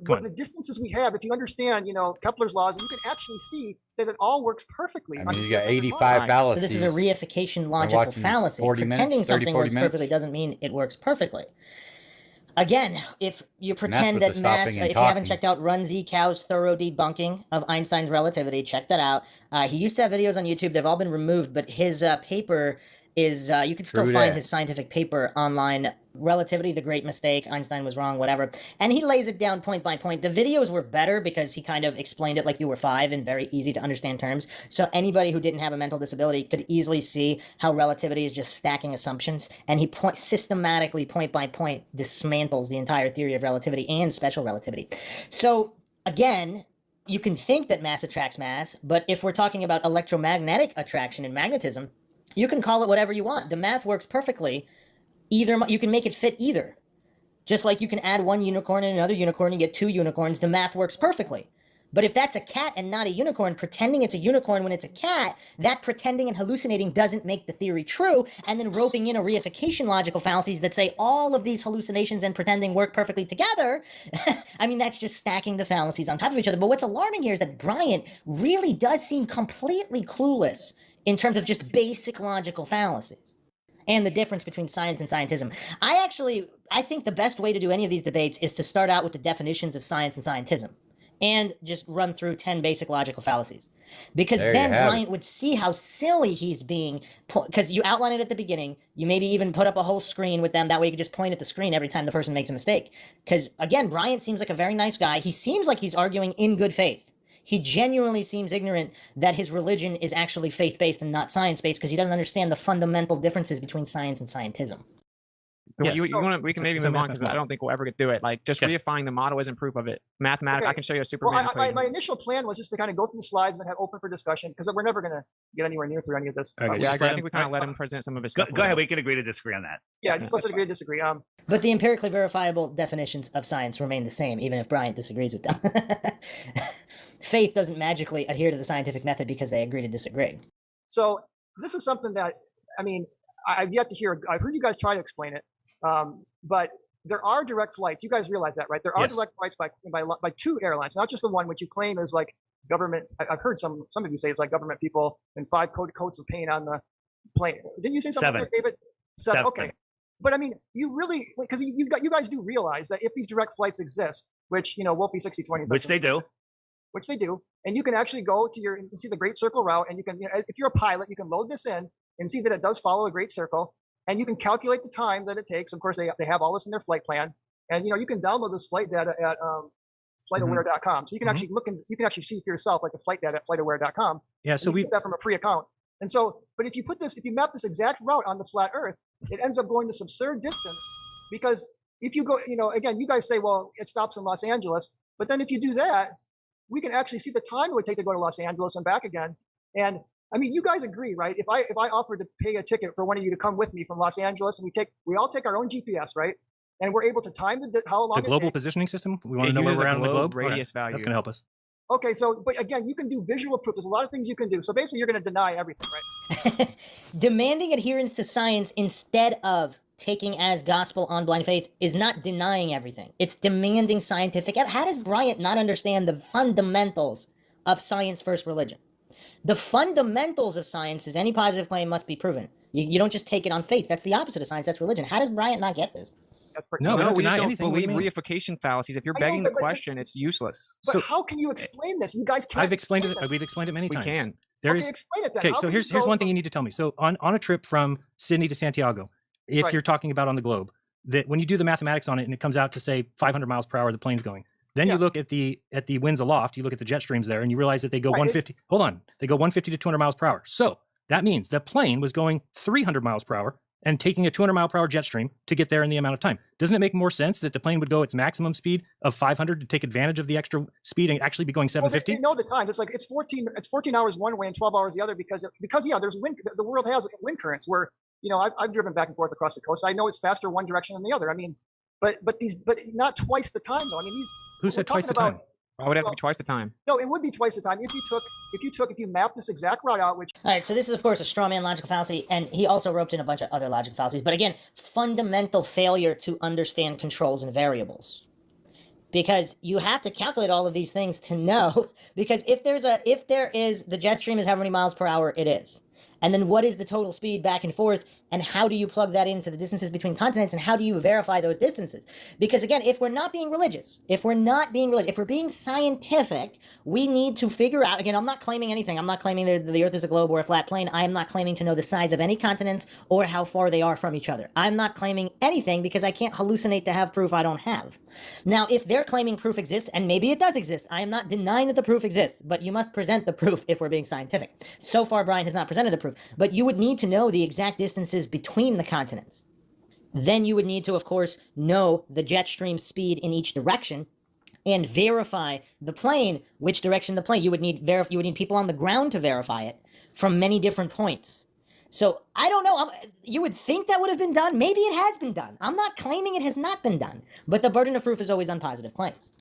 What the distances we have, if you understand, you know, Kepler's laws, you can actually see that it all works perfectly. I mean, you got 85 fallacies. So this is a reification logical fallacy. Pretending something works perfectly doesn't mean it works perfectly. Again, if you pretend that mass, if you haven't checked out Run Z Cow's thorough debunking of Einstein's relativity, check that out. He used to have videos on YouTube. They've all been removed, but his paper is, you can still find his scientific paper online, Relativity, the Great Mistake, Einstein was wrong, whatever. And he lays it down point by point. The videos were better because he kind of explained it like you were 5 in very easy to understand terms. So anybody who didn't have a mental disability could easily see how relativity is just stacking assumptions. And he systematically, point by point, dismantles the entire theory of relativity and special relativity. So again, you can think that mass attracts mass, but if we're talking about electromagnetic attraction and magnetism, you can call it whatever you want. The math works perfectly. Either you can make it fit either. Just like you can add 1 unicorn and another unicorn and get 2 unicorns, the math works perfectly. But if that's a cat and not a unicorn, pretending it's a unicorn when it's a cat, that pretending and hallucinating doesn't make the theory true, and then roping in a reification logical fallacies that say all of these hallucinations and pretending work perfectly together, I mean, that's just stacking the fallacies on top of each other. But what's alarming here is that Bryant really does seem completely clueless in terms of just basic logical fallacies and the difference between science and scientism. I think the best way to do any of these debates is to start out with the definitions of science and scientism and just run through 10 basic logical fallacies. Because then Bryant would see how silly he's being, because you outline it at the beginning, you maybe even put up a whole screen with them, that way you can just point at the screen every time the person makes a mistake. Because again, Bryant seems like a very nice guy. He seems like he's arguing in good faith. He genuinely seems ignorant that his religion is actually faith-based and not science-based because he doesn't understand the fundamental differences between science and scientism. Yes. We can maybe move on because I don't think we'll ever get through it. Like, just reifying the model isn't proof of it. Mathematics, I can show you a Superman equation. My initial plan was just to kind of go through the slides and have open for discussion because we're never going to get anywhere near through any of this. Okay, I think we kind of let him present some of his stuff. Go ahead. We can agree to disagree on that. Yeah, let's agree to disagree. But the empirically verifiable definitions of science remain the same, even if Bryant disagrees with them. Faith doesn't magically adhere to the scientific method because they agree to disagree. So this is something that, I mean, I've yet to hear. I've heard you guys try to explain it, but there are direct flights. You guys realize that, right? There are Yes. direct flights by two airlines, not just the one which you claim is like government. I've heard some of you say it's like government people and 5 coats of paint on the plane. Didn't you say something, 7. David? 7. Okay. But I mean, you really, because you guys do realize that if these direct flights exist, which, Wolfie 6020, Which they do. Which they do, and you can actually go to you can see the Great Circle route, and you can, if you're a pilot, you can load this in and see that it does follow a Great Circle, and you can calculate the time that it takes. Of course, they have all this in their flight plan, and you can download this flight data at flightaware.com, so you can actually look and you can actually see for yourself like the flight data at flightaware.com. Yeah, so we get that from a free account, and so, but if you map this exact route on the flat Earth, it ends up going this absurd distance, because if you go, again, you guys say, well, it stops in Los Angeles, but then if you do that, we can actually see the time it would take to go to Los Angeles and back again. And I mean, you guys agree, right? If I offered to pay a ticket for one of you to come with me from Los Angeles, and we all take our own GPS, right? And we're able to time how long the global positioning system. We want to know where we're at on the globe. Radius value. That's going to help us. Okay, so but again, you can do visual proof. There's a lot of things you can do. So basically, you're going to deny everything, right? Demanding adherence to science instead of taking as gospel on blind faith is not denying everything. It's demanding scientific. How does Bryant not understand the fundamentals of science first religion? The fundamentals of science is any positive claim must be proven. You don't just take it on faith. That's the opposite of science. That's religion. How does Bryant not get this? No, we don't we just deny don't anything. believe reification fallacies. If you're begging the question, it's useless. But how can you explain this? You guys can't. I've explained it. We've explained it many times. We can. There's, explain it then. Okay, How so can here's you go one thing you need to tell me. So on a trip from Sydney to Santiago, if Right. you're talking about on the globe, that when you do the mathematics on it and it comes out to say 500 miles per hour the plane's going, then you look at the winds aloft, you look at the jet streams there, and you realize that they go Right, 150. Hold on, they go 150 to 200 miles per hour. So that means the plane was going 300 miles per hour and taking a 200 mile per hour jet stream to get there in the amount of time. Doesn't it make more sense that the plane would go its maximum speed of 500 to take advantage of the extra speed and actually be going 750? Well, they know the time. It's like it's 14 hours one way and 12 hours the other because there's wind. The world has wind currents where I've driven back and forth across the coast. I know it's faster one direction than the other. I mean, but not twice the time though. I mean, Who said twice the time? Why would it have to be twice the time? No, it would be twice the time if you map this exact route out. Which All right, so this is, of course, a straw man logical fallacy, and he also roped in a bunch of other logical fallacies. But again, fundamental failure to understand controls and variables. Because you have to calculate all of these things to know, because if there is, the jet stream is how many miles per hour it is. And then what is the total speed back and forth, and how do you plug that into the distances between continents, and how do you verify those distances? Because again, if we're not being religious, if we're being scientific, we need to figure out, again, I'm not claiming anything. I'm not claiming that the Earth is a globe or a flat plane. I am not claiming to know the size of any continents or how far they are from each other. I'm not claiming anything because I can't hallucinate to have proof I don't have. Now, if they're claiming proof exists, and maybe it does exist, I am not denying that the proof exists, but you must present the proof if we're being scientific. So far, Brian has not presented the proof. But you would need to know the exact distances between the continents. Then you would need to, of course, know the jet stream speed in each direction and verify the plane, which direction the plane. You would need people on the ground to verify it from many different points. So I don't know. You would think that would have been done. Maybe it has been done. I'm not claiming it has not been done. But the burden of proof is always on positive claims.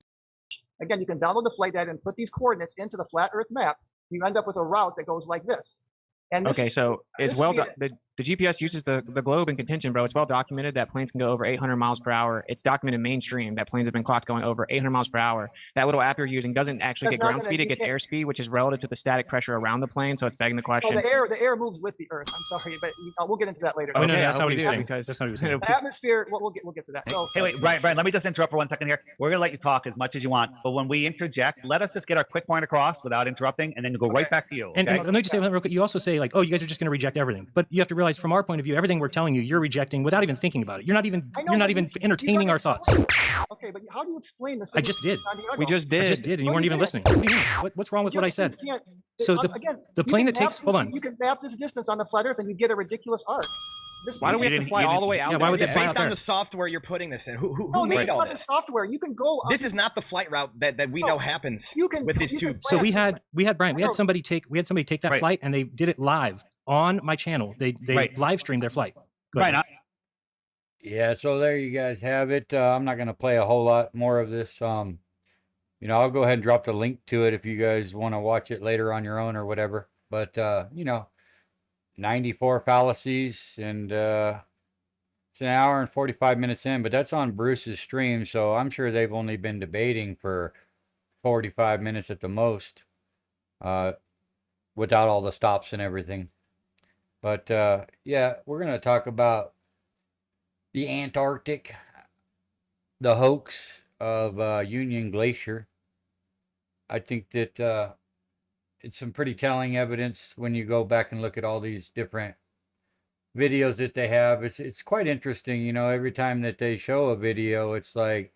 again, you can download the flight data and put these coordinates into the flat Earth map. You end up with a route that goes like this. And this, okay, so it's the GPS uses the globe in contention, bro. It's well documented that planes can go over 800 miles per hour. It's documented mainstream that planes have been clocked going over 800 miles per hour. That little app you're using doesn't actually get ground speed; it gets airspeed, which is relative to the static pressure around the plane. So it's begging the question. Oh, the air moves with the Earth. I'm sorry, but we'll get into that later. Oh, no, that's not what he's saying. Because that's not what he's saying. The atmosphere. We'll get to that. So, hey, wait, Brian, let me just interrupt for 1 second here. We're gonna let you talk as much as you want, but when we interject, let us just get our quick point across without interrupting, and then go right back to you. And, okay? and let me just say real quick. You also say like, oh, you guys are just going to reject everything, but you have to realize from our point of view, everything we're telling you, you're rejecting without even thinking about it. You're not even entertaining our thoughts. Okay, but how do you explain this? I just did. We just did. I just did, and you weren't even listening. What do you mean? What's wrong with what I said? So the plane that takes, hold on. You can map this distance on the flat Earth, and you get a ridiculous arc. Why do we have to fly all the way out? Yeah, why would they fly based out there? on the software you're putting this in? Who no, made all not this? The software. You can go. This is not the flight route that we know happens with these two. So we had Brian. We had somebody take that flight, and they did it live on my channel. They live streamed their flight. Right. Yeah. So there you guys have it. I'm not going to play a whole lot more of this. I'll go ahead and drop the link to it if you guys want to watch it later on your own or whatever. But 94 fallacies and It's an hour and 45 minutes in, but that's on Bruce's stream, so I'm sure they've only been debating for 45 minutes at the most, without all the stops and everything. But yeah, we're going to talk about the Antarctic, the hoax of Union Glacier. I think that it's some pretty telling evidence when you go back and look at all these different videos that they have. It's quite interesting, you know, every time that they show a video, it's like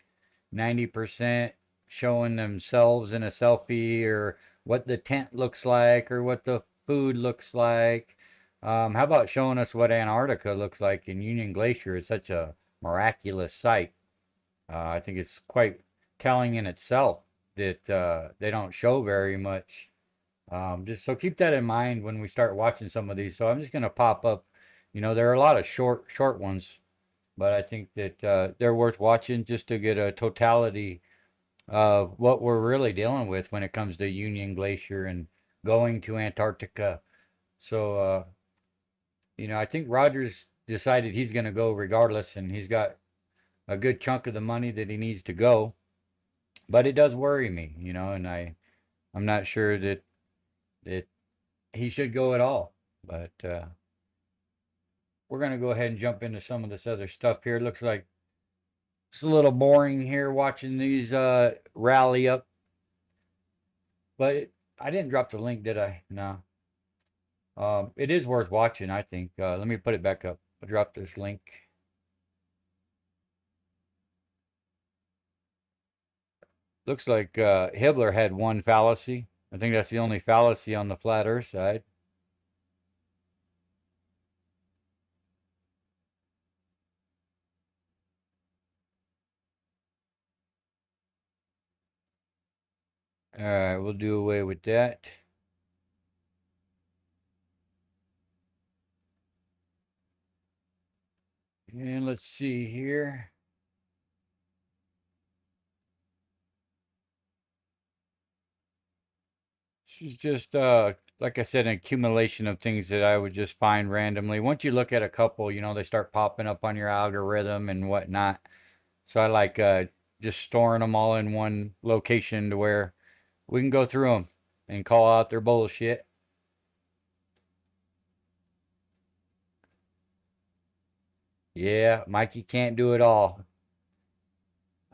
90% showing themselves in a selfie, or what the tent looks like, or what the food looks like. How about showing us what Antarctica looks like in Union Glacier? Is such a miraculous sight. I think it's quite telling in itself that they don't show very much. Just so keep that in mind when we start watching some of these. So I'm just going to pop up, you know, there are a lot of short ones, but I think that they're worth watching just to get a totality of what we're really dealing with when it comes to Union Glacier and going to Antarctica. So, you know, I think Rogers decided he's going to go regardless, and he's got a good chunk of the money that he needs to go. But it does worry me, you know, and I'm not sure that he should go at all. But we're going to go ahead and jump into some of this other stuff here. It looks like it's a little boring here watching these rally up. But I didn't drop the link, did I? No. It is worth watching, I think. Let me put it back up. I'll drop this link. Looks like Hibbler had one fallacy. I think that's the only fallacy on the flat earth side. All right, we'll do away with that. And let's see here. This is just, like I said, an accumulation of things that I would just find randomly. Once you look at a couple, you know, they start popping up on your algorithm and whatnot. So I like just storing them all in one location to where we can go through them and call out their bullshit. Yeah, Mikey can't do it all.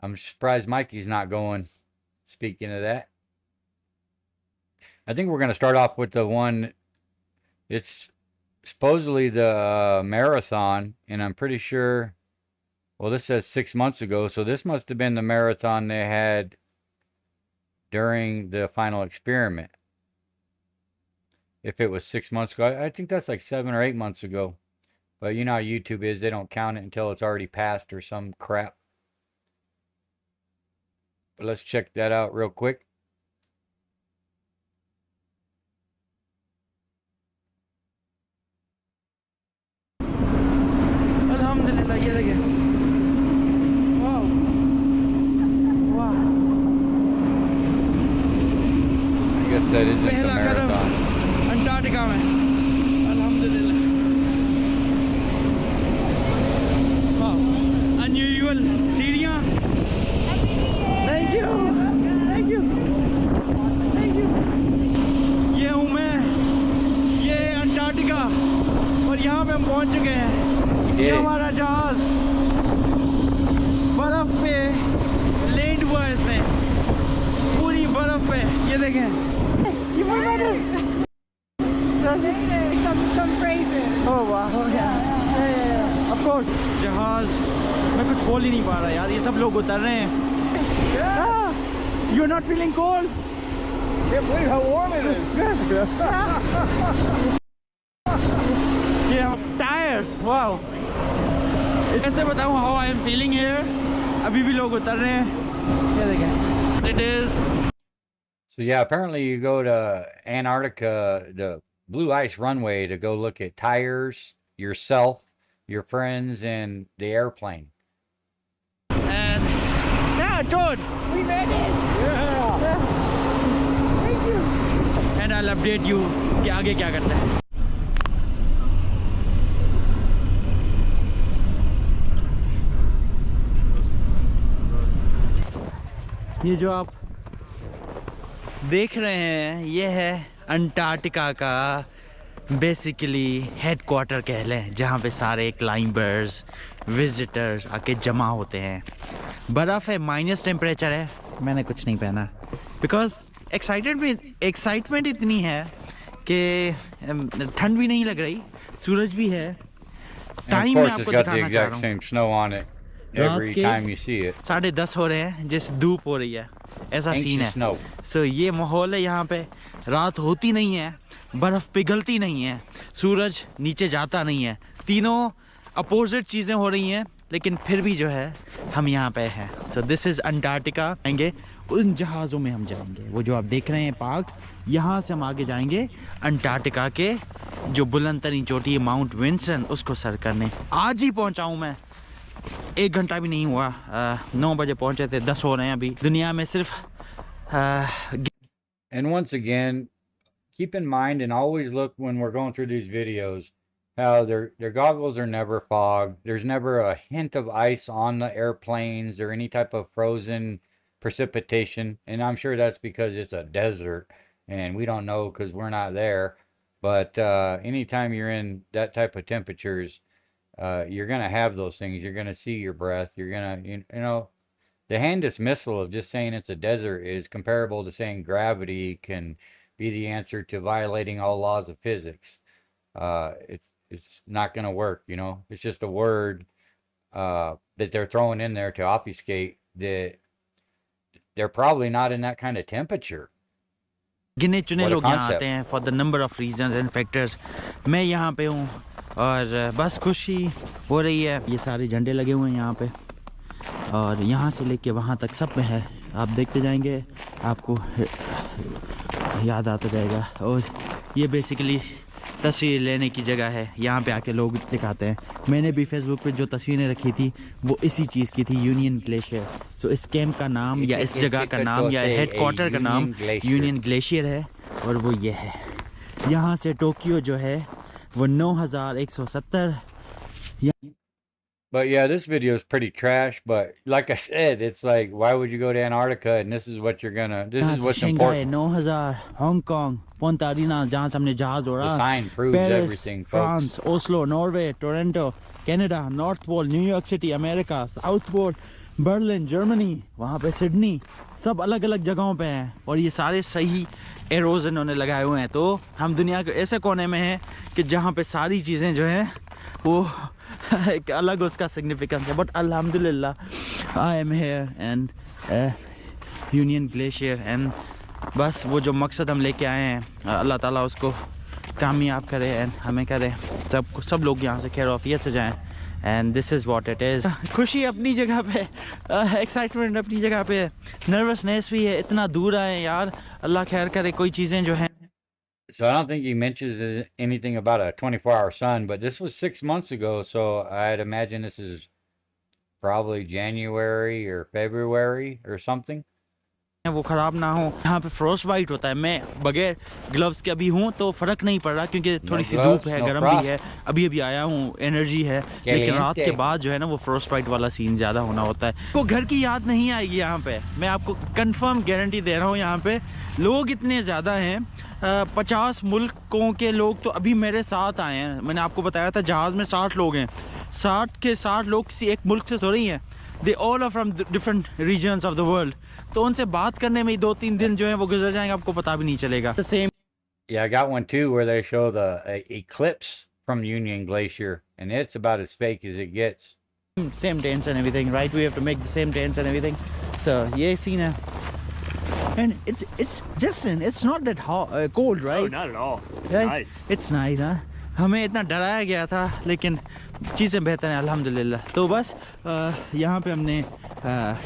I'm surprised Mikey's not going. Speaking of that, I think we're going to start off with the one. It's supposedly the marathon, and I'm pretty sure, well, this says 6 months ago, so this must have been the marathon they had during the final experiment. If it was 6 months ago, I think that's like 7 or 8 months ago. But you know how YouTube is, they don't count it until it's already passed or some crap. But let's check that out real quick. Alhamdulillah, ये देखिए. Wow. Wow. I guess that isn't the marathon. Antarctica में. Alhamdulillah. Wow. Unusual सीढ़ियाँ. Thank you. Thank you. Thank you. ये हूँ मैं. ये Antarctica. और यहाँ पे हम पहुँच चुके हैं. ये हमारा जहाज बर्फ पे लैंड हुआ है, इसने पूरी बर्फ पे. ये देखें. Some phrases. Oh wow. Yeah. Of course. जहाज मैं कुछ बोल ही नहीं पा रहा यार. ये सब लोग उतर रहे हैं. You're not feeling cold? Can't believe how warm it is. Yeah, tires. Wow. कैसे बताऊँ how I am feeling here? अभी भी लोग उतर रहे हैं. ये देखें. It is. So yeah, apparently you go to Antarctica, the Blue Ice Runway, to go look at tires, yourself, your friends, and the airplane. And yeah, dude, we made it. Yeah. Thank you. And I'll update you कि आगे क्या करते हैं. ये जो आप देख रहे हैं ये है अंटार्कटिका का बेसिकली हेडक्वार्टर कह लें, जहाँ पे सारे क्लाइंबर्स विजिटर्स आके जमा होते हैं। बर्फ़ है, माइनस टेम्परेचर है। मैंने कुछ नहीं पहना बिकॉज एक्साइटमेंट इतनी है कि ठंड भी नहीं लग रही, सूरज भी है। टाइम में आपको दिखाना चाह रहा हूँ, रात के 10:30 हो रहे हैं, जैसे धूप हो रही है, ऐसा सीन है। सो ये माहौल है यहाँ पे। रात होती नहीं है, बर्फ़ पिघलती नहीं है, सूरज नीचे जाता नहीं है, तीनों अपोजिट चीज़ें हो रही हैं, लेकिन फिर भी जो है हम यहाँ पे हैं। So this is Antarctica. आएंगे उन जहाज़ों में हम जाएंगे, वो जो आप देख रहे हैं पार्क, यहाँ से हम आगे जाएंगे अंटार्कटिका के जो बुलंद तरीन चोटी है माउंट विंसन, उसको सर करने। आज ही पहुँचा हूँ मैं, 1 घंटा भी नहीं हुआ। 9 बजे पहुँचे थे, 10 हो रहे हैं अभी। दुनिया में सिर्फ And once again, keep in mind and always look when we're going through these videos how their goggles are never fogged. There's never a hint of ice on the airplanes or any type of frozen precipitation. And I'm sure that's because it's a desert and we don't know because we're not there. But anytime you're in that type of temperatures, you're going to have those things. You're going to see your breath. You're going to, you know, the hand dismissal of just saying it's a desert is comparable to saying gravity can be the answer to violating all laws of physics. It's not going to work, you know. It's just a word that they're throwing in there to obfuscate that they're probably not in that kind of temperature. गिने चुने लोग यहाँ आते हैं for the number of reasons and factors. मैं यहाँ पे हूँ और बस खुशी हो रही है। ये सारे झंडे लगे हुए हैं यहाँ पे और यहाँ से लेके वहाँ तक सब में है। आप देखते जाएंगे, आपको याद आता जाएगा। और ये बेसिकली तस्वीर लेने की जगह है, यहाँ पे आके लोग दिखाते हैं। मैंने भी फेसबुक पे जो तस्वीरें रखी थी वो इसी चीज़ की थी, यूनियन ग्लेशियर। सो इस कैंप का नाम या इस जगह का नाम या हेडक्वार्टर का नाम यूनियन ग्लेशियर है और वो ये है। यहाँ से टोक्यो जो है वो 9170। But yeah, this video is pretty trash. But like I said, it's like, why would you go to Antarctica? And this is what you're gonna. This is what's important. 9000, Hong Kong, Punta Arenas, जहाँ से हमने जहाज उड़ा। The sign proves everything, folks. France, Oslo, Norway, Toronto, Canada, North Pole, New York City, America, South Pole, Berlin, Germany, वहाँ पे Sydney, सब अलग अलग जगहों पे हैं और ये सारे सही एरोज इन्होंने लगाए हुए हैं। तो हम दुनिया के ऐसे कोने में हैं कि जहाँ पे सारी चीज़ें जो हैं वो एक अलग उसका सिग्निफिकेंस है। बट अल्हम्दुलिल्लाह I am here and union glacier and बस वो जो मकसद हम लेके आए हैं अल्लाह ताला उसको कामयाब करे एंड हमें करे, सब लोग यहाँ से खैर आफियत से जाएं। And this is what it is. खुशी अपनी जगह पे, एक्साइटमेंट अपनी जगह पे, नर्वसनेस भी है। इतना दूर आए यार, अल्लाह खैर करे। कोई चीज़ें जो हैं, so I don't think he mentions anything about a 24-hour sun, but this was 6 months ago, so I'd imagine this is probably January or February or something. वो ख़राब ना हो। यहाँ पे फ्रोस्ट बाइट होता है। मैं बगैर ग्लव्स के अभी हूँ तो फ़र्क नहीं पड़ रहा क्योंकि थोड़ी सी धूप है, गर्म भी है, अभी अभी आया हूँ, एनर्जी है। लेकिन रात के बाद जो है ना वो फ्रोस्ट बाइट वाला सीन ज़्यादा होना होता है। को घर की याद नहीं आएगी यहाँ पे, मैं आपको कंफर्म गारंटी दे रहा हूँ। यहाँ पे लोग इतने ज़्यादा हैं, 50 मुल्कों के लोग तो अभी मेरे साथ आए हैं। मैंने आपको बताया था जहाज़ में 60 लोग हैं। 60 के 60 लोग किसी एक मुल्क से थोड़ी हैं, they all are from different regions of the world. तो उनसे बात करने में 2-3 दिन जो है वो गुजर जाएंगे, आपको पता भी नहीं चलेगा। Same. Yeah, I got one too where they show the eclipse from Union Glacier, and it's about as fake as it gets. Same tents and everything, right? We have to make the same tents and everything. So ये scene है, and it's Justin, it's not that hot, cold, right? No, not at all. It's right? nice. It's nice, huh? हमें इतना डराया गया था लेकिन चीज़ें बेहतर हैं अल्हम्दुलिल्लाह। तो बस यहाँ पे हमने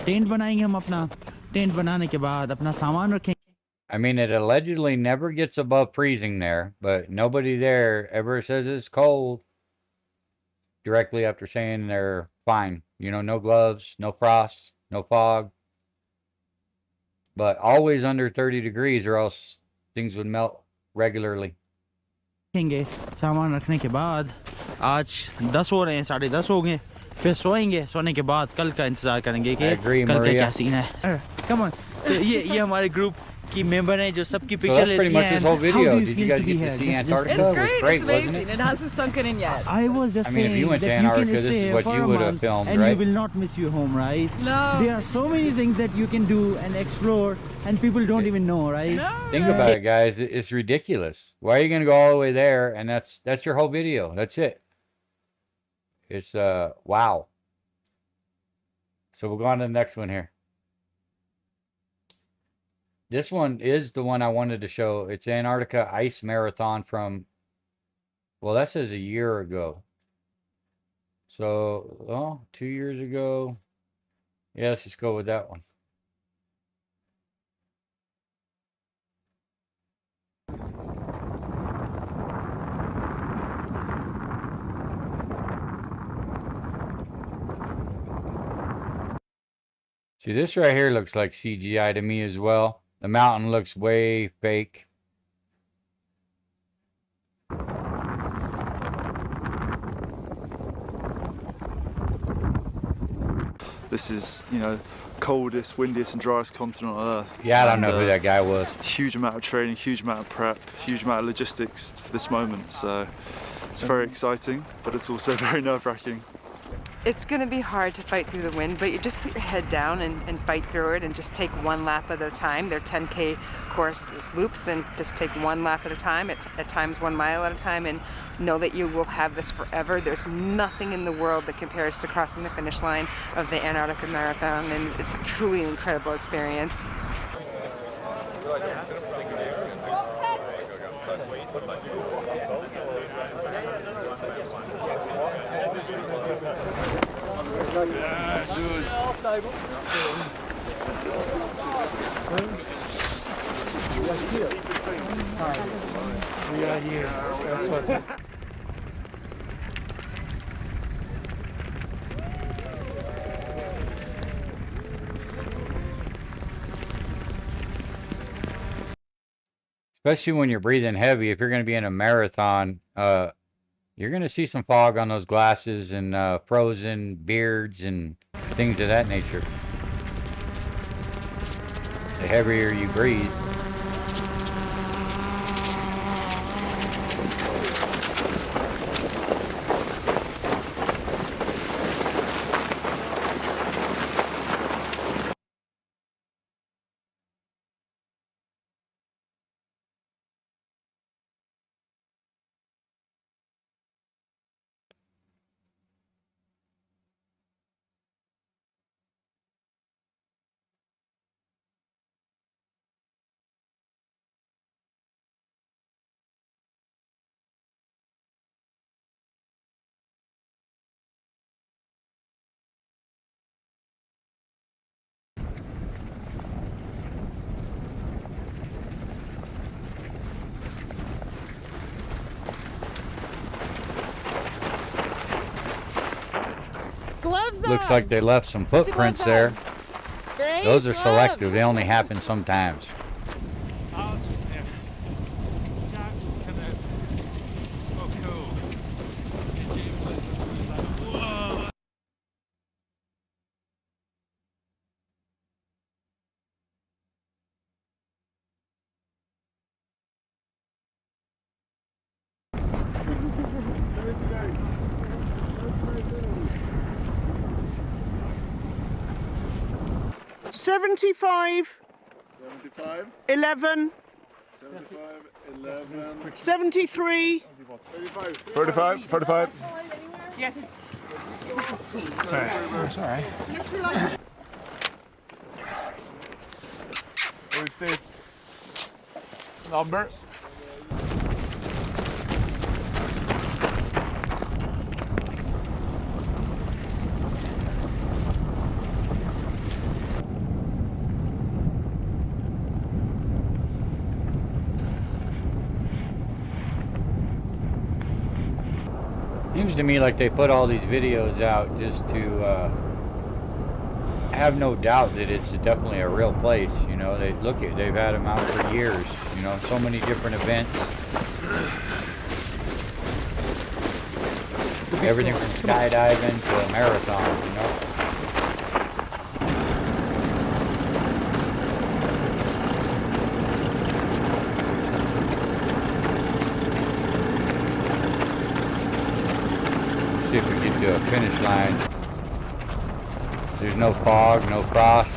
टेंट बनाएंगे। हम अपना टेंट बनाने के बाद अपना सामान रखेंगे। I mean, it allegedly never gets above freezing there, but nobody there ever says it's cold directly after saying they're fine. You know, no gloves, no frost, no fog, but always under 30 degrees or else things would melt regularly. सामान रखने के बाद आज 10 हो रहे हैं, 10:30 हो गए, फिर सोएंगे। सोने के बाद कल का इंतजार करेंगे कि कल का क्या सीन है। Come on, तो ये हमारे ग्रुप की मेंबर हैं जो सबकी So पिक्चर that's pretty लेती much हैं. this whole How video. do you Did you feel guys to be get to here? see Just- Antarctica? just- It was great, It's wasn't amazing. it? It hasn't sunken in yet. I was just I mean, if saying you went to that you can Antarctica, this stay is here what for you a would have month filmed, and right? you will not miss your home, right? No. There are so many things that you can do and explore, and people don't even know, right? Think about it, guys. It's ridiculous. Why are you going to go all the way there? And that's your whole video. That's it. It's wow. So we'll go on to the next one here. This one is the one I wanted to show. It's Antarctica Ice Marathon from, well, that says a year ago. So, oh, 2 years ago. Yeah, let's just go with that one. See, this right here looks like CGI to me as well. The mountain looks way fake. This is, you know, coldest, windiest and driest continent on Earth. Yeah, I don't know who that guy was. Huge amount of training, huge amount of prep, huge amount of logistics for this moment. So it's very exciting, but it's also very nerve-wracking. It's going to be hard to fight through the wind, but you just put your head down and fight through it and just take one lap at a time. They're 10K course loops and just take one lap at a time, at times 1 mile at a time, and know that you will have this forever. There's nothing in the world that compares to crossing the finish line of the Antarctica Marathon, and it's truly an incredible experience. We are here. That's what's up. Especially when you're breathing heavy. If you're going to be in a marathon, you're going to see some fog on those glasses and frozen beards and things of that nature. The heavier you breathe. Gloves on. Looks like they left some footprints there. Great Those are gloves. selective. They only happen sometimes. $75. 75, 11. 75, 11, 73. 35, 35. Yes. Sorry. It's all right. Where's the number? Seems to me like they put all these videos out just to have no doubt that it's definitely a real place. You know, they've had them out for years. You know, so many different events. Everything from skydiving to marathons. You know. see if we get to a finish line. There's no fog, no frost.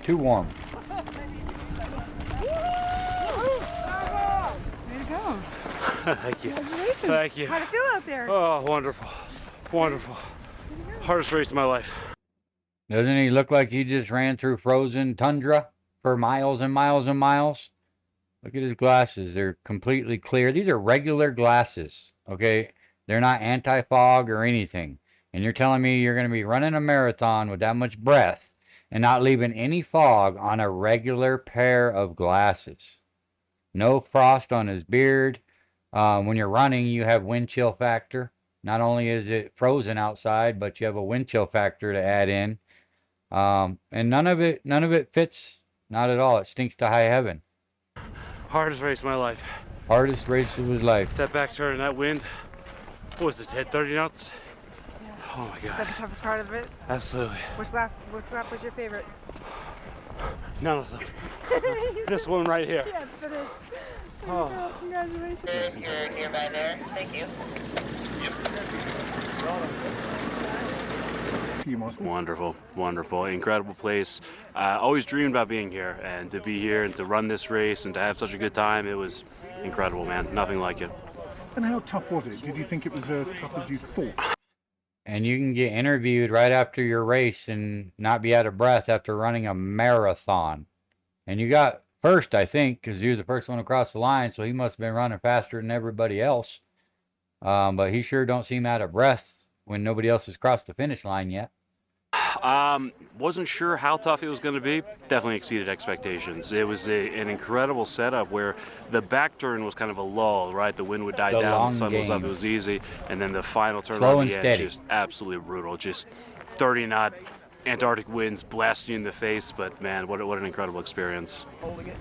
Too warm. Thank you. Congratulations. Thank you. How'd it feel out there? Oh, wonderful. Wonderful. Hardest race of my life. Doesn't he look like he just ran through frozen tundra for miles and miles and miles? Look at his glasses. They're completely clear. These are regular glasses, okay? They're not anti-fog or anything. And you're telling me you're going to be running a marathon with that much breath and not leaving any fog on a regular pair of glasses. No frost on his beard. When you're running, you have wind chill factor. Not only is it frozen outside, but you have a wind chill factor to add in. And none of it fits. Not at all. It stinks to high heaven. Hardest race of my life. Hardest race of his life. That back turn and that wind. What was it, 30 knots? Yeah. Oh my Is that God. the toughest part of it? Absolutely. Which lap was your favorite? None of them. This one right here. Yeah, but it's... Oh. Congratulations. You're nearby there. Thank you. Wonderful, wonderful, incredible place. I always dreamed about being here, and to be here and to run this race and to have such a good time, it was incredible, man. Nothing like it. And how tough was it? Did you think it was as tough as you thought? And you can get interviewed right after your race and not be out of breath after running a marathon. And you got first, I think, because he was the first one across the line, so he must have been running faster than everybody else. But he sure don't seem out of breath when nobody else has crossed the finish line yet. Wasn't sure how tough it was going to be. Definitely exceeded expectations. It was an incredible setup where the back turn was kind of a lull, right? The wind would die down, the sun was up, it was easy. And then the final turn Slow on and the end, steady. just absolutely brutal. Just 30-knot Antarctic winds blasting you in the face. But man, what an incredible experience. Holding it.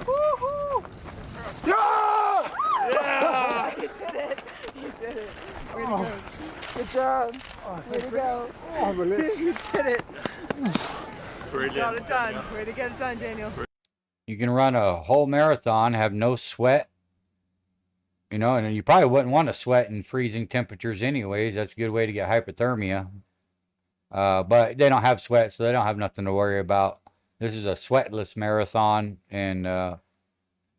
Woohoo! Yeah! Yeah! You did it! You did it! Way to go. Good job. Way to go. You did it. Got it done. Way to get it done, Daniel. You can run a whole marathon, have no sweat, you know, and you probably wouldn't want to sweat in freezing temperatures anyways. That's a good way to get hypothermia. But they don't have sweat, so they don't have nothing to worry about. This is a sweatless marathon, and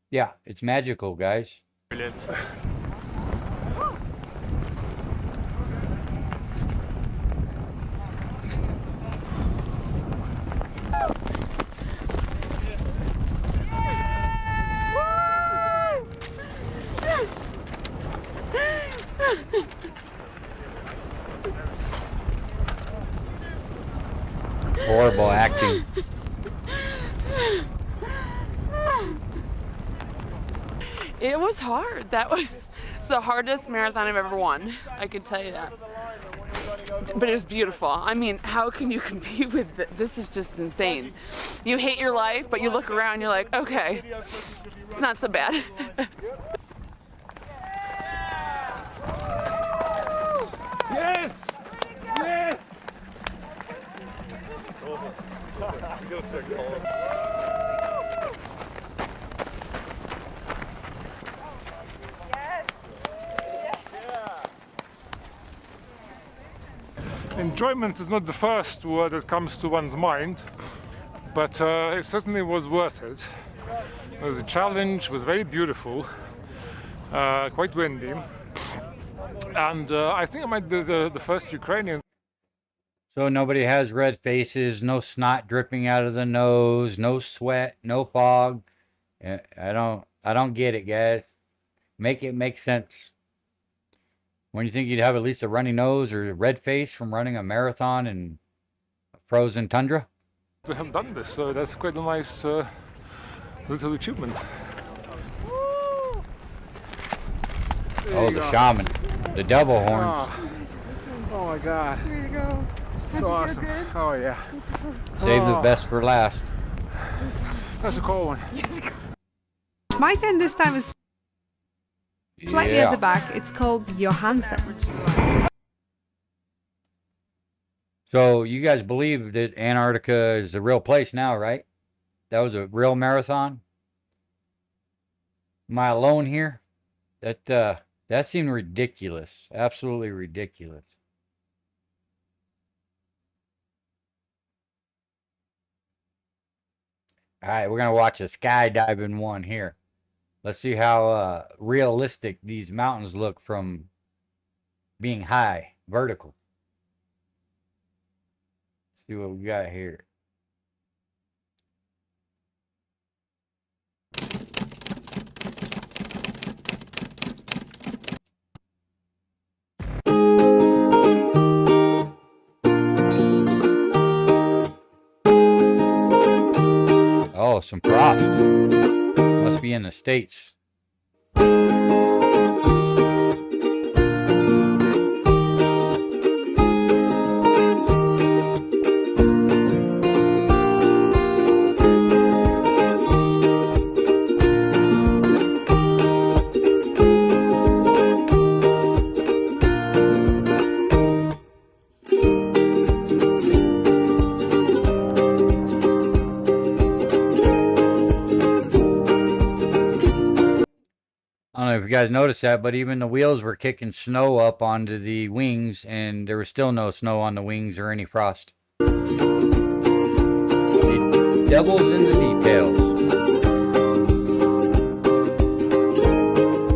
yeah, it's magical, guys. Brilliant. Horrible acting. It was hard. It's the hardest marathon I've ever won. I can tell you that. But it was beautiful. I mean, how can you compete with this? This is just insane. You hate your life, but you look around, you're like, okay, it's not so bad. Yes! Yes! Enjoyment is not the first word that comes to one's mind, but it certainly was worth it. It was a challenge, was very beautiful, quite windy, and I think I might be the first Ukrainian. So nobody has red faces, no snot dripping out of the nose, no sweat, no fog. I don't get it, guys. Make it make sense. When you think you'd have at least a runny nose or a red face from running a marathon in frozen tundra? To have done this, so that's quite a nice little achievement. Oh, the shaman, the devil horns. Oh my God. Here you go. So awesome. Oh yeah. Save the best for last. That's a cool one. My turn this time is slightly Yeah. at the back. It's called Johansson. So you guys believe that Antarctica is a real place now, right? That was a real marathon. Am I alone here? That seemed ridiculous. Absolutely ridiculous. All right, we're going to watch a skydiving one here. Let's see how realistic these mountains look from being high, vertical. Let's see what we got here. Oh, some frost. Must be in the States. I don't know if you guys noticed that, but even the wheels were kicking snow up onto the wings, and there was still no snow on the wings or any frost. The devil's in the details.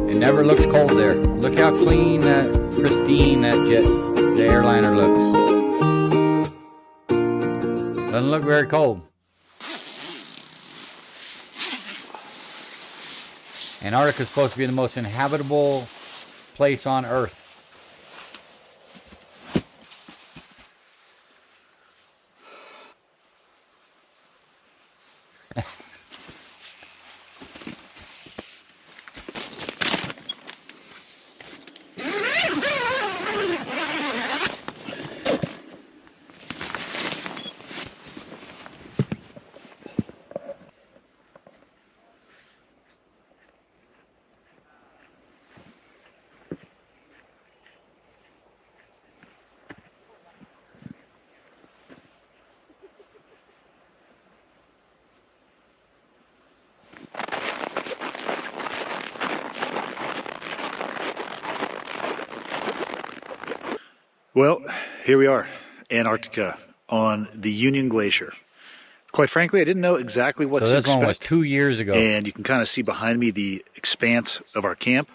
It never looks cold there. Look how clean, pristine the airliner looks. Doesn't look very cold. Antarctica is supposed to be the most inhabitable place on Earth. Well, here we are, Antarctica, on the Union Glacier. Quite frankly, I didn't know exactly what to expect. So this one was 2 years ago. And you can kind of see behind me the expanse of our camp.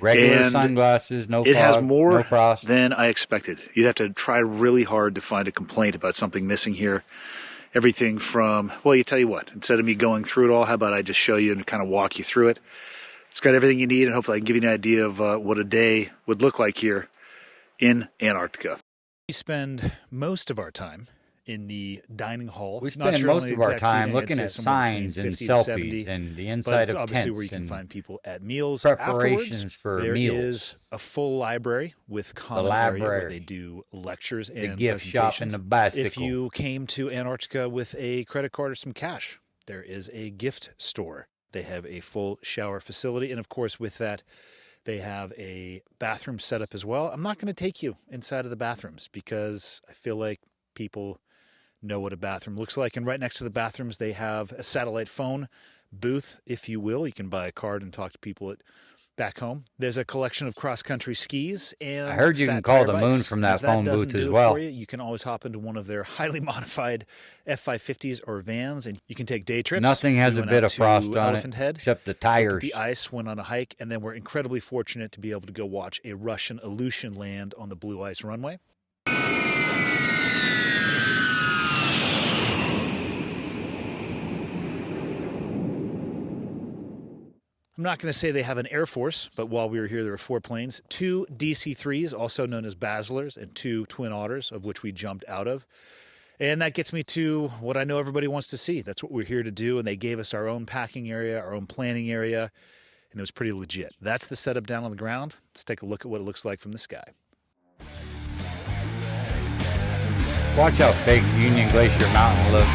Regular sunglasses, no fog, it has more no frost than I expected. You'd have to try really hard to find a complaint about something missing here. Everything from, well, you tell you what, instead of me going through it all, how about I just show you and kind of walk you through it. It's got everything you need, and hopefully I can give you an idea of what a day would look like here in Antarctica. We spend most of our time in the dining hall. We spend most of our time looking at signs and selfies and the inside of obviously tents where you can and find people at meals. preparations Afterwards, for there meals. is a full library with common area where they do lectures and gift shop and the bicycle. If you came to Antarctica with a credit card or some cash, there is a gift store. They have a full shower facility, and of course with that they have a bathroom setup as well. I'm not going to take you inside of the bathrooms because I feel like people know what a bathroom looks like. And right next to the bathrooms, they have a satellite phone booth, if you will. You can buy a card and talk to people back home. There's a collection of cross-country skis and I heard you fat can call tire the moon bikes. from that If phone doesn't booth as do it well. for you, you can always hop into one of their highly modified F550s or vans, and you can take day trips. Nothing has We a went bit out of frost to on it Elephant Head, except the looked at tires. the ice, went on a hike, and then we're incredibly fortunate to be able to go watch a Russian Aleutian land on the blue ice runway. I'm not going to say they have an Air Force, but while we were here, there were 4 planes, 2 DC-3s, also known as Basilers, and 2 Twin Otters, of which we jumped out of. And that gets me to what I know everybody wants to see. That's what we're here to do, and they gave us our own packing area, our own planning area, and it was pretty legit. That's the setup down on the ground. Let's take a look at what it looks like from the sky. Watch how fake Union Glacier Mountain looks.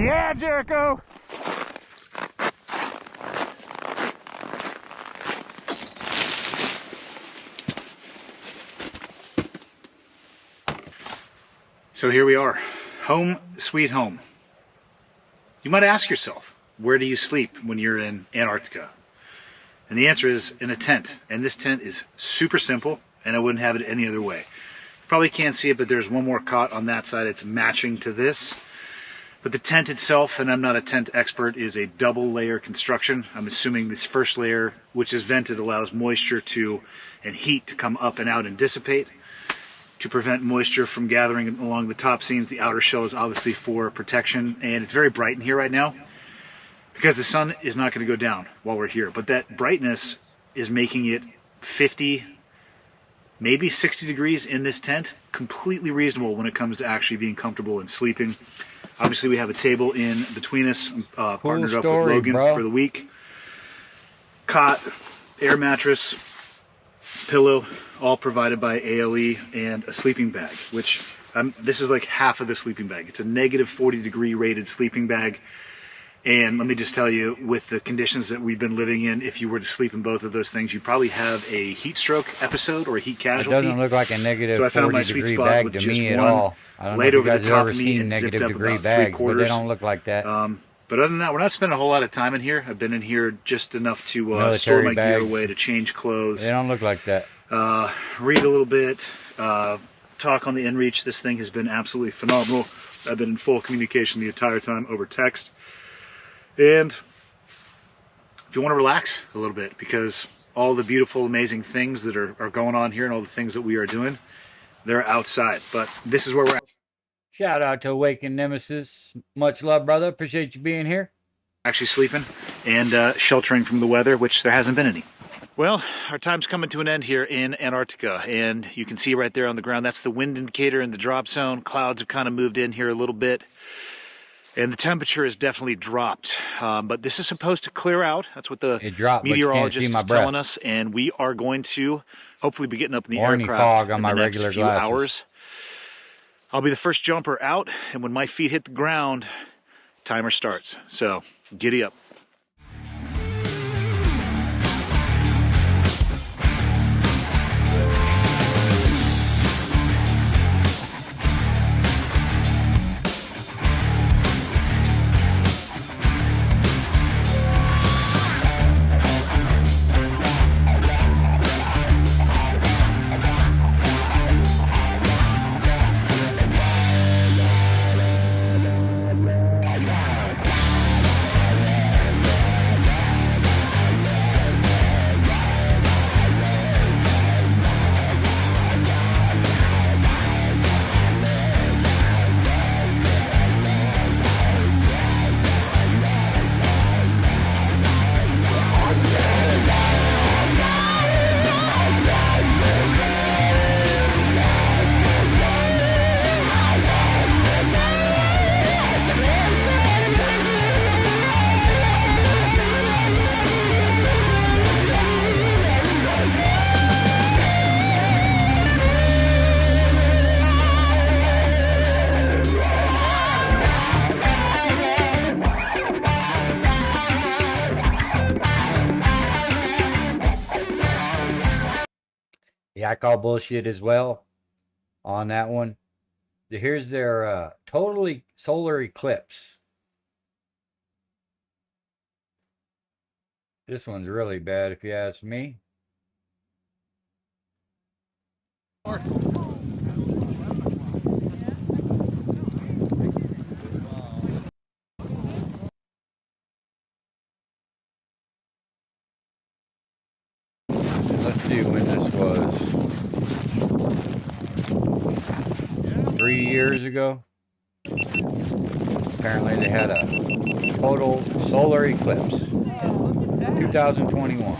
Yeah, Jericho! So here we are, home sweet home. You might ask yourself, where do you sleep when you're in Antarctica? And the answer is in a tent. And this tent is super simple, and I wouldn't have it any other way. Probably can't see it, but there's one more cot on that side. It's matching to this. But the tent itself, and I'm not a tent expert, is a double layer construction. I'm assuming this first layer, which is vented, allows moisture to and heat to come up and out and dissipate. To prevent moisture from gathering along the top seams. The outer shell is obviously for protection, and it's very bright in here right now because the sun is not going to go down while we're here, but that brightness is making it 50, maybe 60 degrees in this tent. Completely reasonable when it comes to actually being comfortable and sleeping. Obviously we have a table in between us, partnered up with Logan for the week. Cot, air mattress, pillow, all provided by ALE, and a sleeping bag, which this is like half of the sleeping bag. It's a negative 40 degree rated sleeping bag. And let me just tell you, with the conditions that we've been living in, if you were to sleep in both of those things, you probably have a heat stroke episode or a heat casualty. It doesn't look like a negative so I found 40 my sweet degree spot bag with to just me at one all. I don't know laid if you over guys the have top ever of me seen and zipped negative up degree about bags, but 3/4. they don't look like that. But other than that, we're not spending a whole lot of time in here. I've been in here just enough to store Military my bags. gear away, to change clothes. They don't look like that. Read a little bit, talk on the inReach. This thing has been absolutely phenomenal. I've been in full communication the entire time over text. And if you want to relax a little bit, because all the beautiful, amazing things that are going on here and all the things that we are doing, they're outside. But this is where we're at. Shout out to Awakened Nemesis. Much love, brother. Appreciate you being here. Actually sleeping and sheltering from the weather, which there hasn't been any. Well, our time's coming to an end here in Antarctica, and you can see right there on the ground, that's the wind indicator in the drop zone. Clouds have kind of moved in here a little bit, and the temperature has definitely dropped. But this is supposed to clear out. That's what the meteorologist is telling us, and we are going to hopefully be getting up in the aircraft in the next few hours. I'll be the first jumper out, and when my feet hit the ground, timer starts. So, giddy up. Yeah, I call bullshit as well on that one. Here's their totally solar eclipse. This one's really bad if you ask me. Let's see when this was. 3 years ago. Apparently they had a total solar eclipse. 2021.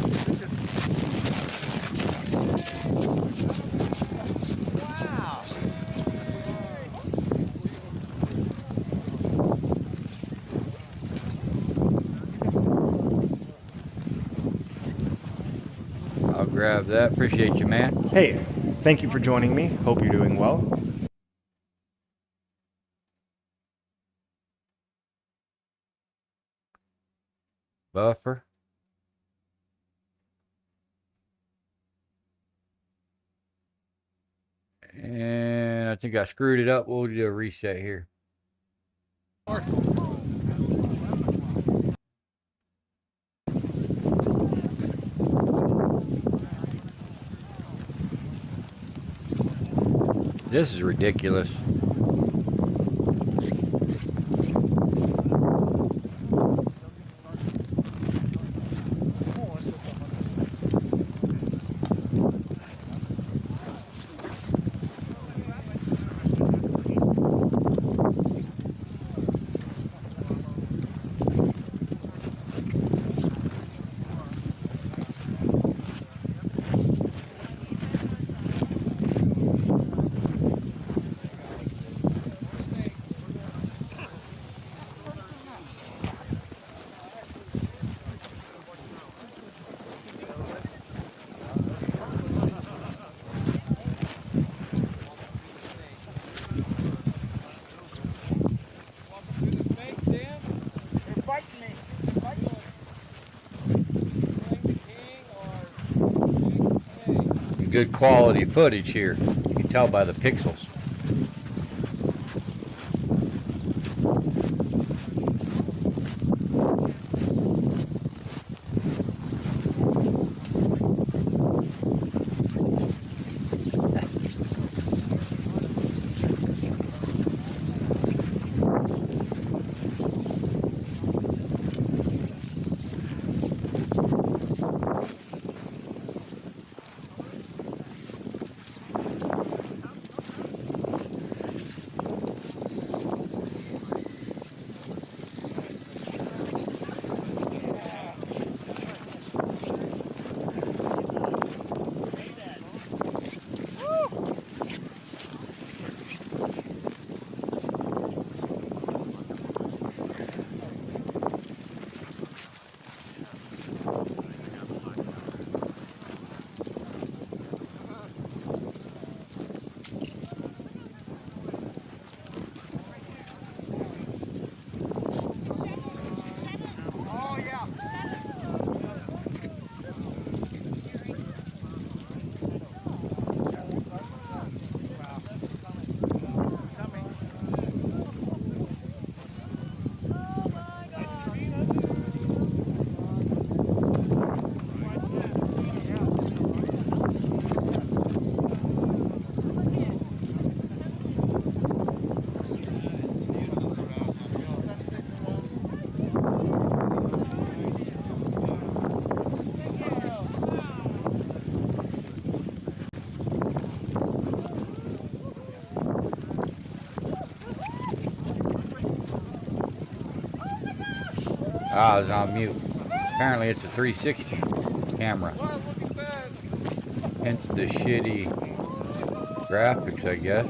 I'll grab that. Appreciate you, man. Hey, thank you for joining me. Hope you're doing well. Buffer. And I think I screwed it up. We'll do a reset here. This is ridiculous. Good quality footage here. You can tell by the pixels. Ah, I was on mute. Apparently it's a 360 camera. Hence the shitty graphics, I guess.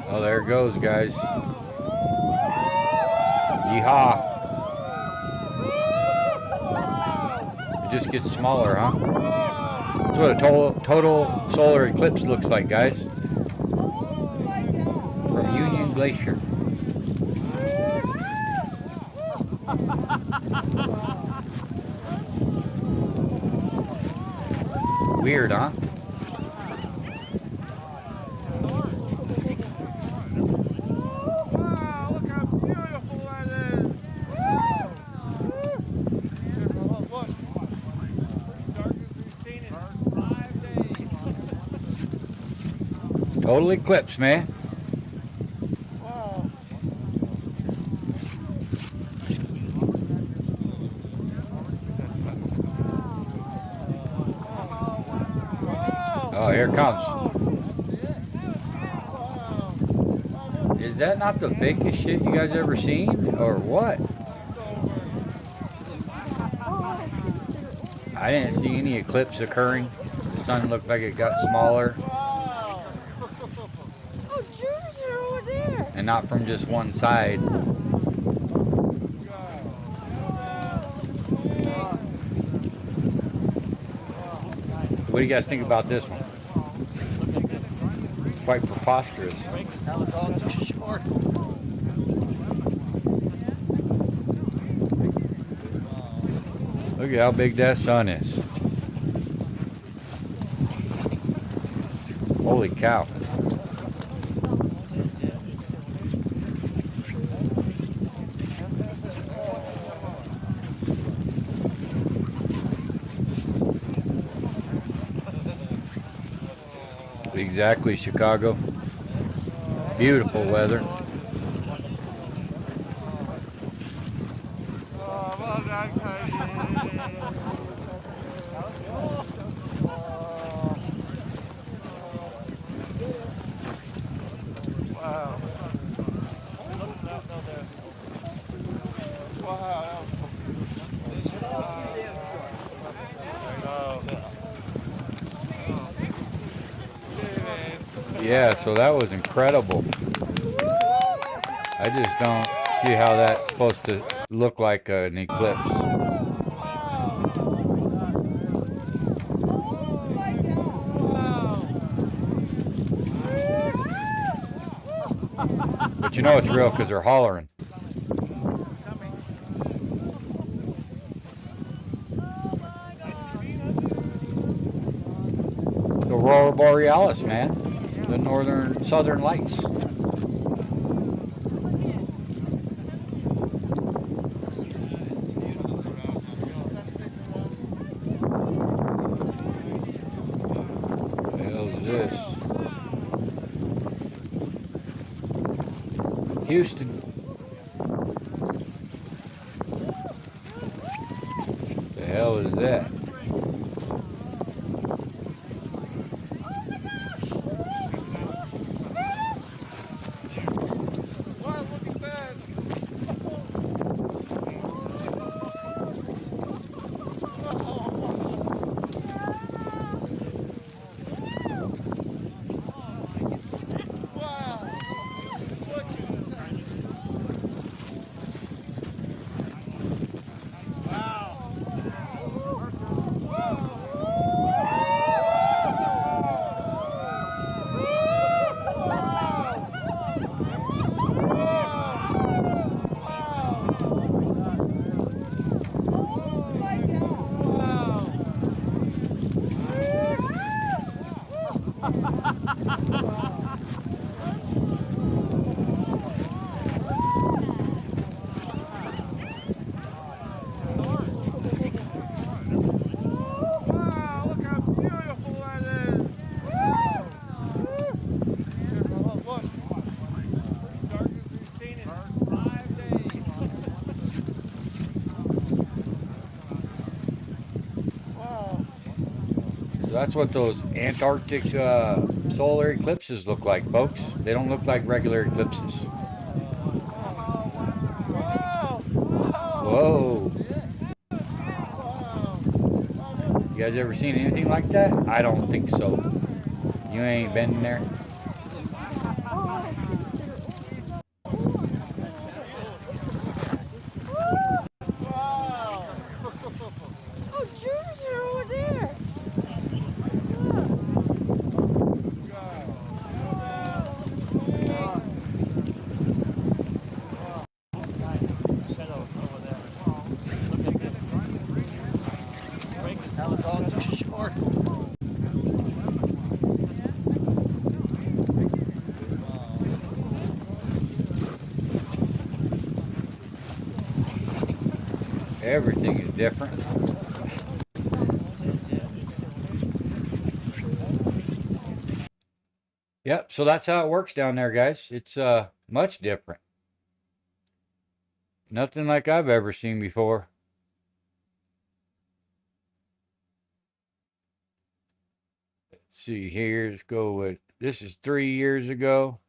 Oh, there it goes, guys. Yeehaw. It just gets smaller, huh? That's what a total solar eclipse looks like, guys. From Union Glacier. Weird, huh? Total eclipse, man. Oh, here it comes. Is that not the fakest shit you guys ever seen, or what? I didn't see any eclipse occurring. The sun looked like it got smaller. And not from just one side. What do you guys think about this one? Quite preposterous. Look at how big that sun is. Holy cow. Exactly, Chicago. Beautiful weather. Yeah, so that was incredible. I just don't see how that's supposed to look like an eclipse. But you know it's real because they're hollering. The Aurora Borealis, man. The southern lights. What the hell is this? Houston. What the hell is that? That's what those Antarctic solar eclipses look like, folks. They don't look like regular eclipses. Whoa. You guys ever seen anything like that? I don't think so. You ain't been there? Everything is different. Yep, so that's how it works down there, guys. It's much different. Nothing like I've ever seen before. Let's see here. Let's go with, this is 3 years ago.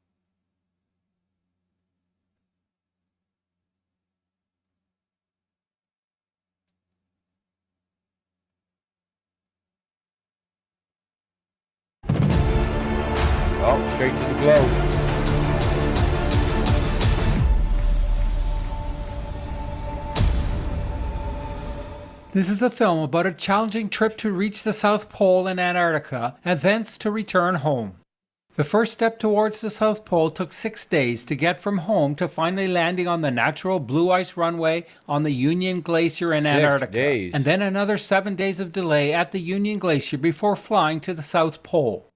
Oh, straight to the globe. This is a film about a challenging trip to reach the South Pole in Antarctica and thence to return home. The first step towards the South Pole took 6 days to get from home to finally landing on the natural blue ice runway on the Union Glacier in 6 Antarctica, days. and then another 7 days of delay at the Union Glacier before flying to the South Pole.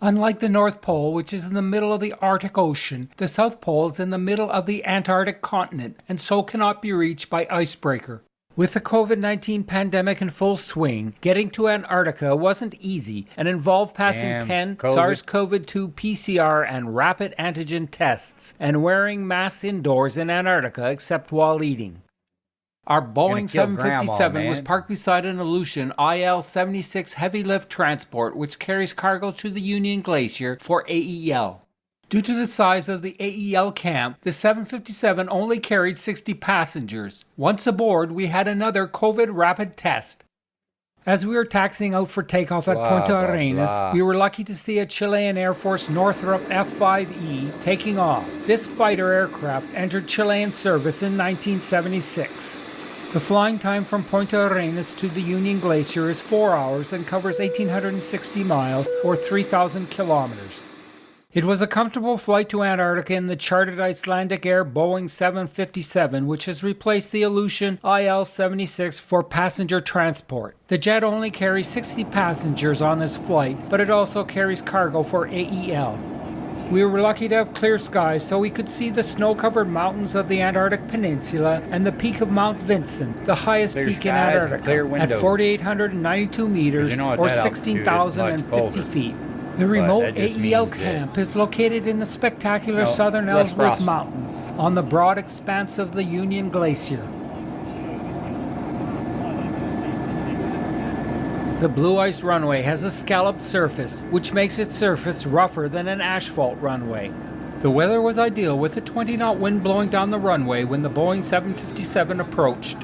Unlike the North Pole, which is in the middle of the Arctic Ocean, the South Pole is in the middle of the Antarctic continent and so cannot be reached by icebreaker. With the COVID-19 pandemic in full swing, getting to Antarctica wasn't easy and involved passing Damn, 10 COVID. SARS-CoV-2 PCR and rapid antigen tests and wearing masks indoors in Antarctica except while eating. Our Boeing kill Grandma, 757 was man. parked beside an Aleutian IL-76 heavy lift transport which carries cargo to the Union Glacier for AEL. Due to the size of the AEL camp, the 757 only carried 60 passengers. Once aboard, we had another COVID rapid test. As we were taxiing out for takeoff at Blah, Punta blah, Arenas, blah. we were lucky to see a Chilean Air Force Northrop F-5E taking off. This fighter aircraft entered Chilean service in 1976. The flying time from Punta Arenas to the Union Glacier is 4 hours and covers 1,860 miles or 3,000 kilometers. It was a comfortable flight to Antarctica in the chartered Icelandic Air Boeing 757, which has replaced the Aleutian IL-76 for passenger transport. The jet only carries 60 passengers on this flight, but it also carries cargo for AEL. We were lucky to have clear skies so we could see the snow-covered mountains of the Antarctic Peninsula and the peak of Mount Vincent, the highest Clear peak in skies and Antarctica, clear at windows. 4,892 meters You know at or that altitude, it's much 16,050 colder. feet. The But remote that just AEL means that- camp is located in the spectacular No, southern less Ellsworth frost. Mountains on the broad expanse of the Union Glacier. The blue ice runway has a scalloped surface, which makes its surface rougher than an asphalt runway. The weather was ideal with a 20-knot wind blowing down the runway when the Boeing 757 approached.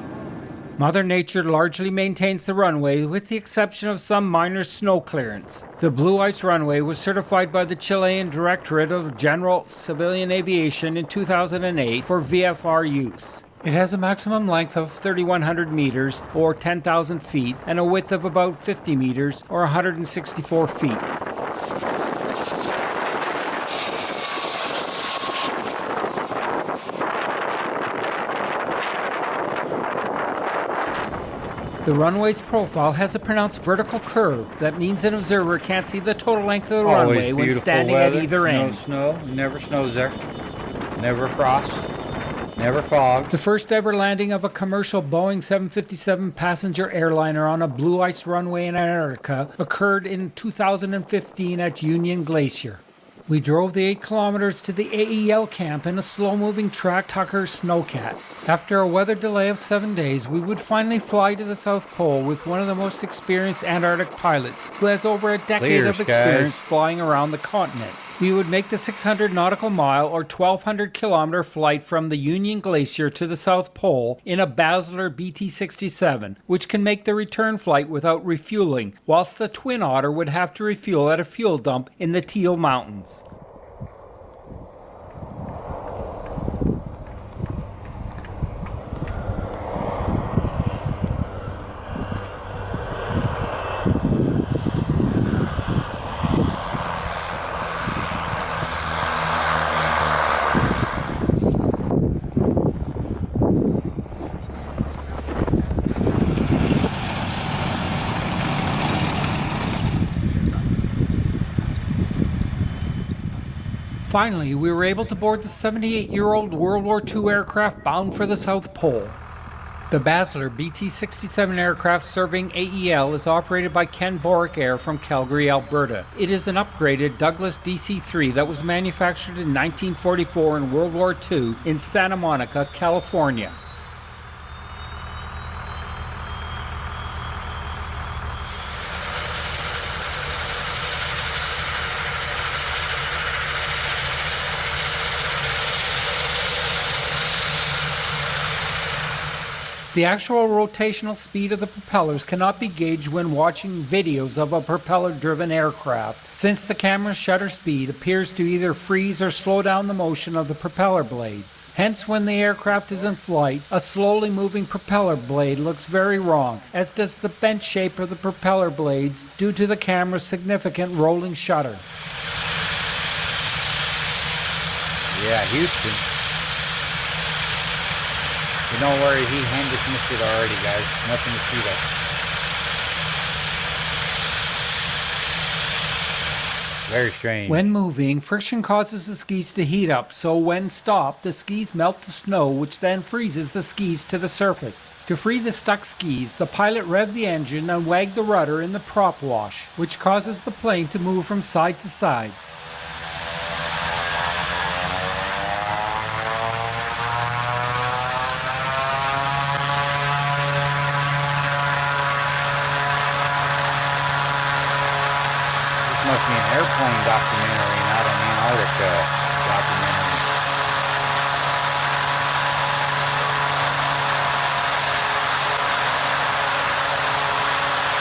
Mother Nature largely maintains the runway with the exception of some minor snow clearance. The blue ice runway was certified by the Chilean Directorate of General Civilian Aviation in 2008 for VFR use. It has a maximum length of 3,100 meters or 10,000 feet and a width of about 50 meters or 164 feet. The runway's profile has a pronounced vertical curve. That means an observer can't see the total length of the Always runway when beautiful standing weather, at either end. No snow, never snows there. Never frost, never fog. The first ever landing of a commercial Boeing 757 passenger airliner on a blue ice runway in Antarctica occurred in 2015 at Union Glacier. We drove the 8 kilometers to the AEL camp in a slow-moving track Tucker Snowcat. After a weather delay of 7 days, we would finally fly to the South Pole with one of the most experienced Antarctic pilots, who has over a decade Clear of skies. experience flying around the continent. We would make the 600 nautical mile or 1,200 kilometer flight from the Union Glacier to the South Pole in a Basler BT-67, which can make the return flight without refueling, whilst the Twin Otter would have to refuel at a fuel dump in the Teal Mountains. Finally, we were able to board the 78-year-old World War II aircraft bound for the South Pole. The Basler BT-67 aircraft serving AEL is operated by Ken Boric Air from Calgary, Alberta. It is an upgraded Douglas DC-3 that was manufactured in 1944 in World War II in Santa Monica, California. The actual rotational speed of the propellers cannot be gauged when watching videos of a propeller-driven aircraft, since the camera's shutter speed appears to either freeze or slow down the motion of the propeller blades. Hence, when the aircraft is in flight, a slowly moving propeller blade looks very wrong, as does the bent shape of the propeller blades due to the camera's significant rolling shutter. Yeah, Houston. But don't worry, he hand dismissed it already, guys. Nothing to see there. Very strange. When moving, friction causes the skis to heat up, so when stopped, the skis melt the snow, which then freezes the skis to the surface. To free the stuck skis, the pilot revved the engine and wagged the rudder in the prop wash, which causes the plane to move from side to side. Must be an airplane documentary, not an Antarctica documentary.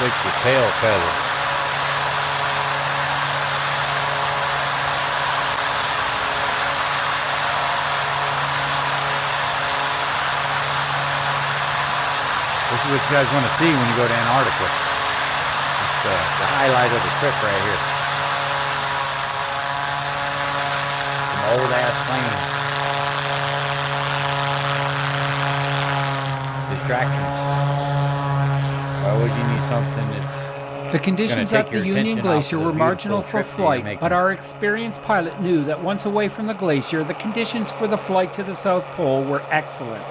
Fix the tail feather. This is what you guys want to see when you go to Antarctica. It's the highlight of the trip right here. Old ass plane. Distractions. Why would you need something that's The conditions at the Union Glacier were marginal for flight, but our experienced pilot knew that once away from the glacier, the conditions for the flight to the South Pole were excellent.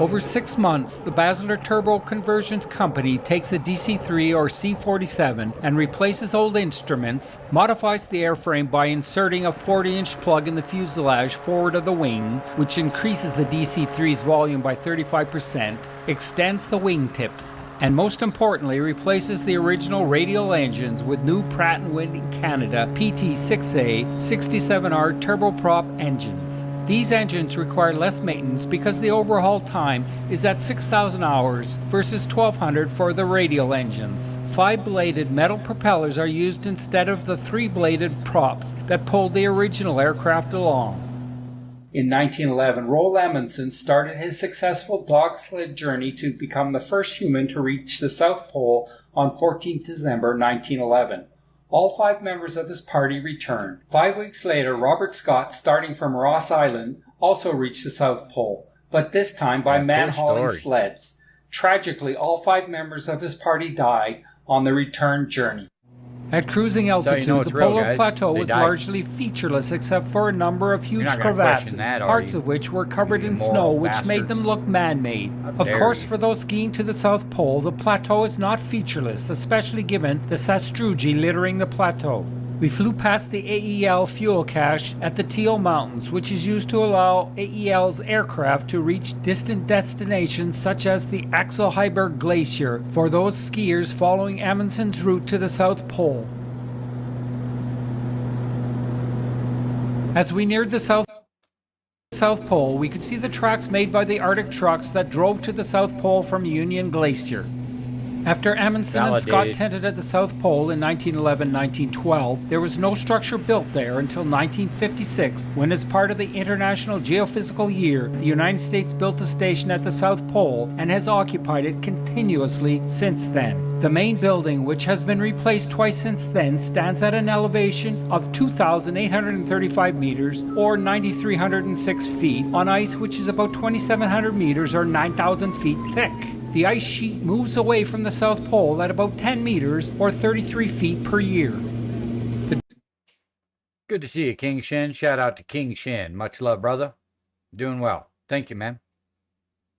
Over 6 months, the Basler Turbo Conversions Company takes a DC-3 or C-47 and replaces old instruments, modifies the airframe by inserting a 40-inch plug in the fuselage forward of the wing, which increases the DC-3's volume by 35%, extends the wingtips, and most importantly replaces the original radial engines with new Pratt & Whitney Canada PT6A 67R turboprop engines. These engines require less maintenance because the overhaul time is at 6,000 hours versus 1,200 for the radial engines. 5-bladed metal propellers are used instead of the 3-bladed props that pulled the original aircraft along. In 1911, Roald Amundsen started his successful dog sled journey to become the first human to reach the South Pole on 14 December 1911. All 5 members of this party returned. 5 weeks later, Robert Scott, starting from Ross Island, also reached the South Pole, but this time by man-hauling sleds. Tragically, all 5 members of his party died on the return journey. At cruising altitude, the polar plateau was largely featureless except for a number of huge crevasses, parts of which were covered in snow, which made them look man-made. Of course, for those skiing to the South Pole, the plateau is not featureless, especially given the sastrugi littering the plateau. We flew past the AEL fuel cache at the Teal Mountains, which is used to allow AEL's aircraft to reach distant destinations such as the Axel Heiberg Glacier for those skiers following Amundsen's route to the South Pole. As we neared the South Pole, we could see the tracks made by the Arctic trucks that drove to the South Pole from Union Glacier. After Amundsen and Scott tented at the South Pole in 1911-1912, there was no structure built there until 1956, when as part of the International Geophysical Year, the United States built a station at the South Pole and has occupied it continuously since then. The main building, which has been replaced twice since then, stands at an elevation of 2,835 meters or 9,306 feet on ice which is about 2,700 meters or 9,000 feet thick. The ice sheet moves away from the South Pole at about 10 meters or 33 feet per year. Good to see you, King Shin. Shout out to King Shin. Much love, brother. Doing well. Thank you, man.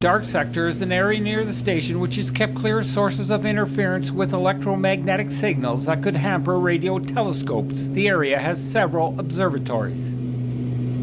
Dark sector is an area near the station which is kept clear of sources of interference with electromagnetic signals that could hamper radio telescopes. The area has several observatories.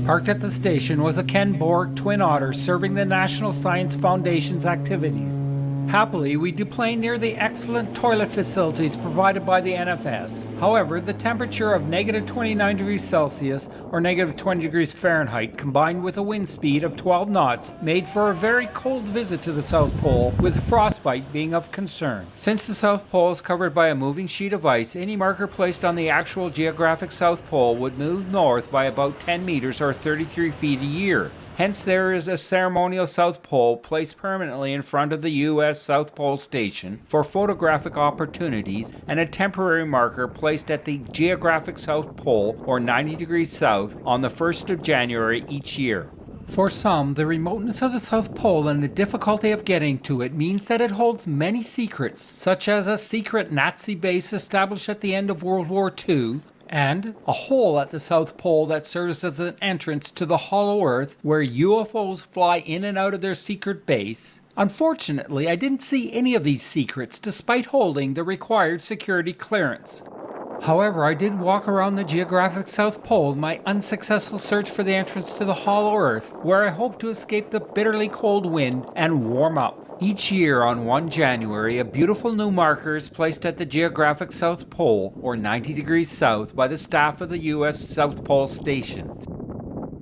Parked at the station was a Ken Borg twin otter serving the National Science Foundation's activities. Happily, we deplaned near the excellent toilet facilities provided by the NFS. However, the temperature of negative 29 degrees Celsius or negative 20 degrees Fahrenheit combined with a wind speed of 12 knots made for a very cold visit to the South Pole, with frostbite being of concern. Since the South Pole is covered by a moving sheet of ice, any marker placed on the actual geographic South Pole would move north by about 10 meters or 33 feet a year. Hence, there is a ceremonial South Pole placed permanently in front of the U.S. South Pole Station for photographic opportunities, and a temporary marker placed at the geographic South Pole, or 90 degrees south, on the 1st of January each year. For some, the remoteness of the South Pole and the difficulty of getting to it means that it holds many secrets, such as a secret Nazi base established at the end of World War II, and a hole at the South Pole that serves as an entrance to the hollow earth where UFOs fly in and out of their secret base. Unfortunately, I didn't see any of these secrets despite holding the required security clearance. However, I did walk around the geographic South Pole in my unsuccessful search for the entrance to the hollow earth, where I hope to escape the bitterly cold wind and warm up. Each year on 1 January, a beautiful new marker is placed at the geographic South Pole, or 90 degrees south, by the staff of the U.S. South Pole Station.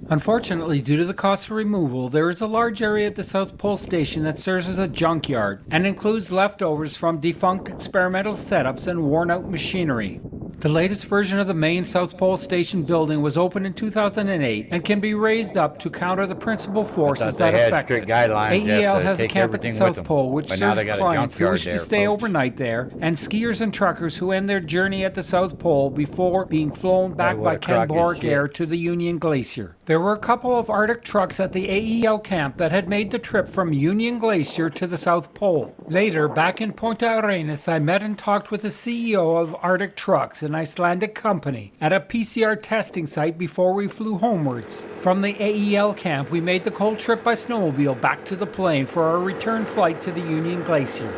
Unfortunately, due to the cost of removal, there is a large area at the South Pole Station that serves as a junkyard and includes leftovers from defunct experimental setups and worn-out machinery. The latest version of the main South Pole Station building was opened in 2008 and can be raised up to counter the principal forces that affect it. AEL has a camp at the South Pole which serves clients who wish to stay overnight there, and skiers and truckers who end their journey at the South Pole before being flown back by Ken Borg Air to the Union Glacier. There were a couple of Arctic trucks at the AEL camp that had made the trip from Union Glacier to the South Pole. Later, back in Punta Arenas, I met and talked with the CEO of Arctic Trucks, an Icelandic company, at a PCR testing site before we flew homewards. From the AEL camp, we made the cold trip by snowmobile back to the plane for our return flight to the Union Glacier.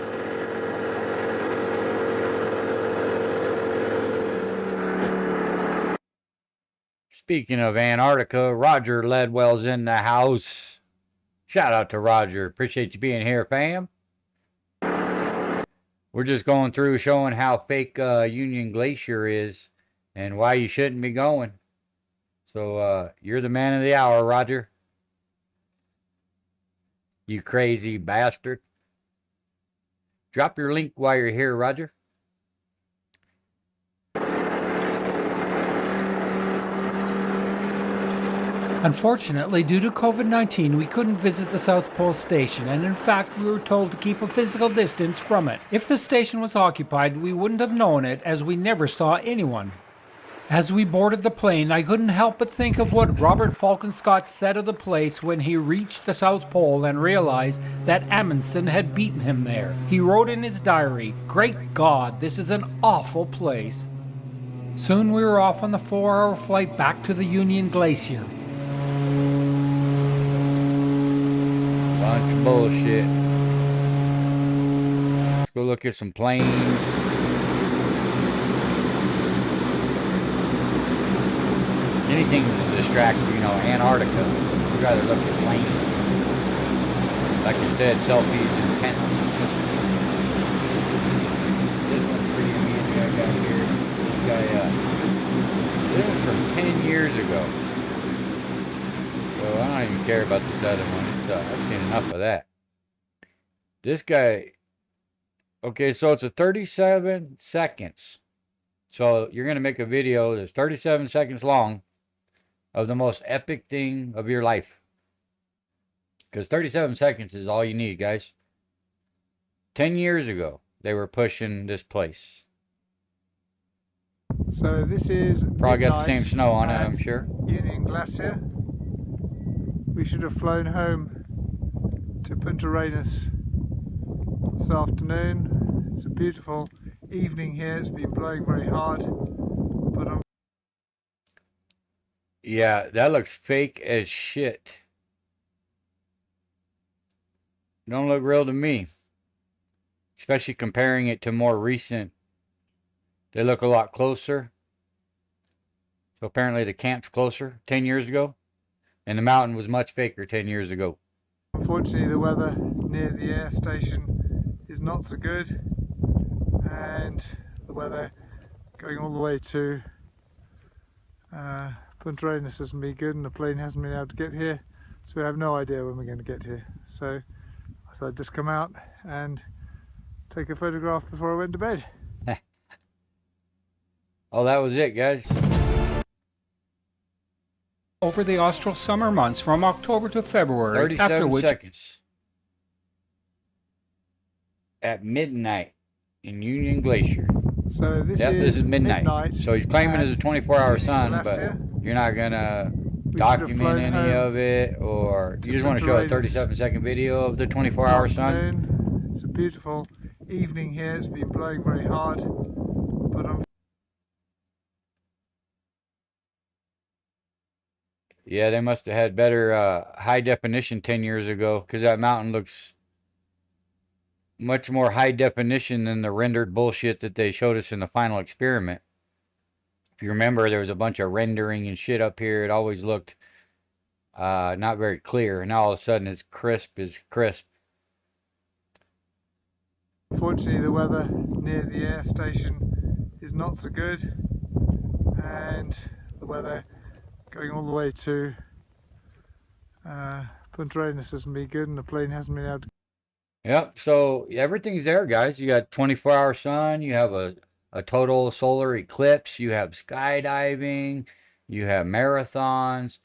Speaking of Antarctica, Roger Ledwell's in the house. Shout out to Roger. Appreciate you being here, fam. We're just going through showing how fake Union Glacier is and why you shouldn't be going. So you're the man of the hour, Roger. You crazy bastard. Drop your link while you're here, Roger. Unfortunately, due to COVID-19, we couldn't visit the South Pole Station, and in fact, we were told to keep a physical distance from it. If the station was occupied, we wouldn't have known it, as we never saw anyone. As we boarded the plane, I couldn't help but think of what Robert Falcon Scott said of the place when he reached the South Pole and realized that Amundsen had beaten him there. He wrote in his diary, "Great God, this is an awful place." Soon we were off on the 4-hour flight back to the Union Glacier. Bunch of bullshit. Let's go look at some planes. Anything to distract, Antarctica. I'd rather look at planes. Like I said, selfies and tents. This one's pretty amazing I got here. This guy, this is from 10 years ago. So I don't even care about this other one. I've seen enough of that. This guy, okay, so it's a 37 seconds. So you're going to make a video that's 37 seconds long of the most epic thing of your life. Because 37 seconds is all you need, guys. 10 years ago, they were pushing this place. So this is probably got the same snow on it, I'm sure. Union Glacier. We should have flown home to Punta Arenas this afternoon. It's a beautiful evening here. It's been blowing very hard, but yeah, that looks fake as shit. Don't look real to me, especially comparing it to more recent. They look a lot closer. So apparently the camp's closer 10 years ago. And the mountain was much faker 10 years ago. Unfortunately, the weather near the air station is not so good, and the weather going all the way to Punta Arenas hasn't been good, and the plane hasn't been able to get here, so we have no idea when we're going to get here. So I thought I'd just come out and take a photograph before I went to bed. Oh, that was it, guys. Over the austral summer months from October to February, 37 after which seconds. At midnight in Union Glacier. So this is midnight. So he's claiming it's a 24-hour sun, Glacier. but you're not going to document any of it, or you just want to show a 37-second video of the 24-hour sun? It's a beautiful evening here. It's been blowing very hard, but yeah, they must have had better high definition 10 years ago, because that mountain looks much more high definition than the rendered bullshit that they showed us in the final experiment. If you remember, there was a bunch of rendering and shit up here. It always looked not very clear. Now all of a sudden it's crisp as crisp. unfortunately the weather near the air station is not so good, and the weather going all the way to Punta Arenas hasn't been good, and the plane hasn't been able to. Yep, so everything's there, guys. You got 24-hour sun, you have a total solar eclipse, you have skydiving, you have marathons,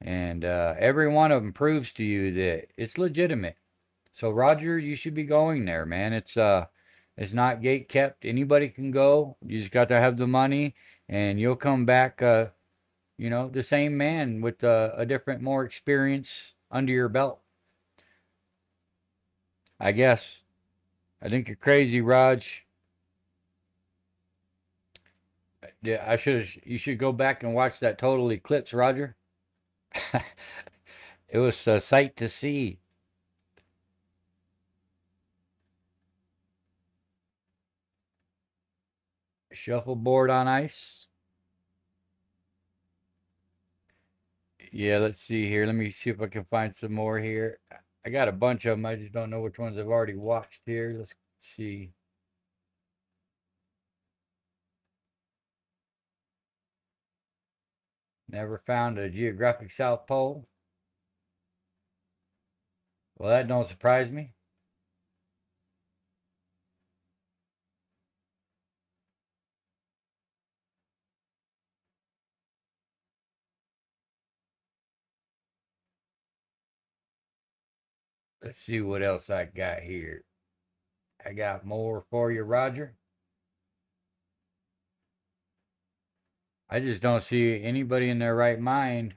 and every one of them proves to you that it's legitimate. So Roger, you should be going there, man. It's not gate kept. Anybody can go. You just got to have the money, and you'll come back, you know, the same man with a different, more experience under your belt. I guess. I think you're crazy, Raj. Yeah, you should go back and watch that total eclipse, Roger. It was a sight to see. Shuffleboard on ice. Yeah, let's see here. Let me see if I can find some more here. I got a bunch of them. I just don't know which ones I've already watched here. Let's see. Never found a geographic South Pole. Well, that don't surprise me. Let's see what else I got here. I got more for you, Roger. I just don't see anybody in their right mind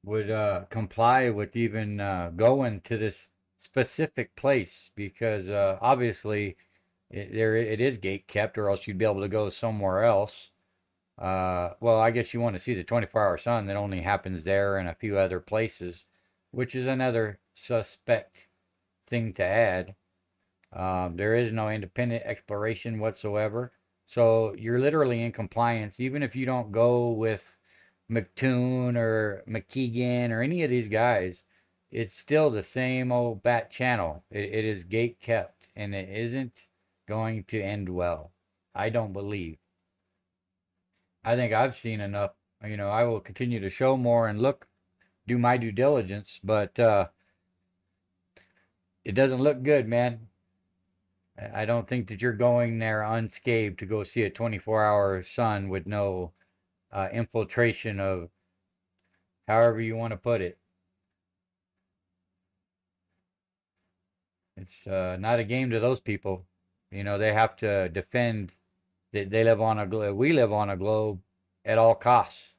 would comply with even going to this specific place, because obviously it is gate kept, or else you'd be able to go somewhere else. Well, I guess you want to see the 24-hour sun that only happens there and a few other places, which is another suspect thing to add. There is no independent exploration whatsoever. So you're literally in compliance, even if you don't go with McToon or McKeegan or any of these guys. It's still the same old bat channel. It is gate kept, and it isn't going to end well. I don't believe. I think I've seen enough. You know, I will continue to show more and look, do my due diligence, but it doesn't look good, man. I don't think that you're going there unscathed to go see a 24-hour sun with no infiltration of however you want to put it. It's not a game to those people. You know, they have to defend that they live on a globe. We live on a globe at all costs.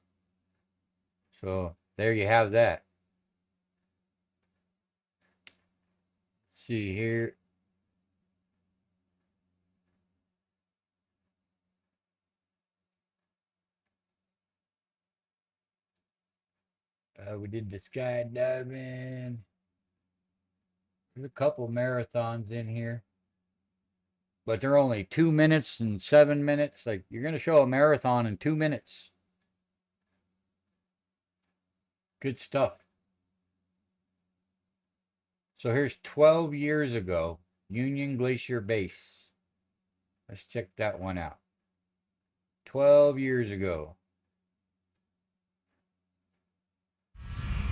So there you have that. Let's see here. We did the skydiving. There's a couple marathons in here, but they're only 2 minutes and 7 minutes. Like, you're going to show a marathon in 2 minutes. Good stuff. So here's 12 years ago, Union Glacier Base. Let's check that one out. 12 years ago.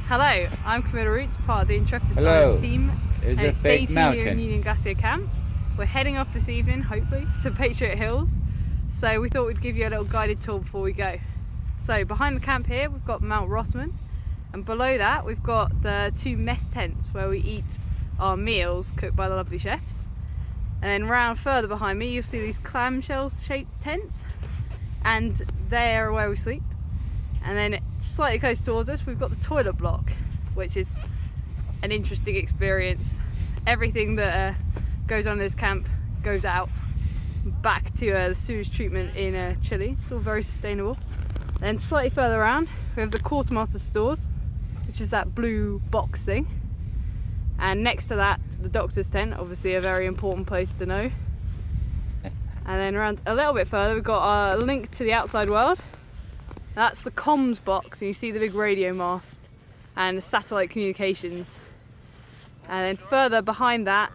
Hello, I'm Camilla Roots, part of the Intrepid Hello. Science team. It's a It's fake day 2 mountain. here in Union Glacier Camp. We're heading off this evening, hopefully, to Patriot Hills. So we thought we'd give you a little guided tour before we go. So behind the camp here, we've got Mount Rossman. And below that, we've got the 2 mess tents where we eat our meals cooked by the lovely chefs. And then round further behind me, you'll see these clamshell shaped tents. And they're where we sleep. And then slightly close towards us, we've got the toilet block, which is an interesting experience. Everything that goes on in this camp goes out back to the sewage treatment in Chile. It's all very sustainable. Then slightly further around, we have the quartermaster stores, which is that blue box thing. And next to that, the doctor's tent, obviously a very important place to know. And then around a little bit further, we've got a link to the outside world. That's the comms box, and you see the big radio mast and the satellite communications. And then further behind that,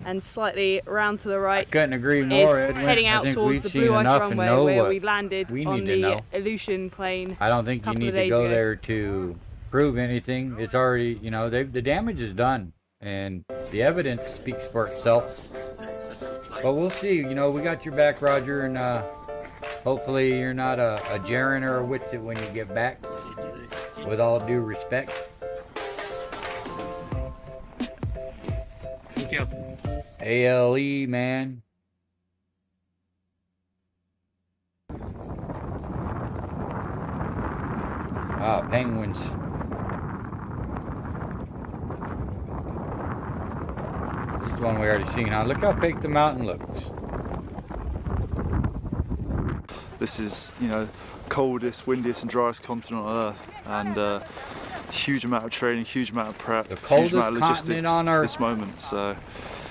and slightly round to the right, Couldn't agree is more, Edwin. heading I out think towards we've the seen Blue Ice enough and runway know where what we landed we on need to the know. Aleutian plane. I don't think you couple need of to days go ago. there to prove anything. It's already, you know, the damage is done, and the evidence speaks for itself. But we'll see. You know, we got your back, Roger, and hopefully you're not a Jaren or a Witsit when you get back. With all due respect. Thank you. ALE, man. Ah, penguins. This is the one we already seen, huh? Look how big the mountain looks. This is, you know, coldest, windiest and driest continent on Earth, and huge amount of training, huge amount of prep, huge amount of logistics on to Earth. this moment. So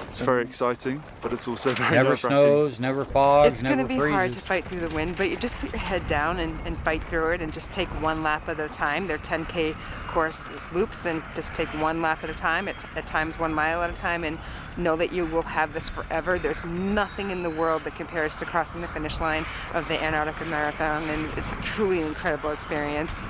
it's very exciting, but it's also very Never nerve-wracking. snows, never fogs, It's going never to be hard freezes. to fight through the wind, but you just put your head down and fight through it and just take one lap at a time. They're 10K course loops, and just take one lap at a time, at times 1 mile at a time, and know that you will have this forever. There's nothing in the world that compares to crossing the finish line of the Antarctica Marathon, and it's truly an incredible experience.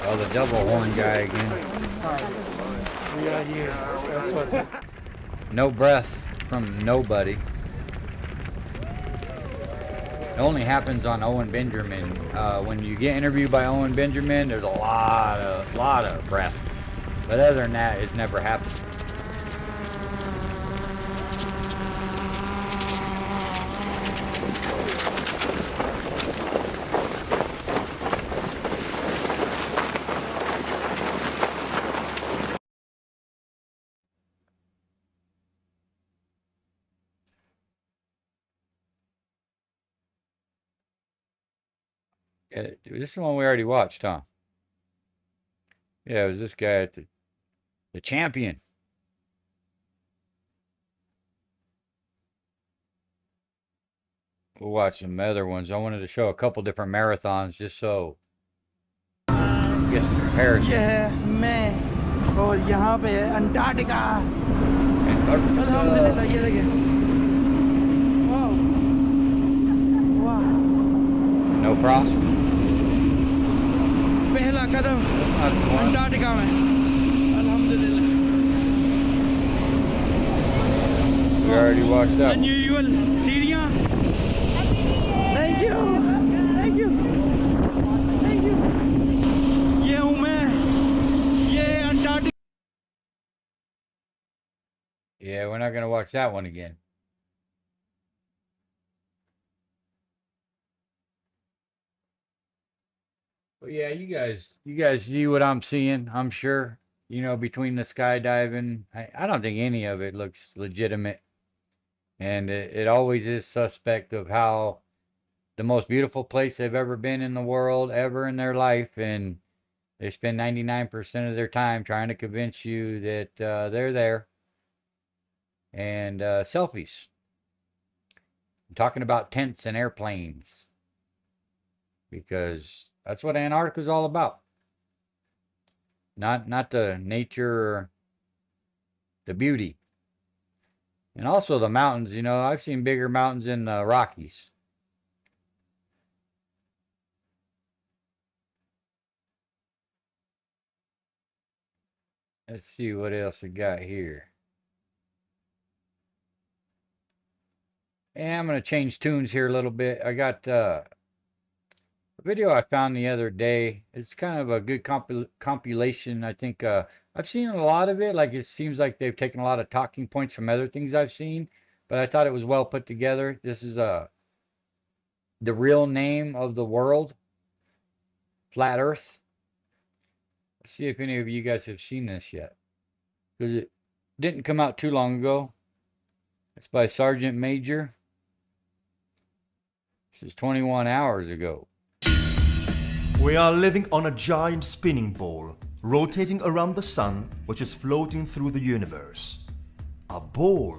Oh, the double horn guy again. We are here. That's what's up. No breath from nobody. It only happens on Owen Benjamin. When you get interviewed by Owen Benjamin, there's a lot of breath. But other than that, it's never happened. Yeah, this is the one we already watched, huh? Yeah, it was this guy at the champion. We'll watch some other ones. I wanted to show a couple different marathons just so get some comparison. ये है मैं और यहाँ पे है Antarctica. अल्हम्दुलिल्लाह, ये देखिए। वाह, वाह। No frost. पहला कदम अंटार्कटिका में। अल्हम्दुलिल्लाह। We already watched that. Unusual सीढ़ियाँ। Thank you, thank you, thank you. ये हूँ मैं, ये Antarctica. Yeah, we're not gonna watch that one again. But yeah, you guys see what I'm seeing, I'm sure. You know, between the skydiving, I don't think any of it looks legitimate. And it always is suspect of how the most beautiful place they've ever been in the world, ever in their life, and They spend 99% of their time trying to convince you that they're there. And selfies. I'm talking about tents and airplanes. Because that's what Antarctica is all about. Not the nature or the beauty. And also the mountains. You know, I've seen bigger mountains in the Rockies. Let's see what else I got here. And I'm going to change tunes here a little bit. I got a video I found the other day. It's kind of a good compilation. I think I've seen a lot of it. Like, it seems like they've taken a lot of talking points from other things I've seen. But I thought it was well put together. This is the real name of the world. Flat Earth. Let's see if any of you guys have seen this yet. Because it didn't come out too long ago. It's by Sergeant Major. This is 21 hours ago. We are living on a giant spinning ball, rotating around the sun, which is floating through the universe. A ball.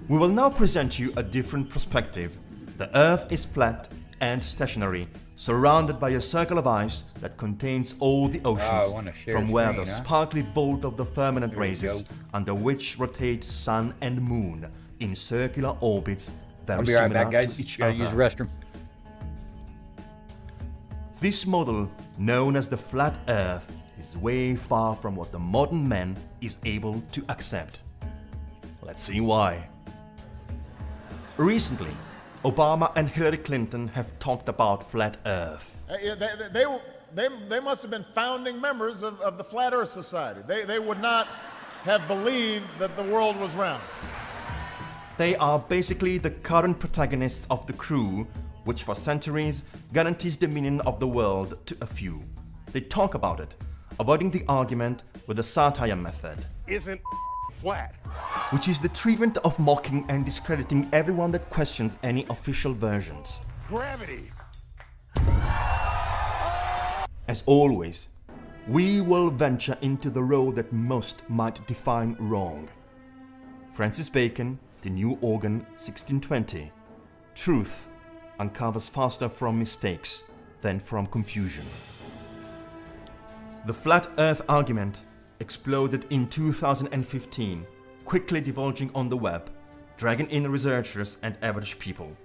We will now present you a different perspective. The Earth is flat and stationary, surrounded by a circle of ice that contains all the oceans, from where the sparkly vault of the firmament raises, under which rotate sun and moon in circular orbits very similar to each other. Use the restroom. This model, known as the flat Earth, is way far from what the modern man is able to accept. Let's see why. Recently, Obama and Hillary Clinton have talked about flat Earth. They must have been founding members of the Flat Earth Society. They would not have believed that the world was round. They are basically the current protagonists of the crew, which for centuries guarantees dominion of the world to a few. They talk about it, avoiding the argument with the satire method. Isn't flat. Which is the treatment of mocking and discrediting everyone that questions any official versions. Gravity. As always, we will venture into the road that most might define wrong. Francis Bacon, The New Organ, 1620. Truth uncovers faster from mistakes than from confusion. The flat Earth argument exploded in 2015, quickly divulging on the web, dragging in researchers and average people.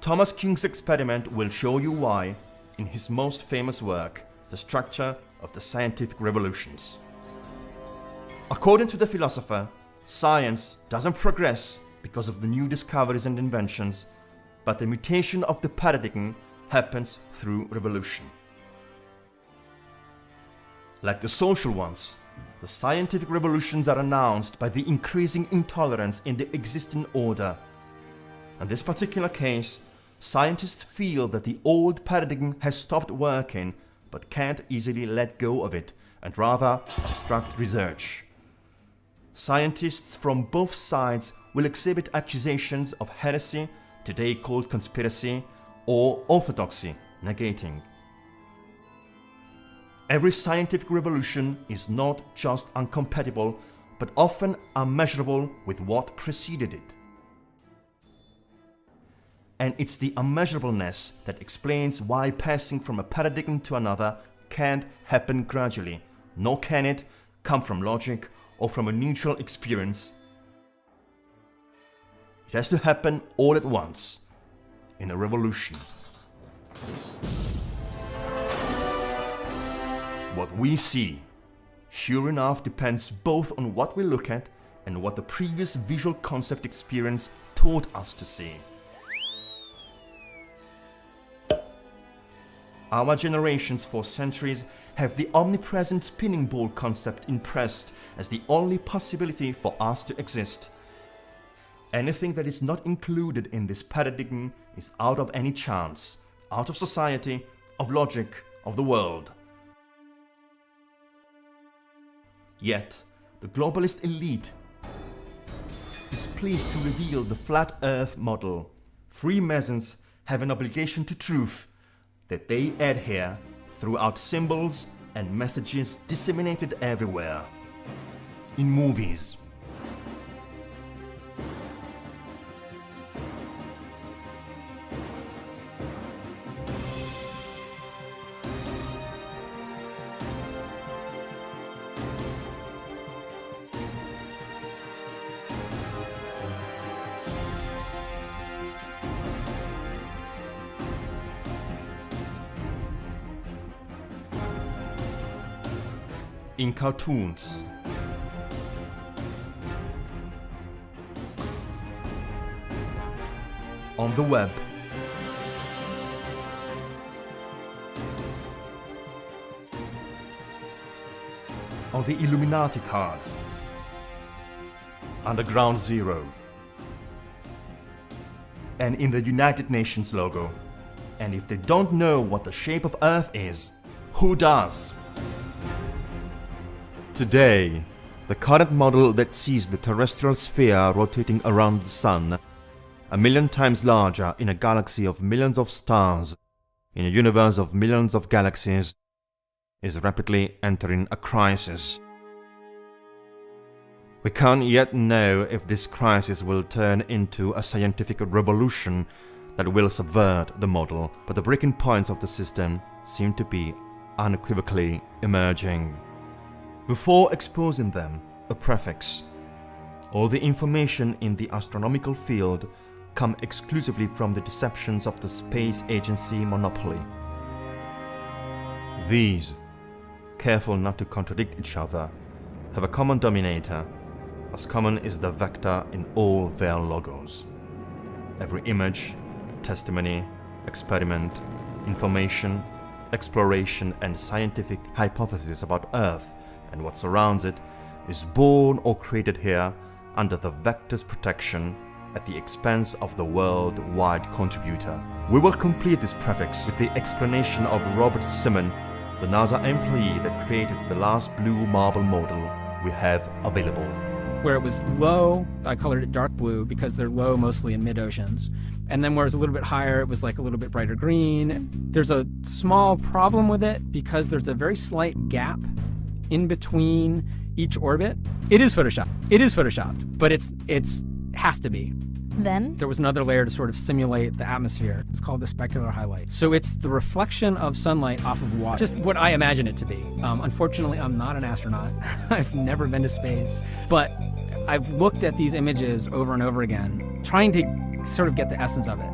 Thomas Kuhn's experiment will show you why in his most famous work, The Structure of the Scientific Revolutions. According to the philosopher, science doesn't progress because of the new discoveries and inventions, but the mutation of the paradigm happens through revolution. Like the social ones, the scientific revolutions are announced by the increasing intolerance in the existing order. In this particular case, scientists feel that the old paradigm has stopped working but can't easily let go of it and rather obstruct research. Scientists from both sides will exhibit accusations of heresy, today called conspiracy, or orthodoxy, negating. Every scientific revolution is not just incompatible, but often unmeasurable with what preceded it. And it's the unmeasurableness that explains why passing from a paradigm to another can't happen gradually, nor can it come from logic or from a neutral experience. It has to happen all at once, in a revolution. What we see, sure enough, depends both on what we look at and what the previous visual concept experience taught us to see. Our generations for centuries have the omnipresent spinning ball concept impressed as the only possibility for us to exist. Anything that is not included in this paradigm is out of any chance, out of society, of logic, of the world. Yet, the globalist elite is pleased to reveal the flat Earth model. Freemasons have an obligation to truth. that they adhere throughout symbols and messages disseminated everywhere. In movies, in cartoons, on the web, on the Illuminati card, Underground Zero, and in the United Nations logo. And if they don't know what the shape of Earth is, who does? Today, the current model that sees the terrestrial sphere rotating around the Sun, 1,000,000 times larger in a galaxy of millions of stars, in a universe of millions of galaxies, is rapidly entering a crisis. We can't yet know if this crisis will turn into a scientific revolution that will subvert the model, but the breaking points of the system seem to be unequivocally emerging. Before exposing them, a prefix. All the information in the astronomical field come exclusively from the deceptions of the space agency monopoly. These, careful not to contradict each other, have a common denominator, as common is the vector in all their logos. Every image, testimony, experiment, information, exploration, and scientific hypothesis about Earth and what surrounds it is born or created here under the vector's protection at the expense of the worldwide contributor. We will complete this prefix with the explanation of Robert Simon, the NASA employee that created the last blue marble model we have available. Where it was low, I colored it dark blue because they're low mostly in mid-oceans. And then where it's a little bit higher, it was like a little bit brighter green. There's a small problem with it because there's a very slight gap in between each orbit. It is Photoshopped. It is Photoshopped, but it's has to be. Then there was another layer to sort of simulate the atmosphere. It's called the specular highlight. So it's the reflection of sunlight off of water. Just what I imagine it to be. Unfortunately, I'm not an astronaut. I've never been to space, but I've looked at these images over and over again, trying to sort of get the essence of it.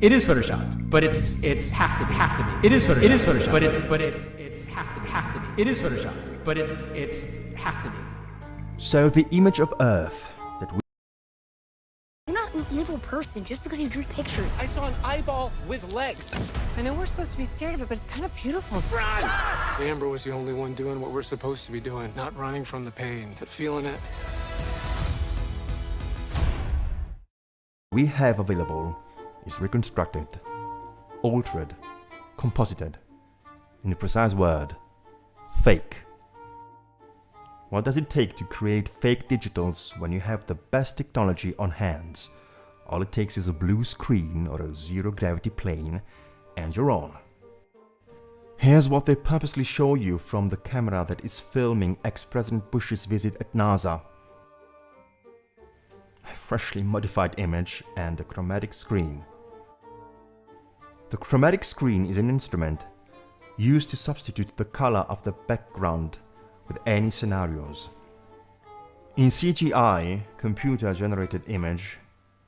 It is Photoshopped, but it's has to be. It is Photoshopped. It is Photoshopped, but it's has to be. It is Photoshopped, but it's has to be. So the image of Earth that we you're not an evil person just because you drew pictures. I saw an eyeball with legs. I know we're supposed to be scared of it, but it's kind of beautiful. Run! Amber was the only one doing what we're supposed to be doing, not running from the pain, but feeling it. we have available is reconstructed, altered, composited. In a precise word, fake. What does it take to create fake digitals when you have the best technology on hands? All it takes is a blue screen or a zero-gravity plane, and you're on. Here's what they purposely show you from the camera that is filming ex-President Bush's visit at NASA. A freshly modified image and a chromatic screen. The chromatic screen is an instrument used to substitute the color of the background with any scenarios. In CGI, computer-generated image,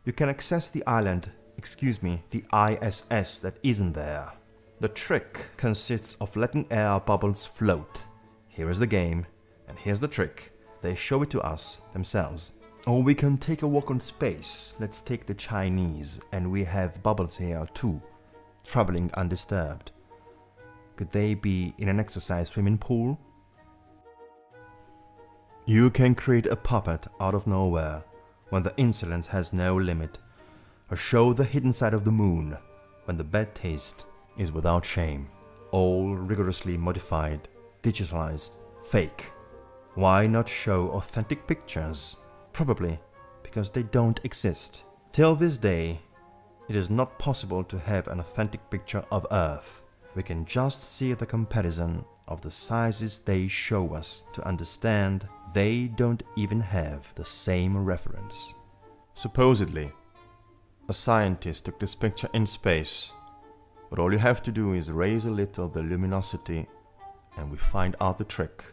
you can access the the ISS that isn't there. The trick consists of letting air bubbles float. Here is the game, and here's the trick. They show it to us themselves. Or we can take a walk on space. Let's take the Chinese, and we have bubbles here too, traveling undisturbed. Could they be in an exercise swimming pool? You can create a puppet out of nowhere when the insolence has no limit, or show the hidden side of the moon when the bad taste is without shame. All rigorously modified, digitalized, fake. Why not show authentic pictures? Probably because they don't exist. Till this day, it is not possible to have an authentic picture of Earth. we can just see the comparison of the sizes they show us to understand they don't even have the same reference. Supposedly, a scientist took this picture in space, but all you have to do is raise a little the luminosity and we find out the trick.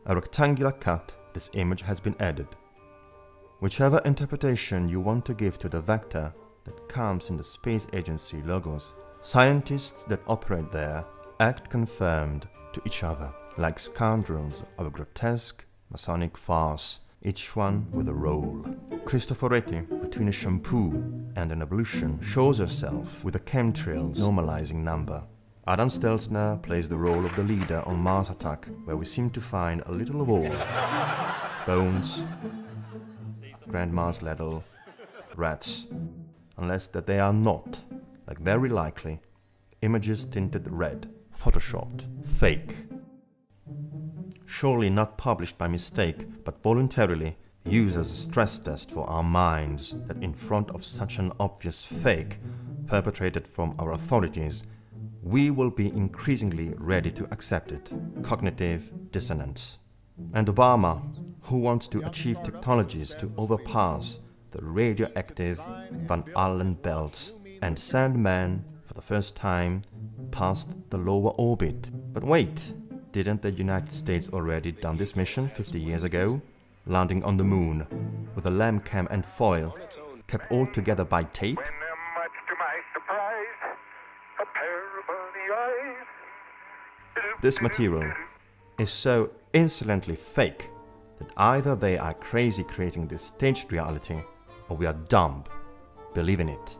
A rectangular cut, this image has been added. Whichever interpretation you want to give to the vector that comes in the space agency logos, scientists that operate there act confirmed to each other, like scoundrels of a grotesque Masonic farce, each one with a role. Cristoforetti, between a shampoo and an ablution, shows herself with a chemtrails normalizing number. Adam Stelzner plays the role of the leader on Mars Attack, where we seem to find a little of all. Bones, Grand Mars Ladle, rats, unless that they are not, like very likely, images tinted red, photoshopped, fake. Surely not published by mistake, but voluntarily used as a stress test for our minds that in front of such an obvious fake, perpetrated from our authorities, we will be increasingly ready to accept it. Cognitive dissonance. And Obama, who wants to achieve technologies to overpass the radioactive Van Allen belt and send man for the first time past the lower orbit. But wait, didn't the United States already done this mission 50 years ago? Landing on the moon with a lamp cam and foil, kept all together by tape? This material is so insolently fake that either they are crazy creating this staged reality or we are dumb believing it.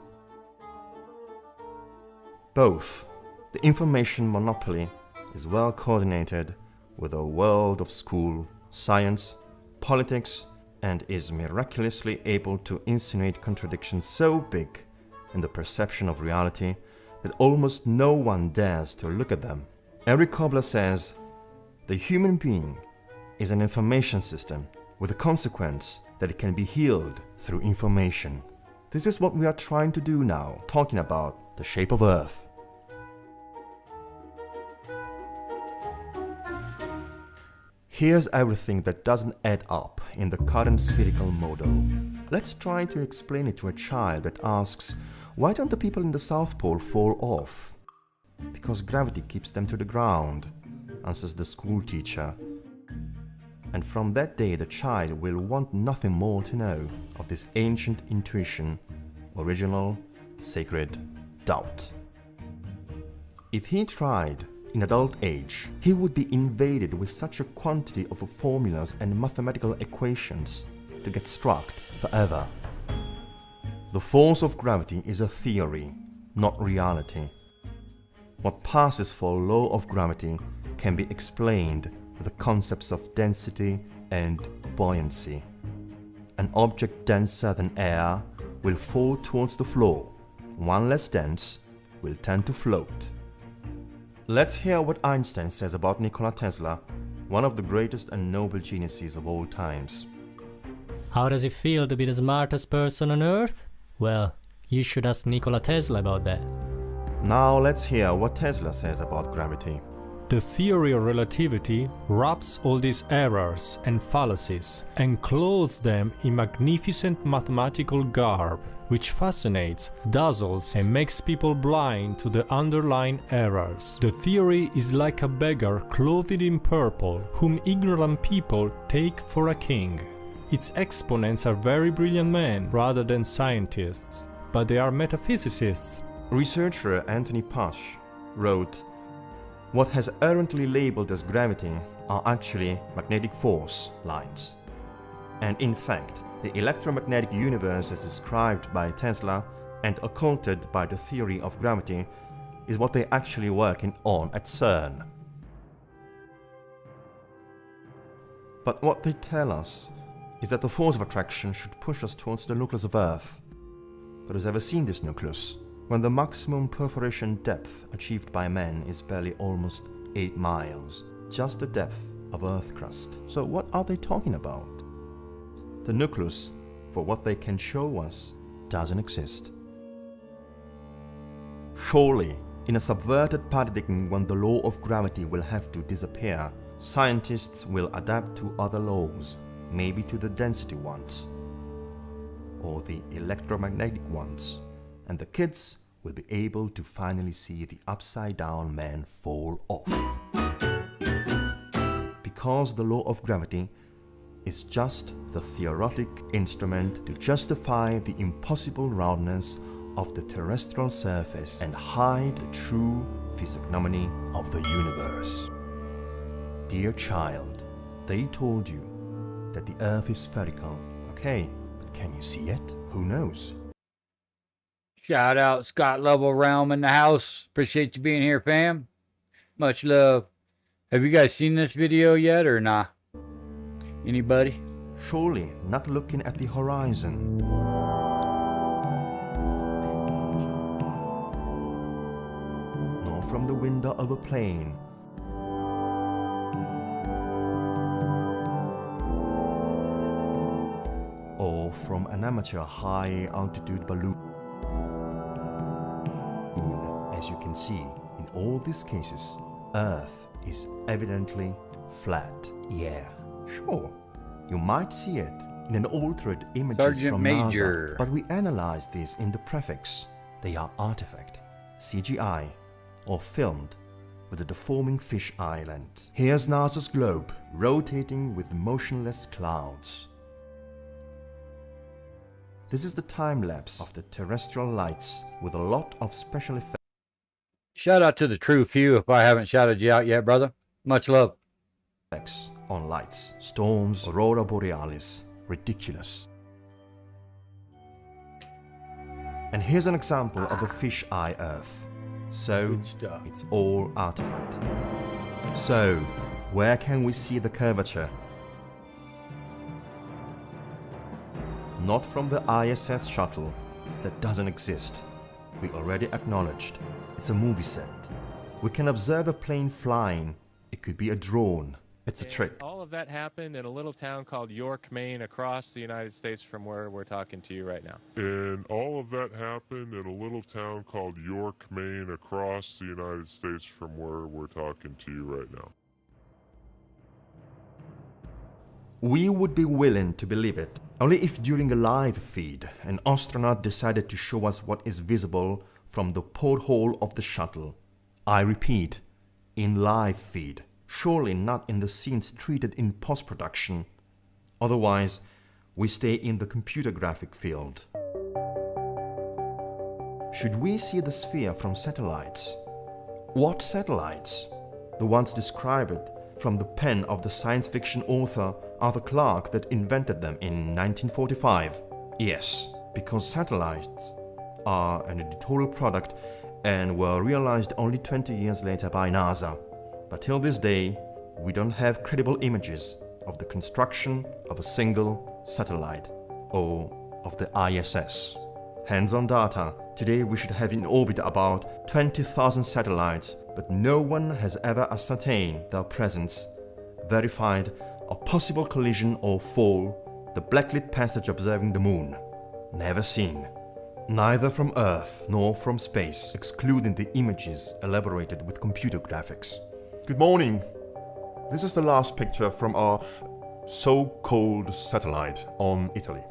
Both. The information monopoly is well coordinated with a world of school, science, politics, and is miraculously able to insinuate contradictions so big in the perception of reality that almost no one dares to look at them. Eric Kobler says, the human being is an information system with the consequence that it can be healed through information. This is what we are trying to do now, talking about the shape of Earth. Here's everything that doesn't add up in the current spherical model. Let's try to explain it to a child that asks, why don't the people in the South Pole fall off? Because gravity keeps them to the ground, answers the school teacher. And from that day the child will want nothing more to know of this ancient intuition, original, sacred doubt. If he tried in adult age, he would be invaded with such a quantity of formulas and mathematical equations to get struck forever. The force of gravity is a theory, not reality. What passes for law of gravity can be explained with the concepts of density and buoyancy. An object denser than air will fall towards the floor. One less dense will tend to float. Let's hear what Einstein says about Nikola Tesla, one of the greatest and noble geniuses of all times. How does it feel to be the smartest person on Earth? Well, you should ask Nikola Tesla about that. Now let's hear what Tesla says about gravity. The theory of relativity wraps all these errors and fallacies and clothes them in magnificent mathematical garb, which fascinates, dazzles, and makes people blind to the underlying errors. The theory is like a beggar clothed in purple, whom ignorant people take for a king. Its exponents are very brilliant men rather than scientists, but they are metaphysicists. Researcher Anthony Pash wrote, what has errantly labeled as gravity are actually magnetic force lines. And in fact, the electromagnetic universe as described by Tesla and occulted by the theory of gravity is what they're actually working on at CERN. But what they tell us is that the force of attraction should push us towards the nucleus of Earth. But who's ever seen this nucleus? When the maximum perforation depth achieved by man is barely almost 8 miles, just the depth of Earth crust. So what are they talking about? The nucleus, for what they can show us, doesn't exist. Surely, In a subverted paradigm when the law of gravity will have to disappear, scientists will adapt to other laws, maybe to the density ones, or the electromagnetic ones, and the kids will be able to finally see the upside-down man fall off. Because the law of gravity is just the theoretic instrument to justify the impossible roundness of the terrestrial surface and hide the true physiognomy of the universe. Dear child, they told you that the Earth is spherical. Okay, but can you see it? Who knows? Shout out Scott Level Realm in the house. Appreciate you being here, fam. Much love. Have you guys seen this video yet or nah? Anybody? Surely not looking at the horizon. Nor from the window of a plane. Or from an amateur high-altitude balloon. As you can see, in all these cases, Earth is evidently flat. Yeah, sure. You might see it in an altered images Sergeant from Major. NASA, but we analyze these in the prefix. They are artifact, CGI, or filmed with a deforming fish island. Here's NASA's globe rotating with motionless clouds. This is the time-lapse of the terrestrial lights with a lot of special effects. Shout out to the true few if I haven't shouted you out yet, brother. Much love. On lights, storms, aurora borealis, ridiculous. And here's an example of a fisheye Earth. So, it's all artifact. So, where can we see the curvature? Not from the ISS shuttle. That doesn't exist. We already acknowledged. It's a movie set. We can observe a plane flying. It could be a drone. It's a trick. All of that happened in a little town called York, Maine, across the United States from where we're talking to you right now. And all of that happened in a little town called York, Maine, across the United States from where we're talking to you right now. We would be willing to believe it, only if during a live feed, an astronaut decided to show us what is visible from the porthole of the shuttle. I repeat, in live feed. Surely not in the scenes treated in post-production. Otherwise, we stay in the computer graphic field. Should we see the sphere from satellites? What satellites? The ones described from the pen of the science fiction author Arthur Clarke that invented them in 1945. Yes, because satellites are an editorial product and were realized only 20 years later by NASA. But till this day, we don't have credible images of the construction of a single satellite or of the ISS. Hands-on data. Today we should have in orbit about 20,000 satellites, but no one has ever ascertained their presence, verified a possible collision or fall, the blacklit passage observing the moon. Never seen. Neither from Earth nor from space, excluding the images elaborated with computer graphics. Good morning. This is the last picture from our so-called satellite on Italy.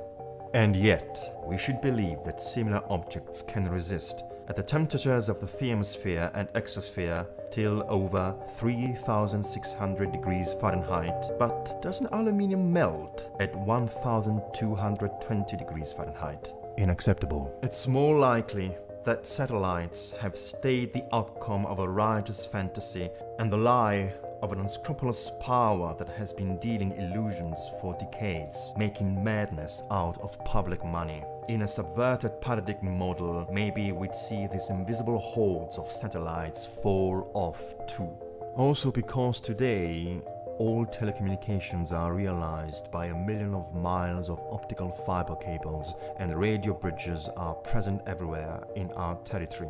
And yet, we should believe that similar objects can resist at the temperatures of the thermosphere and exosphere till over 3,600 degrees Fahrenheit. But doesn't aluminium melt at 1,220 degrees Fahrenheit? Unacceptable. It's more likely that satellites have stayed the outcome of a riotous fantasy and the lie of an unscrupulous power that has been dealing illusions for decades, making madness out of public money. In a subverted paradigm model, maybe we'd see these invisible hordes of satellites fall off too. Also because today, all telecommunications are realized by 1 million of miles of optical fiber cables, and radio bridges are present everywhere in our territory.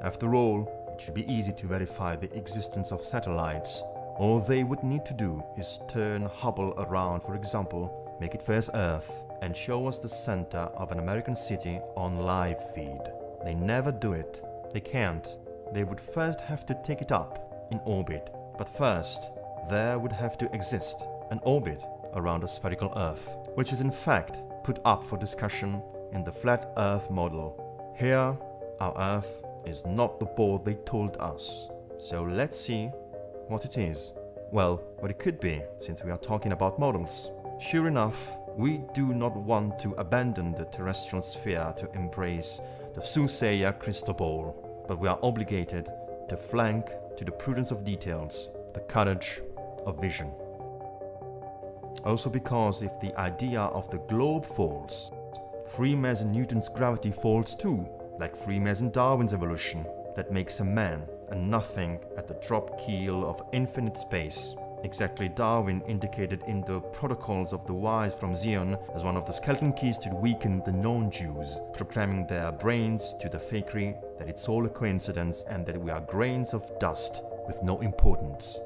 After all, it should be easy to verify the existence of satellites. All they would need to do is turn Hubble around, for example, make it face Earth, and show us the center of an American city on live feed. They never do it. They can't. they would first have to take it up in orbit. But first, there would have to exist an orbit around a spherical Earth, which is in fact put up for discussion in the flat Earth model. Here, our Earth is not the board they told us. So let's see what it is. Well, what it could be, since we are talking about models. Sure enough, we do not want to abandon the terrestrial sphere to embrace the soothsayer crystal ball, but we are obligated to flank to the prudence of details, the courage of vision. Also because if the idea of the globe falls, Freemason Newton's gravity falls too, like Freemason Darwin's evolution, that makes a man and nothing at the drop keel of infinite space. Exactly Darwin indicated in the Protocols of the Wise from Zion as one of the skeleton keys to weaken the non-Jews, proclaiming their brains to the fakery that it's all a coincidence and that we are grains of dust with no importance.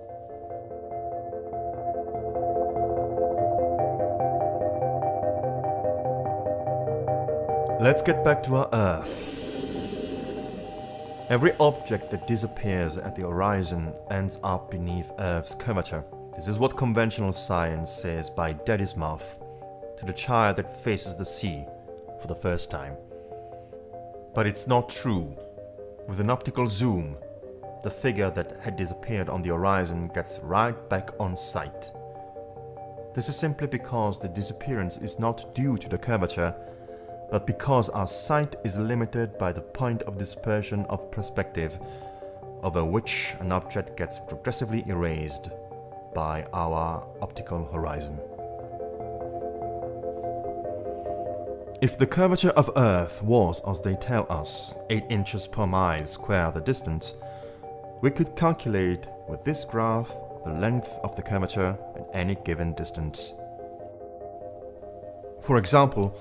Let's get back to our Earth. Every object that disappears at the horizon ends up beneath Earth's curvature. This is what conventional science says by daddy's mouth to the child that faces the sea for the first time. But it's not true. With an optical zoom, the figure that had disappeared on the horizon gets right back on sight. This is simply because the disappearance is not due to the curvature, but because our sight is limited by the point of dispersion of perspective, over which an object gets progressively erased by our optical horizon. If the curvature of Earth was, as they tell us, 8 inches per mile square the distance, we could calculate with this graph the length of the curvature at any given distance. For example,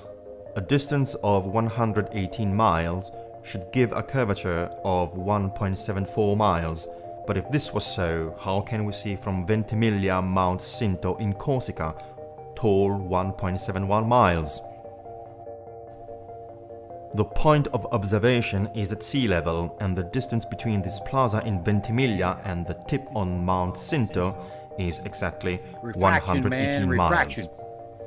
a distance of 118 miles should give a curvature of 1.74 miles, but if this was so, how can we see from Ventimiglia Mount Cinto in Corsica, tall 1.71 miles? The point of observation is at sea level, and the distance between this plaza in Ventimiglia and the tip on Mount Cinto is exactly 118 miles.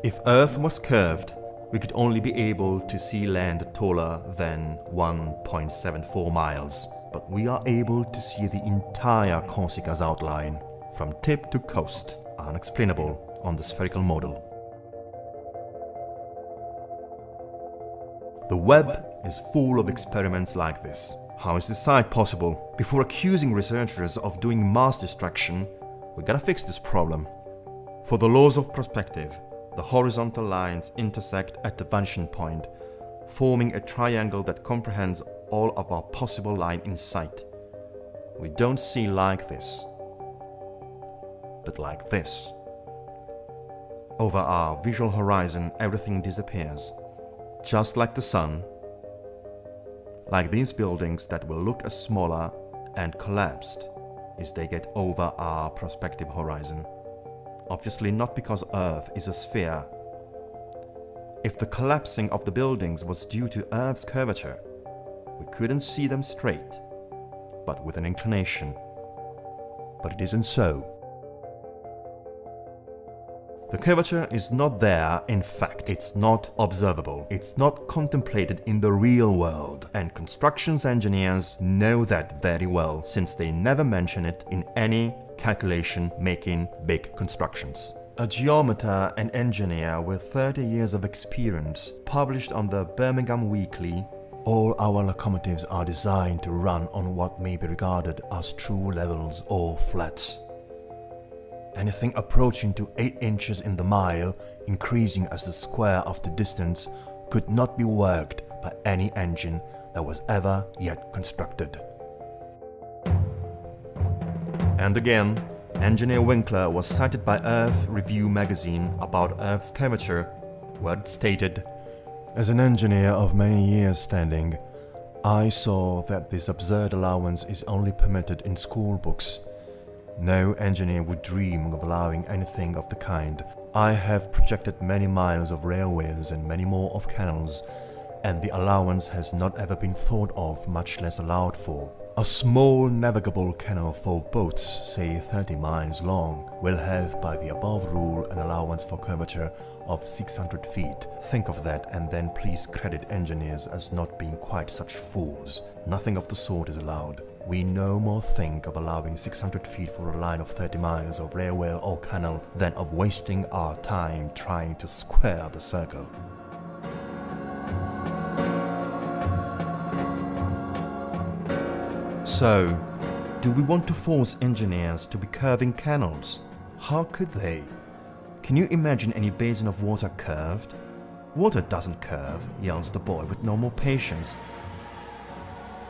If Earth was curved, we could only be able to see land taller than 1.74 miles. But we are able to see the entire Corsica's outline, from tip to coast, unexplainable on the spherical model. The web is full of experiments like this. How is this site possible? Before accusing researchers of doing mass destruction, we gotta fix this problem. For the laws of perspective, the horizontal lines intersect at the vanishing point, forming a triangle that comprehends all of our possible line in sight. We don't see like this, but like this. Over our visual horizon, everything disappears, just like the sun, like these buildings that will look as smaller and collapsed as they get over our perspective horizon. Obviously not because Earth is a sphere. If the collapsing of the buildings was due to Earth's curvature, we couldn't see them straight, but with an inclination. But it isn't so. The curvature is not there, in fact, it's not observable. It's not contemplated in the real world, and constructions engineers know that very well, since they never mention it in any calculation making big constructions. A geometer and engineer with 30 years of experience published on the Birmingham Weekly, "All our locomotives are designed to run on what may be regarded as true levels or flats. Anything approaching to 8 inches in the mile, increasing as the square of the distance, could not be worked by any engine that was ever yet constructed." And again, engineer Winkler was cited by Earth Review magazine about Earth's curvature, where it stated, "As an engineer of many years standing, I saw that this absurd allowance is only permitted in school books. No engineer would dream of allowing anything of the kind. I have projected many miles of railways and many more of canals, and the allowance has not ever been thought of, much less allowed for. A small navigable canal for boats, say 30 miles long, will have by the above rule an allowance for curvature of 600 feet. Think of that and then please credit engineers as not being quite such fools. Nothing of the sort is allowed. We no more think of allowing 600 feet for a line of 30 miles of railway or canal than of wasting our time trying to square the circle. So, do we want to force engineers to be curving canals? How could they? Can you imagine any basin of water curved? Water doesn't curve, yells the boy with no more patience.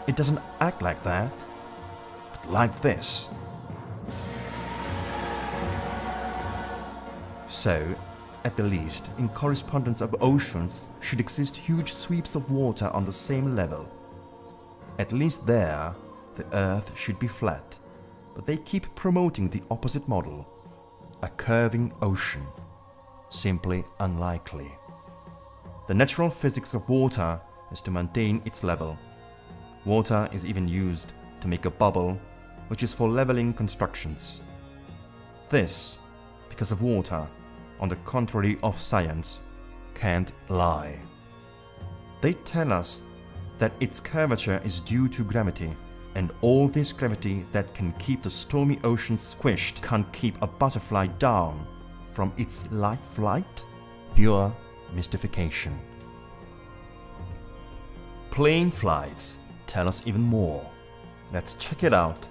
It doesn't act like that, but like this. So, at the least, in correspondence of oceans should exist huge sweeps of water on the same level. At least there, the Earth should be flat, but they keep promoting the opposite model, a curving ocean. Simply unlikely. The natural physics of water is to maintain its level. Water is even used to make a bubble, which is for leveling constructions. This, because of water, on the contrary of science, can't lie. They tell us that its curvature is due to gravity, and all this gravity that can keep the stormy ocean squished can't keep a butterfly down from its light flight? Pure mystification. Plane flights tell us even more. Let's check it out.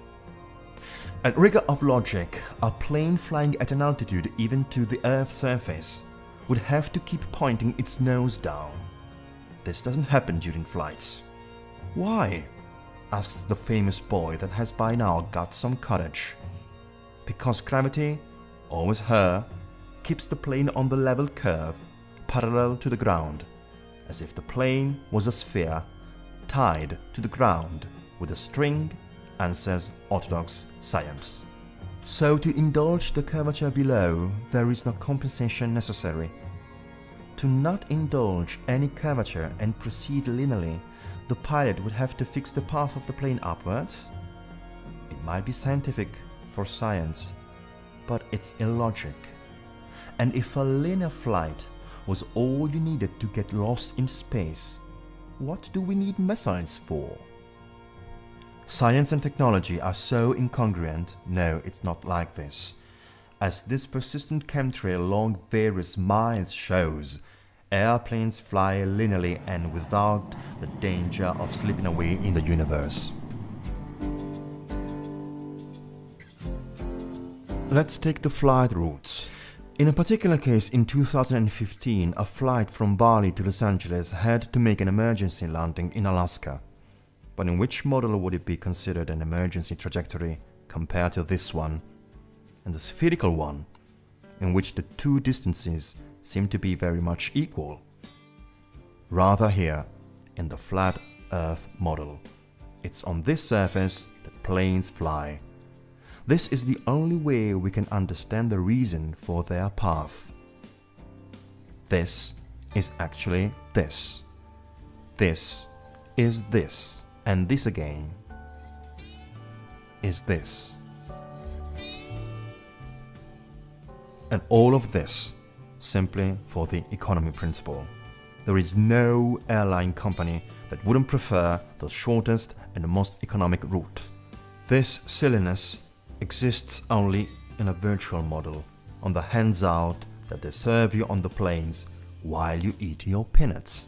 At rigor of logic, a plane flying at an altitude even to the Earth's surface would have to keep pointing its nose down. This doesn't happen during flights. Why? Asks the famous boy that has by now got some courage. Because gravity, always her, keeps the plane on the level curve, parallel to the ground, as if the plane was a sphere tied to the ground with a string, answers orthodox science. So to indulge the curvature below, there is no compensation necessary. To not indulge any curvature and proceed linearly, the pilot would have to fix the path of the plane upwards. It might be scientific for science, but it's illogic. And if a linear flight was all you needed to get lost in space, what do we need missiles for? Science and technology are so incongruent. No, it's not like this. As this persistent chemtrail along various miles shows, airplanes fly linearly and without the danger of slipping away in the universe. Let's take the flight routes. In a particular case in 2015, a flight from Bali to Los Angeles had to make an emergency landing in Alaska. But in which model would it be considered an emergency trajectory compared to this one? And the spherical one, in which the two distances seem to be very much equal. Rather here, in the flat Earth model. It's on this surface that planes fly. This is the only way we can understand the reason for their path. This is actually this. This is this. And this again is this. And all of this simply for the economy principle. There is no airline company that wouldn't prefer the shortest and the most economic route. This silliness exists only in a virtual model, on the hands-out that they serve you on the planes while you eat your peanuts.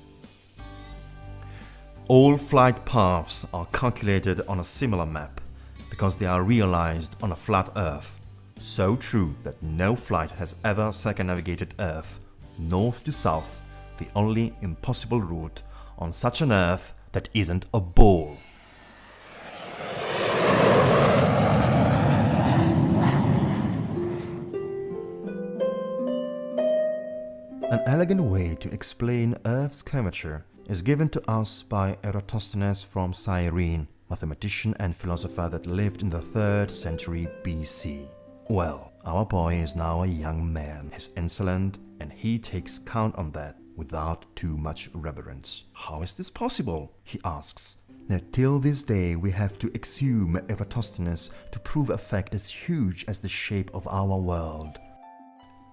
All flight paths are calculated on a similar map because they are realized on a flat Earth. So true that no flight has ever circumnavigated Earth, north to south, the only impossible route on such an Earth that isn't a ball. An elegant way to explain Earth's curvature is given to us by Eratosthenes from Cyrene, mathematician and philosopher that lived in the 3rd century BC. Well, our boy is now a young man. He's insolent and he takes count on that. without too much reverence. How is this possible? He asks. That till this day we have to exhume Eratosthenes to prove a fact as huge as the shape of our world.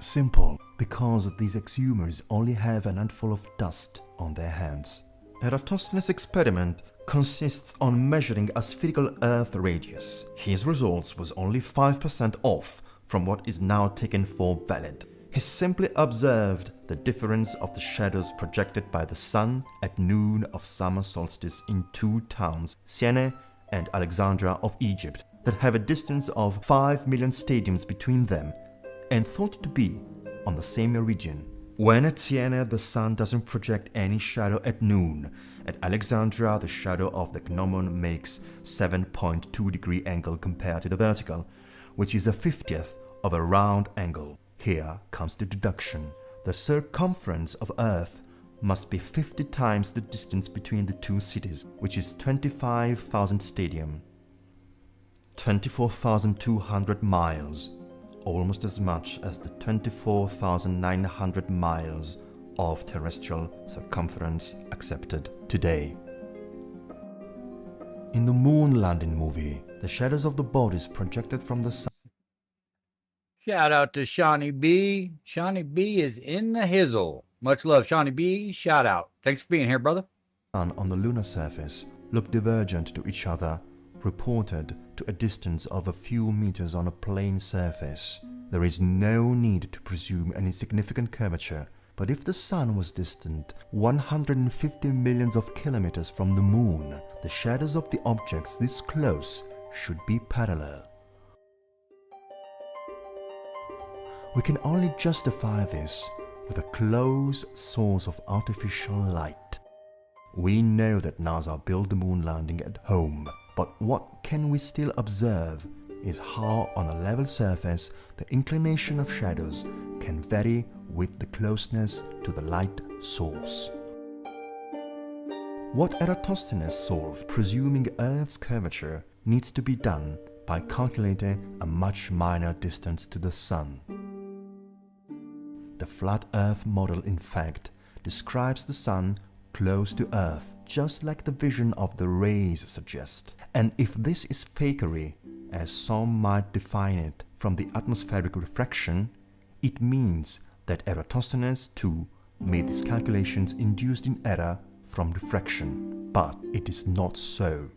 Simple, because these exhumers only have an handful of dust on their hands. Eratosthenes' experiment consists on measuring a spherical Earth radius. His results was only 5% off from what is now taken for valid. He simply observed the difference of the shadows projected by the sun at noon of summer solstice in two towns, Siene and Alexandria of Egypt, that have a distance of 5 million stadiums between them and thought to be on the same meridian. When at Siena the sun doesn't project any shadow at noon, at Alexandria the shadow of the gnomon makes 7.2 degree angle compared to the vertical, which is a 50th of a round angle. Here comes the deduction. The circumference of Earth must be 50 times the distance between the two cities, which is 25,000 stadium. 24,200 miles, almost as much as the 24,900 miles of terrestrial circumference accepted today. In the moon landing movie, the shadows of the bodies projected from the sun. Shout out to Shawnee B. Shawnee B is in the hizzle. Much love, Shawnee B. Shout out. Thanks for being here, brother. On the lunar surface look divergent to each other, reported to a distance of a few meters on a plane surface. There is no need to presume any significant curvature, but if the sun was distant 150 millions of kilometers from the moon, the shadows of the objects this close should be parallel. We can only justify this with a close source of artificial light. We know that NASA built the moon landing at home, but what can we still observe is how on a level surface the inclination of shadows can vary with the closeness to the light source. What Eratosthenes solved, presuming Earth's curvature, needs to be done by calculating a much minor distance to the Sun. The flat Earth model, in fact, describes the Sun close to Earth, just like the vision of the rays suggest. And if this is fakery, as some might define it, from the atmospheric refraction, it means that Eratosthenes too made these calculations induced in error from refraction. But it is not so.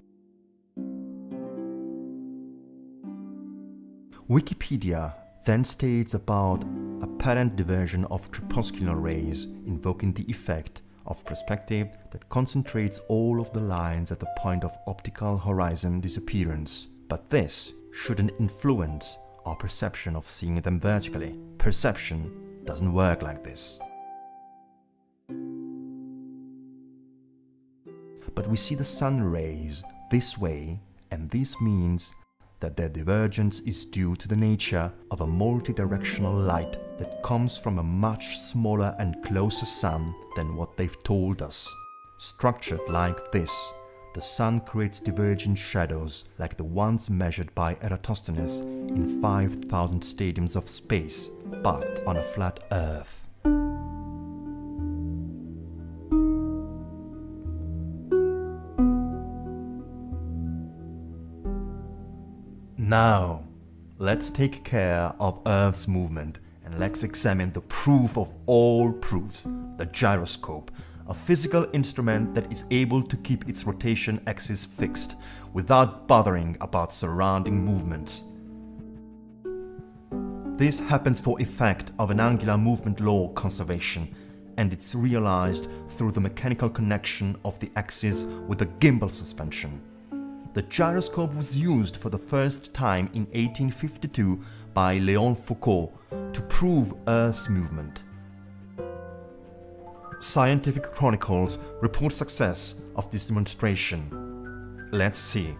Wikipedia then states about apparent diversion of crepuscular rays, invoking the effect of perspective that concentrates all of the lines at the point of optical horizon disappearance. But this shouldn't influence our perception of seeing them vertically. Perception doesn't work like this. But we see the sun rays this way, and this means that their divergence is due to the nature of a multi-directional light that comes from a much smaller and closer sun than what they've told us. Structured like this, the sun creates divergent shadows like the ones measured by Eratosthenes in 5,000 stadiums of space, but on a flat Earth. Now, let's take care of Earth's movement and let's examine the proof of all proofs, the gyroscope, a physical instrument that is able to keep its rotation axis fixed without bothering about surrounding movements. This happens for effect of an angular movement law conservation, and it's realized through the mechanical connection of the axis with the gimbal suspension. The gyroscope was used for the first time in 1852 by Léon Foucault to prove Earth's movement. Scientific chronicles report success of this demonstration. Let's see.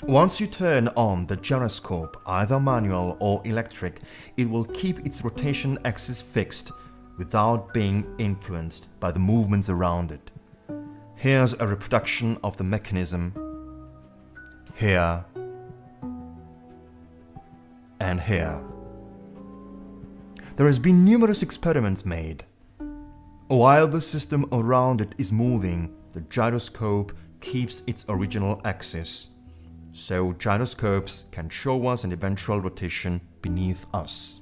Once you turn on the gyroscope, either manual or electric, it will keep its rotation axis fixed without being influenced by the movements around it. Here's a reproduction of the mechanism. Here and here. There has been numerous experiments made. While the system around it is moving, the gyroscope keeps its original axis. So gyroscopes can show us an eventual rotation beneath us.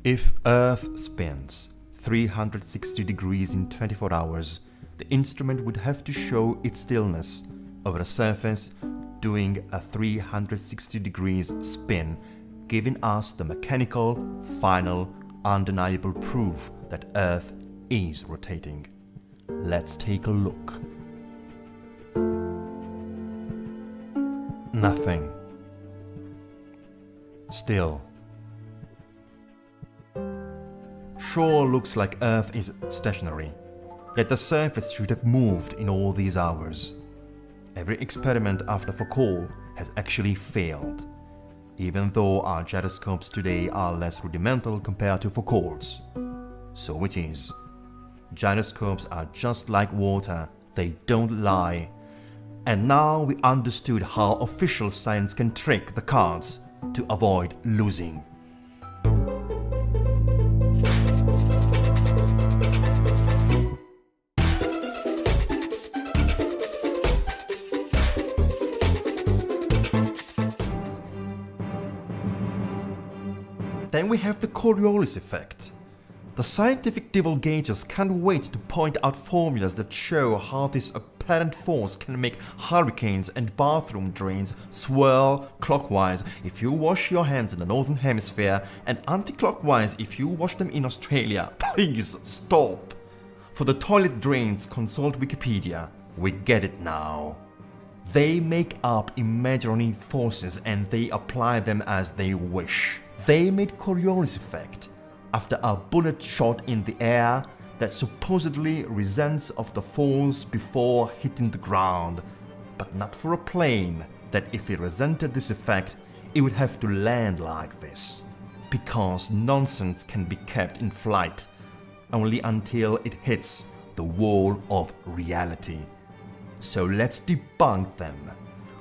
If Earth spins 360 degrees in 24 hours, the instrument would have to show its stillness over a surface doing a 360 degrees spin, giving us the mechanical, final, undeniable proof that Earth is rotating. Let's take a look. Nothing. Still. Sure looks like Earth is stationary, yet the surface should have moved in all these hours. Every experiment after Foucault has actually failed, even though our gyroscopes today are less rudimental compared to Foucault's. So it is. Gyroscopes are just like water, they don't lie. And now we understood how official science can trick the cards to avoid losing. Then we have the Coriolis effect. The scientific divulgators can't wait to point out formulas that show how this apparent force can make hurricanes and bathroom drains swirl clockwise if you wash your hands in the northern hemisphere and anti-clockwise if you wash them in Australia. Please stop! For the toilet drains, consult Wikipedia. We get it now. They make up imaginary forces and they apply them as they wish. They made Coriolis effect after a bullet shot in the air that supposedly resents of the force before hitting the ground, but not for a plane that if it resented this effect, it would have to land like this. Because nonsense can be kept in flight only until it hits the wall of reality. So let's debunk them.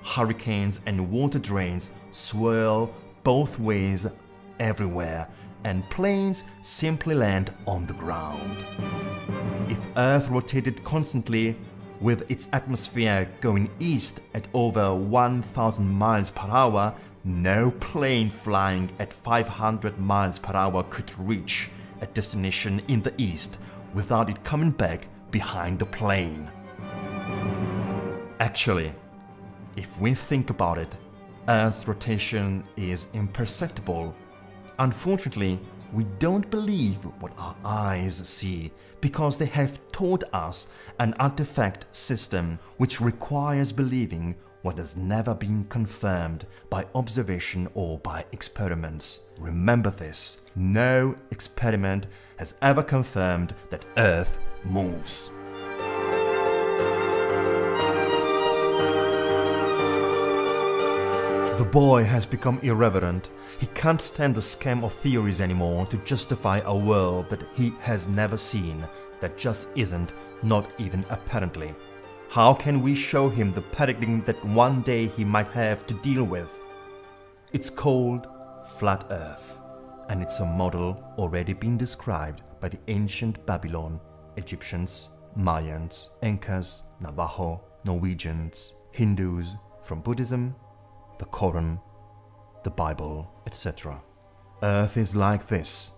Hurricanes and water drains swirl both ways everywhere, and planes simply land on the ground. If Earth rotated constantly, with its atmosphere going east at over 1,000 miles per hour, no plane flying at 500 miles per hour could reach a destination in the east without it coming back behind the plane. Actually, if we think about it, Earth's rotation is imperceptible. Unfortunately, we don't believe what our eyes see because they have taught us an artifact system which requires believing what has never been confirmed by observation or by experiments. Remember this, no experiment has ever confirmed that Earth moves. The boy has become irreverent. He can't stand the scam of theories anymore to justify a world that he has never seen, that just isn't, not even apparently. How can we show him the paradigm that one day he might have to deal with? It's called Flat Earth, and it's a model already been described by the ancient Babylon, Egyptians, Mayans, Incas, Navajo, Norwegians, Hindus, from Buddhism, the Quran, the Bible, etc. Earth is like this,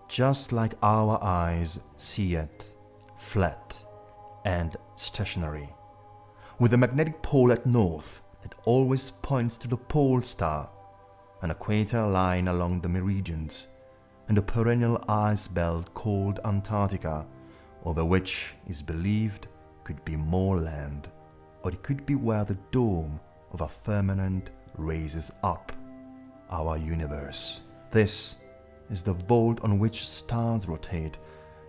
just like our eyes see it, flat and stationary, with a magnetic pole at north that always points to the pole star, an equator line along the meridians, and a perennial ice belt called Antarctica, over which is believed could be more land, or it could be where the dome of a firmament raises up our universe. This is the vault on which stars rotate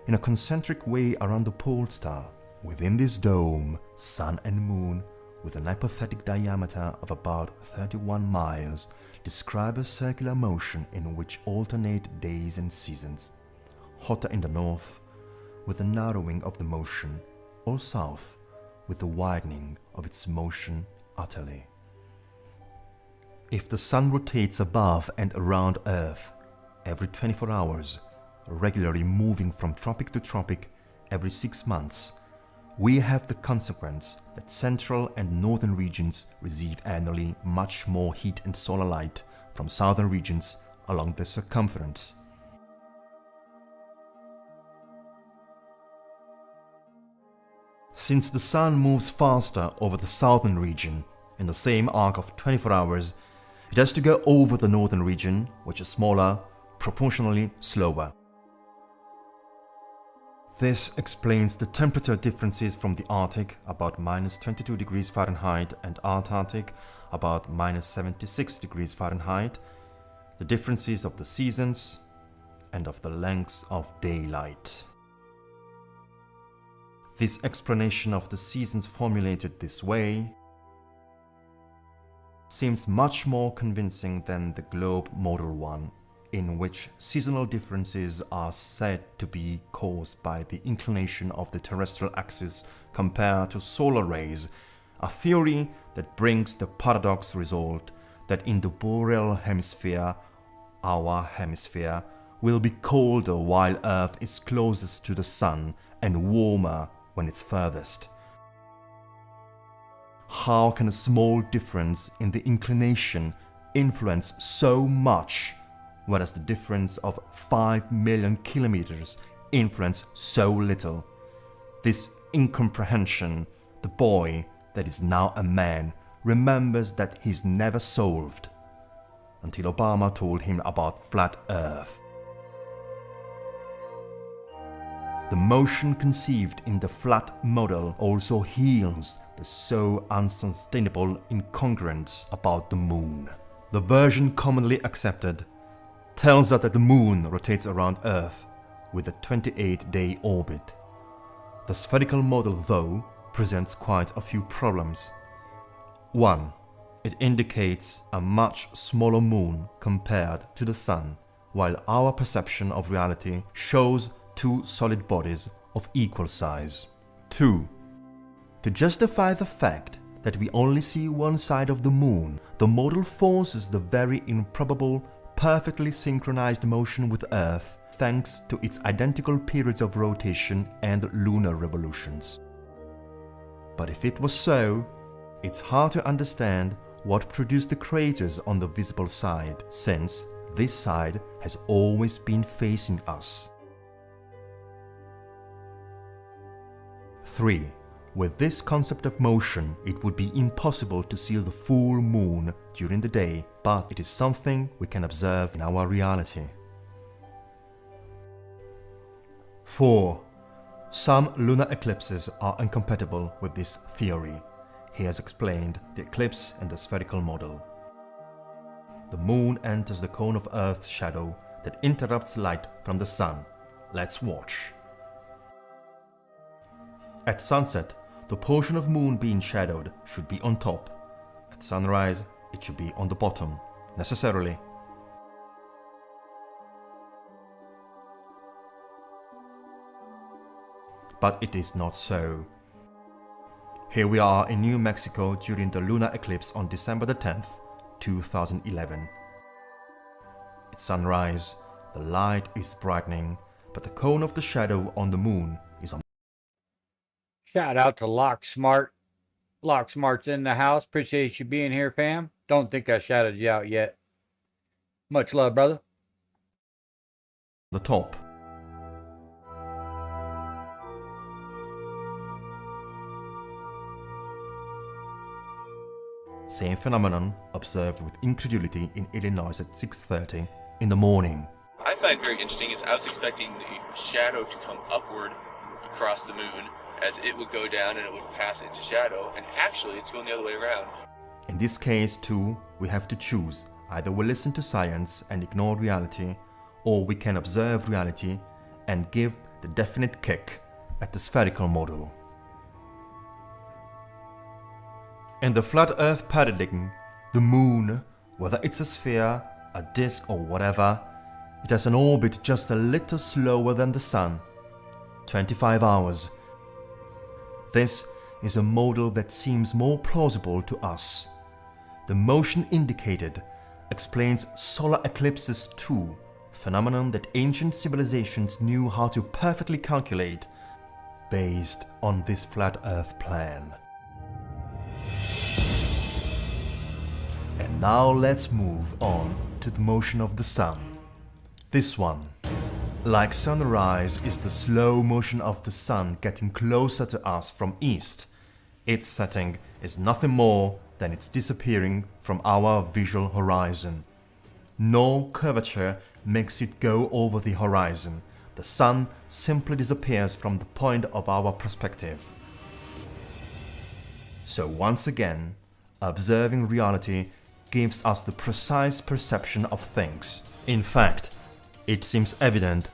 in a concentric way around the pole star. Within this dome, sun and moon, with an hypothetic diameter of about 31 miles, describe a circular motion in which alternate days and seasons, hotter in the north, with a narrowing of the motion, or south, with the widening of its motion utterly. If the sun rotates above and around Earth every 24 hours, regularly moving from tropic to tropic, every 6 months, we have the consequence that central and northern regions receive annually much more heat and solar light from southern regions along the circumference. Since the sun moves faster over the southern region in the same arc of 24 hours, it has to go over the northern region, which is smaller, proportionally slower. This explains the temperature differences from the Arctic, about -22 degrees Fahrenheit, and Antarctic, about -76 degrees Fahrenheit, the differences of the seasons, and of the lengths of daylight. This explanation of the seasons formulated this way seems much more convincing than the globe model one, in which seasonal differences are said to be caused by the inclination of the terrestrial axis compared to solar rays, a theory that brings the paradox result that in the boreal hemisphere, our hemisphere will be colder while Earth is closest to the Sun and warmer when it's furthest. How can a small difference in the inclination influence so much, whereas the difference of 5 million kilometers influence so little? This incomprehension, the boy that is now a man remembers that he's never solved, until Obama told him about flat Earth. The motion conceived in the flat model also heals the so unsustainable incongruence about the moon. The version commonly accepted tells us that the moon rotates around Earth with a 28-day orbit. The spherical model, though, presents quite a few problems. 1. It indicates a much smaller moon compared to the Sun, while our perception of reality shows two solid bodies of equal size. 2. To justify the fact that we only see one side of the moon, the model forces the very improbable, perfectly synchronized motion with Earth thanks to its identical periods of rotation and lunar revolutions. But if it was so, it's hard to understand what produced the craters on the visible side, since this side has always been facing us. 3. With this concept of motion, it would be impossible to see the full moon during the day, but it is something we can observe in our reality. 4. Some lunar eclipses are incompatible with this theory. He has explained the eclipse and the spherical model. The moon enters the cone of Earth's shadow that interrupts light from the sun. Let's watch. At sunset, the portion of moon being shadowed should be on top. At sunrise, it should be on the bottom, necessarily. But it is not so. Here we are in New Mexico during the lunar eclipse on December the 10th, 2011. At sunrise, the light is brightening, but the cone of the shadow on the moon is on. Shout out to Lock Smart. Lock Smart's in the house. Appreciate you being here, fam. Don't think I shouted you out yet. Much love, brother. The top. Same phenomenon observed with incredulity in Illinois at 6:30 in the morning. I find very interesting is I was expecting the shadow to come upward across the moon as it would go down and it would pass into shadow, and actually it's going the other way around. In this case too, we have to choose. Either we listen to science and ignore reality, or we can observe reality and give the definite kick at the spherical model. In the flat Earth paradigm, the moon, whether it's a sphere, a disk or whatever, it has an orbit just a little slower than the sun. 25 hours. This is a model that seems more plausible to us. The motion indicated explains solar eclipses too, phenomenon that ancient civilizations knew how to perfectly calculate. based on this flat Earth plan. And now let's move on to the motion of the sun. This one, like sunrise, is the slow motion of the sun getting closer to us from east. Its setting is nothing more than its disappearing from our visual horizon. No curvature makes it go over the horizon. The sun simply disappears from the point of our perspective. So once again, observing reality gives us the precise perception of things. In fact, it seems evident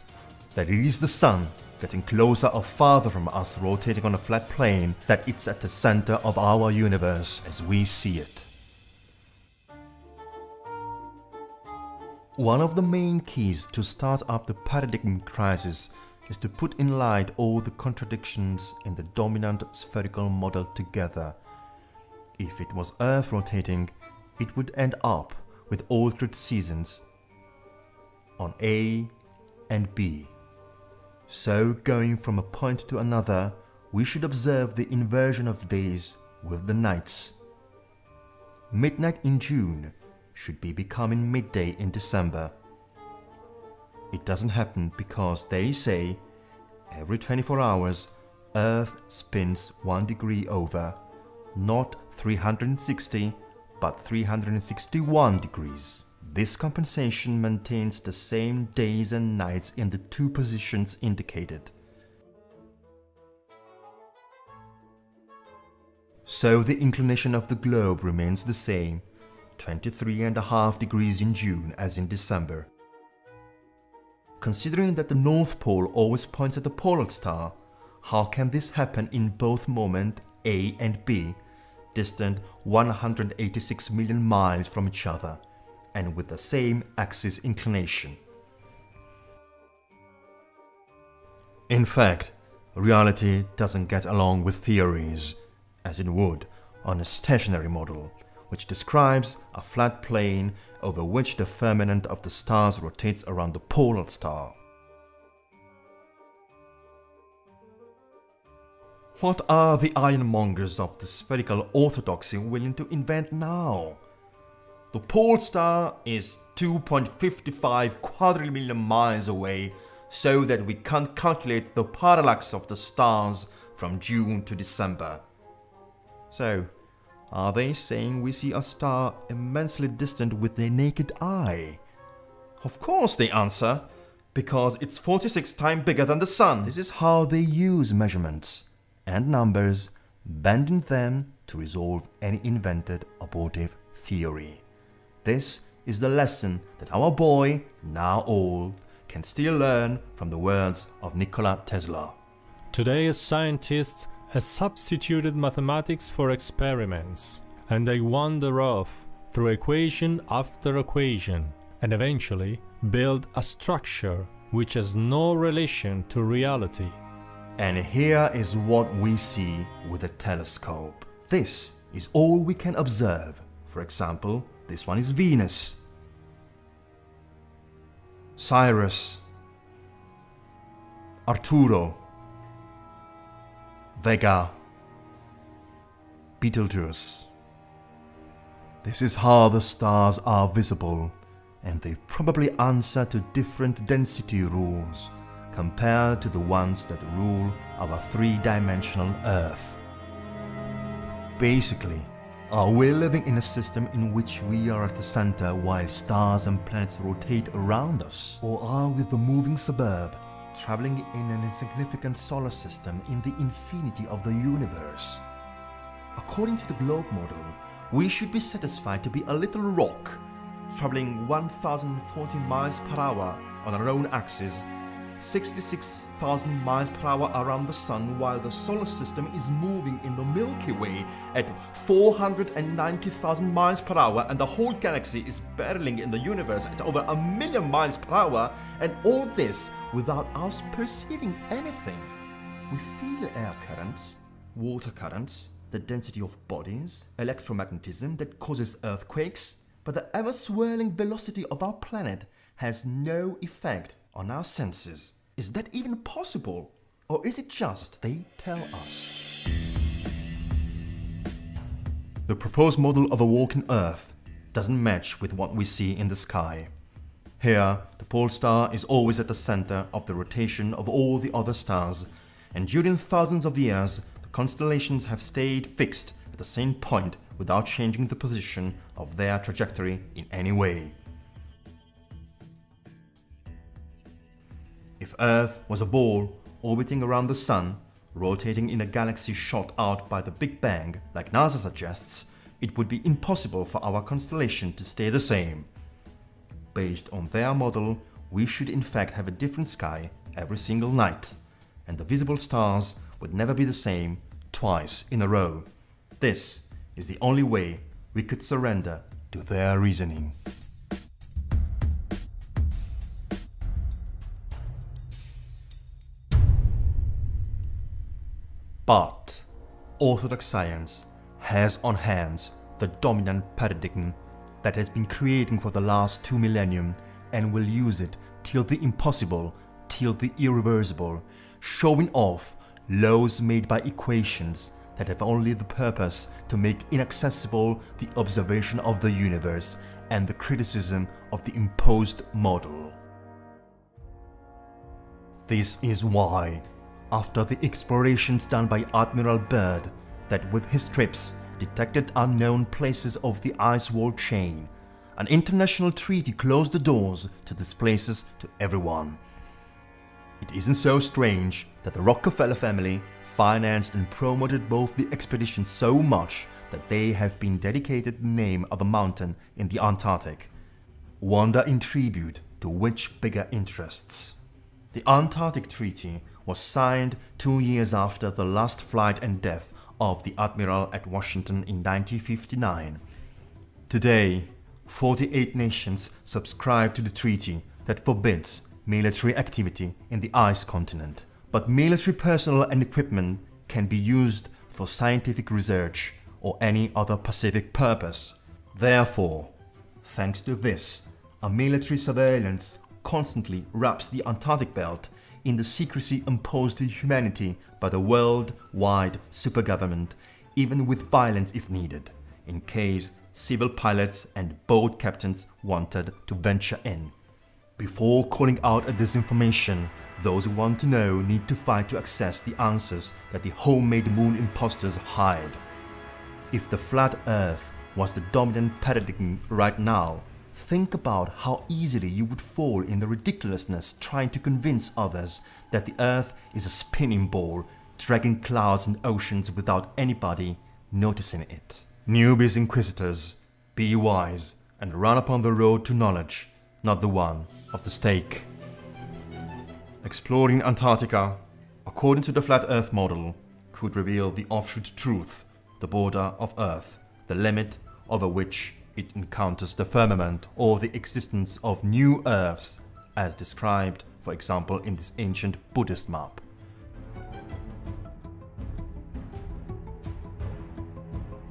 that it is the sun getting closer or farther from us rotating on a flat plane that it's at the center of our universe as we see it. One of the main keys to start up the paradigm crisis is to put in light all the contradictions in the dominant spherical model together. If it was Earth rotating, it would end up with altered seasons on A and B. So, going from a point to another, we should observe the inversion of days with the nights. Midnight in June should be becoming midday in December. It doesn't happen because they say every 24 hours Earth spins 1 degree over, not 360 but 361 degrees. This compensation maintains the same days and nights in the two positions indicated. So the inclination of the globe remains the same, 23.5 degrees in June as in December. Considering that the North Pole always points at the polar star, how can this happen in both moment A and B, distant 186 million miles from each other, and with the same axis inclination? In fact, reality doesn't get along with theories, as it would on a stationary model, which describes a flat plane over which the firmament of the stars rotates around the polar star. What are the ironmongers of the spherical orthodoxy willing to invent now? The pole star is 2.55 quadrillion miles away, so that we can't calculate the parallax of the stars from June to December. So, are they saying we see a star immensely distant with the naked eye? Of course they answer, because it's 46 times bigger than the sun. This is how they use measurements and numbers, bending them to resolve any invented abortive theory. This is the lesson that our boy, now old, can still learn from the words of Nikola Tesla. Today's scientists have substituted mathematics for experiments, and they wander off through equation after equation, and eventually build a structure which has no relation to reality. And here is what we see with a telescope. This is all we can observe. For example, this one is Venus, Sirius, Arturo, Vega, Betelgeuse. This is how the stars are visible, and they probably answer to different density rules compared to the ones that rule our three-dimensional Earth. Basically, are we living in a system in which we are at the center while stars and planets rotate around us? Or are we the moving suburb, traveling in an insignificant solar system in the infinity of the universe? According to the globe model, we should be satisfied to be a little rock, traveling 1,040 miles per hour on our own axis, 66,000 miles per hour around the sun, while the solar system is moving in the Milky Way at 490,000 miles per hour, and the whole galaxy is barreling in the universe at over 1,000,000 miles per hour, and all this without us perceiving anything. We feel air currents, water currents, the density of bodies, electromagnetism that causes earthquakes, but the ever-swirling velocity of our planet has no effect on our senses. Is that even possible? Or is it just they tell us? The proposed model of a walking Earth doesn't match with what we see in the sky. Here, the pole star is always at the center of the rotation of all the other stars, and during thousands of years, the constellations have stayed fixed at the same point without changing the position of their trajectory in any way. If Earth was a ball orbiting around the Sun, rotating in a galaxy shot out by the Big Bang, like NASA suggests, it would be impossible for our constellation to stay the same. Based on their model, we should in fact have a different sky every single night, and the visible stars would never be the same twice in a row. This is the only way we could surrender to their reasoning. But orthodox science has on hands the dominant paradigm that has been creating for the last 2 millennium and will use it till the impossible, till the irreversible, showing off laws made by equations that have only the purpose to make inaccessible the observation of the universe and the criticism of the imposed model. This is why, after the explorations done by Admiral Byrd, that with his trips detected unknown places of the ice wall chain, an international treaty closed the doors to these places to everyone. It isn't so strange that the Rockefeller family financed and promoted both the expeditions so much that they have been dedicated the name of a mountain in the Antarctic. Wonder in tribute to which bigger interests? The Antarctic Treaty was signed 2 years after the last flight and death of the Admiral at Washington in 1959. Today, 48 nations subscribe to the treaty that forbids military activity in the ice continent. But military personnel and equipment can be used for scientific research or any other pacific purpose. Therefore, thanks to this, a military surveillance constantly wraps the Antarctic belt in the secrecy imposed to humanity by the worldwide supergovernment, even with violence if needed, in case civil pilots and boat captains wanted to venture in. Before calling out a disinformation, those who want to know need to fight to access the answers that the homemade moon imposters hide. If the flat Earth was the dominant paradigm right now, think about how easily you would fall in the ridiculousness trying to convince others that the Earth is a spinning ball, dragging clouds and oceans without anybody noticing it. Newbies inquisitors, be wise and run upon the road to knowledge, not the one of the stake. Exploring Antarctica, according to the Flat Earth model, could reveal the offshoot truth, the border of Earth, the limit over which it encounters the firmament or the existence of new Earths, as described, for example, in this ancient Buddhist map.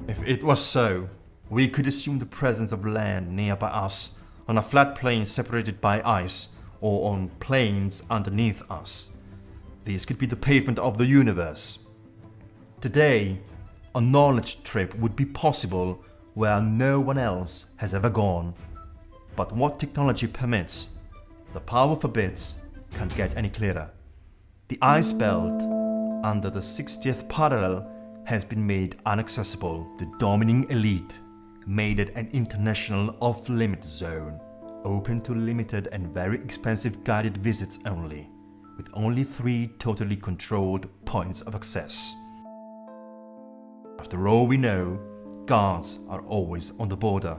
If it was so, we could assume the presence of land nearby us, on a flat plain separated by ice, or on plains underneath us. These could be the pavement of the universe. Today, a knowledge trip would be possible where no one else has ever gone. But what technology permits, the power forbids, can't get any clearer. The ice belt under the 60th parallel has been made inaccessible. The dominating elite made it an international off-limit zone, open to limited and very expensive guided visits only, with only 3 totally controlled points of access. After all we know, guards are always on the border.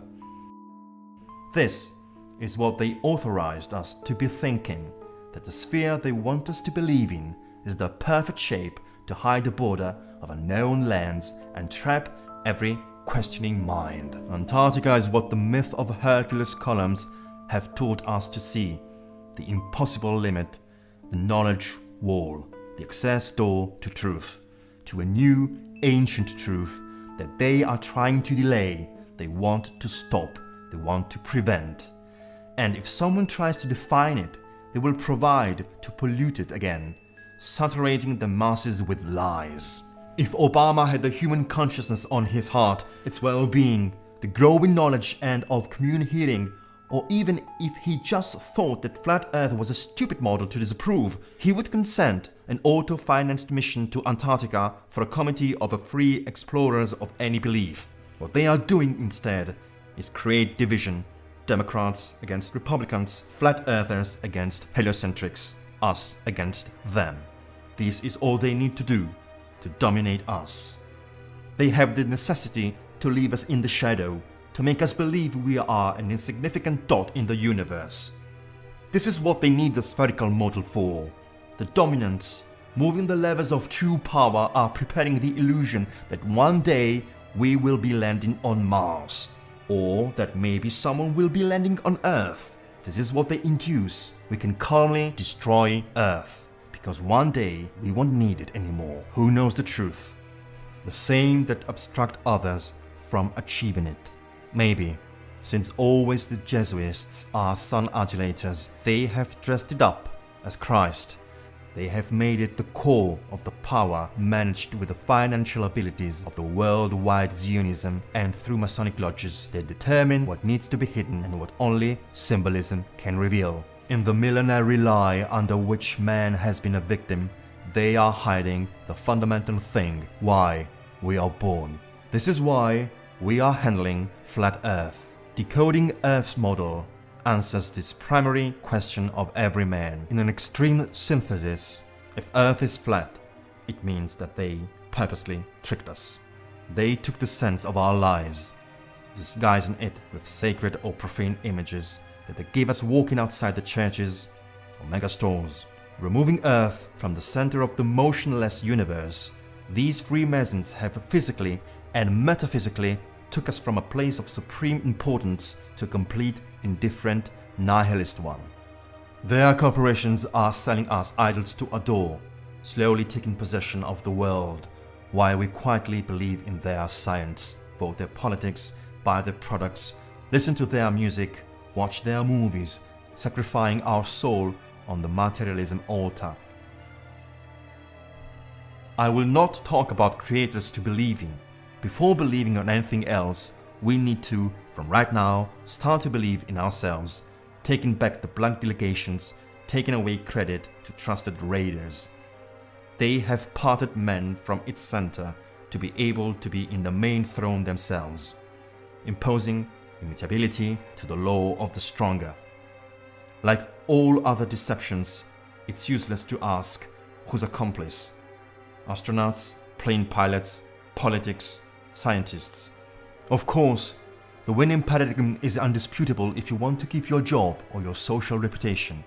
This is what they authorized us to be thinking, that the sphere they want us to believe in is the perfect shape to hide the border of unknown lands and trap every questioning mind. Antarctica is what the myth of Hercules columns have taught us to see, the impossible limit, the knowledge wall, the access door to truth, to a new ancient truth that they are trying to delay, they want to stop, they want to prevent. And if someone tries to define it, they will provide to pollute it again, saturating the masses with lies. If Obama had the human consciousness on his heart, its well-being, the growing knowledge and of communicating, or even if he just thought that Flat Earth was a stupid model to disapprove, he would consent an auto-financed mission to Antarctica for a committee of free explorers of any belief. What they are doing instead is create division. Democrats against Republicans, Flat Earthers against heliocentrics, us against them. This is all they need to do to dominate us. They have the necessity to leave us in the shadow, to make us believe we are an insignificant dot in the universe. This is what they need the spherical model for. The dominants, moving the levers of true power, are preparing the illusion that one day we will be landing on Mars, or that maybe someone will be landing on Earth. This is what they induce. We can calmly destroy Earth, because one day we won't need it anymore. Who knows the truth? The same that obstruct others from achieving it. Maybe, since always the Jesuits are sun adulators, they have dressed it up as Christ. They have made it the core of the power managed with the financial abilities of the worldwide Zionism, and through Masonic lodges they determine what needs to be hidden and what only symbolism can reveal. In the millenary lie under which man has been a victim, they are hiding the fundamental thing why we are born. This is why we are handling Flat Earth. Decoding Earth's model answers this primary question of every man. In an extreme synthesis, if Earth is flat, it means that they purposely tricked us. They took the sense of our lives, disguising it with sacred or profane images that they gave us walking outside the churches or megastores. Removing Earth from the center of the motionless universe, these Freemasons have physically and metaphysically took us from a place of supreme importance to a complete, indifferent, nihilist one. Their corporations are selling us idols to adore, slowly taking possession of the world, while we quietly believe in their science, vote their politics, buy their products, listen to their music, watch their movies, sacrificing our soul on the materialism altar. I will not talk about creators to believe in. Before believing on anything else, we need to, from right now, start to believe in ourselves, taking back the blank delegations, taking away credit to trusted raiders. They have parted men from its center to be able to be in the main throne themselves, imposing immutability to the law of the stronger. Like all other deceptions, it's useless to ask whose accomplice. Astronauts, plane pilots, politics, scientists. Of course, the winning paradigm is undisputable if you want to keep your job or your social reputation.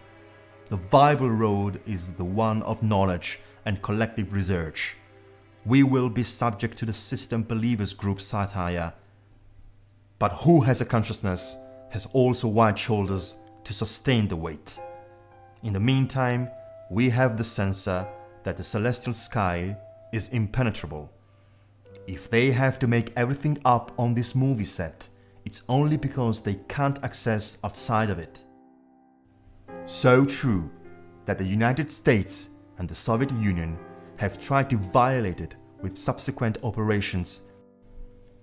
The viable road is the one of knowledge and collective research. We will be subject to the system believers group satire. But who has a consciousness has also wide shoulders to sustain the weight. In the meantime, we have the sensor that the celestial sky is impenetrable. If they have to make everything up on this movie set, it's only because they can't access outside of it. So true that the United States and the Soviet Union have tried to violate it with subsequent operations.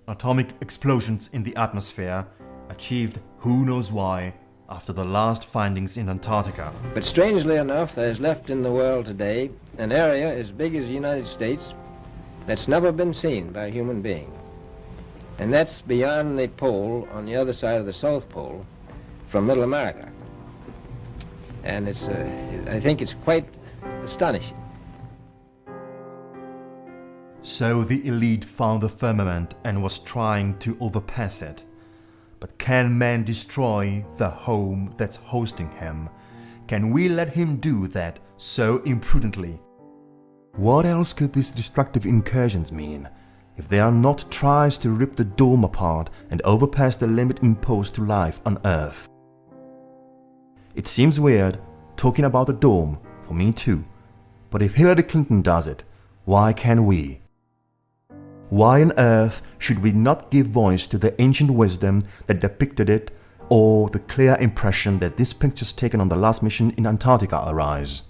Atomic explosions in the atmosphere, achieved who knows why after the last findings in Antarctica. But strangely enough, there is left in the world today an area as big as the United States that's never been seen by a human being. And that's beyond the pole on the other side of the South Pole from Middle America. And I think it's quite astonishing. So the elite found the firmament and was trying to overpass it. But can man destroy the home that's hosting him? Can we let him do that so imprudently? What else could these destructive incursions mean, if they are not tries to rip the dome apart and overpass the limit imposed to life on Earth? It seems weird talking about the dome, for me too, but if Hillary Clinton does it, why can't we? Why on earth should we not give voice to the ancient wisdom that depicted it, or the clear impression that these pictures taken on the last mission in Antarctica arise?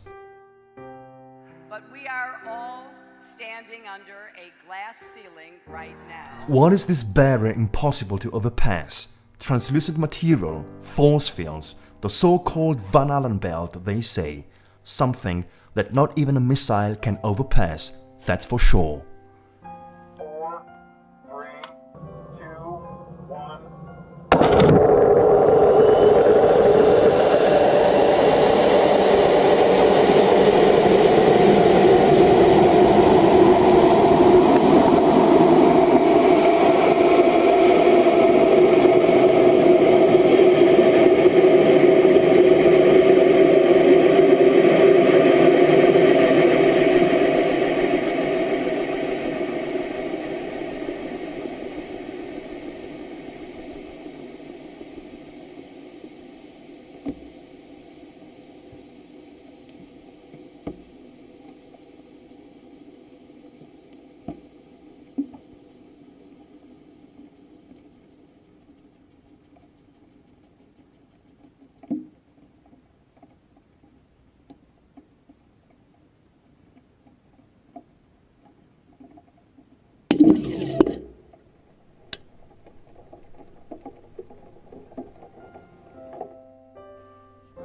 but we are all standing under a glass ceiling right now. What is this barrier impossible to overpass? Translucent material, force fields, the so-called Van Allen belt, they say. Something that not even a missile can overpass, that's for sure. 4, 3, 2, 1.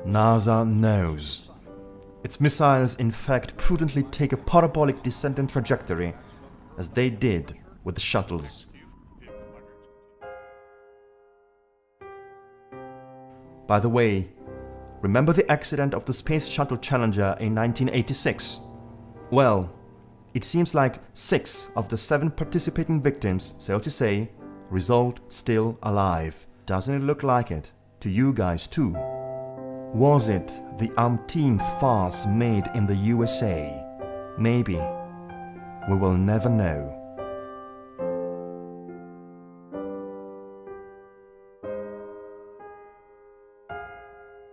NASA knows. Its missiles in fact prudently take a parabolic descending trajectory, as they did with the shuttles. By the way, remember the accident of the Space Shuttle Challenger in 1986? Well, it seems like 6 of the 7 participating victims, so to say, result still alive. Doesn't it look like it? To you guys too. Was it the umpteenth farce made in the USA? Maybe. We will never know.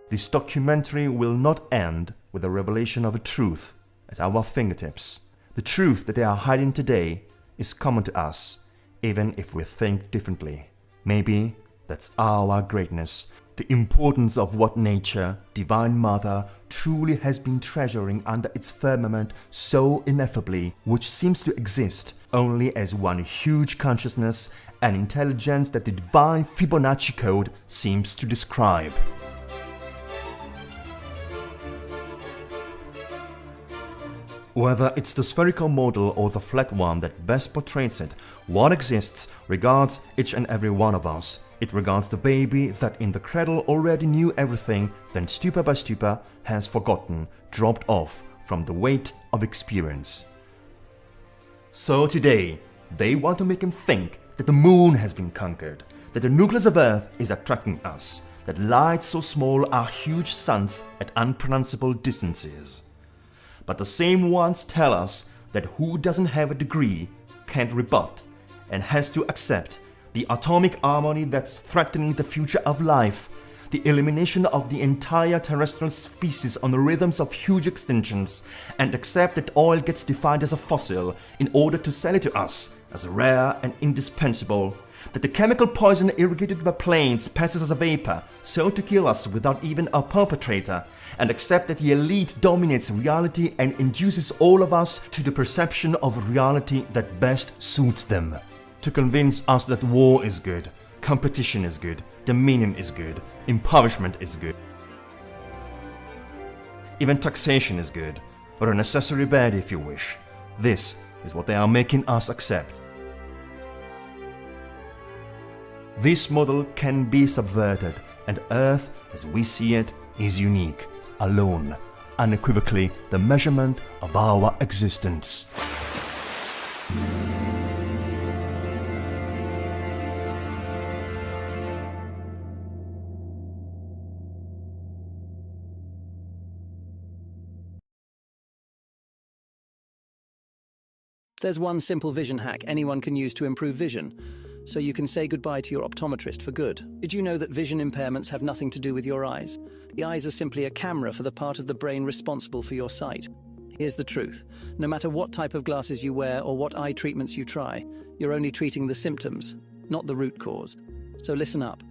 This documentary will not end with the revelation of a truth at our fingertips. The truth that they are hiding today is common to us, even if we think differently. Maybe that's our greatness, the importance of what nature, Divine Mother, truly has been treasuring under its firmament so ineffably, which seems to exist only as one huge consciousness and intelligence that the divine Fibonacci code seems to describe. Whether it's the spherical model or the flat one that best portrays it, what exists regards each and every one of us. It regards the baby that in the cradle already knew everything, then stupor by stupor has forgotten, dropped off from the weight of experience. So today, they want to make him think that the moon has been conquered, that the nucleus of Earth is attracting us, that lights so small are huge suns at unpronounceable distances. But the same ones tell us that who doesn't have a degree can't rebut and has to accept the atomic harmony that's threatening the future of life, the elimination of the entire terrestrial species on the rhythms of huge extinctions, and accept that oil gets defined as a fossil in order to sell it to us as rare and indispensable, that the chemical poison irrigated by planes passes as a vapor, so to kill us without even a perpetrator, and accept that the elite dominates reality and induces all of us to the perception of reality that best suits them. To convince us that war is good, competition is good, dominion is good, impoverishment is good. Even taxation is good, or a necessary bad if you wish. This is what they are making us accept. This model can be subverted, and Earth, as we see it, is unique, alone, unequivocally the measurement of our existence. There's one simple vision hack anyone can use to improve vision, so you can say goodbye to your optometrist for good. Did you know that vision impairments have nothing to do with your eyes? The eyes are simply a camera for the part of the brain responsible for your sight. Here's the truth. No matter what type of glasses you wear or what eye treatments you try, you're only treating the symptoms, not the root cause. So listen up.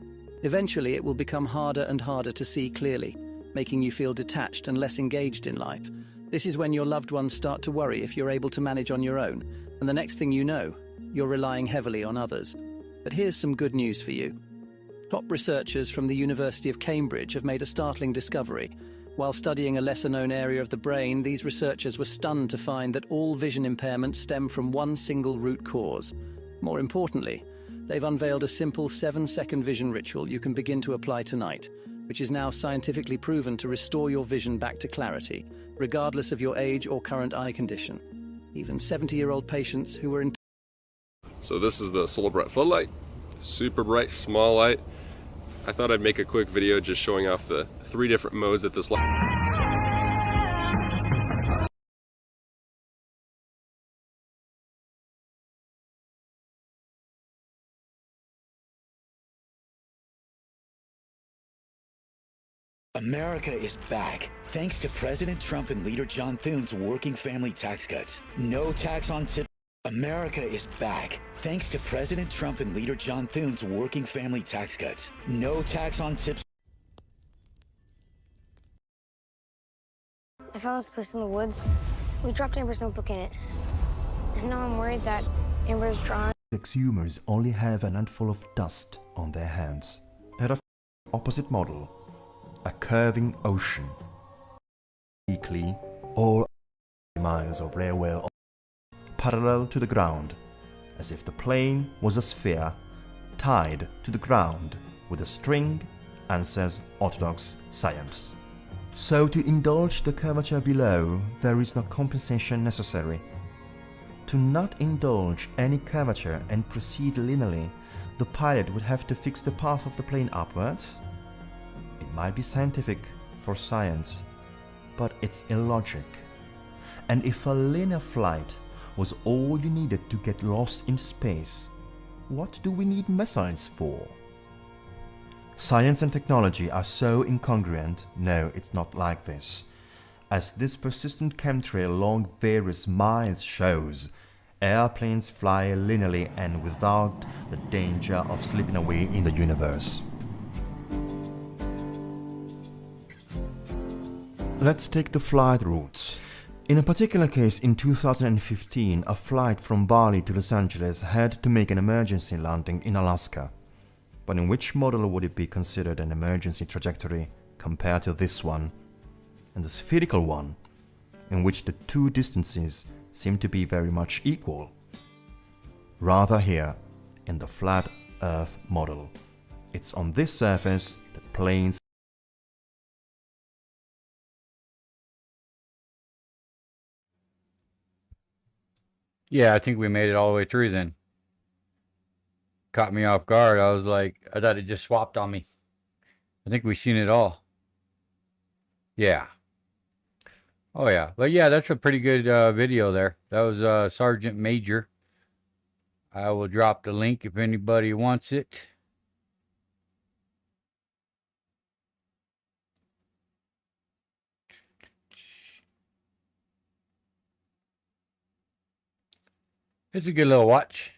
Eventually, it will become harder and harder to see clearly, making you feel detached and less engaged in life. This is when your loved ones start to worry if you're able to manage on your own, and the next thing you know, you're relying heavily on others. But here's some good news for you. Top researchers from the University of Cambridge have made a startling discovery. While studying a lesser-known area of the brain, these researchers were stunned to find that all vision impairments stem from one single root cause. More importantly, they've unveiled a simple 7-second vision ritual you can begin to apply tonight, which is now scientifically proven to restore your vision back to clarity, regardless of your age or current eye condition. Even 70-year-old patients who were in... So this is the Solar Bright floodlight. Super bright, small light. I thought I'd make a quick video just showing off the 3 different modes that this light... America is back, thanks to President Trump and Leader John Thune's working family tax cuts. No tax on tips. America is back, thanks to President Trump and Leader John Thune's working family tax cuts. No tax on tips. I found this place in the woods. We dropped Amber's notebook in it. And now I'm worried that Amber's drawn. Exhumers only have an handful of dust on their hands. At an opposite model, a curving ocean. Weekly, all miles of railway parallel to the ground, as if the plane was a sphere tied to the ground with a string, answers orthodox science. So to indulge the curvature below, there is no compensation necessary. To not indulge any curvature and proceed linearly, the pilot would have to fix the path of the plane upward. It might be scientific for science, but it's illogic. And if a linear flight was all you needed to get lost in space, what do we need missiles for? Science and technology are so incongruent. No, it's not like this. As this persistent chemtrail along various miles shows, airplanes fly linearly and without the danger of slipping away in the universe. Let's take the flight routes. In a particular case in 2015, a flight from Bali to Los Angeles had to make an emergency landing in Alaska. But in which model would it be considered an emergency trajectory compared to this one, and the spherical one, in which the two distances seem to be very much equal? Rather here, in the flat Earth model. It's on this surface that planes Yeah, I think we made it all the way through then. Caught me off guard. I was like, I thought it just swapped on me. I think we've seen it all. Yeah. Oh, yeah. But yeah, that's a pretty good video there. That was Sergeant Major. I will drop the link if anybody wants it. It's a good little watch.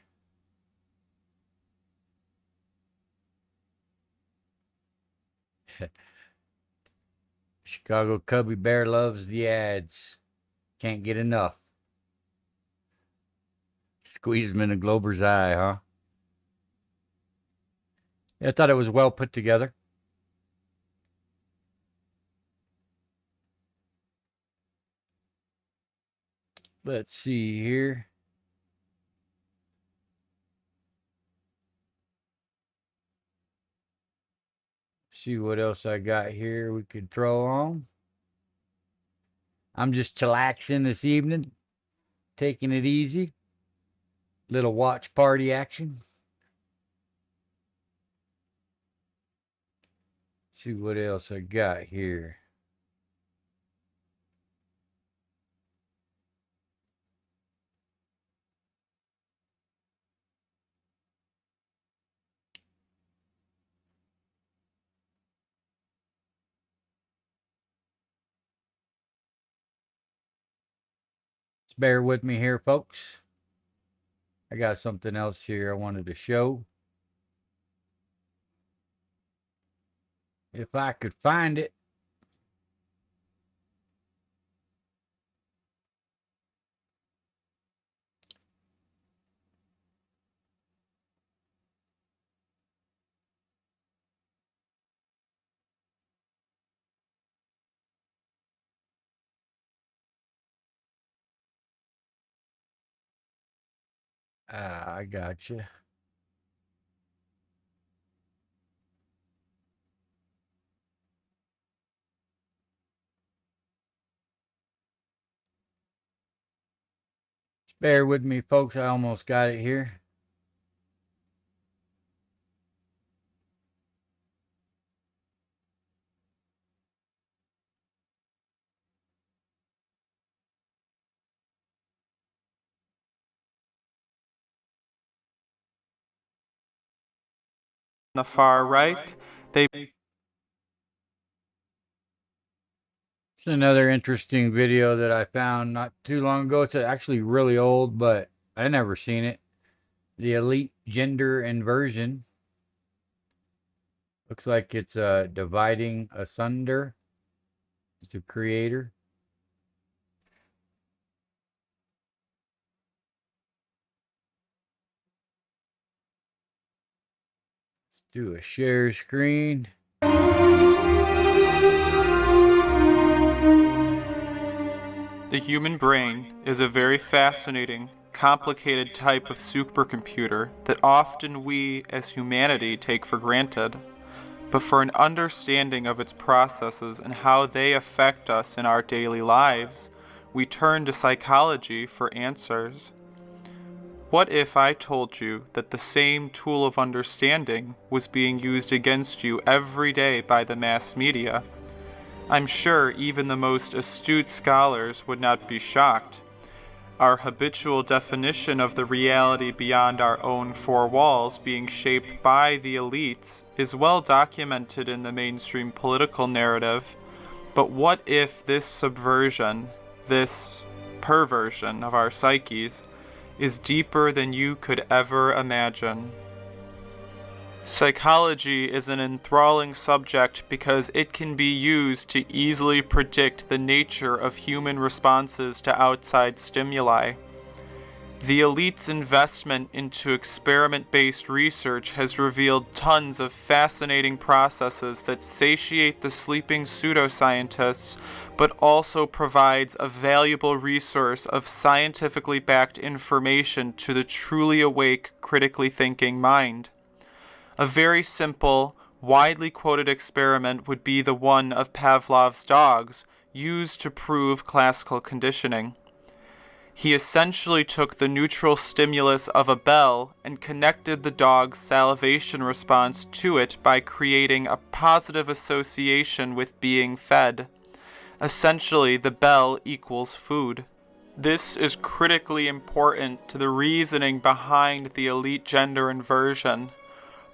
Chicago Cubby Bear loves the ads. Can't get enough. Squeeze him in a Glober's eye, huh? Yeah, I thought it was well put together. Let's see here. See what else I got here we could throw on. I'm just chillaxing this evening, taking it easy. Little watch party action. See what else I got here. Bear with me here, folks. I got something else here I wanted to show. If I could find it. I gotcha. Bear with me, folks. I almost got it here. the far right, they It's another interesting video that I found not too long ago. It's actually really old, but I never seen it. The elite gender inversion. Looks like it's dividing asunder. It's the creator. Let's do a share screen. The human brain is a very fascinating, complicated type of supercomputer that often we as humanity take for granted. But for an understanding of its processes and how they affect us in our daily lives, we turn to psychology for answers. What if I told you that the same tool of understanding was being used against you every day by the mass media? I'm sure even the most astute scholars would not be shocked. Our habitual definition of the reality beyond our own four walls being shaped by the elites is well documented in the mainstream political narrative. But what if this subversion, this perversion of our psyches, is deeper than you could ever imagine? Psychology is an enthralling subject because it can be used to easily predict the nature of human responses to outside stimuli. The elite's investment into experiment-based research has revealed tons of fascinating processes that satiate the sleeping pseudoscientists, but also provides a valuable resource of scientifically backed information to the truly awake, critically thinking mind. A very simple, widely quoted experiment would be the one of Pavlov's dogs, used to prove classical conditioning. He essentially took the neutral stimulus of a bell and connected the dog's salivation response to it by creating a positive association with being fed. Essentially, the bell equals food. This is critically important to the reasoning behind the elite gender inversion.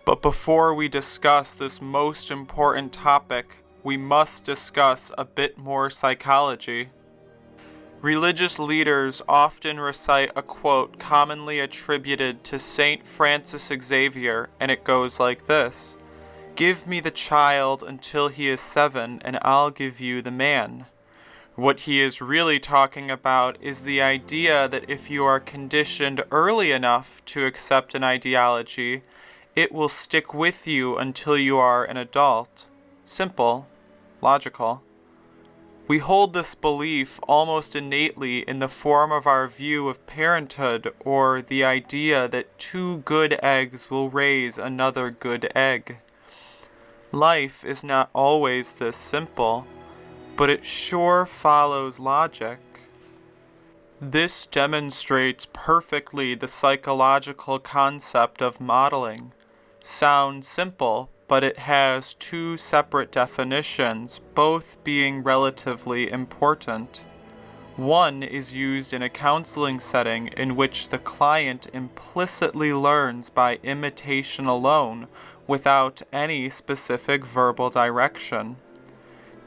But before we discuss this most important topic, we must discuss a bit more psychology. Religious leaders often recite a quote commonly attributed to Saint Francis Xavier, and it goes like this: "Give me the child until he is 7, and I'll give you the man." What he is really talking about is the idea that if you are conditioned early enough to accept an ideology, it will stick with you until you are an adult. Simple, logical. We hold this belief almost innately in the form of our view of parenthood, or the idea that 2 good eggs will raise another good egg. Life is not always this simple, but it sure follows logic. This demonstrates perfectly the psychological concept of modeling. Sounds simple, but it has 2 separate definitions, both being relatively important. One is used in a counseling setting in which the client implicitly learns by imitation alone, without any specific verbal direction.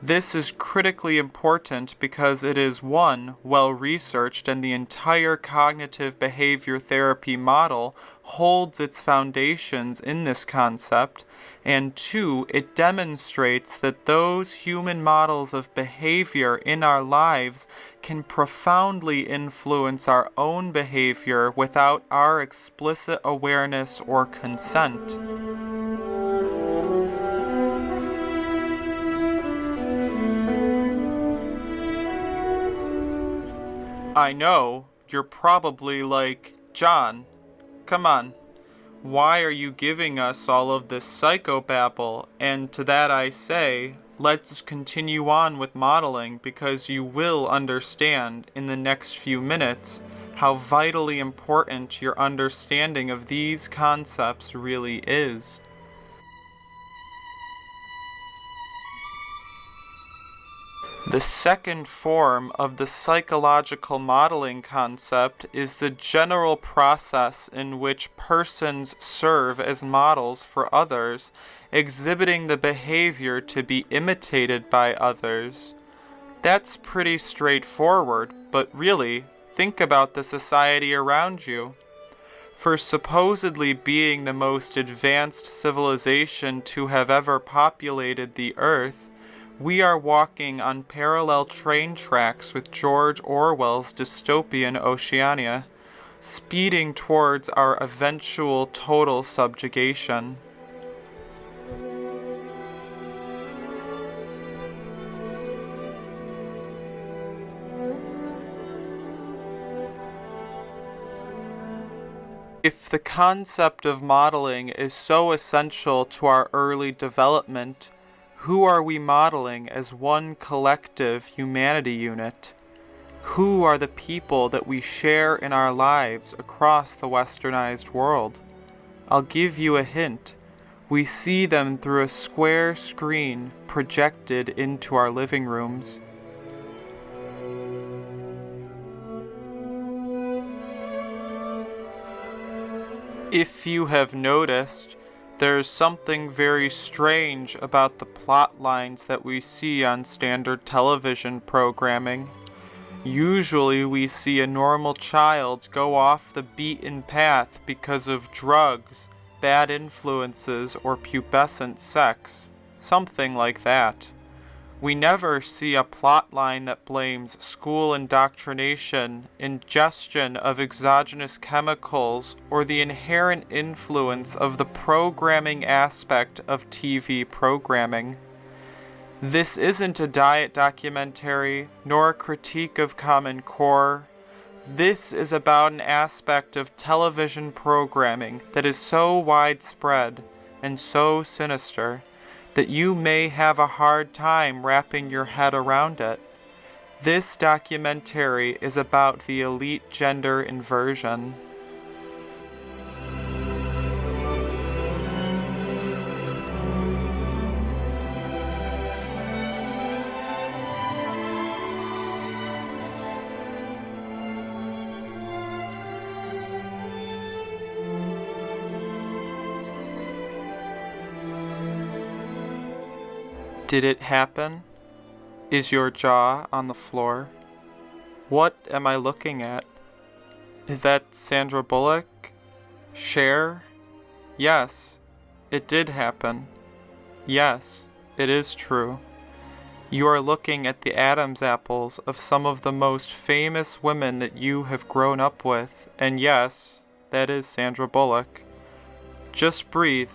This is critically important because it is 1, well researched, and the entire cognitive behavior therapy model holds its foundations in this concept, and 2, it demonstrates that those human models of behavior in our lives can profoundly influence our own behavior without our explicit awareness or consent. I know you're probably like, John, come on. Why are you giving us all of this psychobabble? And to that I say, let's continue on with modeling, because you will understand in the next few minutes how vitally important your understanding of these concepts really is. The second form of the psychological modeling concept is the general process in which persons serve as models for others, exhibiting the behavior to be imitated by others. That's pretty straightforward, but really, think about the society around you. For supposedly being the most advanced civilization to have ever populated the earth, we are walking on parallel train tracks with George Orwell's dystopian Oceania, speeding towards our eventual total subjugation. If the concept of modeling is so essential to our early development, who are we modeling as one collective humanity unit? Who are the people that we share in our lives across the westernized world? I'll give you a hint. We see them through a square screen projected into our living rooms. If you have noticed, there's something very strange about the plot lines that we see on standard television programming. Usually we see a normal child go off the beaten path because of drugs, bad influences, or pubescent sex. Something like that. We never see a plot line that blames school indoctrination, ingestion of exogenous chemicals, or the inherent influence of the programming aspect of TV programming. This isn't a diet documentary, nor a critique of Common Core. This is about an aspect of television programming that is so widespread and so sinister that you may have a hard time wrapping your head around it. This documentary is about the elite gender inversion. Did it happen? Is your jaw on the floor? What am I looking at? Is that Sandra Bullock? Cher? Yes, it did happen. Yes, it is true. You are looking at the Adam's apples of some of the most famous women that you have grown up with, and yes, that is Sandra Bullock. Just breathe.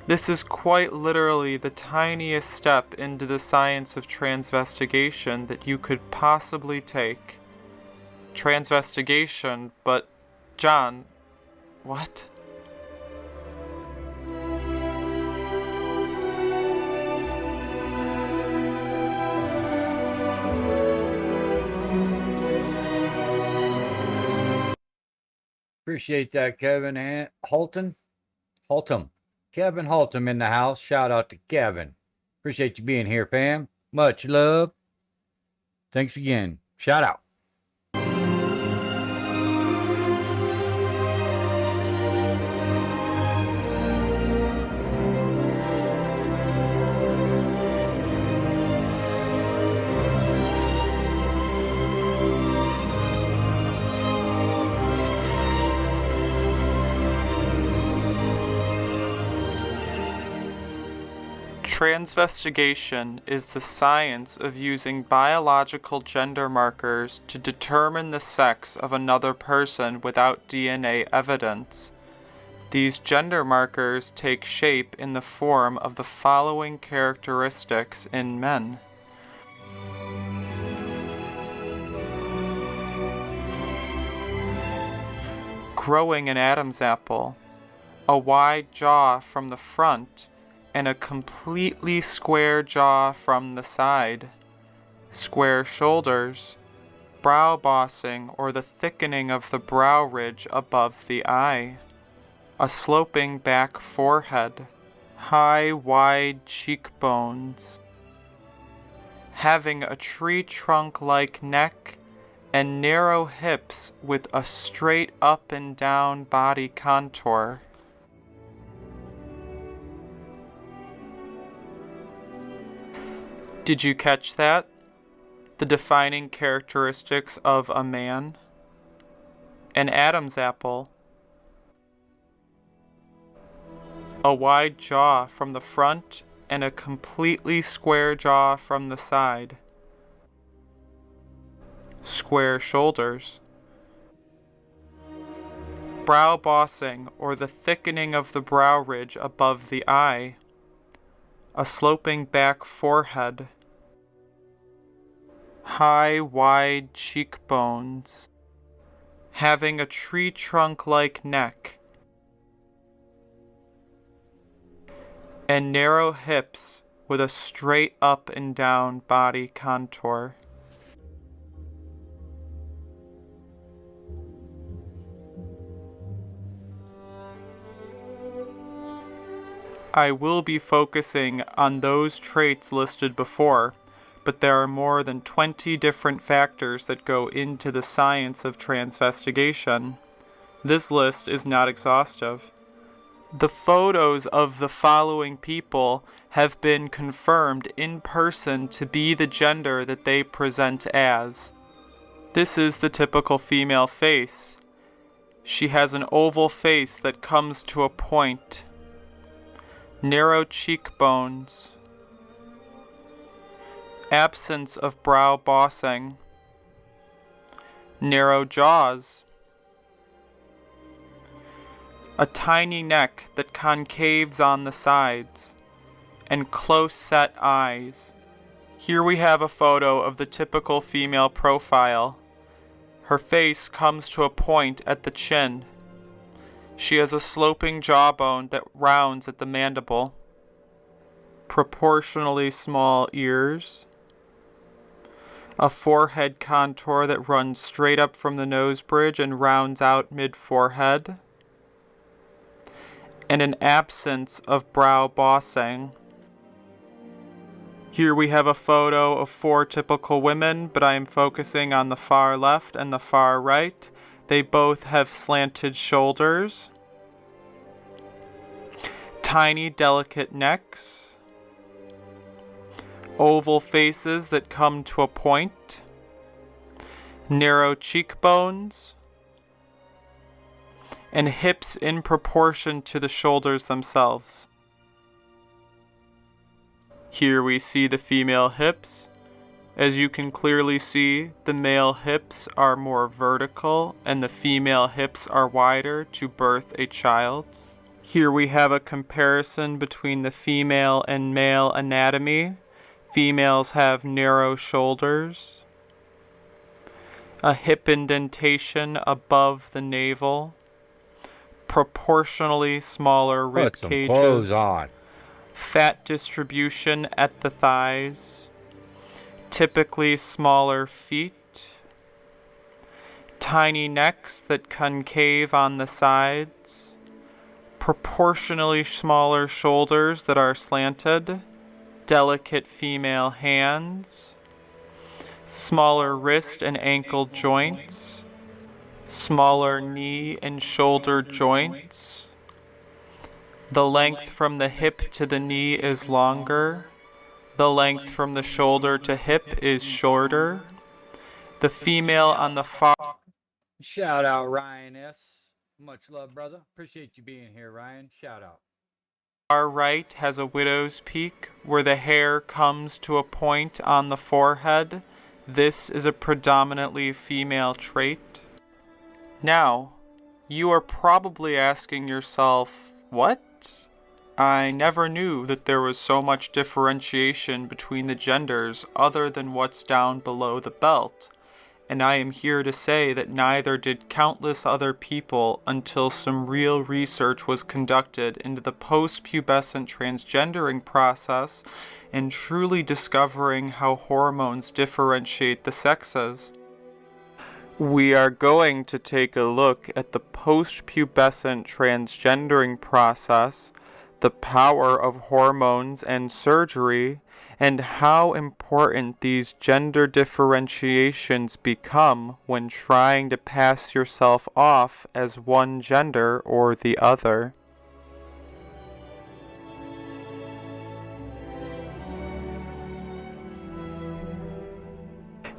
This is quite literally the tiniest step into the science of transvestigation that you could possibly take. Transvestigation, but John, what? Appreciate that, Kevin Holtum. Kevin Holtum in the house. Shout out to Kevin. Appreciate you being here, fam. Much love. Thanks again. Shout out. Transvestigation is the science of using biological gender markers to determine the sex of another person without DNA evidence. These gender markers take shape in the form of the following characteristics in men. growing an Adam's apple, a wide jaw from the front, and a completely square jaw from the side, square shoulders, brow bossing or the thickening of the brow ridge above the eye, a sloping back forehead, high wide cheekbones, having a tree trunk-like neck and narrow hips with a straight up and down body contour. Did you catch that? The defining characteristics of a man? An Adam's apple. A wide jaw from the front and a completely square jaw from the side. Square shoulders. Brow bossing or the thickening of the brow ridge above the eye. A sloping back forehead. High, wide cheekbones. Having a tree trunk-like neck. And narrow hips with a straight up and down body contour. I will be focusing on those traits listed before, but there are more than 20 different factors that go into the science of transvestigation. This list is not exhaustive. The photos of the following people have been confirmed in person to be the gender that they present as. This is the typical female face. She has an oval face that comes to a point. Narrow cheekbones. Absence of brow bossing. Narrow jaws. A tiny neck that concaves on the sides. And close-set eyes. Here we have a photo of the typical female profile. Her face comes to a point at the chin. She has a sloping jawbone that rounds at the mandible. Proportionally small ears. A forehead contour that runs straight up from the nose bridge and rounds out mid-forehead. And an absence of brow bossing. Here we have a photo of 4 typical women, but I am focusing on the far left and the far right. They both have slanted shoulders, tiny delicate necks, oval faces that come to a point, narrow cheekbones, and hips in proportion to the shoulders themselves. Here we see the female hips. As you can clearly see, the male hips are more vertical and the female hips are wider to birth a child. Here we have a comparison between the female and male anatomy. Females have narrow shoulders, a hip indentation above the navel, proportionally smaller rib cages, clothes on. Fat distribution at the thighs, typically smaller feet, tiny necks that concave on the sides, proportionally smaller shoulders that are slanted, delicate female hands, smaller wrist and ankle joints, smaller knee and shoulder joints. The length from the hip to the knee is longer. The length from the shoulder to hip is shorter. The female on the far... Shout out Ryan S. Much love, brother. Appreciate you being here, Ryan. Shout out. Far right has a widow's peak where the hair comes to a point on the forehead. This is a predominantly female trait. Now, you are probably asking yourself, what? I never knew that there was so much differentiation between the genders other than what's down below the belt. and I am here to say that neither did countless other people until some real research was conducted into the post-pubescent transgendering process and truly discovering how hormones differentiate the sexes. We are going to take a look at the post-pubescent transgendering process, the power of hormones and surgery, and how important these gender differentiations become when trying to pass yourself off as one gender or the other.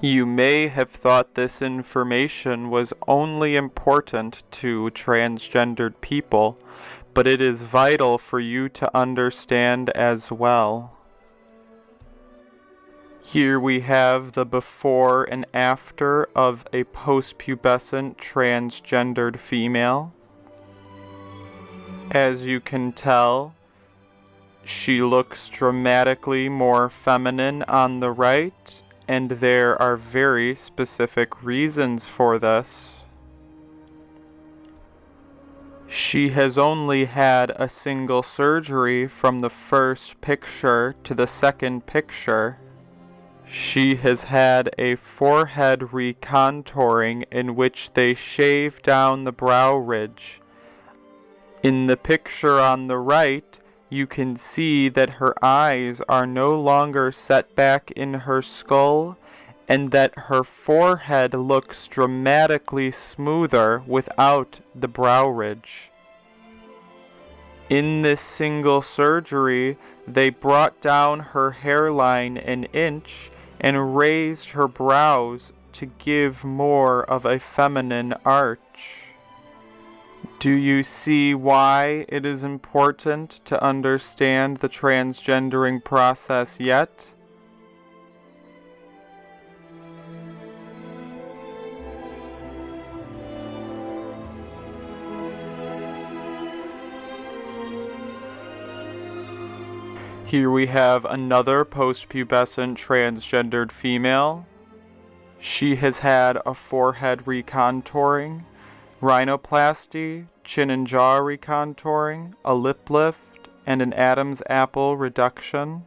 You may have thought this information was only important to transgendered people, but it is vital for you to understand as well. Here we have the before and after of a post-pubescent transgendered female. As you can tell, she looks dramatically more feminine on the right, and there are very specific reasons for this. She has only had a single surgery from the first picture to the second picture. She has had a forehead recontouring in which they shave down the brow ridge. In the picture on the right, you can see that her eyes are no longer set back in her skull, and that her forehead looks dramatically smoother without the brow ridge. In this single surgery, they brought down her hairline an inch and raised her brows to give more of a feminine arch. Do you see why it is important to understand the transgendering process yet? Here we have another post-pubescent transgendered female. She has had a forehead recontouring, rhinoplasty, chin and jaw recontouring, a lip lift, and an Adam's apple reduction.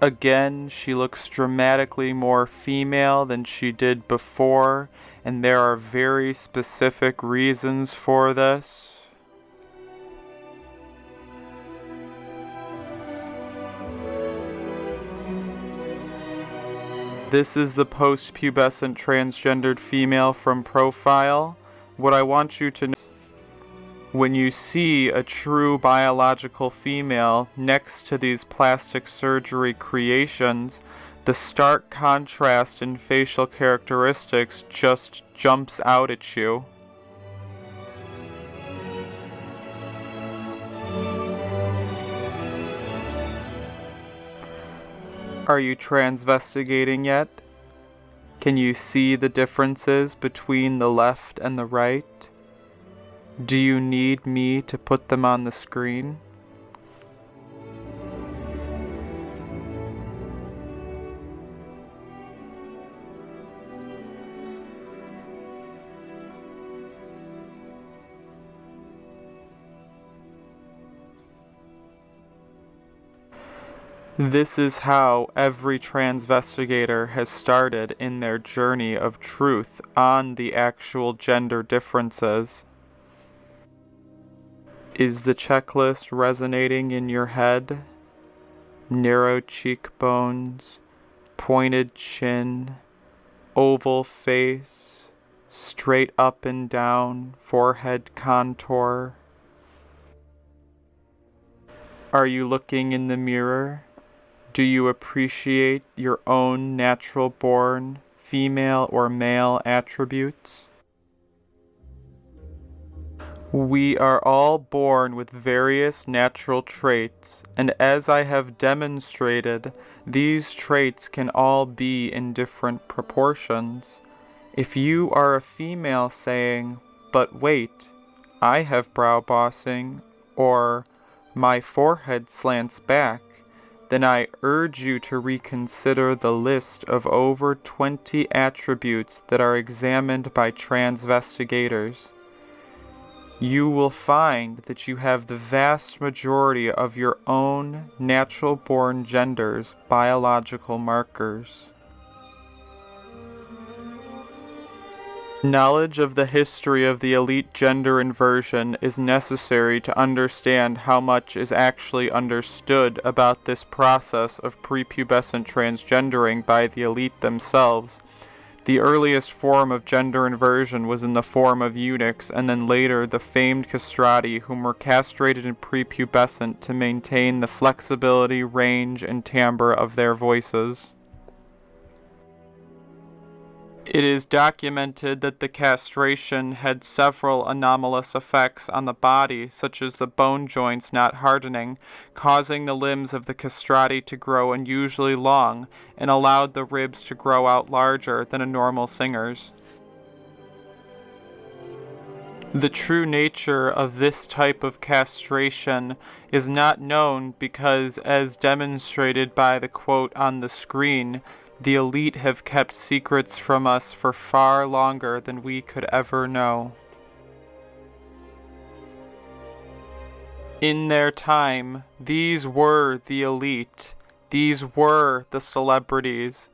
Again, she looks dramatically more female than she did before, and there are very specific reasons for this. This is the post-pubescent transgendered female from profile. What I want you to know, when you see a true biological female next to these plastic surgery creations, the stark contrast in facial characteristics just jumps out at you. Are you transvestigating yet? Can you see the differences between the left and the right? Do you need me to put them on the screen? This is how every transvestigator has started in their journey of truth on the actual gender differences. Is the checklist resonating in your head? Narrow cheekbones, pointed chin, oval face, straight up and down, forehead contour. Are you looking in the mirror? Do you appreciate your own natural-born female or male attributes? We are all born with various natural traits, and as I have demonstrated, these traits can all be in different proportions. If you are a female saying, "But wait, I have brow bossing," or "My forehead slants back," then I urge you to reconsider the list of over 20 attributes that are examined by transvestigators. You will find that you have the vast majority of your own natural-born gender's biological markers. Knowledge of the history of the elite gender inversion is necessary to understand how much is actually understood about this process of prepubescent transgendering by the elite themselves. The earliest form of gender inversion was in the form of eunuchs, and then later the famed castrati, whom were castrated and prepubescent to maintain the flexibility, range, and timbre of their voices. It is documented that the castration had several anomalous effects on the body, such as the bone joints not hardening, causing the limbs of the castrati to grow unusually long, and allowed the ribs to grow out larger than a normal singer's. The true nature of this type of castration is not known because, as demonstrated by the quote on the screen, the elite have kept secrets from us for far longer than we could ever know. In their time, these were the elite. These were the celebrities.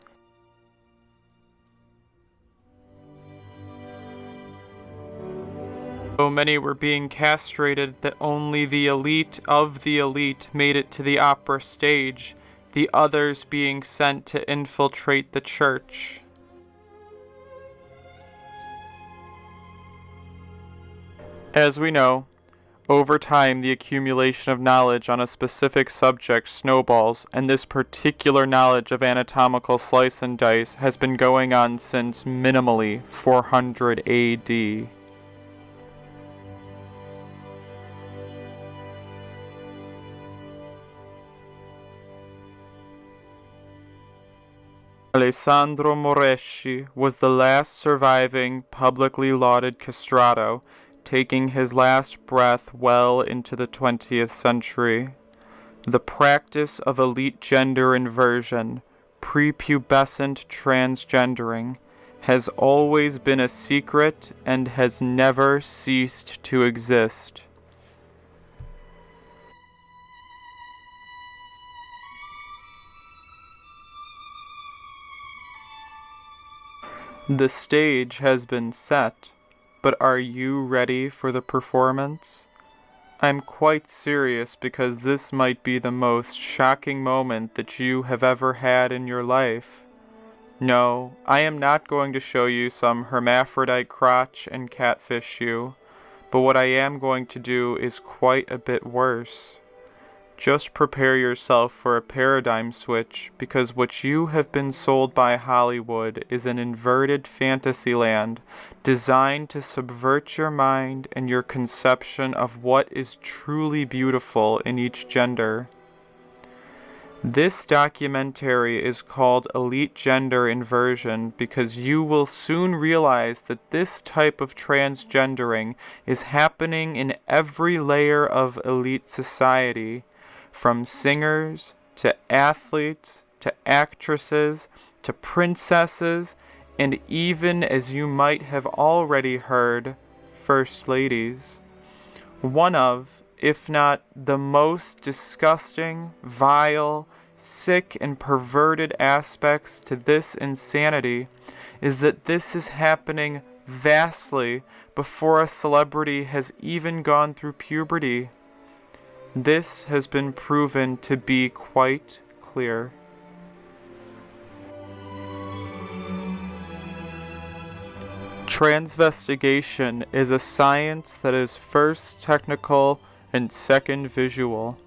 So many were being castrated that only the elite of the elite made it to the opera stage, the others being sent to infiltrate the church. As we know, over time the accumulation of knowledge on a specific subject snowballs, and this particular knowledge of anatomical slice and dice has been going on since minimally 400 AD. Alessandro Moreschi was the last surviving, publicly lauded castrato, taking his last breath well into the 20th century. The practice of elite gender inversion, prepubescent transgendering, has always been a secret and has never ceased to exist. The stage has been set, but are you ready for the performance? I'm quite serious because this might be the most shocking moment that you have ever had in your life. No, I am not going to show you some hermaphrodite crotch and catfish you, but what I am going to do is quite a bit worse. Just prepare yourself for a paradigm switch, because what you have been sold by Hollywood is an inverted fantasyland designed to subvert your mind and your conception of what is truly beautiful in each gender. This documentary is called Elite Gender Inversion because you will soon realize that this type of transgendering is happening in every layer of elite society, from singers, to athletes, to actresses, to princesses, and even, as you might have already heard, first ladies. One of, if not the most disgusting, vile, sick, and perverted aspects to this insanity is that this is happening vastly before a celebrity has even gone through puberty. This has been proven to be quite clear. Transvestigation is a science that is first technical and second visual.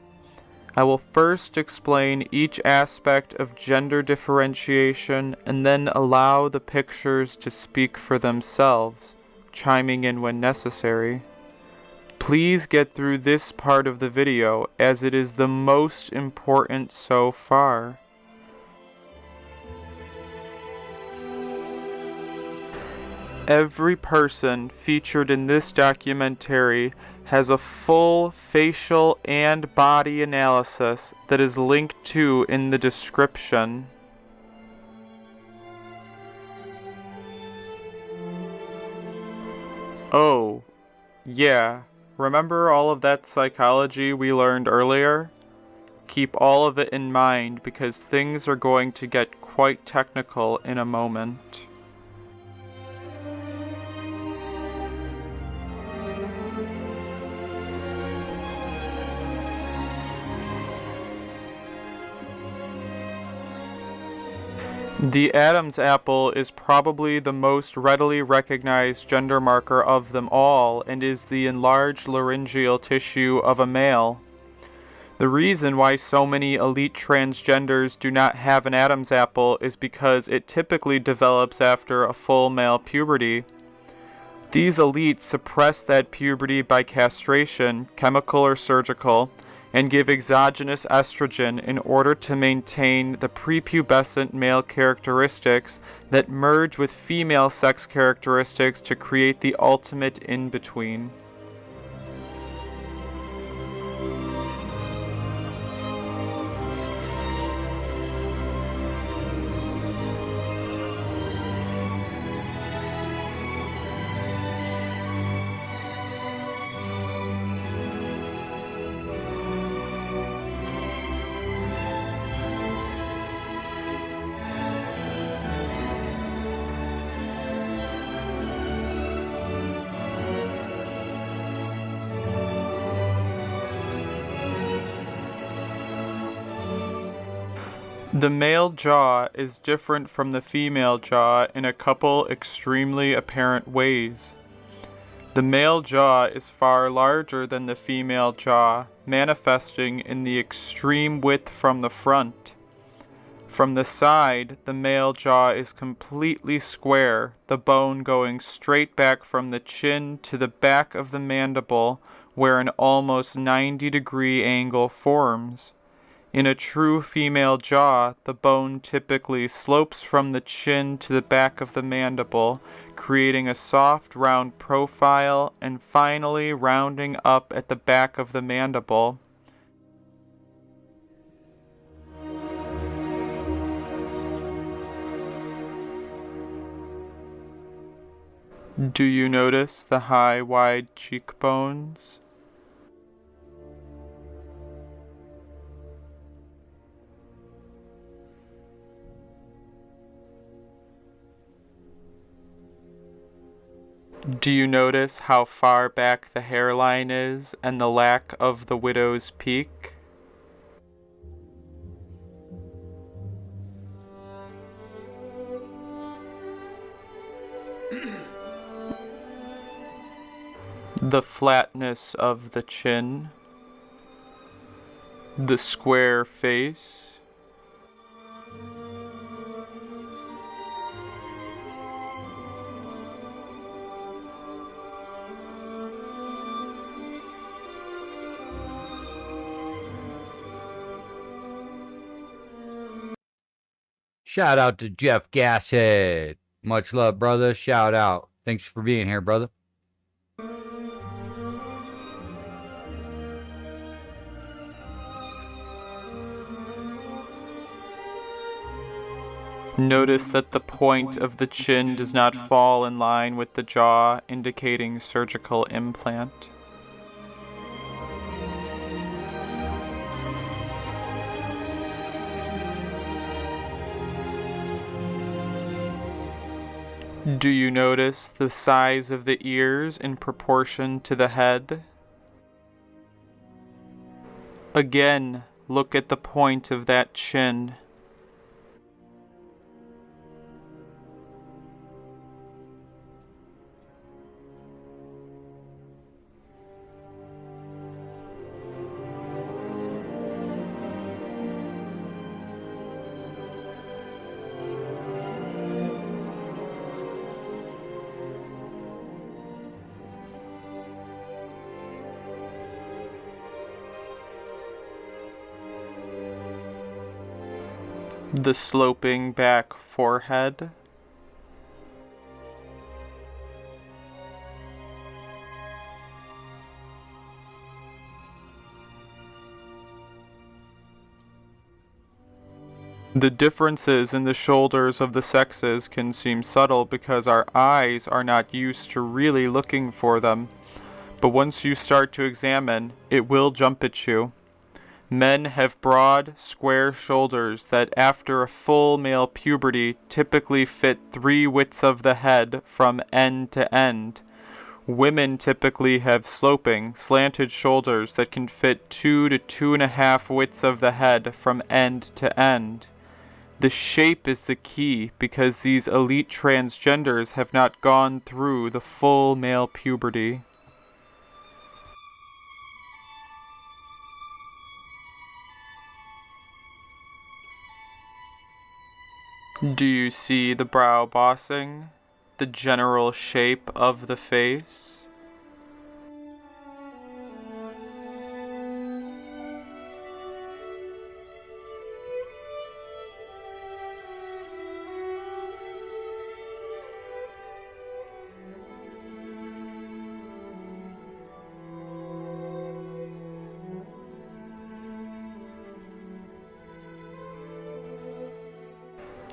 I will first explain each aspect of gender differentiation and then allow the pictures to speak for themselves, chiming in when necessary. Please get through this part of the video as it is the most important so far. Every person featured in this documentary has a full facial and body analysis that is linked to in the description. Oh, yeah, remember all of that psychology we learned earlier? Keep all of it in mind because things are going to get quite technical in a moment. The Adam's apple is probably the most readily recognized gender marker of them all and is the enlarged laryngeal tissue of a male. The reason why so many elite transgenders do not have an Adam's apple is because it typically develops after a full male puberty. These elites suppress that puberty by castration, chemical or surgical, and give exogenous estrogen in order to maintain the prepubescent male characteristics that merge with female sex characteristics to create the ultimate in-between. The male jaw is different from the female jaw in a couple extremely apparent ways. The male jaw is far larger than the female jaw, manifesting in the extreme width from the front. From the side, the male jaw is completely square, the bone going straight back from the chin to the back of the mandible, where an almost 90-degree angle forms. In a true female jaw, the bone typically slopes from the chin to the back of the mandible, creating a soft, round profile, and finally rounding up at the back of the mandible. Do you notice the high, wide cheekbones? Do you notice how far back the hairline is and the lack of the widow's peak? The flatness of the chin, the square face, Shout out to Jeff Gasshead. Much love, brother. Shout out. Thanks for being here, brother. Notice that the point of the chin does not fall in line with the jaw, indicating surgical implant. Do you notice the size of the ears in proportion to the head? Again, look at the point of that chin. The sloping back forehead. The differences in the shoulders of the sexes can seem subtle because our eyes are not used to really looking for them. But once you start to examine, it will jump at you. Men have broad, square shoulders that after a full male puberty typically fit 3 widths of the head from end to end. Women typically have sloping, slanted shoulders that can fit 2 to 2.5 widths of the head from end to end. The shape is the key because these elite transgenders have not gone through the full male puberty. Do you see the brow bossing? The general shape of the face?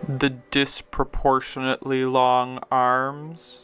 The disproportionately long arms.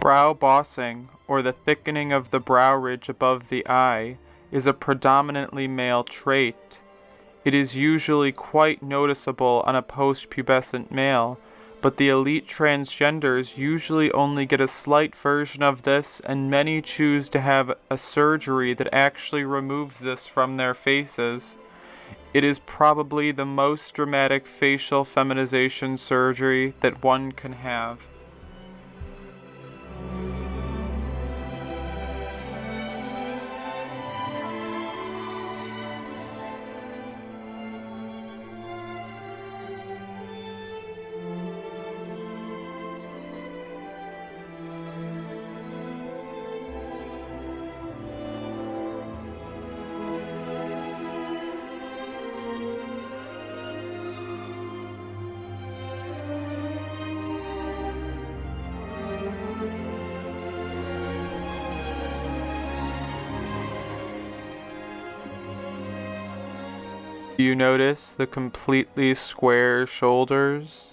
Brow bossing, or the thickening of the brow ridge above the eye, is a predominantly male trait. It is usually quite noticeable on a post-pubescent male, but the elite transgenders usually only get a slight version of this, and many choose to have a surgery that actually removes this from their faces. It is probably the most dramatic facial feminization surgery that one can have. Do you notice the completely square shoulders?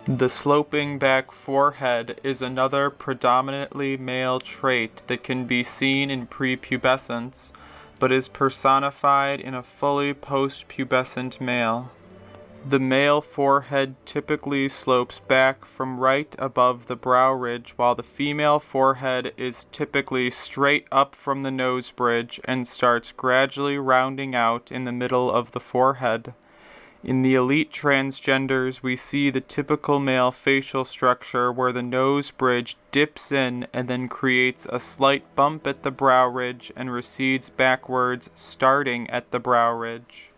The sloping back forehead is another predominantly male trait that can be seen in prepubescence, but is personified in a fully post-pubescent male. The male forehead typically slopes back from right above the brow ridge, while the female forehead is typically straight up from the nose bridge and starts gradually rounding out in the middle of the forehead. In the elite transgenders, we see the typical male facial structure where the nose bridge dips in and then creates a slight bump at the brow ridge and recedes backwards, starting at the brow ridge.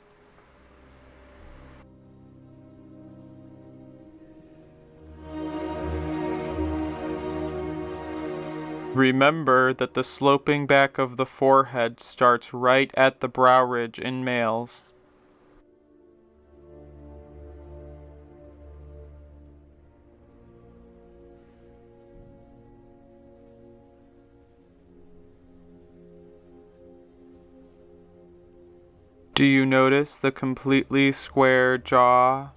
Remember that the sloping back of the forehead starts right at the brow ridge in males. Do you notice the completely square jaw?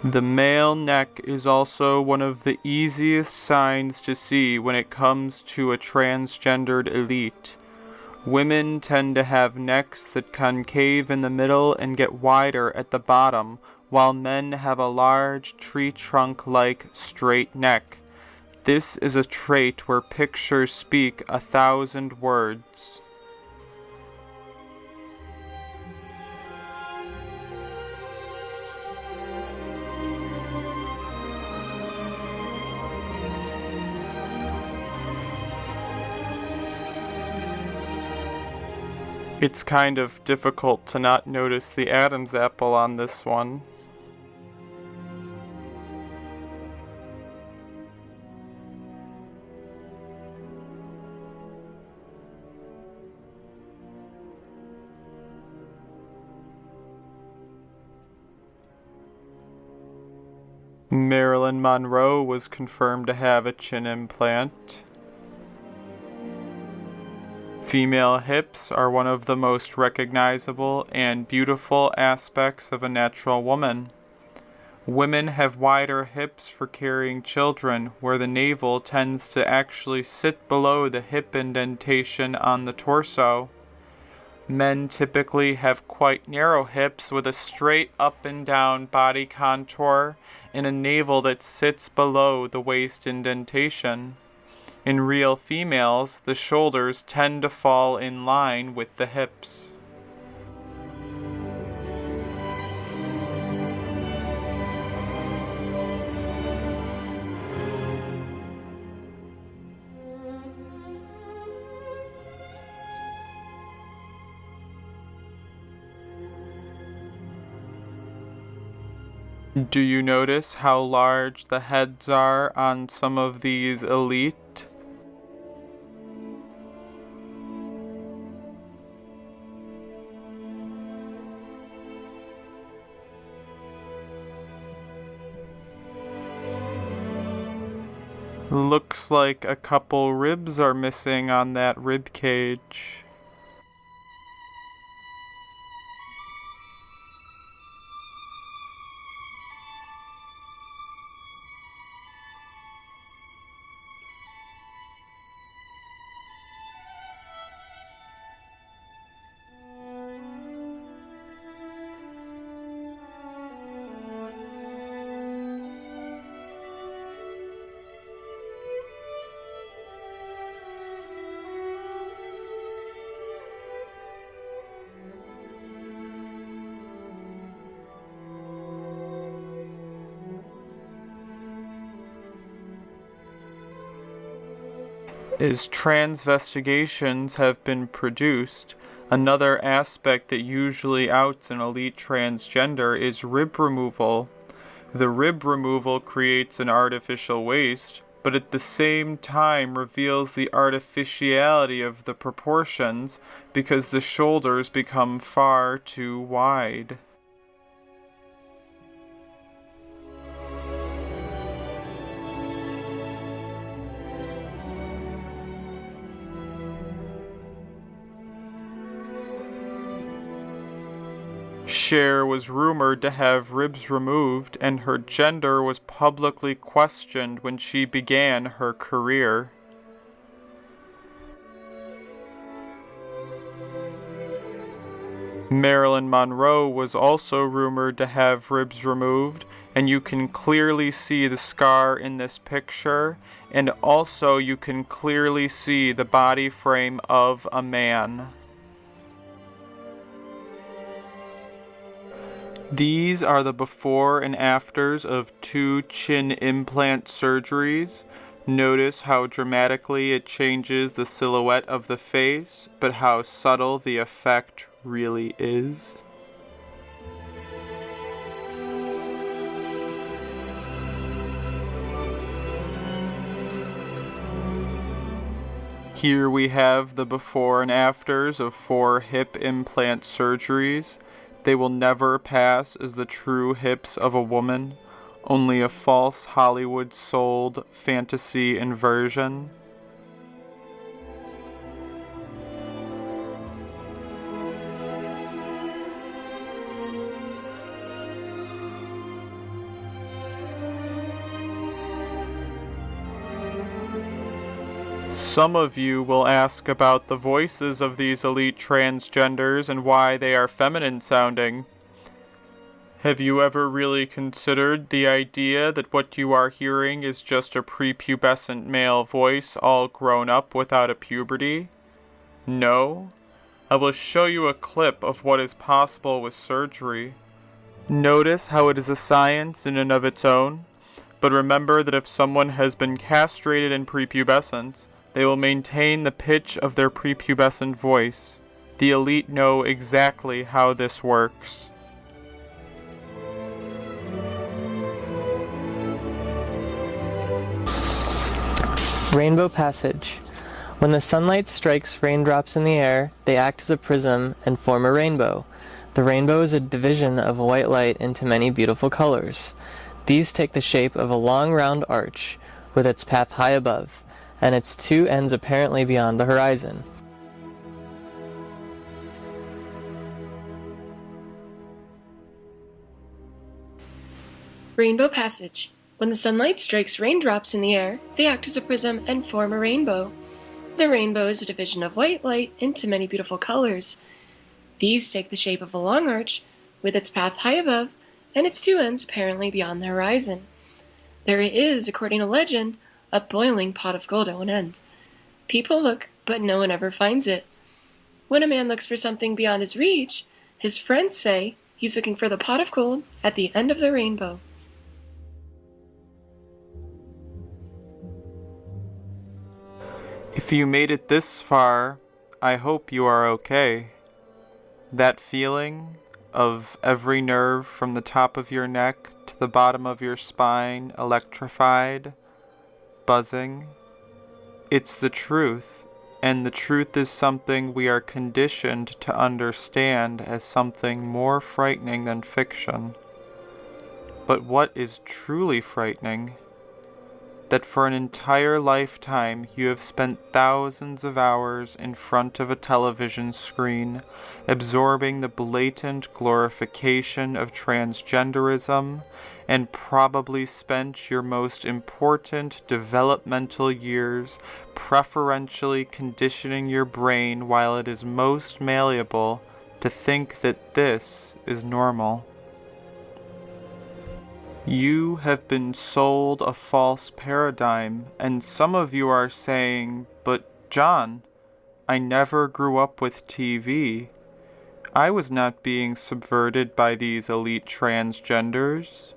The male neck is also one of the easiest signs to see when it comes to a transgendered elite. Women tend to have necks that concave in the middle and get wider at the bottom, while men have a large tree trunk-like straight neck. This is a trait where pictures speak 1,000 words. It's kind of difficult to not notice the Adam's apple on this one. Marilyn Monroe was confirmed to have a chin implant. Female hips are one of the most recognizable and beautiful aspects of a natural woman. Women have wider hips for carrying children, where the navel tends to actually sit below the hip indentation on the torso. Men typically have quite narrow hips with a straight up and down body contour and a navel that sits below the waist indentation. In real females, the shoulders tend to fall in line with the hips. Do you notice how large the heads are on some of these elite? Looks like a couple ribs are missing on that rib cage. As transvestigations have been produced, another aspect that usually outs an elite transgender is rib removal. The rib removal creates an artificial waist, but at the same time reveals the artificiality of the proportions because the shoulders become far too wide. Cher was rumored to have ribs removed, and her gender was publicly questioned when she began her career. Marilyn Monroe was also rumored to have ribs removed, and you can clearly see the scar in this picture, and also you can clearly see the body frame of a man. These are the before and afters of 2 chin implant surgeries. Notice how dramatically it changes the silhouette of the face, but how subtle the effect really is. Here we have the before and afters of 4 hip implant surgeries. They will never pass as the true hips of a woman, only a false Hollywood-sold fantasy inversion. Some of you will ask about the voices of these elite transgenders and why they are feminine sounding. Have you ever really considered the idea that what you are hearing is just a prepubescent male voice all grown up without a puberty? No? I will show you a clip of what is possible with surgery. Notice how it is a science in and of its own, but remember that if someone has been castrated in prepubescence, they will maintain the pitch of their prepubescent voice. The elite know exactly how this works. Rainbow passage. When the sunlight strikes raindrops in the air, they act as a prism and form a rainbow. The rainbow is a division of white light into many beautiful colors. These take the shape of a long round arch, with its path high above, and its 2 ends apparently beyond the horizon. Rainbow passage. When the sunlight strikes raindrops in the air, they act as a prism and form a rainbow. The rainbow is a division of white light into many beautiful colors. These take the shape of a long arch, with its path high above, and its 2 ends apparently beyond the horizon. There is, according to legend, a boiling pot of gold at one end. People look, but no one ever finds it. When a man looks for something beyond his reach, his friends say he's looking for the pot of gold at the end of the rainbow. If you made it this far, I hope you are okay. That feeling of every nerve from the top of your neck to the bottom of your spine electrified, buzzing, it's the truth, and the truth is something we are conditioned to understand as something more frightening than fiction. But what is truly frightening? That for an entire lifetime you have spent thousands of hours in front of a television screen, absorbing the blatant glorification of transgenderism, and probably spent your most important developmental years preferentially conditioning your brain while it is most malleable to think that this is normal. You have been sold a false paradigm, and some of you are saying, "But John, I never grew up with TV. I was not being subverted by these elite transgenders."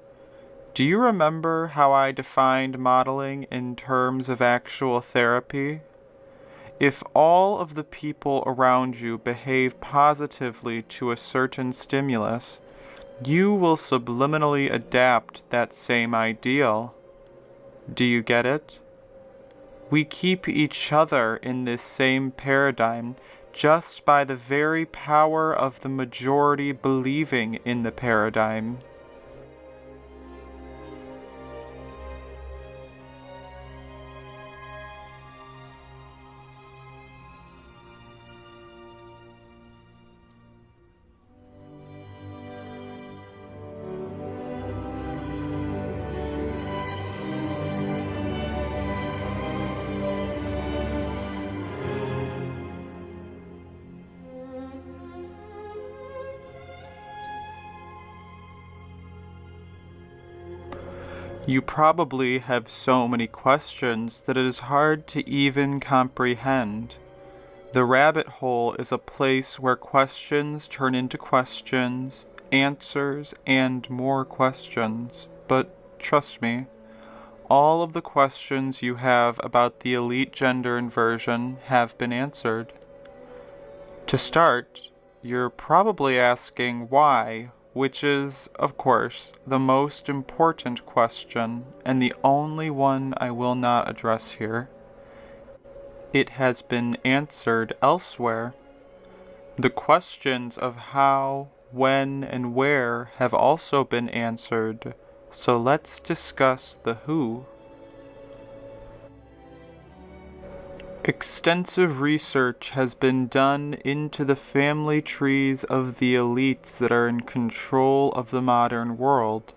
Do you remember how I defined modeling in terms of actual therapy? If all of the people around you behave positively to a certain stimulus, you will subliminally adapt that same ideal. Do you get it? We keep each other in this same paradigm just by the very power of the majority believing in the paradigm. You probably have so many questions that it is hard to even comprehend. The rabbit hole is a place where questions turn into questions, answers, and more questions. But trust me, all of the questions you have about the elite gender inversion have been answered. To start, you're probably asking why, which is, of course, the most important question, and the only one I will not address here. it has been answered elsewhere. The questions of how, when, and where have also been answered, so let's discuss the who. Extensive research has been done into the family trees of the elites that are in control of the modern world.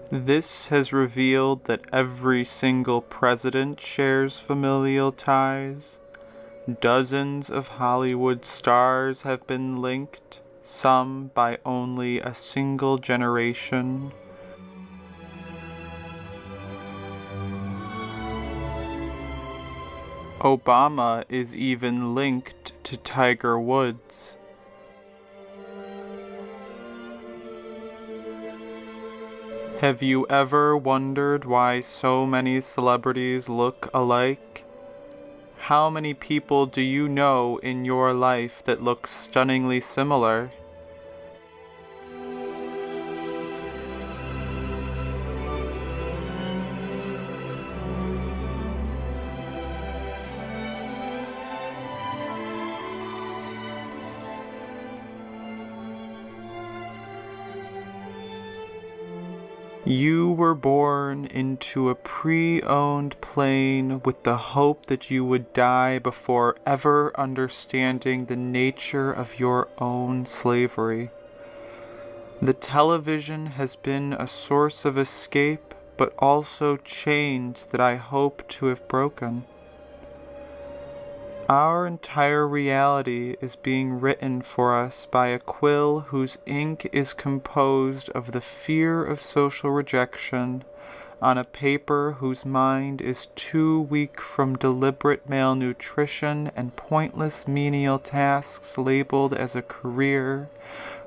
This has revealed that every single president shares familial ties. Dozens of Hollywood stars have been linked, some by only a single generation. Obama is even linked to Tiger Woods. Have you ever wondered why so many celebrities look alike? How many people do you know in your life that look stunningly similar? You were born into a pre-owned plane with the hope that you would die before ever understanding the nature of your own slavery. The television has been a source of escape, but also chains that I hope to have broken. Our entire reality is being written for us by a quill whose ink is composed of the fear of social rejection on a paper whose mind is too weak from deliberate malnutrition and pointless menial tasks labeled as a career,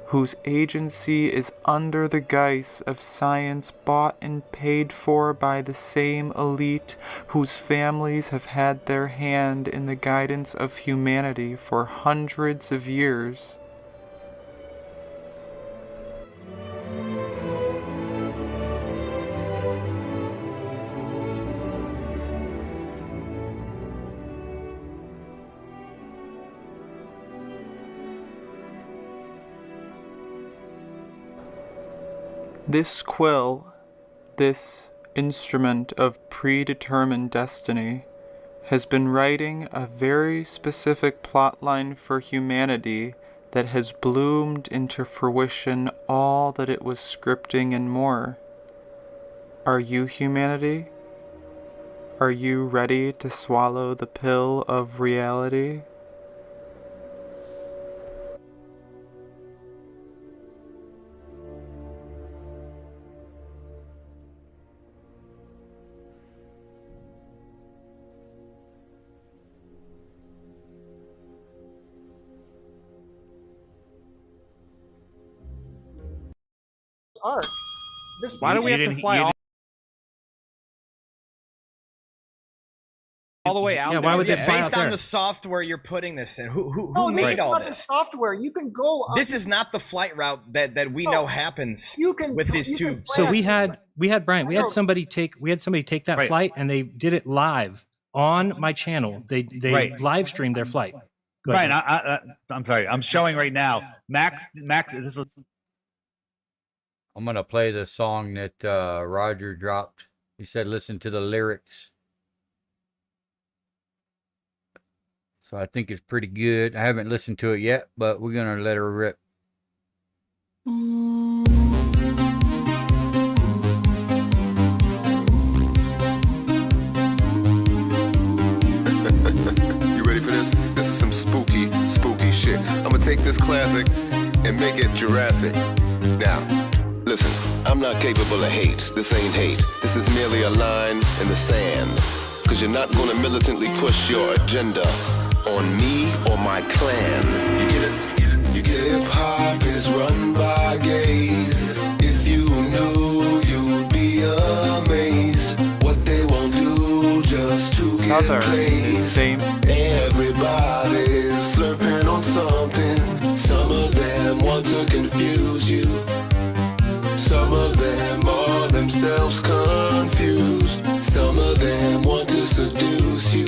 whose agency is under the guise of science bought and paid for by the same elite whose families have had their hand in the guidance of humanity for hundreds of years. This quill, this instrument of predetermined destiny, has been writing a very specific plotline for humanity that has bloomed into fruition all that it was scripting and more. Are you humanity? Are you ready to swallow the pill of reality? Art. This Why do we have to fly all the way out? Yeah, there? why would they Yeah, fly based out on there? the software you're putting this in? Who No, this made is all not the this? software. You can go. This is not the flight route that we know happens. You can with these you two. can So we plan- had Brian, we had somebody take that Right. flight and they did it live on my channel. They Right. live streamed their flight. Go ahead, Brian, I'm sorry. I'm showing right now. Max, this is. I'm going to play the song that Roger dropped. He said, listen to the lyrics. So I think it's pretty good. I haven't listened to it yet, but we're going to let her rip. You ready for this? This is some spooky shit. I'm gonna take this classic and make it Jurassic. Now, listen, I'm not capable of hate. This ain't hate. This is merely a line in the sand. Cause you're not gonna militantly push your agenda on me or my clan. You get it? You get it? Hip-hop is run by gays. If you knew, you'd be amazed. What they won't do just to get plays. Everybody's slurping on something. Some of them want to confuse you. Some of them are themselves confused. Some of them want to seduce you.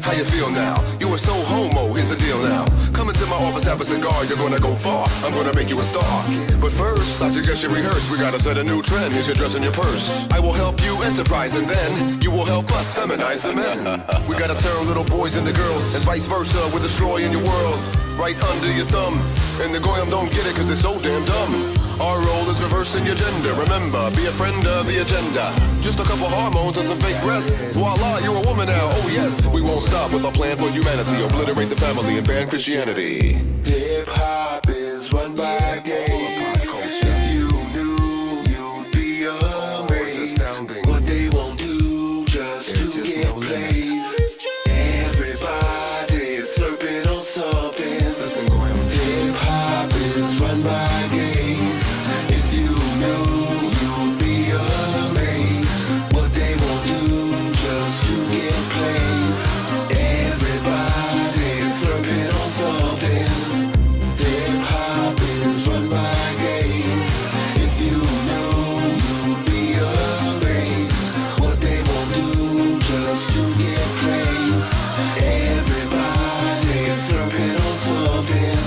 How you feel now? You were so homo, here's the deal now. Come into my office, have a cigar, you're gonna go far. I'm gonna make you a star. But first, I suggest you rehearse. We gotta set a new trend, here's your dress and your purse. I will help you enterprise, and then you will help us feminize the men. We gotta turn little boys into girls, and vice versa, with a straw in your world. Right under your thumb. And the goyim don't get it cause they're so damn dumb. Our role is reversing your gender. Remember, be a friend of the agenda. Just a couple hormones and some fake breasts. Voila, you're a woman now. Oh yes, we won't stop with our plan for humanity. Obliterate the family and ban Christianity. Hip hop is run by gays. If you knew, you'd be amazed. What they won't do just to get plays. Everybody's slurping on something. Hip hop is run by gays. If you knew, you'd be amazed. What they won't do just to get plays. Everybody's slurping on something. Hip hop is run by gays. If you knew, you'd be amazed. What they won't do just to get plays. Everybody's slurping on something.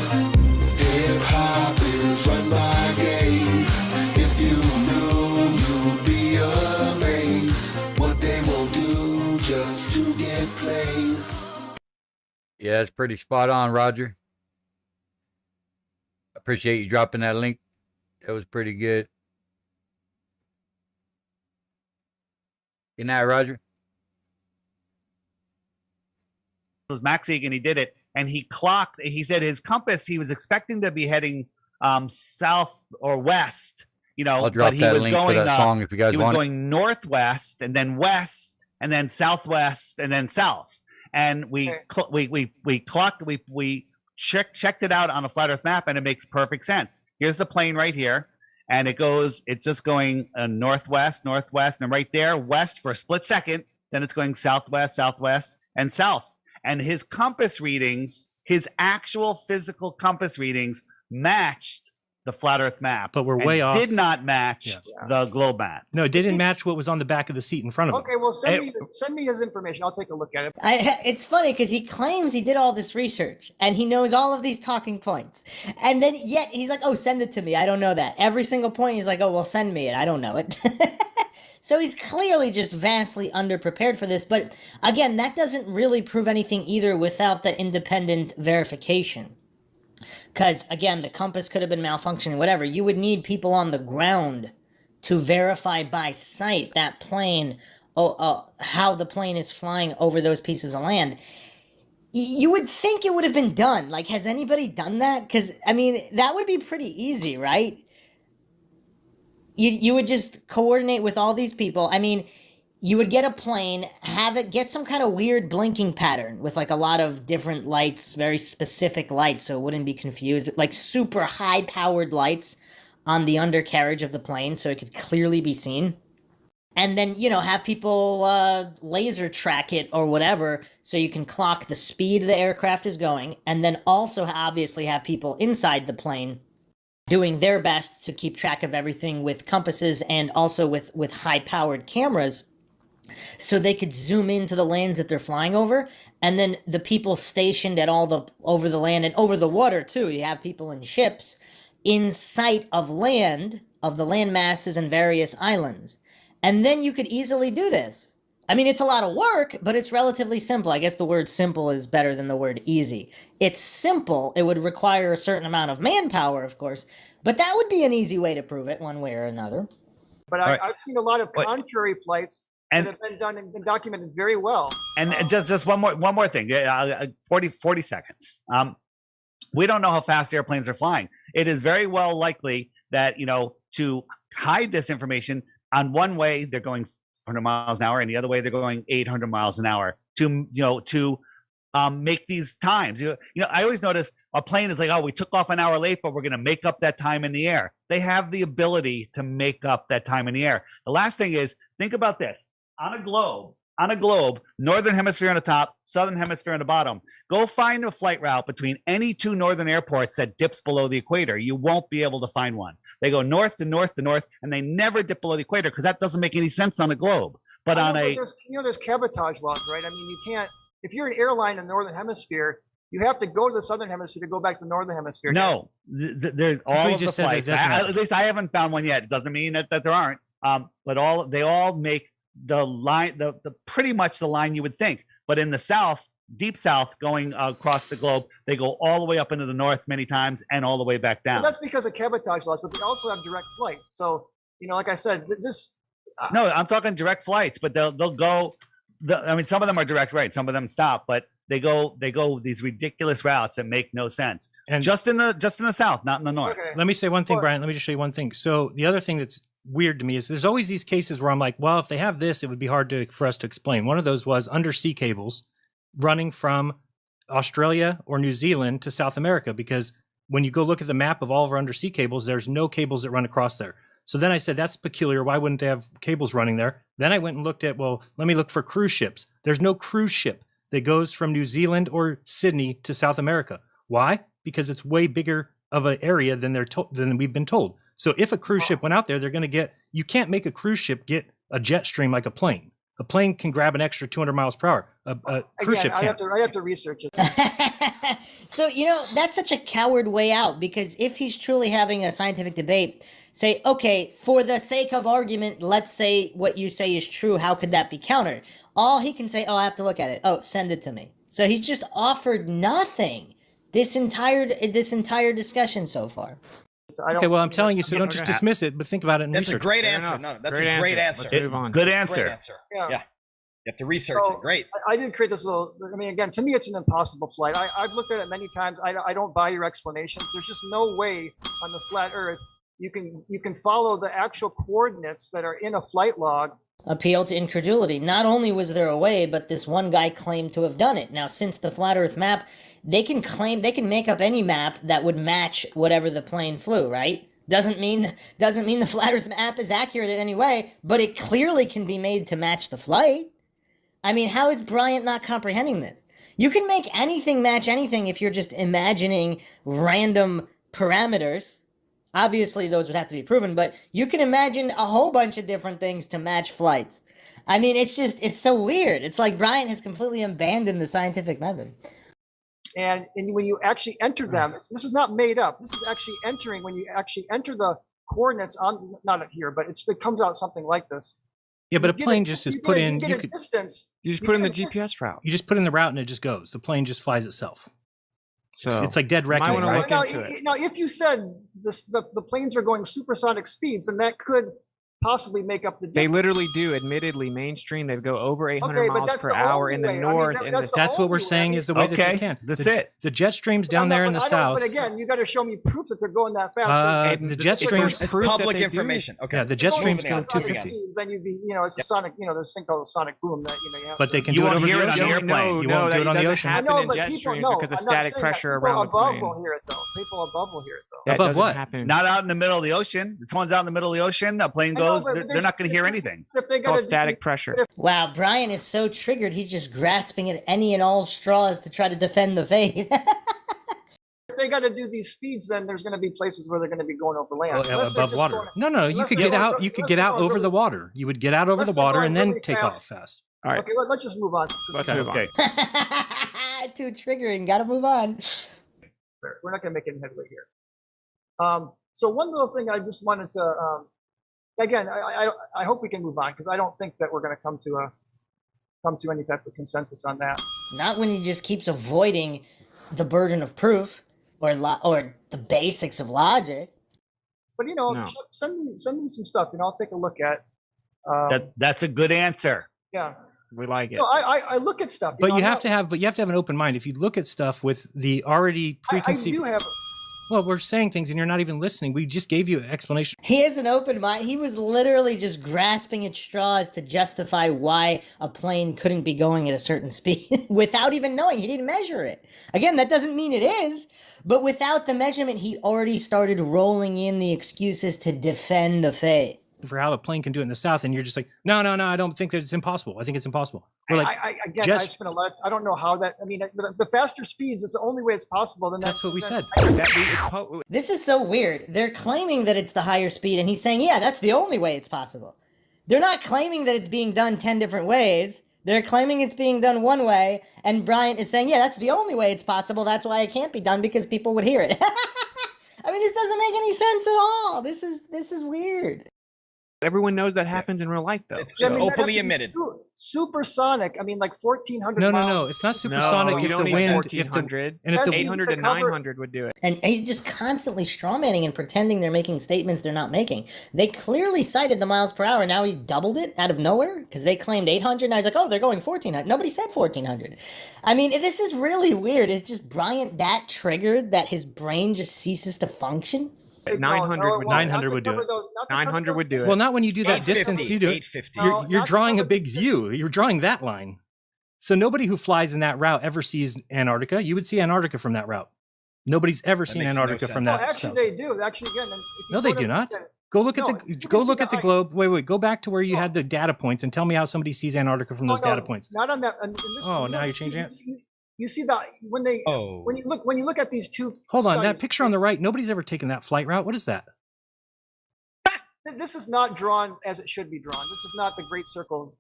Hip hop is run by gays. If you knew, you'd be amazed. What they won't do just to get plays. Yeah, that's pretty spot on, Roger. Appreciate you dropping that link. That was pretty good. Good night, Roger. It was Max Egan, he did it, and he clocked, he said his compass, he was expecting to be heading south or west, you know, I'll drop but he that was link going for that song if you guys he was want it. going northwest and then west and then southwest and then south. And we clocked, we checked it out on a flat earth map, and it makes perfect sense. Here's the plane right here, and it's just going northwest, and right there west for a split second, then it's going southwest, and south. And his compass readings, his actual physical compass readings, matched the flat earth map, But we're and way off. did not match the globe map. No, it didn't match what was on the back of the seat in front of him. Okay, well, send me his information. I'll take a look at it. It's funny because he claims he did all this research and he knows all of these talking points. And then yet he's like, oh, send it to me. I don't know that. Every single point he's like, oh, well, send me it. I don't know it. So he's clearly just vastly underprepared for this. But again, that doesn't really prove anything either without the independent verification. Because, again, the compass could have been malfunctioning, whatever. You would need people on the ground to verify by sight that plane, how the plane is flying over those pieces of land. You would think it would have been done. Like, has anybody done that? Because, I mean, that would be pretty easy, right? You would just coordinate with all these people. I mean, you would get a plane, have it get some kind of weird blinking pattern with like a lot of different lights, very specific lights, so it wouldn't be confused. Like super high powered lights on the undercarriage of the plane so it could clearly be seen. And then, you know, have people laser track it or whatever so you can clock the speed the aircraft is going. And then also obviously have people inside the plane doing their best to keep track of everything with compasses and also with high-powered cameras so they could zoom into the lands that they're flying over. And then the people stationed at over the land and over the water, too. You have people in ships in sight of land, of the land masses and various islands. And then you could easily do this. I mean, it's a lot of work, but it's relatively simple. I guess the word simple is better than the word easy. It's simple. It would require a certain amount of manpower, of course, but that would be an easy way to prove it one way or another. But I've seen a lot of contrary flights that have been done and been documented very well. And just one more thing, 40 seconds. We don't know how fast airplanes are flying. It is very well likely that, you know, to hide this information, on one way they're going 100 miles an hour, and the other way they're going 800 miles an hour to make these times. You know, I always notice a plane is like, oh, we took off an hour late, but we're going to make up that time in the air. They have the ability to make up that time in the air. The last thing is, think about this. On a globe, northern hemisphere on the top, southern hemisphere on the bottom. Go find a flight route between any two northern airports that dips below the equator. You won't be able to find one. They go north to north to north, and they never dip below the equator because that doesn't make any sense on a globe. But there's cabotage laws, right? I mean, you can't if you're an airline in the northern hemisphere, you have to go to the southern hemisphere to go back to the northern hemisphere. No, there's all of the flights. At least I haven't found one yet. It doesn't mean that there aren't. But they all make the line, the pretty much the line you would think. But in the south, deep south, going across the globe, they go all the way up into the north many times and all the way back down. Well, that's because of cabotage laws, but they also have direct flights. So, like I said, this. No, I'm talking direct flights, but they'll go. I mean, some of them are direct, right? Some of them stop, but they go these ridiculous routes that make no sense. And just in the south, not in the north. Let me say one thing, Brian. Let me just show you one thing. So the other thing that's weird to me is there's always these cases where I'm like, well, if they have this, it would be hard for us to explain. One of those was undersea cables running from Australia or New Zealand to South America, because when you go look at the map of all of our undersea cables, there's no cables that run across there. So then I said, that's peculiar. Why wouldn't they have cables running there? Then I went and looked at, well, let me look for cruise ships. There's no cruise ship that goes from New Zealand or Sydney to South America. Why? Because it's way bigger of an area than than we've been told. So if a cruise ship went out there, they're going to get, you can't make a cruise ship get a jet stream like a plane. A plane can grab an extra 200 miles per hour. A cruise ship can't. I have to research it. So, that's such a coward way out, because if he's truly having a scientific debate, say, okay, for the sake of argument, let's say what you say is true. How could that be countered? All he can say, I have to look at it. Oh, send it to me. So he's just offered nothing this entire discussion so far. Okay, well, I'm telling you, so don't just dismiss it, but think about it and research. That's a great answer. No, that's a great answer. Let's move on. Good answer. Great answer. Yeah. You have to research it. Great. I did create this little, again, to me, it's an impossible flight. I've looked at it many times. I don't buy your explanations. There's just no way on the flat Earth you can follow the actual coordinates that are in a flight log. Appeal to incredulity. Not only was there a way, but this one guy claimed to have done it. Now, since the flat Earth map, they can make up any map that would match whatever the plane flew, right? Doesn't mean the flat Earth map is accurate in any way, but it clearly can be made to match the flight. I mean, how is Bryant not comprehending this? You can make anything match anything if you're just imagining random parameters. Obviously, those would have to be proven, but you can imagine a whole bunch of different things to match flights. I mean, it's so weird. It's like Bryant has completely abandoned the scientific method. And when you actually enter them, this is not made up. This is actually entering, when you actually enter the coordinates on, not here, but it comes out something like this. Yeah, but a plane just is put in. You just put in the GPS route. You just put in the route and it just goes. The plane just flies itself. So it's like dead reckoning, right? Now, if you said the planes are going supersonic speeds, then that could possibly make up the difference. They literally do. Admittedly, mainstream, they go over 800 miles per hour in the north. That's what we're saying is the way that they can. That's it. The jet streams down there in the south. But again, you got to show me proof that they're going that fast. The jet streams. It's public information. Okay. Yeah, the jet streams go 250. Then you'd be, it's a sonic. There's a thing called a sonic boom that you have. But they can do it over the ocean. You won't do it on the ocean. Happen in jet streams because of static pressure around the plane. People above will hear it though. People above will hear it though. Above what? Not out in the middle of the ocean. If someone's out in the middle of the ocean, a plane goes. They're not going to hear anything. It's called static pressure. Wow, Brian is so triggered, he's just grasping at any and all straws to try to defend the faith. If they got to do these speeds, then there's going to be places where they're going to be going over land. Above water. No, you could get out. You could get out over the water. You would get out over the water and then take off fast. All right. Okay, let's just move on. Let's move on. Too triggering. Gotta move on. We're not going to make any headway here. So one little thing I just wanted to. Again, I hope we can move on because I don't think that we're going to come to any type of consensus on that. Not when he just keeps avoiding the burden of proof or the basics of logic. But send me some stuff. I'll take a look at. That's a good answer. Yeah, we like it. No, I look at stuff. But you have to have an open mind. If you look at stuff with the already preconceived. I do have. Well, we're saying things and you're not even listening. We just gave you an explanation. He has an open mind. He was literally just grasping at straws to justify why a plane couldn't be going at a certain speed without even knowing. He didn't measure it. Again, that doesn't mean it is, but without the measurement, he already started rolling in the excuses to defend the faith. For how a plane can do it in the south, and you're just like, no, I don't think that it's impossible. I think it's impossible. We're like, I spent a lot. I don't know how that. I mean, the faster speeds is the only way it's possible. Then that's what we said. This is so weird. They're claiming that it's the higher speed, and he's saying, yeah, that's the only way it's possible. They're not claiming that it's being done 10 different ways. They're claiming it's being done one way, and Bryant is saying, yeah, that's the only way it's possible. That's why it can't be done, because people would hear it. I mean, this doesn't make any sense at all. This is weird. Everyone knows that happens in real life, though. It's openly admitted. Supersonic. I mean, like 1,400 No, miles. no, it's not supersonic. No, you if don't the need wind, 1,400. and if the 800 to 900 would do it. And he's just constantly strawmanning and pretending they're making statements they're not making. They clearly cited the miles per hour. Now he's doubled it out of nowhere because they claimed 800. Now he's like, oh, they're going 1,400. Nobody said 1,400. I mean, this is really weird. Is just Bryant that triggered that his brain just ceases to function? 900 would 900 would do it. 900 would do it. Well, not when you do that distance. You do it. 850. You're drawing a big U. You're drawing that line. So nobody who flies in that route ever sees Antarctica. You would see Antarctica from that route. Nobody's ever seen Antarctica from that. Well, actually, they do. Actually, again, no, they do not. Go look at the globe. Wait. Go back to where you had the data points and tell me how somebody sees Antarctica from those data points. Not on that. Now you're changing it. You see that when you look at these two. Hold on, that picture on the right. Nobody's ever taken that flight route. What is that? This is not drawn as it should be drawn. This is not the Great Circle.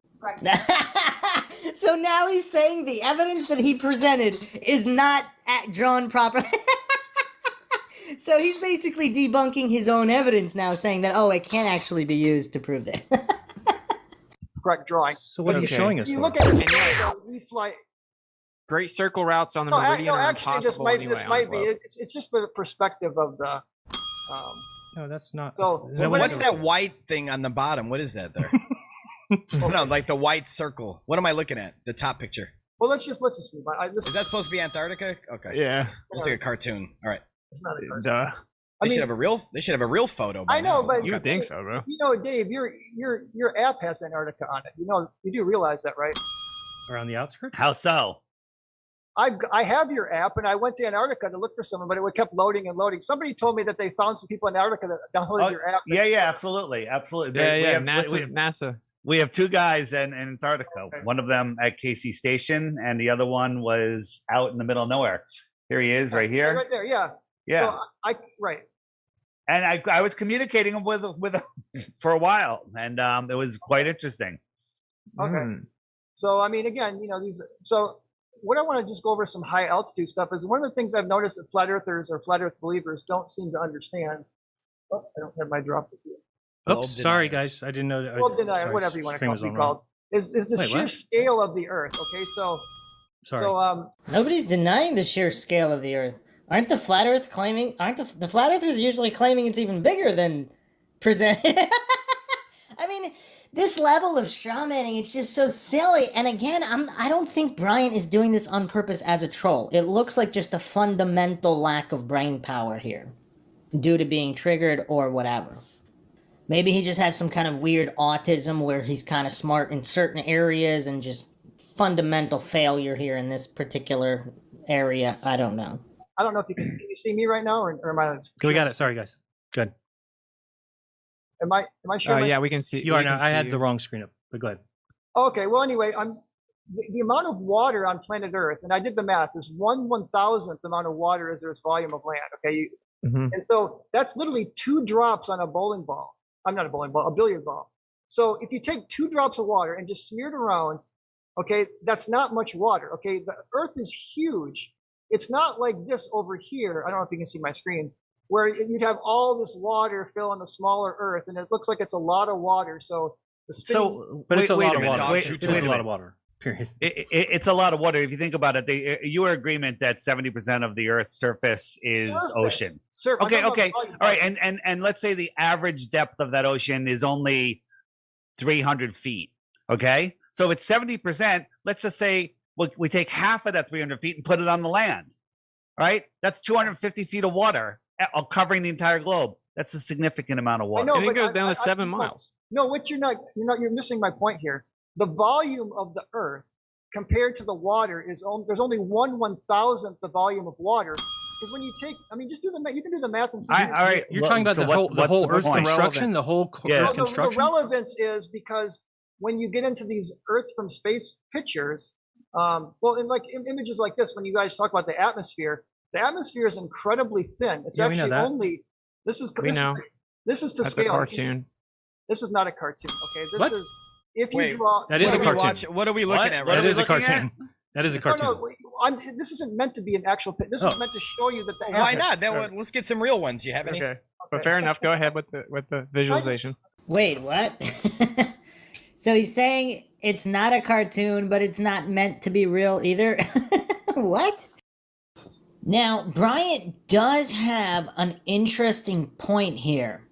So now he's saying the evidence that he presented is not drawn properly. So he's basically debunking his own evidence now, saying that, it can't actually be used to prove that. Correct drawing. So what are you showing us? If you look at his flight. Great circle routes on the meridian are impossible anyway. This might be. It's just the perspective of the. No, that's not. So what's that white thing on the bottom? What is that there? No, like the white circle. What am I looking at? The top picture. Well, let's just move on. Is that supposed to be Antarctica? Okay. Yeah. Looks like a cartoon. All right. It's not a cartoon. They should have a real photo. I know, but you would think so, bro. You know, Dave, your app has Antarctica on it. You do realize that, right? Around the outskirts? How so? I have your app, and I went to Antarctica to look for someone, but it kept loading and loading. Somebody told me that they found some people in Antarctica that downloaded your app. Yeah, absolutely. NASA. We have two guys in Antarctica. Okay. One of them at KC Station, and the other one was out in the middle of nowhere. Here he is, right here. Right there, yeah. Yeah. So right. And I was communicating with him for a while, and it was quite interesting. Okay. So I mean, again, so what I want to just go over some high altitude stuff is one of the things I've noticed that flat earthers or flat earth believers don't seem to understand. Oh, I don't have my drop with you. Oops, sorry guys, I didn't know that. Well, denier, whatever you want to be called, is the sheer scale of the Earth. Okay, so sorry. So nobody's denying the sheer scale of the Earth. Aren't the flat Earth claiming? Aren't the flat earthers usually claiming it's even bigger than presented? I mean, this level of strawmanning, it's just so silly. And again, I don't think Bryant is doing this on purpose as a troll. It looks like just a fundamental lack of brain power here, due to being triggered or whatever. Maybe he just has some kind of weird autism where he's kind of smart in certain areas and just fundamental failure here in this particular area. I don't know. I don't know if can you see me right now, or am I? We got it. Sorry, guys. Good. Am I sure? Yeah, we can see. You are now. I had the wrong screen up, but go ahead. Okay. Well, anyway, the amount of water on planet Earth, and I did the math. There's 1/1000th amount of water as there's volume of land. Okay. And so that's literally 2 drops on a bowling ball. I'm not a bowling ball, a billiard ball. So if you take 2 drops of water and just smear it around, okay, that's not much water. Okay, the Earth is huge. It's not like this over here. I don't know if you can see my screen, where you'd have all this water fill in a smaller Earth, and it looks like it's a lot of water. So the but it's a lot of water. It is a lot of water. Period. It's a lot of water. If you think about it, you are agreement that 70% of the Earth's surface is ocean. Okay. All right. And let's say the average depth of that ocean is only 300 feet. Okay. So if it's 70%, let's just say we take half of that 300 feet and put it on the land. Right. That's 250 feet of water covering the entire globe. That's a significant amount of water. And it goes down to 7 miles. No, what you're missing my point here. The volume of the Earth compared to the water there's only 1/1000th the volume of water. Because when you take, just do the math. You can do the math and see. All right, you're talking about the whole Earth construction, the whole Earth construction. The relevance is because when you get into these Earth from space pictures, in images like this, when you guys talk about the atmosphere is incredibly thin. It's actually only. This is to That's scale. A cartoon. This is not a cartoon. Okay, this is. if you Wait, draw, That is a cartoon. What are we looking at? Right? That is a cartoon. That is a cartoon. This isn't meant to be an actual. This is meant to show you that the. Why not? Let's get some real ones. You have any? Okay. But fair enough. Go ahead with the visualization. Wait, what? So he's saying it's not a cartoon, but it's not meant to be real either? What? Now, Bryant does have an interesting point here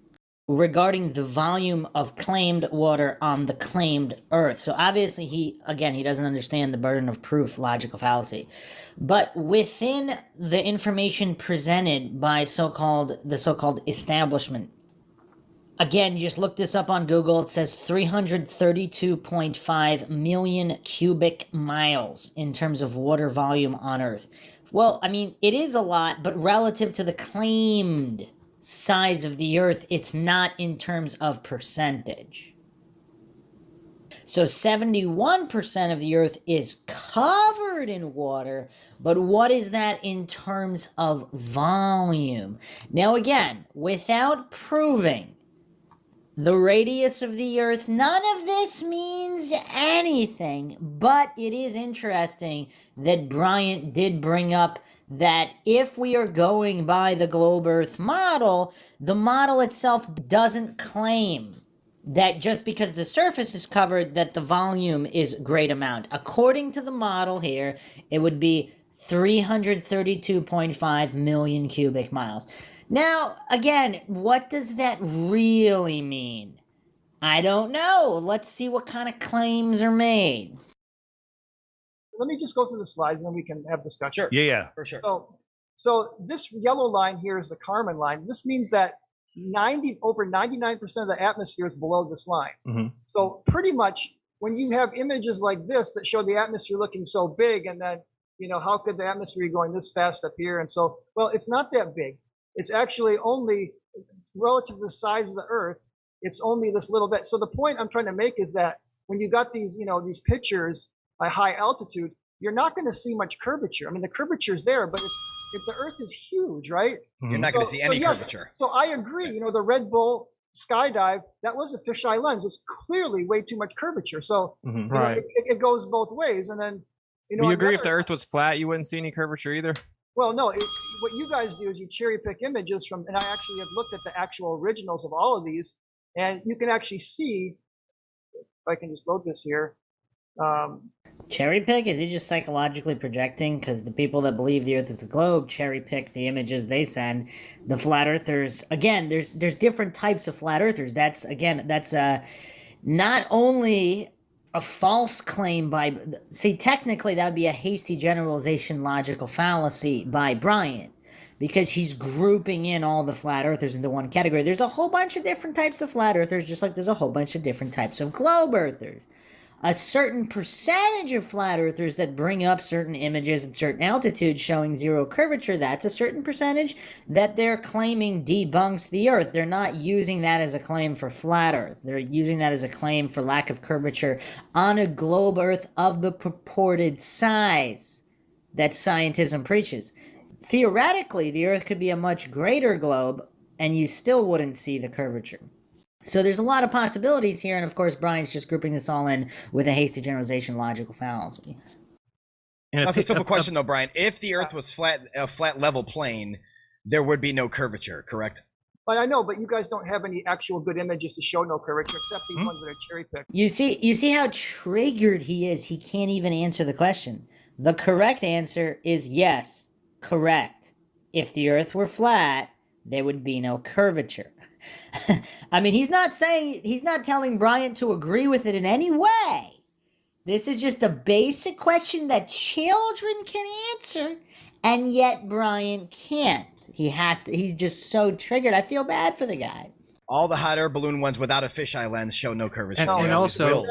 regarding the volume of claimed water on the claimed Earth. So obviously he doesn't understand the burden of proof logical fallacy. But within the information presented by the so-called establishment, again, you just look this up on Google. It says 332.5 million cubic miles in terms of water volume on Earth. Well, I mean, it is a lot, but relative to the claimed size of the Earth, it's not in terms of percentage. So 71% of the Earth is covered in water, but what is that in terms of volume? Now again, without proving the radius of the Earth, none of this means anything, but it is interesting that Bryant did bring up that if we are going by the globe Earth model, the model itself doesn't claim that just because the surface is covered that the volume is a great amount. According to the model here, it would be 332.5 million cubic miles. Now, again, what does that really mean? I don't know. Let's see what kind of claims are made. Let me just go through the slides and then we can have discussion. Sure. Yeah. For sure. So this yellow line here is the Kármán line. This means that over 99% of the atmosphere is below this line. Mm-hmm. So pretty much when you have images like this that show the atmosphere looking so big, and then, how could the atmosphere be going this fast up here? And so, well, it's not that big. It's actually only relative to the size of the Earth. It's only this little bit. So the point I'm trying to make is that when you got these, these pictures at high altitude, you're not going to see much curvature. I mean, the curvature is there, but the Earth is huge, right? You're not going to see any curvature. So I agree. The Red Bull skydive, that was a fisheye lens. It's clearly way too much curvature. So Right. It goes both ways. And then, you agree if the Earth was flat, you wouldn't see any curvature either? Well, no. What you guys do is you cherry pick images from, and I actually have looked at the actual originals of all of these, and you can actually see, if I can just load this here. Cherry pick? Is he just psychologically projecting? Because the people that believe the Earth is a globe cherry pick the images they send. The flat earthers, again, there's different types of flat earthers. That's not only a false claim technically that would be a hasty generalization logical fallacy by Bryant, because he's grouping in all the flat earthers into one category. There's a whole bunch of different types of flat earthers, just like there's a whole bunch of different types of globe earthers. A certain percentage of flat earthers that bring up certain images at certain altitudes showing zero curvature, that's a certain percentage that they're claiming debunks the Earth. They're not using that as a claim for flat Earth. They're using that as a claim for lack of curvature on a globe Earth of the purported size that scientism preaches. Theoretically, the Earth could be a much greater globe and you still wouldn't see the curvature. So there's a lot of possibilities here, and of course Brian's just grouping this all in with a hasty generalization logical fallacy. That's a simple question though, Brian. If the Earth was a flat level plane, there would be no curvature, correct? But I know, but you guys don't have any actual good images to show no curvature except these ones that are cherry picked. You see how triggered he is. He can't even answer the question. The correct answer is yes, correct. If the Earth were flat, there would be no curvature. I mean, he's not telling Bryant to agree with it in any way. This is just a basic question that children can answer, and yet Bryant can't. He's just so triggered. I feel bad for the guy. All the hot air balloon ones without a fisheye lens show no curvature. And also, it's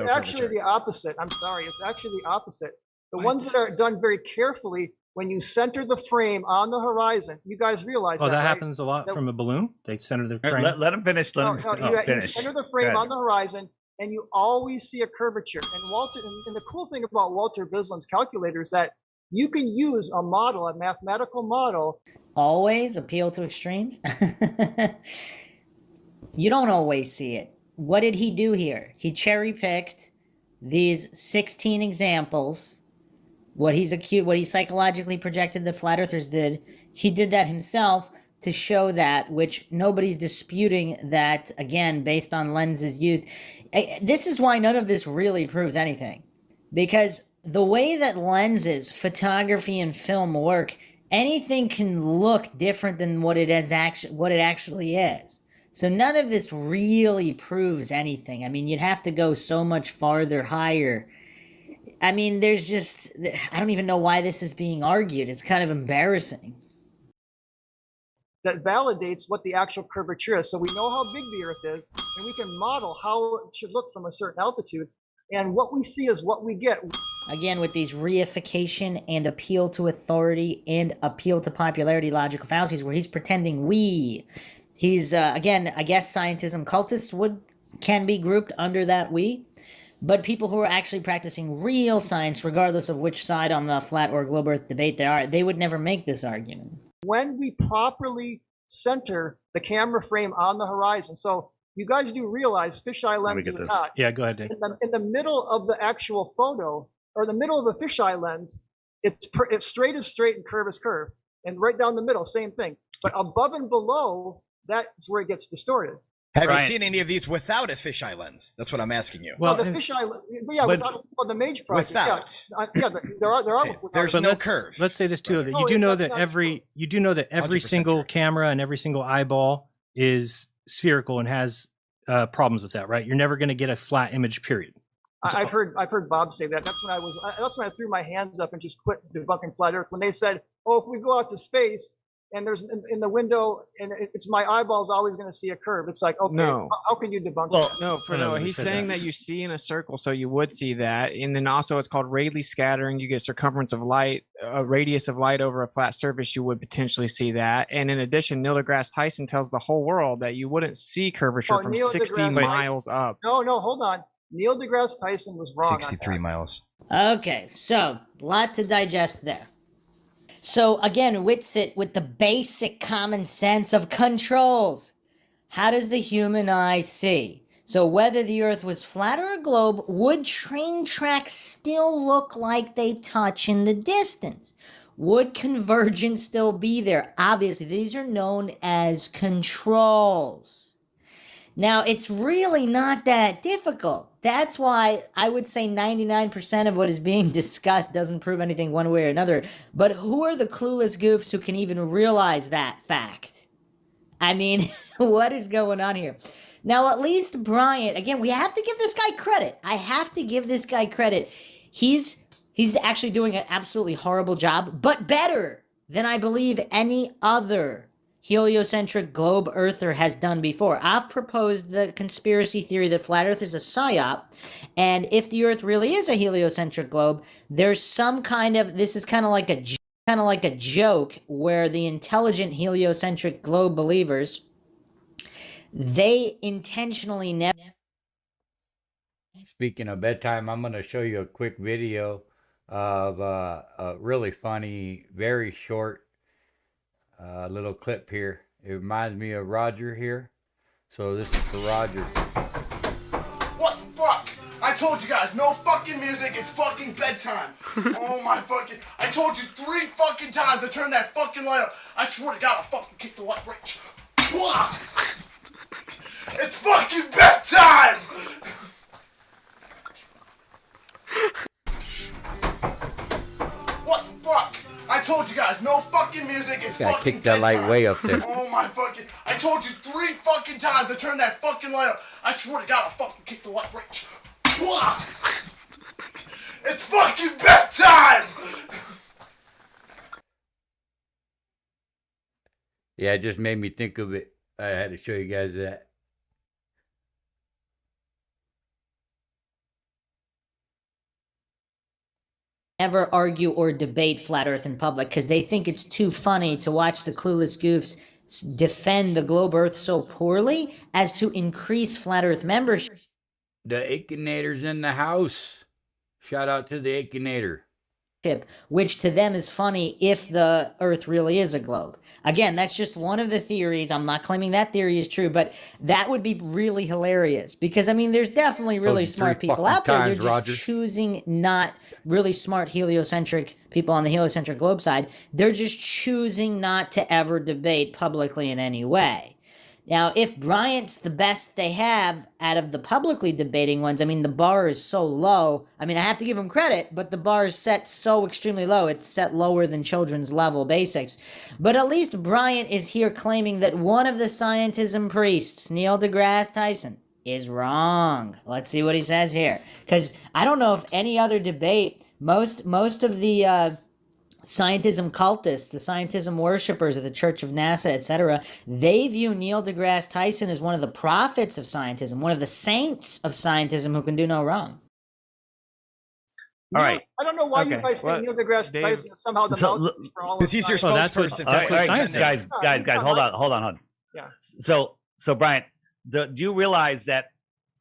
actually the opposite. I'm sorry. It's actually the opposite. The ones that are done very carefully, when you center the frame on the horizon, you guys realize that, that right? happens a lot from a balloon. They center the frame. Let him finish. You finish. center the frame on the horizon, and you always see a curvature. And the cool thing about Walter Bisland's calculator is that you can use a model, a mathematical model. Always appeal to extremes? You don't always see it. what did he do here? He cherry picked these 16 examples. What he psychologically projected the flat earthers did, he did that himself to show that, which nobody's disputing that, again, based on lenses used. This is why none of this really proves anything. Because the way that lenses, photography, and film work, anything can look different than what it actually is. So none of this really proves anything. I mean, you'd have to go so much farther, higher. I mean, there's just, I don't even know why this is being argued. It's kind of embarrassing. That validates what the actual curvature is. So we know how big the Earth is, and we can model how it should look from a certain altitude. And what we see is what we get. Again, with these reification and appeal to authority and appeal to popularity logical fallacies, where he's pretending he's, again, I guess scientism cultists can be grouped under that but people who are actually practicing real science, regardless of which side on the flat or globe earth debate they would never make this argument. When we properly center the camera frame on the horizon, so you guys do realize fisheye lenses are not. Yeah, go ahead, Dave. In the middle of the actual photo, or the middle of a fisheye lens, it's straight is straight and curve is curve. And right down the middle, same thing. But above and below, that's where it gets distorted. Have you seen any of these without a fisheye lens? That's what I'm asking you. Well, the fisheye, without the Mage project. Without. There are. There's no curve. Let's say this too. You do know that every 100% single camera and every single eyeball is spherical and has problems with that, right? You're never going to get a flat image. Period. I've heard Bob say that. That's when I threw my hands up and just quit debunking flat Earth when they said, "Oh, if we go out to space and there's in the window and it's my eyeball's always going to see a curve." It's like, okay, No. how can you debunk that? No. He's saying that you see in a circle, so you would see that, and then also it's called Rayleigh scattering. You get circumference of light, a radius of light over a flat surface. You would potentially see that, and in addition, Neil deGrasse Tyson tells the whole world that you wouldn't see curvature from Neil 60 deGrasse miles up. No, hold on. Neil deGrasse Tyson was wrong. 63 miles. Okay, so a lot to digest there. So again, Whitsitt with the basic common sense of controls. How does the human eye see? So whether the Earth was flat or a globe, would train tracks still look like they touch in the distance? Would convergence still be there? Obviously, these are known as controls. Now, it's really not that difficult. That's why I would say 99% of what is being discussed doesn't prove anything one way or another. But who are the clueless goofs who can even realize that fact? I mean, what is going on here? Now, at least Bryant, again, we have to give this guy credit. I have to give this guy credit. He's actually doing an absolutely horrible job, but better than I believe any other heliocentric globe earther has done before. I've proposed the conspiracy theory that flat earth is a psyop, and if the earth really is a heliocentric globe, there's some kind of, this is kind of like a joke where the intelligent heliocentric globe believers, they intentionally never. Speaking of bedtime, I'm going to show you a quick video of a really funny, very short little clip here. It reminds me of Roger here. So this is for Roger. What the fuck? I told you guys, no fucking music, it's fucking bedtime. Oh my fucking, I told you 3 fucking times to turn that fucking light up. I swear to God, I'll fucking kick the light right. It's fucking bedtime! What the fuck? I told you guys, no fucking music, it's Gotta fucking kick that light bedtime. way up there. Oh my fucking, I told you 3 fucking times to turn that fucking light up. I swear to God, I'll fucking kick the light right. It's fucking bedtime! Yeah, it just made me think of it. I had to show you guys that. Never argue or debate flat earth in public because they think it's too funny to watch the clueless goofs defend the globe earth so poorly as to increase flat earth membership. The Akinator's in the house. Shout out to the Akinator. which to them is funny if the Earth really is a globe. Again, that's just one of the theories. I'm not claiming that theory is true, but that would be really hilarious because, I mean, there's definitely really smart people out there. They're just choosing not really smart heliocentric people on the heliocentric globe side. They're just choosing not to ever debate publicly in any way. Now, if Bryant's the best they have out of the publicly debating ones, I mean, the bar is so low. I mean, I have to give him credit, but the bar is set so extremely low. It's set lower than children's level basics. But at least Bryant is here claiming that one of the scientism priests, Neil deGrasse Tyson, is wrong. Let's see what he says here. Because I don't know if any other debate, most of the scientism cultists, the scientism worshippers of the Church of NASA, etc., they view Neil deGrasse Tyson as one of the prophets of scientism, one of the saints of scientism who can do no wrong. All right. I don't know why you guys think Neil deGrasse Tyson is somehow the mouthpiece for all of Because he's your science. spokesperson. All right, guys, hold on. Yeah. So Brian, do you realize that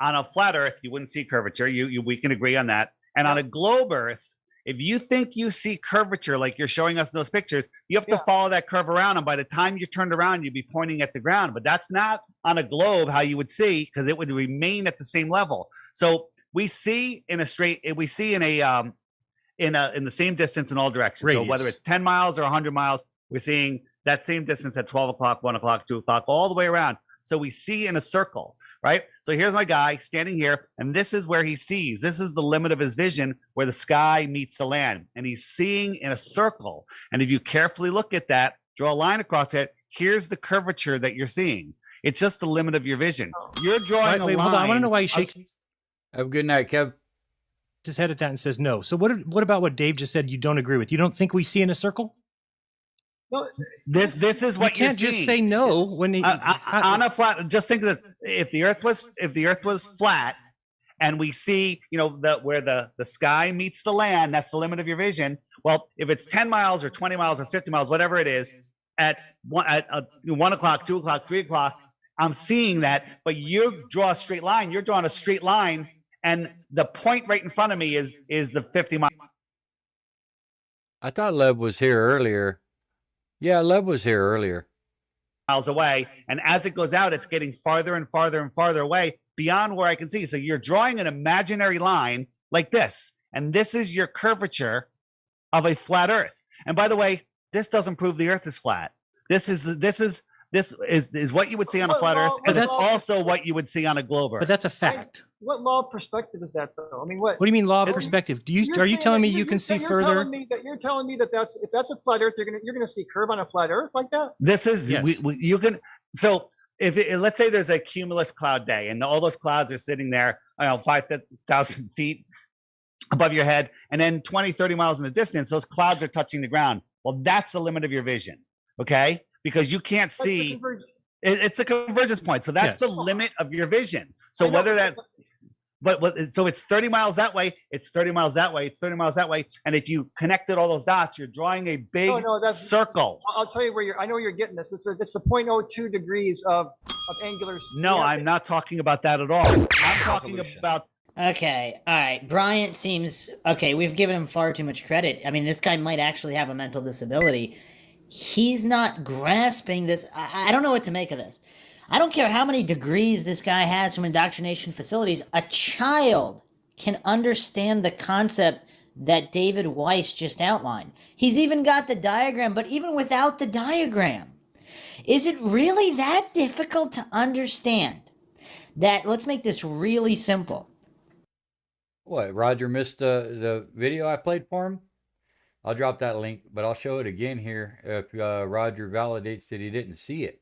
on a flat Earth you wouldn't see curvature? We can agree on that. And on a globe Earth, if you think you see curvature like you're showing us in those pictures, you have to follow that curve around. And by the time you turned around, you'd be pointing at the ground. But that's not on a globe how you would see, because it would remain at the same level. So we see in a in the same distance in all directions. Radius. So whether it's 10 miles or 100 miles, we're seeing that same distance at 12 o'clock, 1 o'clock, 2 o'clock, all the way around. So we see in a circle. Right? So here's my guy standing here, and this is where he sees. This is the limit of his vision where the sky meets the land. And he's seeing in a circle. And if you carefully look at that, draw a line across it, here's the curvature that you're seeing. It's just the limit of your vision. You're drawing a line. Hold on. I want to know why he shakes Have a good night, Kev. his head at that and says no. So what about what Dave just said you don't agree with? You don't think we see in a circle? No, this is what you can't just say no when he on a flat. Just think of this: if the Earth was flat, and we see, where the sky meets the land, that's the limit of your vision. Well, if it's 10 miles or 20 miles or 50 miles, whatever it is, at 1 o'clock, 2 o'clock, 3 o'clock, I'm seeing that. But you draw a straight line. You're drawing a straight line, and the point right in front of me is the 50 miles. I thought Lev was here earlier. Yeah, Lev was here earlier. Miles away, and as it goes out, it's getting farther and farther and farther away beyond where I can see. So you're drawing an imaginary line like this, and this is your curvature of a flat Earth. And by the way, this doesn't prove the Earth is flat. This is what you would see on a flat Earth, and that's also what you would see on a globe Earth. But that's a fact. What law of perspective is that, though? I mean, what? What do you mean law of perspective? Are you telling me you can see further? You're telling me that if that's a flat Earth, you're gonna see curve on a flat Earth like that? This is you can. So let's say there's a cumulus cloud day, and all those clouds are sitting there, 5,000 feet above your head, and then 20, 30 miles in the distance, those clouds are touching the ground. Well, that's the limit of your vision, okay? Because you can't see. It's the convergence point. So that's the limit of your vision. So whether that's, so it's 30 miles that way, it's 30 miles that way, it's 30 miles that way. And if you connected all those dots, you're drawing a big circle. I'll tell you I know where you're getting this. It's the 0.02 degrees of angular. No, I'm not talking about that at all. I'm talking about. Okay, all right. Bryant seems okay. We've given him far too much credit. I mean, this guy might actually have a mental disability. He's not grasping this. I don't know what to make of this. I don't care how many degrees this guy has from indoctrination facilities. A child can understand the concept that David Weiss just outlined. He's even got the diagram, but even without the diagram, is it really that difficult to understand that? Let's make this really simple. What, Roger missed the video I played for him? I'll drop that link, but I'll show it again here if Roger validates that he didn't see it.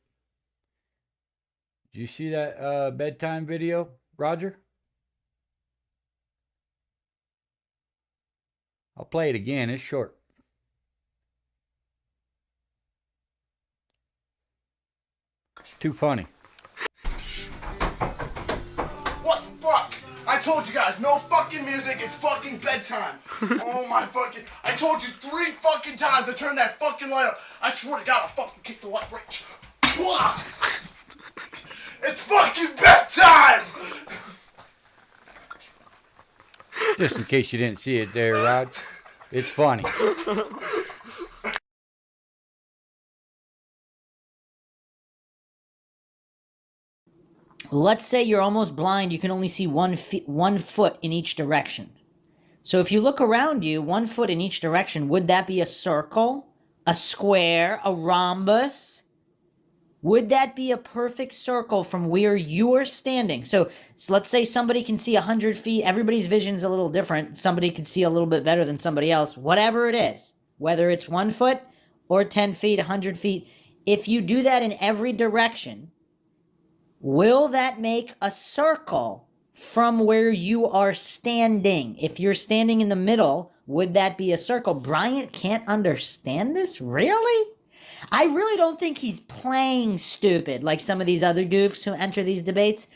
Did you see that bedtime video, Roger? I'll play it again. It's short. Too funny. What the fuck? I told you guys, no fucking music, it's fucking bedtime. Oh my fucking, I told you 3 fucking times to turn that fucking light up. I swear to God, I'll fucking kick the light right. It's fucking bedtime! Just in case you didn't see it there, Rod. It's funny. Let's say you're almost blind, you can only see 1 foot in each direction. So if you look around you, 1 foot in each direction, would that be a circle, a square, a rhombus? Would that be a perfect circle from where you're standing? So let's say somebody can see 100 feet. Everybody's vision's a little different. Somebody can see a little bit better than somebody else. Whatever it is, whether it's 1 foot or 10 feet, 100 feet, if you do that in every direction, will that make a circle from where you are standing? If you're standing in the middle, would that be a circle? Bryant can't understand this? Really? I really don't think he's playing stupid like some of these other goofs who enter these debates.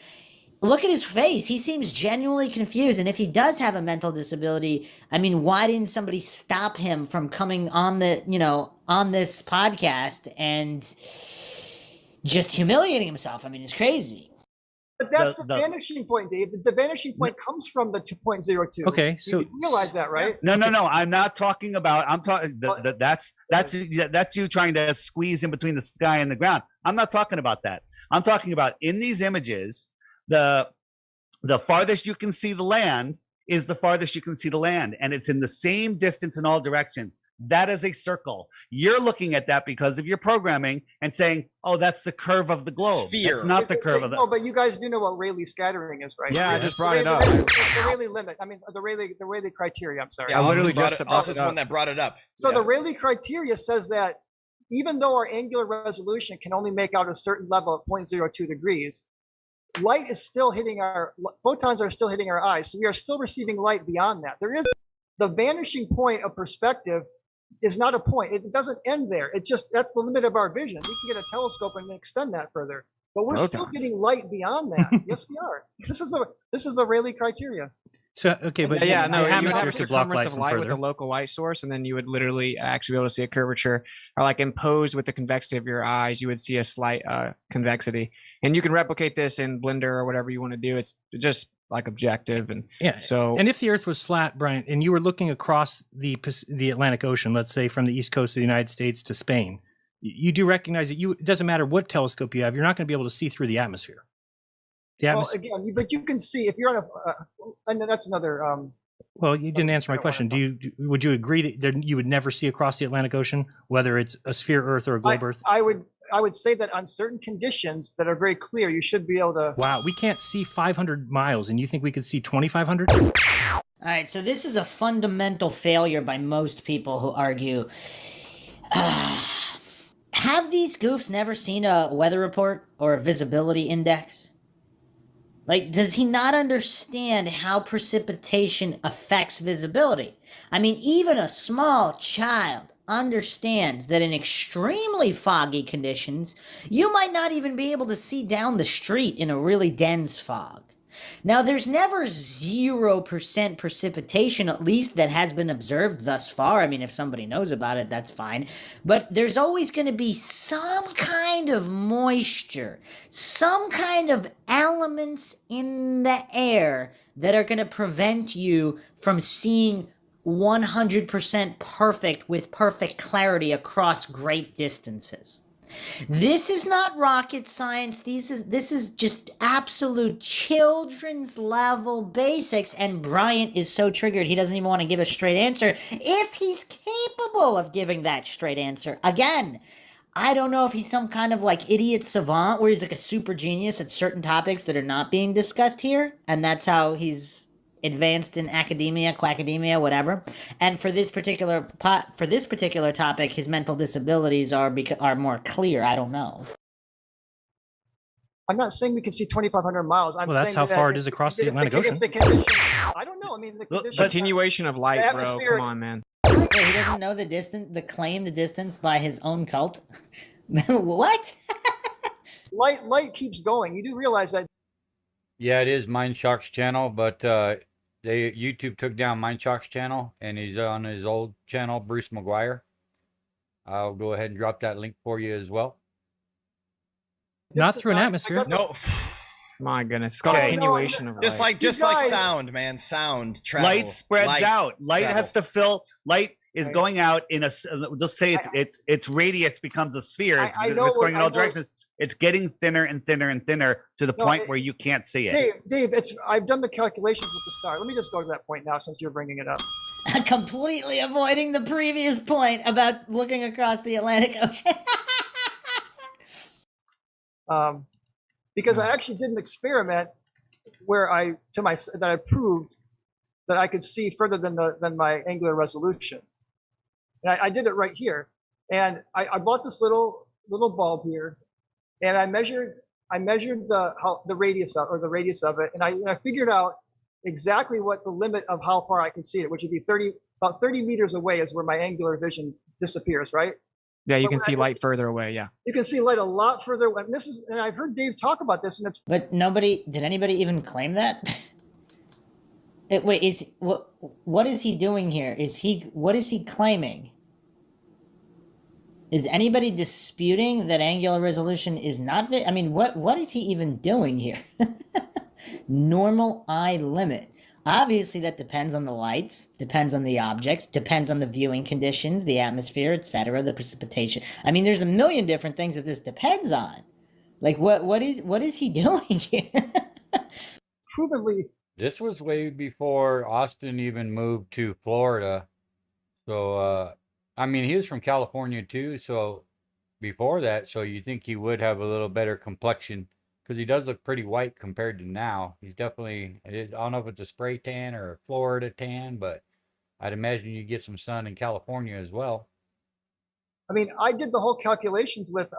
Look at his face. He seems genuinely confused. And if he does have a mental disability, I mean, why didn't somebody stop him from coming on on this podcast and just humiliating himself? I mean, it's crazy. But that's the vanishing point, Dave. The vanishing point comes from the 2.02. Okay, so you realize that, right? No. I'm not talking about. I'm talking. That's you trying to squeeze in between the sky and the ground. I'm not talking about that. I'm talking about in these images, the farthest you can see the land is the farthest you can see the land, and it's in the same distance in all directions. That is a circle. You're looking at that because of your programming and saying, "Oh, that's the curve of the globe." Sphere. It's not the curve of the. No, but you guys do know what Rayleigh scattering is, right? Yeah, I just brought it up. The Rayleigh limit. I mean, the Rayleigh criteria. I'm sorry. Yeah, I I literally literally just just brought it up. one that brought it up. So Yeah. the Rayleigh criteria says that even though our angular resolution can only make out a certain level of 0.02 degrees, light is still hitting photons are still hitting our eyes. So we are still receiving light beyond that. There is the vanishing point of perspective is not a point. It doesn't end there. It just, that's the limit of our vision. We can get a telescope and extend that further, but we're still getting light beyond that. Yes, we are. This is the Rayleigh criteria. So okay, but yeah, no, the you would atmosphere have a could block circumference light of from light with further. a local light source, and then you would literally actually be able to see a curvature, or like imposed with the convexity of your eyes, you would see a slight convexity. And you can replicate this in Blender or whatever you want to do. It's just like objective, and Yeah. so And if the Earth was flat, Brian, and you were looking across the Atlantic Ocean, let's say from the east coast of the United States to Spain, you do recognize that it doesn't matter what telescope you have, you're not going to be able to see through the atmosphere. Well, again, but you can see if you're on and then that's another. Well, you didn't answer my question. Would you agree that you would never see across the Atlantic Ocean, whether it's a sphere Earth or a globe Earth? I would say that on certain conditions that are very clear, you should be able to. Wow, we can't see 500 miles, and you think we could see 2,500? All right, so this is a fundamental failure by most people who argue. Have these goofs never seen a weather report or a visibility index? Like, does he not understand how precipitation affects visibility? I mean, even a small child understands that in extremely foggy conditions, you might not even be able to see down the street in a really dense fog. Now, there's never 0% precipitation, at least that has been observed thus far. I mean, if somebody knows about it, that's fine. But there's always going to be some kind of moisture, some kind of elements in the air that are going to prevent you from seeing 100% perfect with perfect clarity across great distances. This is not rocket science. This is just absolute children's level basics, and Bryant is so triggered he doesn't even want to give a straight answer if he's capable of giving that straight answer. Again, I don't know if he's some kind of like idiot savant where he's like a super genius at certain topics that are not being discussed here, and that's how he's advanced in academia, quackademia, whatever. And for this particular topic, his mental disabilities are more clear. I don't know. I'm not saying we can see 2,500 miles. I'm Well, that's saying how far it is across the Atlantic Ocean. I don't know. I mean, the condition, continuation of light, bro. atmosphere- Come on, man. Wait, he doesn't know the distance by his own cult? What? light keeps going. You do realize that. Yeah, it is Mindshock's channel, but YouTube took down Mindshock's channel, and he's on his old channel, Bruce McGuire. I'll go ahead and drop that link for you as well. Not through an atmosphere. No. My goodness, it's called Okay. continuation of Just light. like guys- sound, man. Sound travel. Light spreads out. Light has to fill. Light is going out in a. Just say its radius becomes a sphere. It's, I know it's going in all I know- directions. It's getting thinner and thinner and thinner to the No, point where you can't see it. Dave, I've done the calculations with the star. Let me just go to that point now since you're bringing it up. Completely avoiding the previous point about looking across the Atlantic Ocean. Because I actually did an experiment where that I proved that I could see further than my angular resolution. And I did it right here. And I bought this little bulb here, and I measured the radius of it, and I figured out exactly what the limit of how far I could see it, which would be about 30 meters away is where my angular vision disappears, right? Yeah, you But can when see light further away. Yeah. You can see light a lot further away. And I've heard Dave talk about this, and it's. But did anybody even claim that? What is he doing here? What is he claiming? Is anybody disputing that angular resolution is not I mean, what is he even doing here? Normal eye limit. Obviously, that depends on the lights, depends on the objects, depends on the viewing conditions, the atmosphere, etc., the precipitation. I mean, there's a million different things that this depends on. Like, what is he doing here? Provably. This was way before Austin even moved to Florida. So, I mean, he was from California too. So before that, so you think he would have a little better complexion because he does look pretty white compared to now. He's definitely, I don't know if it's a spray tan or a Florida tan, but I'd imagine you get some sun in California as well. I mean, I did the whole calculations with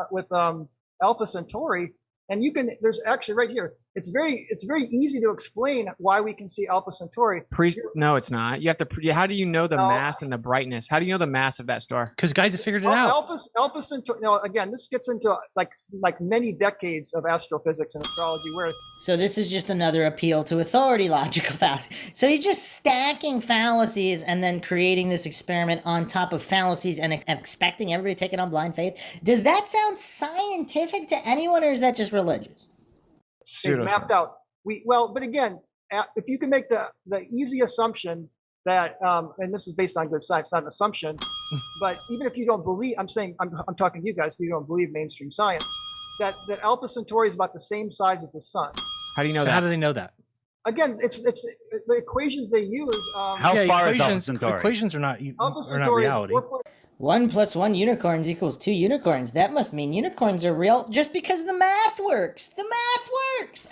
Alpha Centauri, and there's actually right here. It's very easy to explain why we can see Alpha Centauri. No, it's not. You have to. How do you know the mass and the brightness? How do you know the mass of that star? Because guys have figured it out. Alpha Centauri. Again, this gets into like many decades of astrophysics and astrology. Where So this is just another appeal to authority logical fallacy. So he's just stacking fallacies and then creating this experiment on top of fallacies and expecting everybody to take it on blind faith. Does that sound scientific to anyone, or is that just religious? is mapped out. But again, if you can make the easy assumption that, and this is based on good science, not an assumption, but even if you don't believe, I'm talking to you guys, because you don't believe mainstream science, that Alpha Centauri is about the same size as the sun. How do you know So that? how do they know that? Again, it's the equations they use. How far is Alpha Centauri? Equations are not Alpha Centauri is reality. 1 + 1 unicorns equals 2 unicorns. That must mean unicorns are real just because the math works. The math works.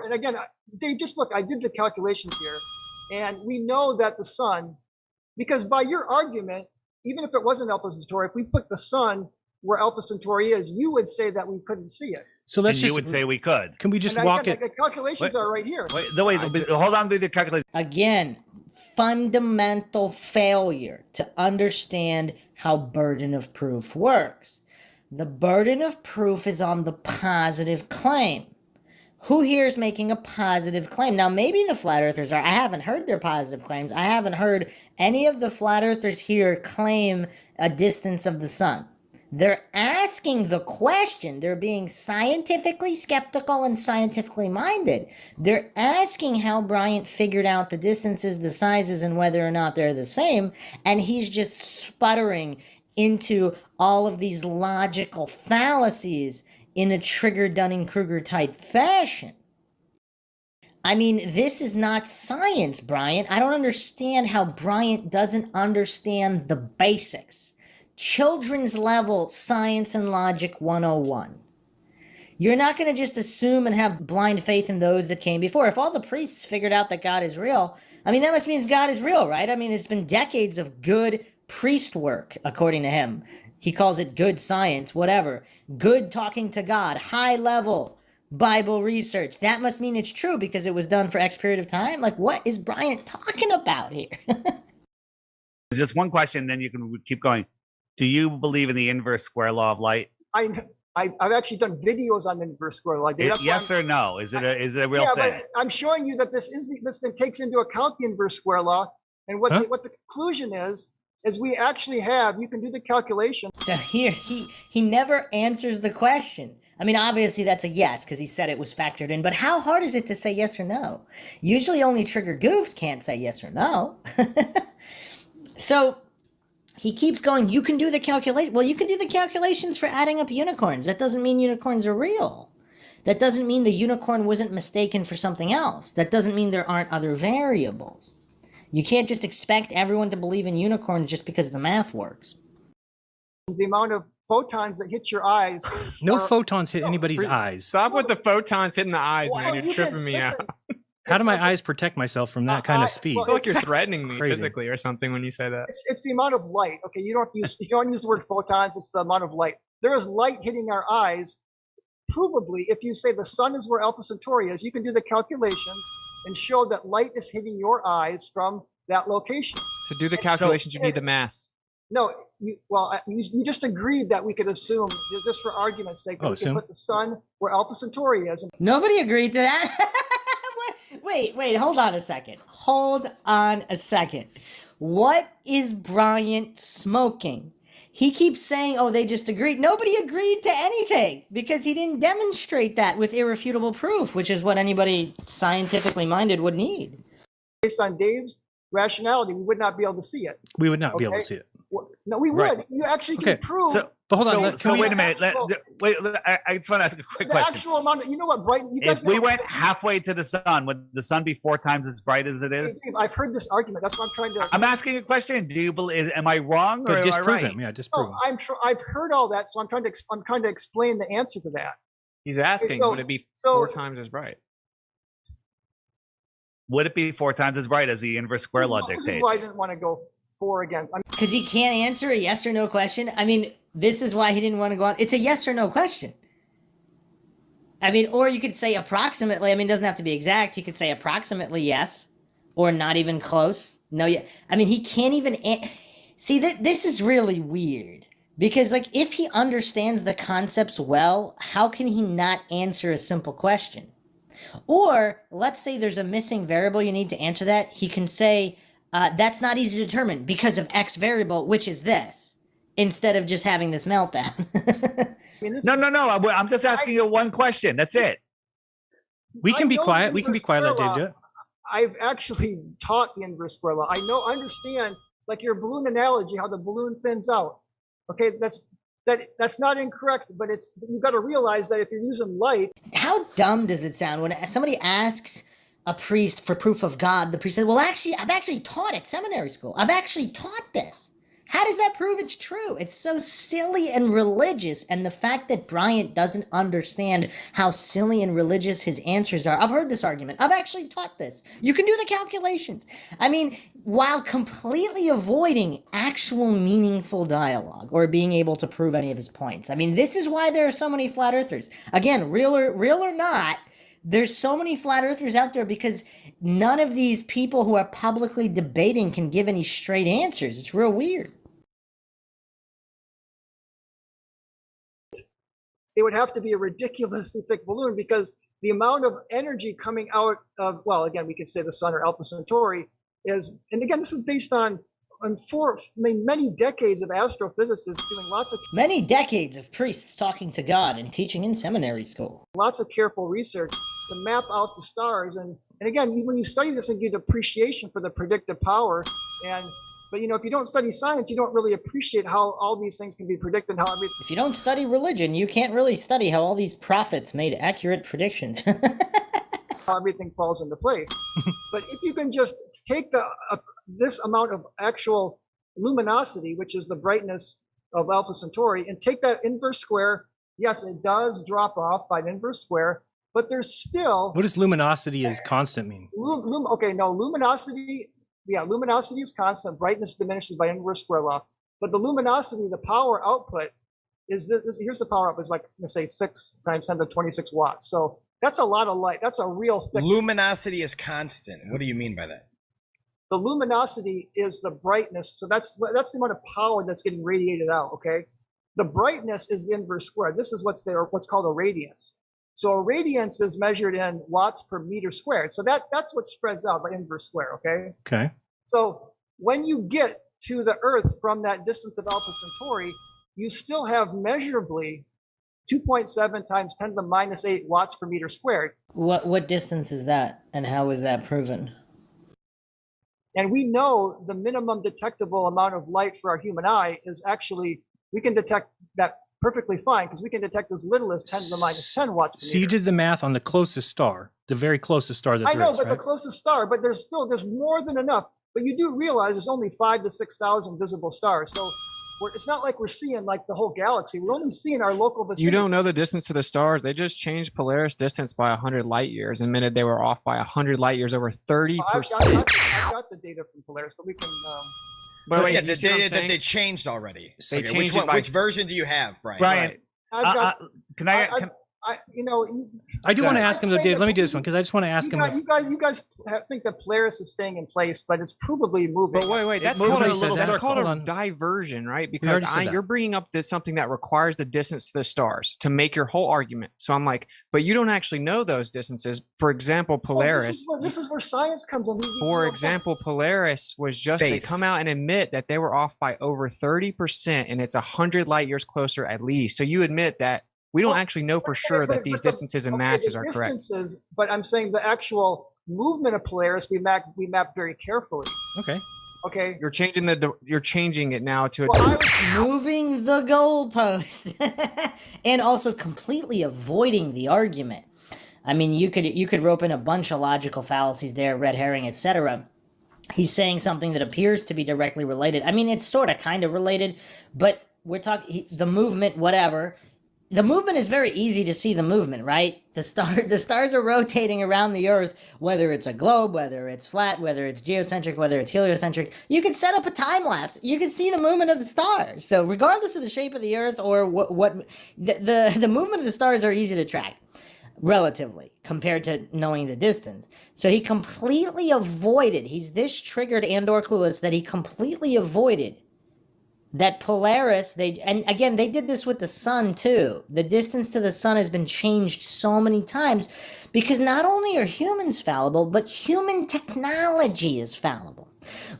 And again, Dave, just look, I did the calculations here, and we know that the sun, because by your argument, even if it wasn't Alpha Centauri, if we put the sun where Alpha Centauri is, you would say that we couldn't see it. So let's And you would say we could. Can we just And walk again, it? the calculations are right here. Hold on to the calculation. Again, fundamental failure to understand how burden of proof works. The burden of proof is on the positive claim. Who here is making a positive claim? Now, maybe the flat earthers are. I haven't heard their positive claims. I haven't heard any of the flat earthers here claim a distance of the sun. They're asking the question. They're being scientifically skeptical and scientifically minded. They're asking how Bryant figured out the distances, the sizes, and whether or not they're the same. And he's just sputtering into all of these logical fallacies in a trigger Dunning-Kruger type fashion. I mean, this is not science, Bryant. I don't understand how Bryant doesn't understand the basics. Children's level science and logic 101. You're not going to just assume and have blind faith in those that came before. If all the priests figured out that God is real, I mean, that must mean God is real, right? I mean, it's been decades of good priest work, according to him. He calls it good science, whatever. Good talking to God, high level Bible research. That must mean it's true because it was done for X period of time. Like, what is Bryant talking about here? There's just one question, then you can keep going. Do you believe in the inverse square law of light? I've actually done videos on the inverse square law. Yes or no? Is it a real thing? But I'm showing you that this thing takes into account the inverse square law, and what the conclusion is we actually have. You can do the calculation. So here he never answers the question. I mean, obviously that's a yes because he said it was factored in, but how hard is it to say yes or no? Usually only trigger goofs can't say yes or no. So he keeps going, you can do the calculation. Well, you can do the calculations for adding up unicorns. That doesn't mean unicorns are real. That doesn't mean the unicorn wasn't mistaken for something else. That doesn't mean there aren't other variables. You can't just expect everyone to believe in unicorns just because the math works. The amount of photons that hit your eyes. No photons hit anybody's eyes. Stop with the photons hitting the eyes, man. You're listen, tripping me listen. out. How do my eyes protect myself from that kind of speed? I feel like you're threatening me Crazy. physically or something when you say that. It's the amount of light. Okay, you don't use the word photons. It's the amount of light. There is light hitting our eyes. Provably, if you say the sun is where Alpha Centauri is, you can do the calculations and show that light is hitting your eyes from that location. To do the calculations, you need the mass. No, you just agreed that we could assume, just for argument's sake, that we can put the sun where Alpha Centauri is. Nobody agreed to that. Wait, hold on a second. What is Bryant smoking? He keeps saying, oh, they just agreed. Nobody agreed to anything because he didn't demonstrate that with irrefutable proof, which is what anybody scientifically minded would need. Based on Dave's rationality, we would not be able to see it. We would not be able to see it. Well, no, we would. You actually can prove. But hold on. So wait a minute. I just want to ask a quick the question. actual amount. You know what, Brighton? You guys If we went halfway to the sun, would the sun be 4 times as bright as it is? Steve, I've heard this argument. That's what I'm trying to. I'm asking a question. Do you believe? Am I wrong or am I disprove right? him. Yeah, disprove him. I've heard all that, so I'm trying to explain the answer to that. He's asking, would it be 4 times as bright? Would it be 4 times as bright as the inverse square law dictates? This is why I didn't want to go 4 against. Because he can't answer a yes or no question. I mean, this is why he didn't want to go on. It's a yes or no question. I mean, or you could say approximately. I mean, it doesn't have to be exact. You could say approximately yes, or not even close. No, yeah. I mean, he can't even see that. This is really weird because, like, if he understands the concepts well, how can he not answer a simple question? Or let's say there's a missing variable you need to answer that. He can say that's not easy to determine because of X variable, which is this, instead of just having this meltdown. No. I'm just asking you one question. That's it. We can be quiet. We can be quiet. Let Dave do it. I've actually taught the inverse square law. I understand, like your balloon analogy, how the balloon thins out. Okay, that's not incorrect, but you've got to realize that if you're using light. How dumb does it sound when somebody asks a priest for proof of God? The priest says, well, actually, I've actually taught at seminary school. I've actually taught this. How does that prove it's true? It's so silly and religious. And the fact that Bryant doesn't understand how silly and religious his answers are. I've heard this argument. I've actually taught this. You can do the calculations. I mean, while completely avoiding actual meaningful dialogue or being able to prove any of his points. I mean, this is why there are so many flat earthers. Again, real or not, there's so many flat earthers out there because none of these people who are publicly debating can give any straight answers. It's real weird. It would have to be a ridiculously thick balloon because the amount of energy coming out of, well, again, we could say the sun or Alpha Centauri is, and again, this is based on many decades of astrophysicists doing many decades of priests talking to God and teaching in seminary school. Lots of careful research to map out the stars. And again, when you study this and get appreciation for the predictive power, but if you don't study science, you don't really appreciate how all these things can be predicted. If you don't study religion, you can't really study how all these prophets made accurate predictions. How everything falls into place. But if you can just take this amount of actual luminosity, which is the brightness of Alpha Centauri, and take that inverse square, yes, it does drop off by an inverse square, but there's still... What does luminosity is constant mean? Luminosity... Yeah, luminosity is constant. Brightness diminishes by inverse square law. But the luminosity, the power output, is this. Here's the power output. It's like, let's say 6 times 10 to 26 watts. So that's a lot of light. That's a real thick. Luminosity is constant. What do you mean by that? The luminosity is the brightness. So that's the amount of power that's getting radiated out. Okay. The brightness is the inverse square. This is what's called a radiance. So a radiance is measured in watts per meter squared. So that's what spreads out by inverse square, okay? Okay. So when you get to the Earth from that distance of Alpha Centauri, you still have measurably 2.7 times 10 to the minus 8 watts per meter squared. What distance is that, and how is that proven? And we know the minimum detectable amount of light for our human eye is actually, we can detect that perfectly fine because we can detect as little as 10 to the minus 10 watts per meter. So you did the math on the closest star, the very closest star that I there know, is, but right? the closest star, but there's more than enough. But you do realize there's only 5,000 to 6,000 visible stars. So it's not like we're seeing like the whole galaxy. We're only seeing our local vicinity. You don't know the distance to the stars. They just changed Polaris distance by 100 light years and admitted they were off by 100 light years, over 30%. I've got the data from Polaris, but we can. But wait, yeah, you the see what I'm data that saying? they changed already. They Okay, changed it by- which version do you have, Brian? Brian, I've got, can I? I do want to I'm ask him though, saying Dave. that Let me do this one because I just want to ask him. You guys think that Polaris is staying in place, but it's provably moving. But wait, that's moves called in a a little that's circle. called Hold a on. diversion, right? We Because already said that. you're bringing up something that requires the distance to the stars to make your whole argument. So I'm like, but you don't actually know those distances. For example, Polaris. This is where science comes in. For example, Polaris was just they Faith. come out and admit that they were off by over 30%, and it's 100 light years closer at least. So you admit that we don't actually know for sure that these distances and masses are correct. Distances, but I'm saying the actual movement of Polaris we map very carefully. Okay. Okay. You're changing it now to Moving the goalpost and also completely avoiding the argument. I mean, you could rope in a bunch of logical fallacies there, red herring, etc. He's saying something that appears to be directly related. I mean, it's sort of kind of related, but we're talking the movement, whatever. The movement is very easy to see the movement, right? The stars are rotating around the Earth, whether it's a globe, whether it's flat, whether it's geocentric, whether it's heliocentric. You can set up a time lapse. You can see the movement of the stars. So regardless of the shape of the Earth or the movement of the stars are easy to track, relatively, compared to knowing the distance. So he completely avoided, he's this triggered and or clueless that he completely avoided that Polaris, and again, they did this with the sun too. The distance to the sun has been changed so many times because not only are humans fallible, but human technology is fallible.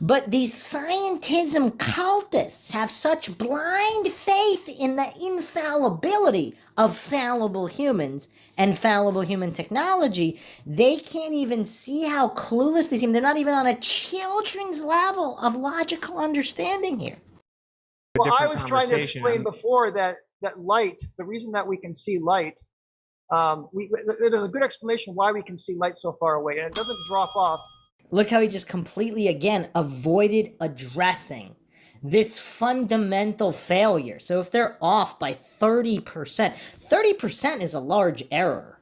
But these scientism cultists have such blind faith in the infallibility of fallible humans and fallible human technology, they can't even see how clueless they seem. They're not even on a children's level of logical understanding here. Well, I was trying to explain before that light, the reason that we can see light, there's a good explanation why we can see light so far away, and it doesn't drop off. Look how he just completely, again, avoided addressing this fundamental failure. So if they're off by 30%, 30% is a large error.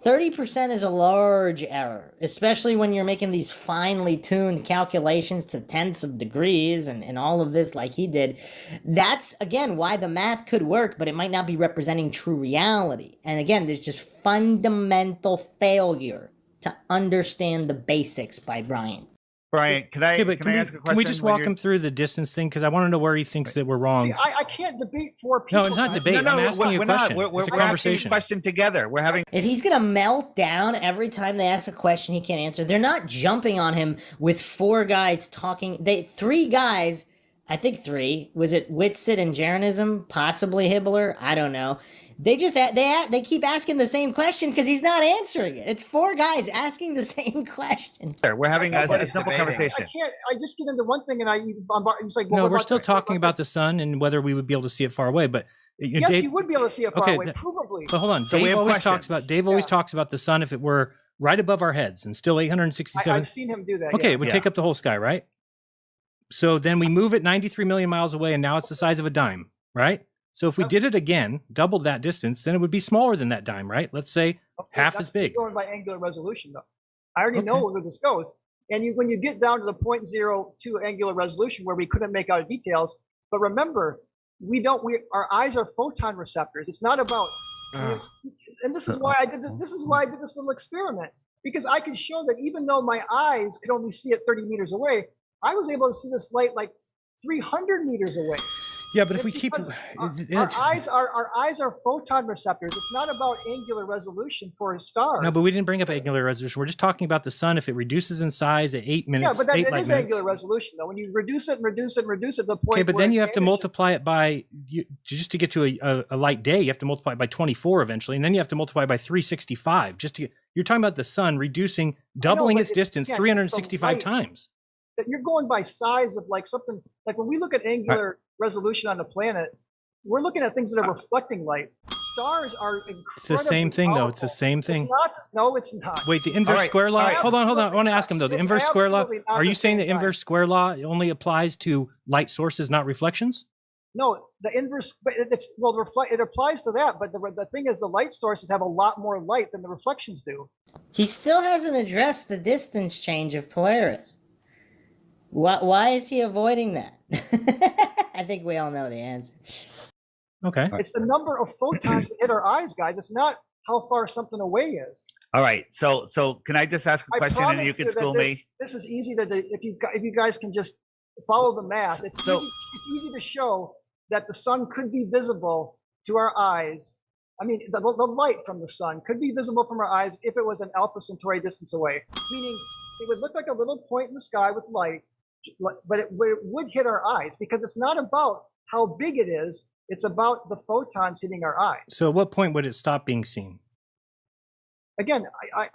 30% is a large error, especially when you're making these finely tuned calculations to tenths of degrees and all of this like he did. That's, again, why the math could work, but it might not be representing true reality. And again, there's just fundamental failure to understand the basics by Brian. Brian, can I ask a question? Can we just walk him through the distance thing? Because I want to know where he thinks that we're wrong. See, I can't debate four people. No, it's not debate. I'm asking you a question. We're It's a asking conversation. a question together. We're having. If he's going to melt down every time they ask a question he can't answer, they're not jumping on him with four guys talking. Three guys, I think three. Was it Whitsitt and Jeranism? Possibly Hibbler? I don't know. They just they keep asking the same question because he's not answering it. It's four guys asking the same question. We're having a simple conversation. I just get into one thing and it's like, no, we're still talking about the sun and whether we would be able to see it far away. But yes, Dave, you would be able to see it far away, provably. But hold on, So we Dave have always questions. talks about the sun if it were right above our heads and still 867. I've seen him do that. Okay, yeah. it would take up the whole sky, right? So then we move it 93 million miles away, and now it's the size of a dime, right? So if we did it again, doubled that distance, then it would be smaller than that dime, right? Let's say half as big. Going by angular resolution, though. I already know where this goes. And when you get down to the 0.02 angular resolution where we couldn't make out details, but remember, our eyes are photon receptors. It's not about, and this is why I did this. This is why I did this little experiment, because I could show that even though my eyes could only see it 30 meters away, I was able to see this light like 300 meters away. Yeah, but if we keep our eyes are photon receptors. It's not about angular resolution for stars. no, but we didn't bring up angular resolution. We're just talking about the sun. If it reduces in size at 8 minutes, Yeah, but it it is minutes. angular resolution though. When you reduce it and reduce it and reduce it to the point. Okay, but where then it you have to vanishes. multiply it by just to get to a light day. You have to multiply it by 24 eventually, and then you have to multiply by 365 just to get. You're talking about the sun reducing, doubling its distance 365 times. That you're going by size of like something like when we look at angular resolution on the planet, we're looking at things that are reflecting light. Stars are incredibly It's the same thing, though. It's the same thing. It's not. No, it's not. Wait, the inverse square law. Hold on. I want to ask him though. The It's inverse square law. absolutely not Are you the saying the same inverse square law only applies to light sources, not reflections? No, the inverse. But it's well, it applies to that. But the thing is, the light sources have a lot more light than the reflections do. He still hasn't addressed the distance change of Polaris. Why is he avoiding that? I think we all know the answer. Okay. It's the number of photons that hit our eyes, guys. It's not how far something away is. All right. So can I just ask a question and you can school me? This is easy to do. If you guys can just follow the math. It's easy to show that the sun could be visible to our eyes. I mean, the light from the sun could be visible from our eyes if it was an Alpha Centauri distance away, meaning it would look like a little point in the sky with light, but it would hit our eyes because it's not about how big it is. It's about the photons hitting our eyes. So at what point would it stop being seen? Again,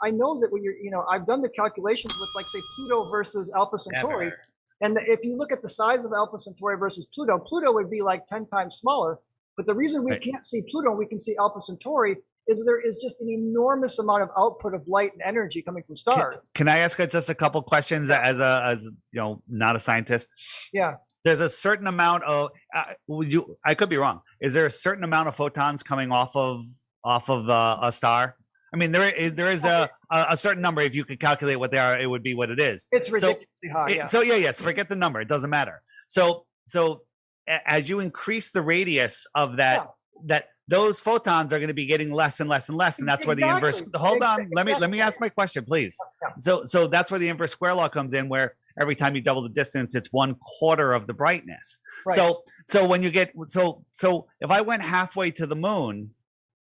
I know that when I've done the calculations with like say Pluto versus Alpha Centauri. Never. And if you look at the size of Alpha Centauri versus Pluto, Pluto would be like 10 times smaller. But the reason we can't see Pluto and we can see Alpha Centauri is there is just an enormous amount of output of light and energy coming from stars. Can I ask just a couple questions as not a scientist? Yeah. There's a certain amount of I could be wrong. Is there a certain amount of photons coming off of a star? I mean, there is a certain number. If you could calculate what they are, it would be what it is. It's ridiculously high. Yeah. So yes, forget the number. It doesn't matter. So as you increase the radius of that those photons are going to be getting less and less and less, and that's where the inverse. Hold on, let me ask my question, please. So that's where the inverse square law comes in, where every time you double the distance, it's 1/4 of the brightness. Right. So when you get so if I went halfway to the moon,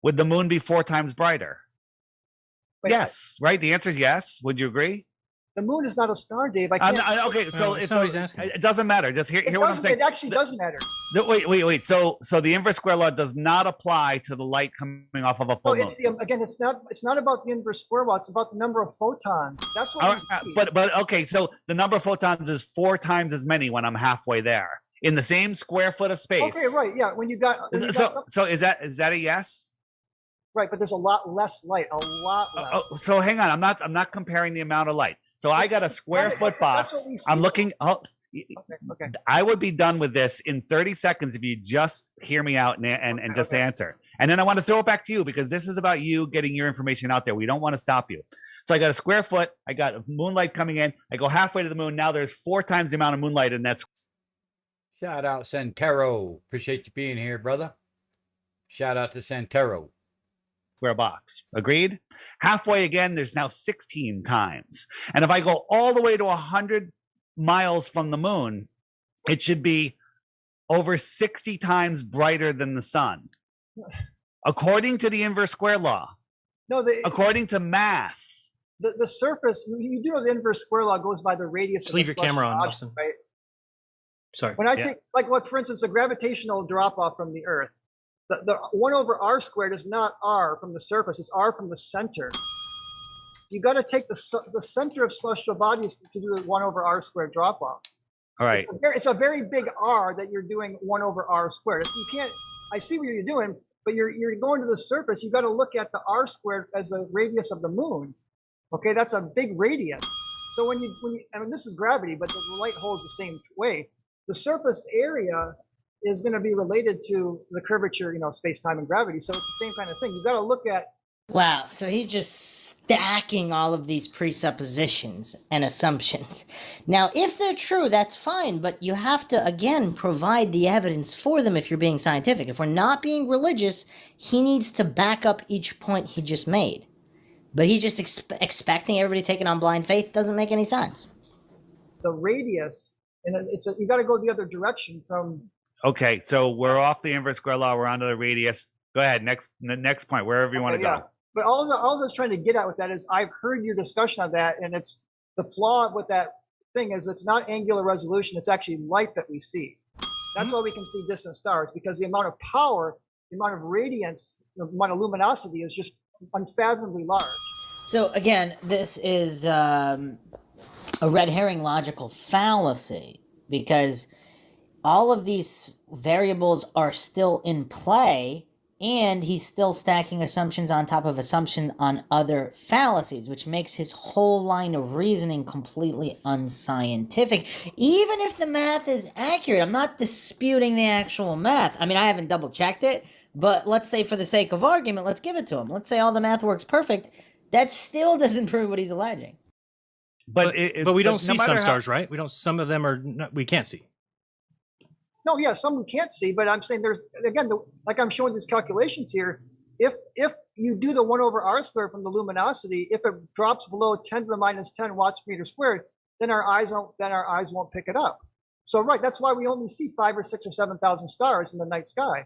would the moon be 4 times brighter? Yes, right. The answer is yes. Would you agree? The moon is not a star, Dave. I can't. Okay, so it doesn't matter. Just hear what I'm saying. It actually does matter. Wait. So the inverse square law does not apply to the light coming off of a full moon. Again, it's not about the inverse square law. It's about the number of photons. That's what. But okay, so the number of photons is 4 times as many when I'm halfway there in the same square foot of space. Okay, right. Yeah, when you got. So is that a yes? Right, but there's a lot less light. A lot less. So hang on. I'm not comparing the amount of light. So I got a square foot box. I'm looking. Okay. I would be done with this in 30 seconds if you just hear me out and just answer. And then I want to throw it back to you because this is about you getting your information out there. We don't want to stop you. So I got a square foot. I got moonlight coming in. I go halfway to the moon. Now there's 4 times the amount of moonlight in that. Shout out Santero. Appreciate you being here, brother. Shout out to Santero. Square box. Agreed? Halfway again, there's now 16 times. And if I go all the way to 100 miles from the moon, it should be over 60 times brighter than the sun. According to the inverse square law. No, according to math. The surface, you do know the inverse square law goes by the radius Just of leave the your camera on, object, Nelson. right? Sorry. When I take, for instance, the gravitational drop off from the Earth, the 1/r squared is not r from the surface, it's r from the center. You got to take the center of celestial bodies to do the 1/r squared drop off. All right. It's a very big r that you're doing 1/r squared. You can't. I see what you're doing, but you're going to the surface. You got to look at the r squared as the radius of the moon. Okay, that's a big radius. So when you I mean, this is gravity, but the light holds the same way. The surface area is going to be related to the curvature, space, time, and gravity. So it's the same kind of thing. You got to look at. Wow. So he's just stacking all of these presuppositions and assumptions. Now, if they're true, that's fine, but you have to, again, provide the evidence for them if you're being scientific. If we're not being religious, he needs to back up each point he just made. But he's just expecting everybody taking on blind faith. Doesn't make any sense. The radius, and you got to go the other direction from Okay, so we're off the inverse square law. We're onto the radius. Go ahead. Next point, wherever you want to go. But all I was trying to get at with that is I've heard your discussion on that, and it's the flaw with that thing is it's not angular resolution. It's actually light that we see. That's why we can see distant stars, because the amount of power, the amount of radiance, the amount of luminosity is just unfathomably large. So again, this is a red herring logical fallacy, because all of these variables are still in play, and he's still stacking assumptions on top of assumption on other fallacies, which makes his whole line of reasoning completely unscientific, even if the math is accurate. I'm not disputing the actual math. I mean, I haven't double checked it, but let's say for the sake of argument, let's give it to him. Let's say all the math works perfect. That still doesn't prove what he's alleging. But we don't see some stars, right? We don't. Some of them are not, we can't see. No, yeah, some we can't see, but I'm saying there's, again, like I'm showing these calculations here, if you do the 1 over r squared from the luminosity, if it drops below 10 to the minus 10 watts per meter squared, then our eyes won't pick it up. So right, that's why we only see 5 or 6 or 7,000 stars in the night sky.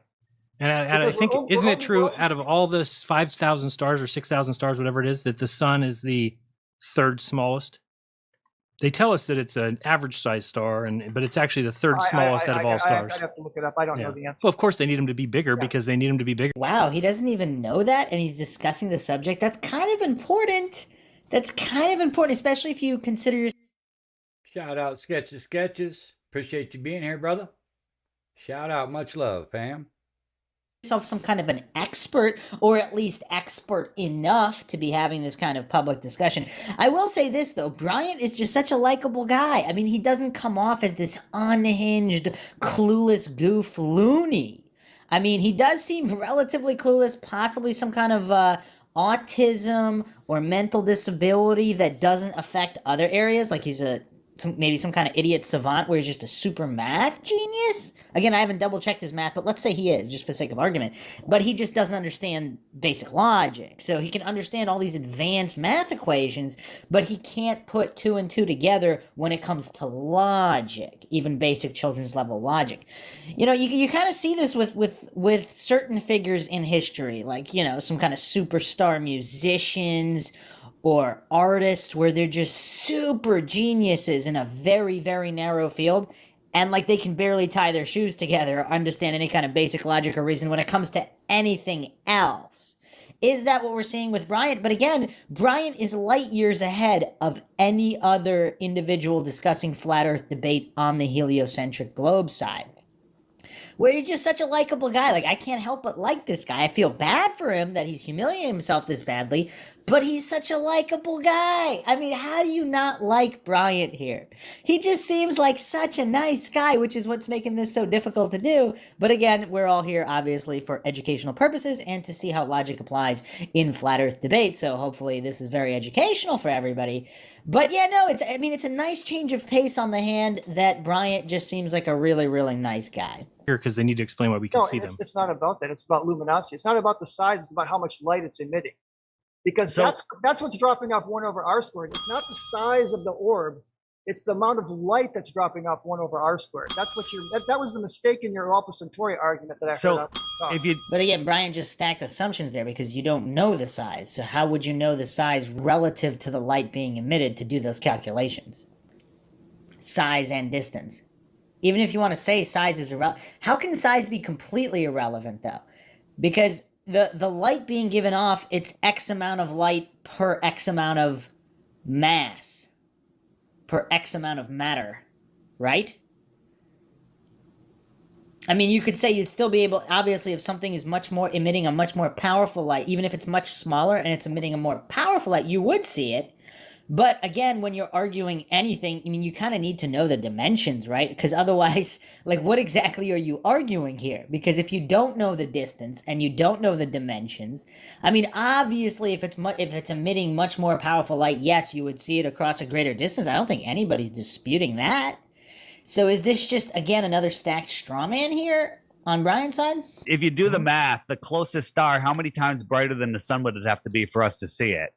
And I think, isn't it true, out of all the 5,000 stars or 6,000 stars, whatever it is, that the sun is the third smallest? They tell us that it's an average size star, but it's actually the third smallest out of all stars. I have to look it up. I don't know the answer. Well, of course they need them to be bigger because they need them to be bigger. Wow, he doesn't even know that, and he's discussing the subject. That's kind of important. That's kind of important, especially if you consider your... Shout out Sketches. Appreciate you being here, brother. Shout out. Much love, fam. Some kind of an expert, or at least expert enough to be having this kind of public discussion. I will say this, though. Bryant is just such a likable guy. I mean, he doesn't come off as this unhinged, clueless goof loony. I mean, he does seem relatively clueless, possibly some kind of autism or mental disability that doesn't affect other areas, like he's maybe some kind of idiot savant where he's just a super math genius. Again, I haven't double checked his math, but let's say he is, just for the sake of argument. But he just doesn't understand basic logic. So he can understand all these advanced math equations, but he can't put 2 and 2 together when it comes to logic, even basic children's level logic. You know, you kind of see this with certain figures in history, like, you know, some kind of superstar musicians or artists where they're just super geniuses in a very, very narrow field, and like they can barely tie their shoes together or understand any kind of basic logic or reason when it comes to anything else. Is that what we're seeing with Bryant? But again, Bryant is light years ahead of any other individual discussing flat earth debate on the heliocentric globe side, where he's just such a likable guy. Like, I can't help but like this guy. I feel bad for him that he's humiliating himself this badly, but he's such a likable guy. I mean, how do you not like Bryant here? He just seems like such a nice guy, which is what's making this so difficult to do. But again, we're all here, obviously, for educational purposes and to see how logic applies in flat earth debate. So hopefully this is very educational for everybody. But yeah, no, it's a nice change of pace on the hand that Bryant just seems like a really, really nice guy. Because they need to explain why we can see them. It's not about that. It's about luminosity. It's not about the size. It's about how much light it's emitting. Because that's what's dropping off 1 over r squared. It's not the size of the orb. It's the amount of light that's dropping off 1 over r squared. That's what that was the mistake in your Alpha Centauri argument that I heard. But again, Brian just stacked assumptions there because you don't know the size. So how would you know the size relative to the light being emitted to do those calculations? Size and distance. Even if you want to say size is irrelevant, how can size be completely irrelevant, though? Because the light being given off, it's X amount of light per X amount of mass, per X amount of matter, right? I mean, you could say you'd still be able, obviously, if something is much more emitting a much more powerful light, even if it's much smaller and it's emitting a more powerful light, you would see it. But again, when you're arguing anything, I mean, you kind of need to know the dimensions, right? Because otherwise, like, what exactly are you arguing here? Because if you don't know the distance and you don't know the dimensions, I mean, obviously, if it's emitting much more powerful light, yes, you would see it across a greater distance. I don't think anybody's disputing that. So is this just, again, another stacked straw man here on Brian's side? If you do the math, the closest star, how many times brighter than the sun would it have to be for us to see it?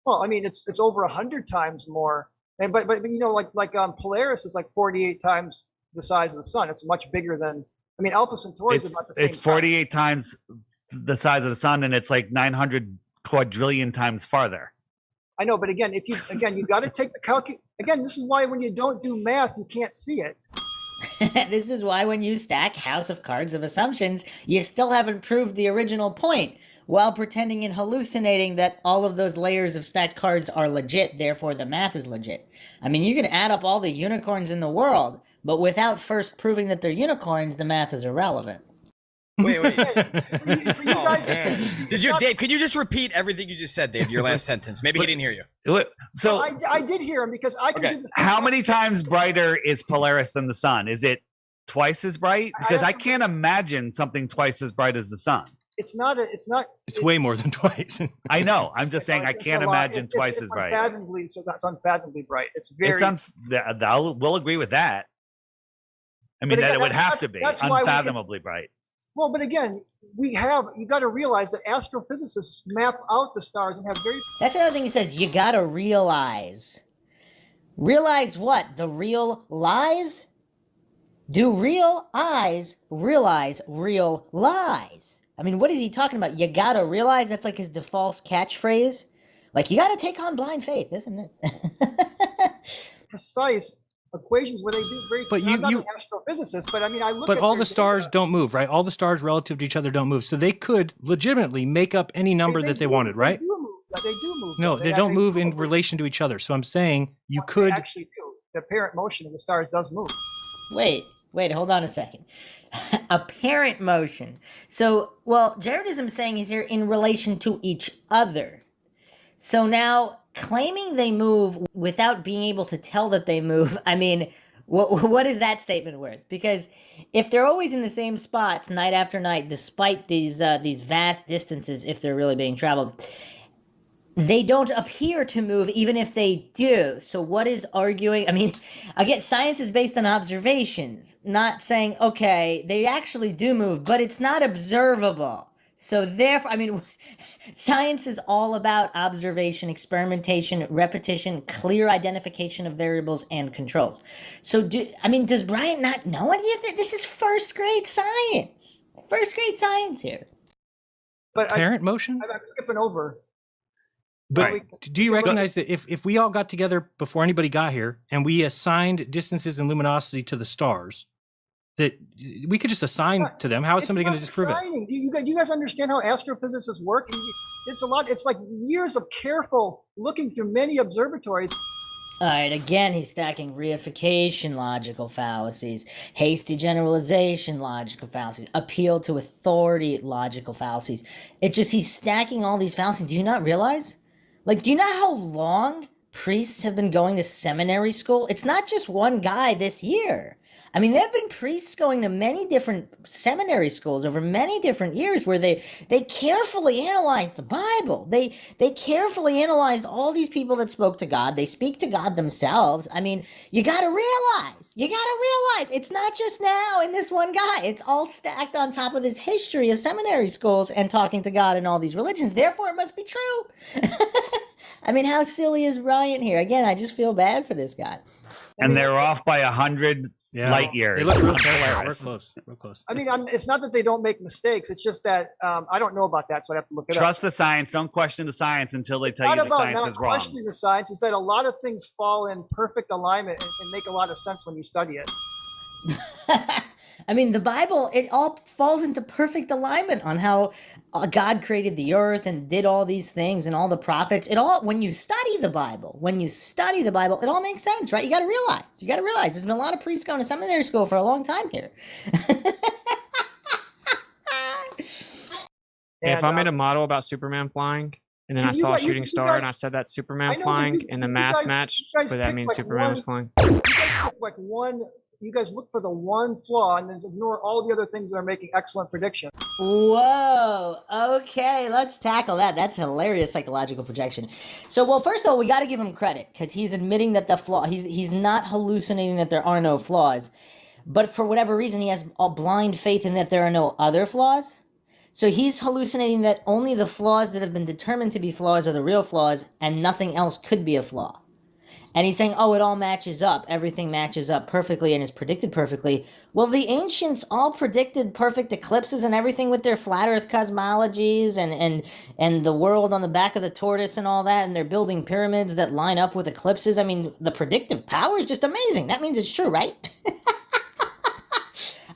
Well, I mean, it's over 100 times more, but you know, like Polaris is like 48 times the size of the sun. It's much bigger than. I mean, Alpha Centauri is about the same. It's 48 times the size of the sun, and it's like 900 quadrillion times farther. I know, but again, you got to take the Again, this is why when you don't do math, you can't see it. This is why when you stack House of Cards of assumptions, you still haven't proved the original point, while pretending and hallucinating that all of those layers of stacked cards are legit, therefore the math is legit. I mean, you can add up all the unicorns in the world, but without first proving that they're unicorns, the math is irrelevant. Wait. For you guys, Dave, could you just repeat everything you just said, Dave, your last sentence? Maybe he didn't hear you. So I did hear him because I can do the how many times brighter is Polaris than the sun? Is it twice as bright? Because I can't imagine something twice as bright as the sun. It's not. It's way more than twice. I know. I'm just saying I can't imagine twice as bright. So that's unfathomably bright. It's very. We'll agree with that. I mean, again, that it would have to be unfathomably bright. Well, but again, you got to realize that astrophysicists map out the stars and have very. That's another thing he says, you gotta realize. Realize what? The real lies? Do real eyes realize real lies? I mean, what is he talking about? You gotta realize? That's like his default catchphrase? Like, you gotta take on blind faith, isn't this? Precise equations where they do very. But I'm not an astrophysicist, but I mean, I look. But at all their the stars data. don't move, right? All the stars relative to each other don't move, so they could legitimately make up any number that they wanted, right? They do move. They do move. No, though. they don't move in relation to each other. So I'm saying you They could. actually do. The apparent motion of the stars does move. Wait, hold on a second. Apparent motion. So, well, Jaredism saying is they're in relation to each other. So now, claiming they move without being able to tell that they move, I mean, what is that statement worth? Because if they're always in the same spots night after night, despite these vast distances, if they're really being traveled, they don't appear to move even if they do. So what is arguing? I mean, again, science is based on observations, not saying, okay, they actually do move, but it's not observable. So therefore, I mean, science is all about observation, experimentation, repetition, clear identification of variables and controls. So does Bryant not know any of this? This is first grade science. First grade science here. But Apparent motion? I'm skipping over. But do you recognize that if we all got together before anybody got here and we assigned distances and luminosity to the stars, that we could just assign to them? How is somebody going to disprove it? Do you guys understand how astrophysicists work? It's a lot. It's like years of careful looking through many observatories. All right, again, he's stacking reification logical fallacies, hasty generalization logical fallacies, appeal to authority logical fallacies. He's stacking all these fallacies. Do you not realize? Like, do you know how long priests have been going to seminary school? It's not just one guy this year. I mean, there have been priests going to many different seminary schools over many different years where they carefully analyzed the Bible. They carefully analyzed all these people that spoke to God. They speak to God themselves. I mean, you gotta realize, it's not just now in this one guy. It's all stacked on top of this history of seminary schools and talking to God and all these religions. Therefore, it must be true. I mean, how silly is Bryant here? Again, I just feel bad for this guy. And they're off by 100 light years. They look real close. Real close. I mean, it's not that they don't make mistakes. It's just that I don't know about that, so I have to look it up. Trust the science. Don't question the science until they tell you the science is wrong. Questioning the science is that a lot of things fall in perfect alignment and make a lot of sense when you study it. I mean, the Bible, it all falls into perfect alignment on how God created the earth and did all these things and all the prophets. It all, when you study the Bible, it all makes sense, right? You got to realize there's been a lot of priests going to seminary school for a long time here. If I made a model about Superman flying, and then I saw a shooting star, and I said that's Superman flying, and the math matched, but that means Superman was flying. You guys pick you guys look for the one flaw and then ignore all the other things that are making excellent predictions. Whoa. Okay, let's tackle that. That's hilarious psychological projection. So, well, first of all, we got to give him credit because he's admitting that the flaw, he's not hallucinating that there are no flaws, but for whatever reason, he has a blind faith in that there are no other flaws. So he's hallucinating that only the flaws that have been determined to be flaws are the real flaws and nothing else could be a flaw. And he's saying, oh, it all matches up. Everything matches up perfectly and is predicted perfectly. Well, the ancients all predicted perfect eclipses and everything with their flat earth cosmologies and the world on the back of the tortoise and all that. And they're building pyramids that line up with eclipses. I mean, the predictive power is just amazing. That means it's true, right?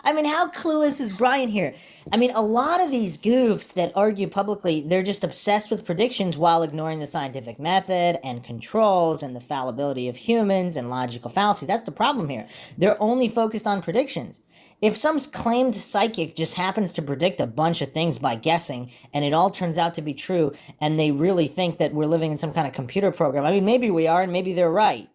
I mean, how clueless is Brian here? I mean, a lot of these goofs that argue publicly, they're just obsessed with predictions while ignoring the scientific method and controls and the fallibility of humans and logical fallacies. That's the problem here. They're only focused on predictions. If some claimed psychic just happens to predict a bunch of things by guessing and it all turns out to be true and they really think that we're living in some kind of computer program, I mean, maybe we are and maybe they're right.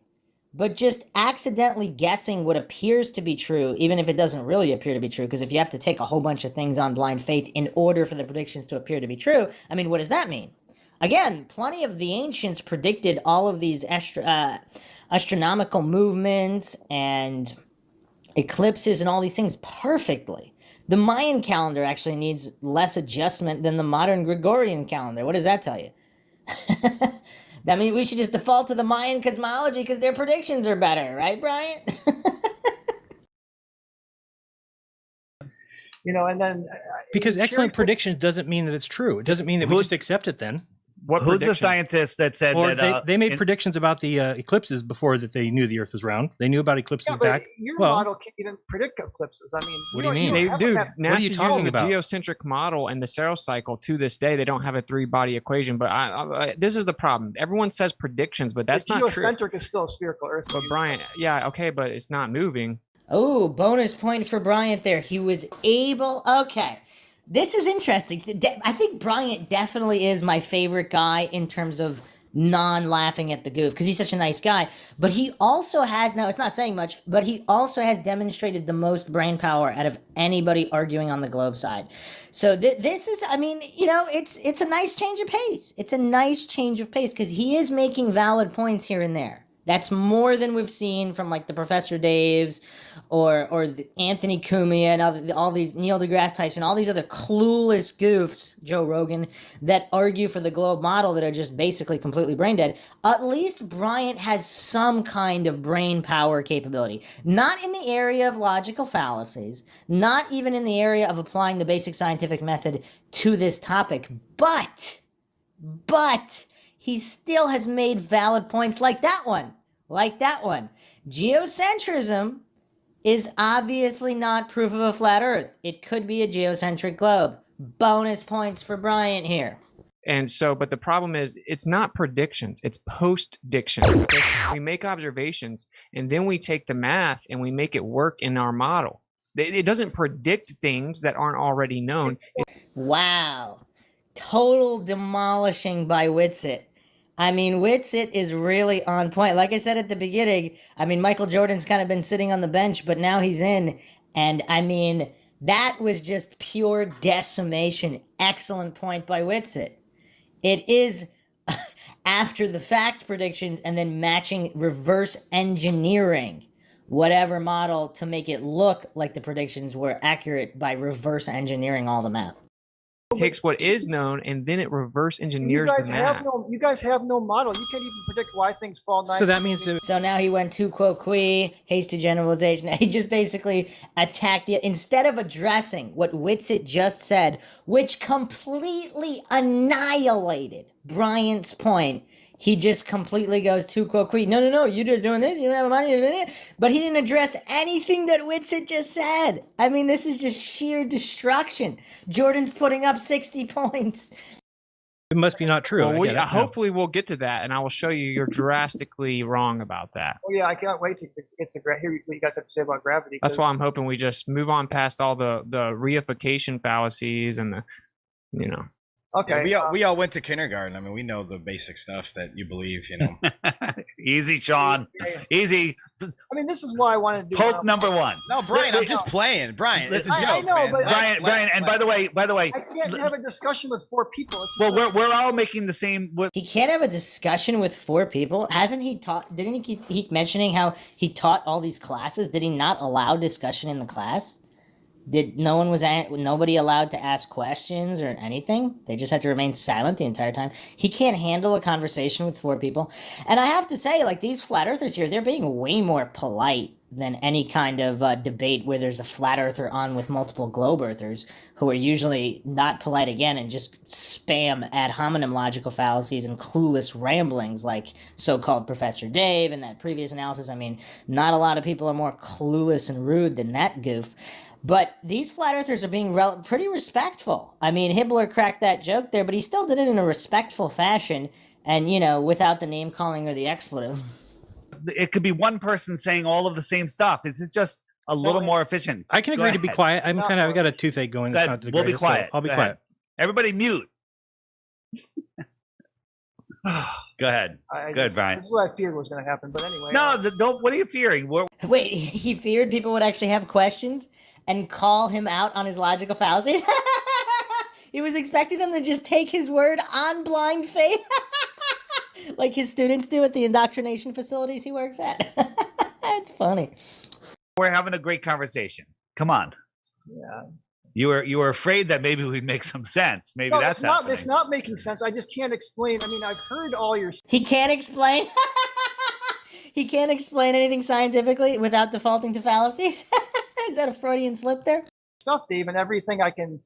But just accidentally guessing what appears to be true, even if it doesn't really appear to be true, because if you have to take a whole bunch of things on blind faith in order for the predictions to appear to be true, I mean, what does that mean? Again, plenty of the ancients predicted all of these astronomical movements and eclipses and all these things perfectly. The Mayan calendar actually needs less adjustment than the modern Gregorian calendar. What does that tell you? That means we should just default to the Mayan cosmology because their predictions are better, right, Brian? And then because excellent predictions doesn't mean that it's true. It doesn't mean that we just accept it then. Who's the scientist that said that? They made predictions about the eclipses before that they knew the Earth was round. They knew about eclipses back. Your model can't even predict eclipses. I mean, what do you mean? Dude, What are NASA's you using talking the about? geocentric model and the Saros cycle to this day. They don't have a 3-body equation, but this is the problem. Everyone says predictions, but that's not true. Geocentric is still a spherical Earth. But Brian, yeah, okay, but it's not moving. Oh, bonus point for Bryant there. He was able. Okay. This is interesting. I think Bryant definitely is my favorite guy in terms of non-laughing at the goof because he's such a nice guy. But he also has, now it's not saying much, but he also has demonstrated the most brain power out of anybody arguing on the globe side. So this is, I mean, it's a nice change of pace. It's a nice change of pace because he is making valid points here and there. That's more than we've seen from like the Professor Daves or the Anthony Cumia and all these Neil deGrasse Tyson, all these other clueless goofs, Joe Rogan, that argue for the globe model that are just basically completely brain dead. At least Bryant has some kind of brain power capability. Not in the area of logical fallacies, not even in the area of applying the basic scientific method to this topic, but he still has made valid points like that one. Geocentrism is obviously not proof of a flat Earth. It could be a geocentric globe. Bonus points for Bryant here. And so, but the problem is, it's not predictions, it's post-dictions. Okay? We make observations, and then we take the math and we make it work in our model. It doesn't predict things that aren't already known. Wow. Total demolishing by Whitsitt. I mean, Whitsitt is really on point. Like I said at the beginning, I mean, Michael Jordan's kind of been sitting on the bench, but now he's in. And I mean, that was just pure decimation. Excellent point by Whitsitt. It is after the fact predictions and then matching reverse engineering whatever model to make it look like the predictions were accurate by reverse engineering all the math. It takes what is known and then it reverse engineers the math. You guys have no model. You can't even predict why things fall. So that means that. So now he went tu quo qui, hasty generalization. He just basically attacked it instead of addressing what Whitsitt just said, which completely annihilated Bryant's point. He just completely goes tu quo qui. No, you're just doing this. You don't have money. But he didn't address anything that Whitsitt just said. I mean, this is just sheer destruction. Jordan's putting up 60 points. It must be not true. Well, hopefully we'll get to that, and I will show you you're drastically wrong about that. Oh yeah, I can't wait to get to hear what you guys have to say about gravity. That's why I'm hoping we just move on past all the reification fallacies and the. Okay. Yeah, we all went to kindergarten. I mean, we know the basic stuff that you believe, Easy, Sean. Easy. I mean, this is why I wanted to do Poke number one. No, Brian, I'm just playing. Brian, it's a joke. I know, man. but Brian, and by the way, I can't have a discussion with 4 people. we're all making the same. He can't have a discussion with 4 people. Hasn't he taught? Didn't he keep mentioning how he taught all these classes? Did he not allow discussion in the class? Nobody allowed to ask questions or anything? They just had to remain silent the entire time. He can't handle a conversation with 4 people. And I have to say, like, these flat earthers here, they're being way more polite than any kind of debate where there's a flat earther on with multiple globe earthers who are usually not polite again and just spam ad hominem logical fallacies and clueless ramblings like so-called Professor Dave and that previous analysis. I mean, not a lot of people are more clueless and rude than that goof. But these flat earthers are being pretty respectful. I mean, Hibbler cracked that joke there, but he still did it in a respectful fashion and, you know, without the name calling or the expletive. It could be one person saying all of the same stuff. This is just a little more efficient. I can agree to be quiet. I got a toothache going. Go It's ahead. not the We'll be greatest, so quiet. I'll be Go quiet. ahead. Everybody mute. Go ahead. Good, Brian. This is what I feared was going to happen. But anyway. No, don't. What are you fearing? Wait, he feared people would actually have questions and call him out on his logical fallacies? He was expecting them to just take his word on blind faith. Like his students do at the indoctrination facilities he works at. It's funny. We're having a great conversation. Come on. Yeah. You were afraid that maybe we'd make some sense. Maybe No, that's happening. it's not making sense. I just can't explain. I mean, I've heard all your. He can't explain. He can't explain anything scientifically without defaulting to fallacies. Is that a Freudian slip there? Stuff, Dave, and everything I can.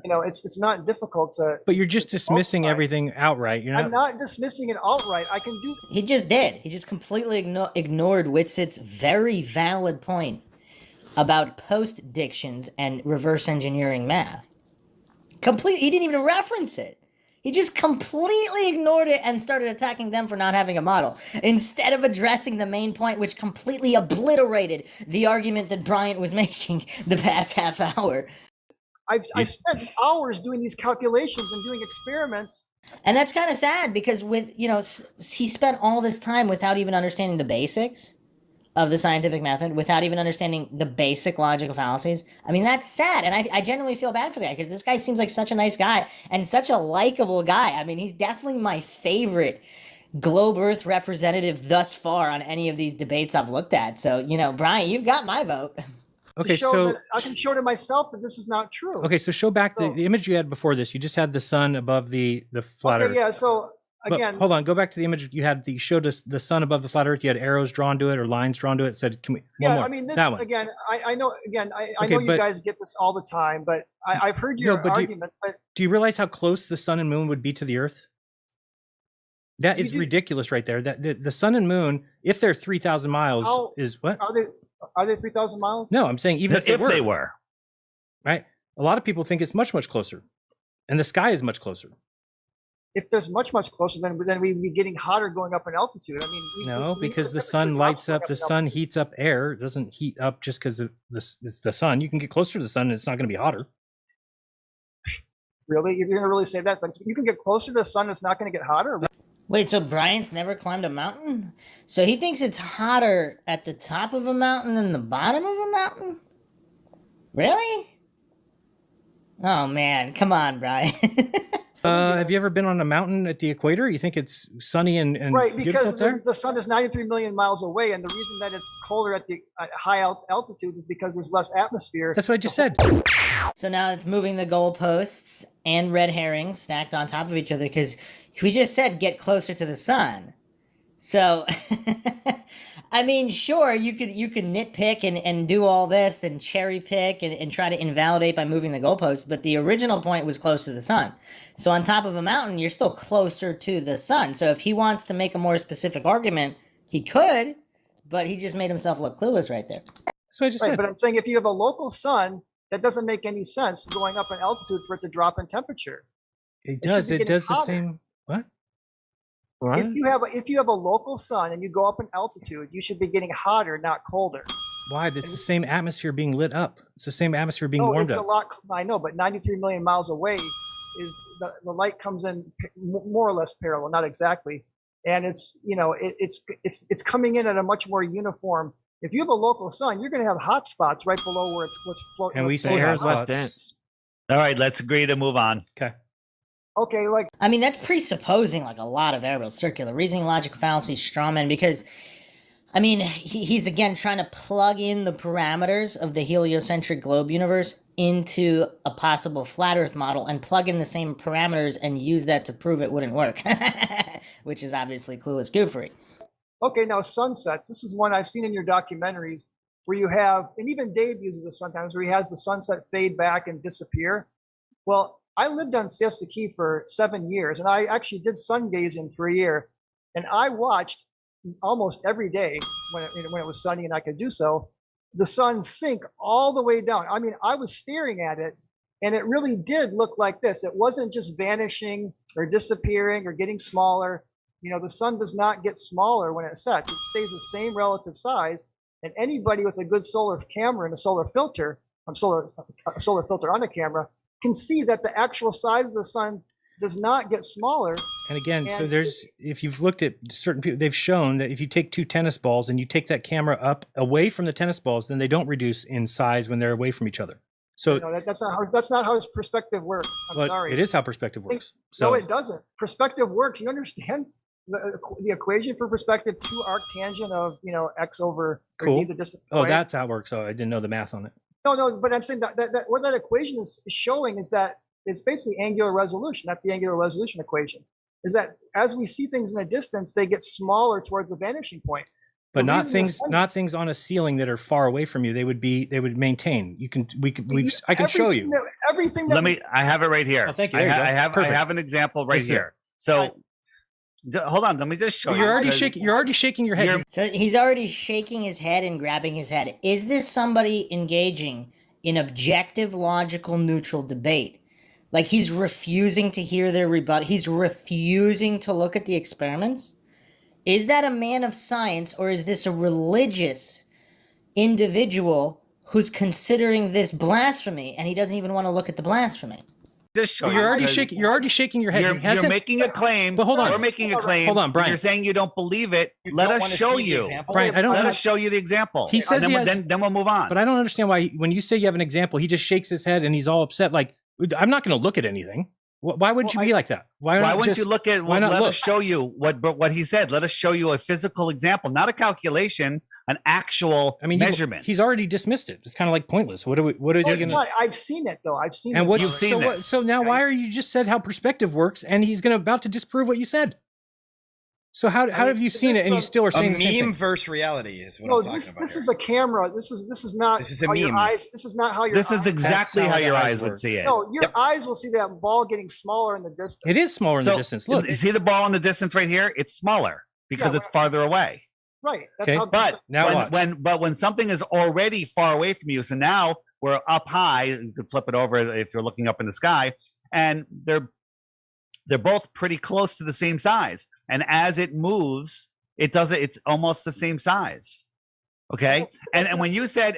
You know, it's not difficult to. But you're just dismissing everything outright. You're not. I'm not dismissing it outright. I can do. He just did. He just completely ignored Witset's very valid point about post-dictions and reverse engineering math. He didn't even reference it. He just completely ignored it and started attacking them for not having a model, instead of addressing the main point, which completely obliterated the argument that Bryant was making the past half hour. I spent hours doing these calculations and doing experiments. And that's kind of sad because he spent all this time without even understanding the basics of the scientific method, without even understanding the basic logical fallacies. I mean, that's sad. And I genuinely feel bad for that because this guy seems like such a nice guy and such a likable guy. I mean, he's definitely my favorite globe Earth representative thus far on any of these debates I've looked at. So, Brian, you've got my vote. Okay, so I can show to myself that this is not true. Okay, so show back the image you had before this. You just had the sun above the flat Earth. Okay, yeah. So again, hold on. Go back to the image you had. You showed us the sun above the flat Earth. You had arrows drawn to it or lines drawn to it. Said, "Can we?" Yeah, one more. I mean, this that I know. Again, I know you guys get this all the time, but I've heard your argument. Do you realize how close the sun and moon would be to the Earth? That is ridiculous, right there. That the sun and moon, if they're 3,000 miles, is what? Are they 3,000 miles? No, I'm saying even if they were. Right? A lot of people think it's much, much closer. And the sky is much closer. If there's much, much closer, then we'd be getting hotter going up in altitude. I mean, because the sun lights up, the sun heats up air. It doesn't heat up just because it's the sun. You can get closer to the sun and it's not going to be hotter. Really? You're going to really say that? Like, you can get closer to the sun, it's not going to get hotter? Wait, so Bryant's never climbed a mountain? So he thinks it's hotter at the top of a mountain than the bottom of a mountain? Really? Oh, man. Come on, Brian. Have you ever been on a mountain at the equator? You think it's sunny and right, beautiful because up there? the sun is 93 million miles away, and the reason that it's colder at the high altitudes is because there's less atmosphere. That's what I just said. So now it's moving the goalposts and red herrings stacked on top of each other because we just said get closer to the sun. So, I mean, sure, you could nitpick and do all this and cherry pick and try to invalidate by moving the goalposts, but the original point was close to the sun. So on top of a mountain, you're still closer to the sun. So if he wants to make a more specific argument, he could, but he just made himself look clueless right there. That's what I just said. But I'm saying if you have a local sun, that doesn't make any sense going up in altitude for it to drop in temperature. It does. It does the hotter. same. What? If you have a local sun and you go up in altitude, you should be getting hotter, not colder. Why? It's the same atmosphere being lit up. It's the same atmosphere being warmed up. A lot. I know, but 93 million miles away is the light comes in more or less parallel, not exactly, and it's coming in at a much more uniform. If you have a local sun, you're going to have hot spots right below where it's floating. And we say air is less dense. All right, let's agree to move on. Okay. Okay, I mean, that's presupposing like a lot of errors, circular reasoning, logical fallacies, straw men, because I mean, he's again trying to plug in the parameters of the heliocentric globe universe into a possible flat Earth model and plug in the same parameters and use that to prove it wouldn't work, which is obviously clueless goofery. Okay, now sunsets. This is one I've seen in your documentaries where you have, and even Dave uses this sometimes, where he has the sunset fade back and disappear. Well, I lived on Siesta Key for 7 years, and I actually did sun gazing for a year, and I watched almost every day when it was sunny and I could do so, the sun sink all the way down. I mean, I was staring at it, and it really did look like this. It wasn't just vanishing or disappearing or getting smaller. You know, the sun does not get smaller when it sets. It stays the same relative size. And anybody with a good solar camera and a solar filter, a solar filter on the camera, can see that the actual size of the sun does not get smaller. And again, so there's, if you've looked at certain people, they've shown that if you take two tennis balls and you take that camera up away from the tennis balls, then they don't reduce in size when they're away from each other. So no, that's not how perspective works. I'm sorry. It is how perspective works. So no, it doesn't. Perspective works. You understand the equation for perspective? 2 arc tangent of x over cool. d the distance. Oh, that's how it works. So I didn't know the math on it. No, but I'm saying that what that equation is showing is that it's basically angular resolution. That's the angular resolution equation. Is that as we see things in the distance, they get smaller towards the vanishing point. But not things on a ceiling that are far away from you. They would maintain. I can show you everything. I have it right here. Oh, thank you. I have an example right here. So hold on. Let me just show you. You're already shaking your head. So he's already shaking his head and grabbing his head. Is this somebody engaging in objective, logical, neutral debate? Like he's refusing to hear their rebuttal. He's refusing to look at the experiments. Is that a man of science, or is this a religious individual who's considering this blasphemy and he doesn't even want to look at the blasphemy? You're already shaking your head. You're making a claim. But hold on. You're making a claim. Hold on, Brian. You're saying you don't believe it. Let us show you. Brian, let us show you the example. He says then we'll move on. But I don't understand why when you say you have an example, he just shakes his head and he's all upset. Like, I'm not going to look at anything. Why wouldn't you be like that? Why wouldn't you look at? Let us show you what he said. Let us show you a physical example, not a calculation, an actual measurement. He's already dismissed it. It's kind of like pointless. What is he going to? I've seen it though. I've seen. And what you've seen this. So now, why are you just said how perspective works, and he's about to disprove what you said? So how have you seen it, and you still are saying the same thing? Meme versus reality is what I'm talking about. This is a camera. This is not. This is a how meme. Your eyes. This is not how your. This is exactly how your eyes would see it. No, your eyes will see that ball getting smaller in the distance. It is smaller in the distance. Look, you see the ball in the distance right here? It's smaller because it's farther away. Right. That's how. But when something is already far away from you, so now we're up high. You could flip it over if you're looking up in the sky, and they're both pretty close to the same size. And as it moves, it's almost the same size. Okay. And when you said,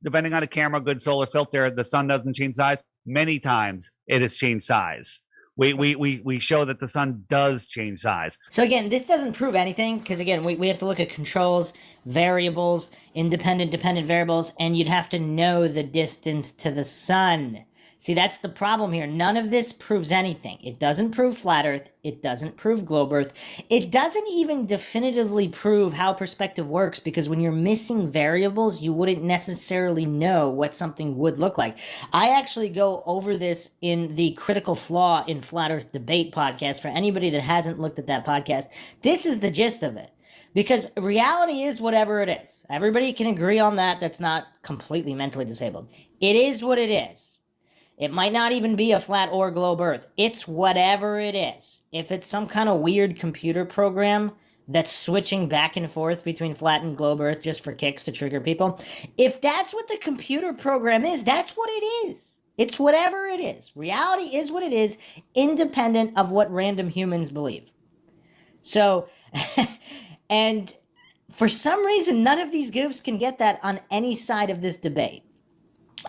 depending on the camera, good solar filter, the sun doesn't change size. Many times it has changed size. We show that the sun does change size. So again, this doesn't prove anything because again, we have to look at controls, variables, independent, dependent variables, and you'd have to know the distance to the sun. See, that's the problem here. None of this proves anything. It doesn't prove flat Earth. It doesn't prove globe Earth. It doesn't even definitively prove how perspective works because when you're missing variables, you wouldn't necessarily know what something would look like. I actually go over this in the Critical Flaw in Flat Earth Debate podcast. For anybody that hasn't looked at that podcast, this is the gist of it. Because reality is whatever it is. Everybody can agree on that. That's not completely mentally disabled. It is what it is. It might not even be a flat or globe Earth. It's whatever it is. If it's some kind of weird computer program that's switching back and forth between flat and globe Earth just for kicks to trigger people, if that's what the computer program is, that's what it is. It's whatever it is. Reality is what it is, independent of what random humans believe. So, and for some reason, none of these goofs can get that on any side of this debate.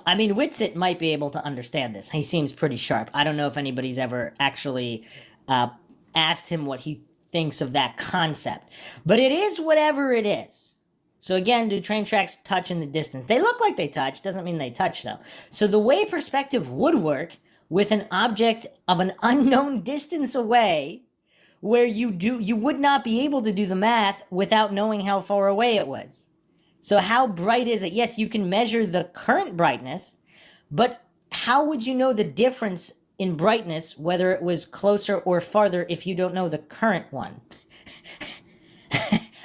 I mean, Whitsitt might be able to understand this. He seems pretty sharp. I don't know if anybody's ever actually asked him what he thinks of that concept. But it is whatever it is. So again, do train tracks touch in the distance? They look like they touch. Doesn't mean they touch, though. So the way perspective would work with an object of an unknown distance away where you would not be able to do the math without knowing how far away it was. So how bright is it? Yes, you can measure the current brightness, but how would you know the difference in brightness, whether it was closer or farther, if you don't know the current one?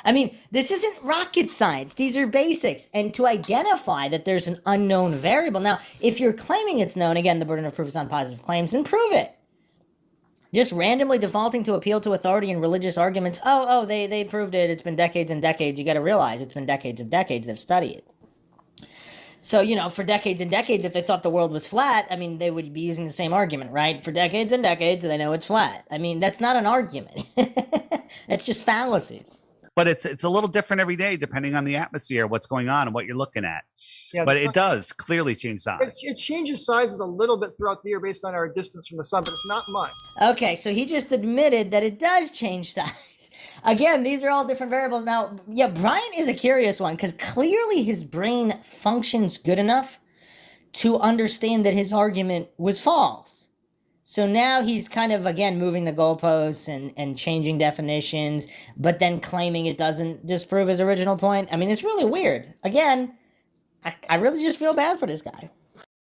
I mean, this isn't rocket science. These are basics. And to identify that there's an unknown variable. Now, if you're claiming it's known, again, the burden of proof is on positive claims, then prove it. Just randomly defaulting to appeal to authority in religious arguments, they proved it, it's been decades and decades. You got to realize it's been decades and decades they've studied it. So, you know, for decades and decades, if they thought the world was flat, I mean, they would be using the same argument, right? For decades and decades, they know it's flat. I mean, that's not an argument. That's just fallacies. But it's a little different every day depending on the atmosphere, what's going on, and what you're looking at. Yeah, but it does clearly change size. It changes sizes a little bit throughout the year based on our distance from the sun, but it's not much. Okay, so he just admitted that it does change size. Again, these are all different variables. Now, yeah, Brian is a curious one because clearly his brain functions good enough to understand that his argument was false. So now he's kind of, again, moving the goalposts and changing definitions, but then claiming it doesn't disprove his original point. I mean, it's really weird. Again, I really just feel bad for this guy.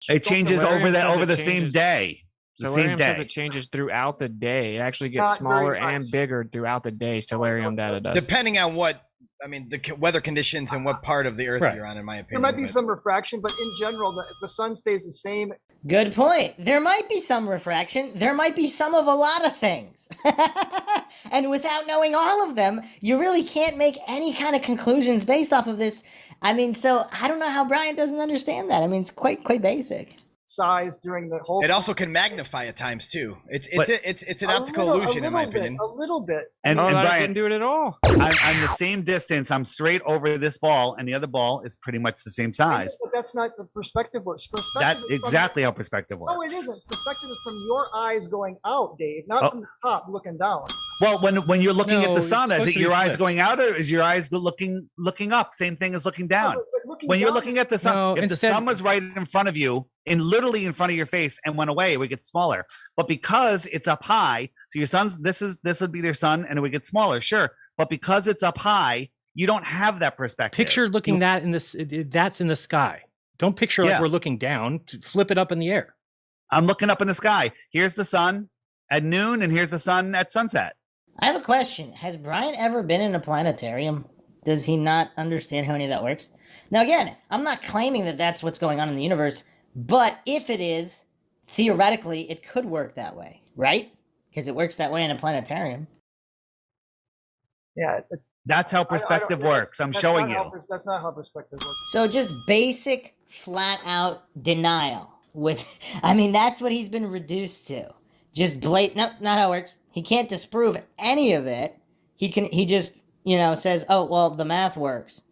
It changes over the same day. Solarium says it changes throughout the day. It actually gets smaller and bigger throughout the day. Solarium data does. Depending on the weather conditions and what part of the Earth you're on, in my opinion. There might be some refraction, but in general, the sun stays the same. Good point. There might be some refraction. There might be some of a lot of things. And without knowing all of them, you really can't make any kind of conclusions based off of this. I mean, so I don't know how Brian doesn't understand that. I mean, it's quite basic. Size during the whole. It also can magnify at times too. It's an optical illusion, in my opinion. A little bit. And Brian didn't do it at all. I'm the same distance. I'm straight over this ball, and the other ball is pretty much the same size. But that's not the perspective works. That's exactly how perspective works. No, it isn't. Perspective is from your eyes going out, Dave, not from the top looking down. Well, when you're looking at the sun, is it your eyes going out, or is your eyes looking up? Same thing as looking down. When you're looking at the sun, if the sun was right in front of you, literally in front of your face, and went away, it would get smaller. But because it's up high, so your sun's this would be their sun, and it would get smaller, sure. But because it's up high, you don't have that perspective. Picture looking that in this. That's in the sky. Don't picture like we're looking down. Flip it up in the air. I'm looking up in the sky. Here's the sun at noon, and here's the sun at sunset. I have a question. Has Brian ever been in a planetarium? Does he not understand how any of that works? Now, again, I'm not claiming that that's what's going on in the universe, but if it is, theoretically, it could work that way, right? Because it works that way in a planetarium. Yeah. That's how perspective works. I'm showing you. That's not how perspective works. So just basic, flat-out denial. I mean, that's what he's been reduced to. Just blatant. No, not how it works. He can't disprove any of it. He just, says, oh, well, the math works.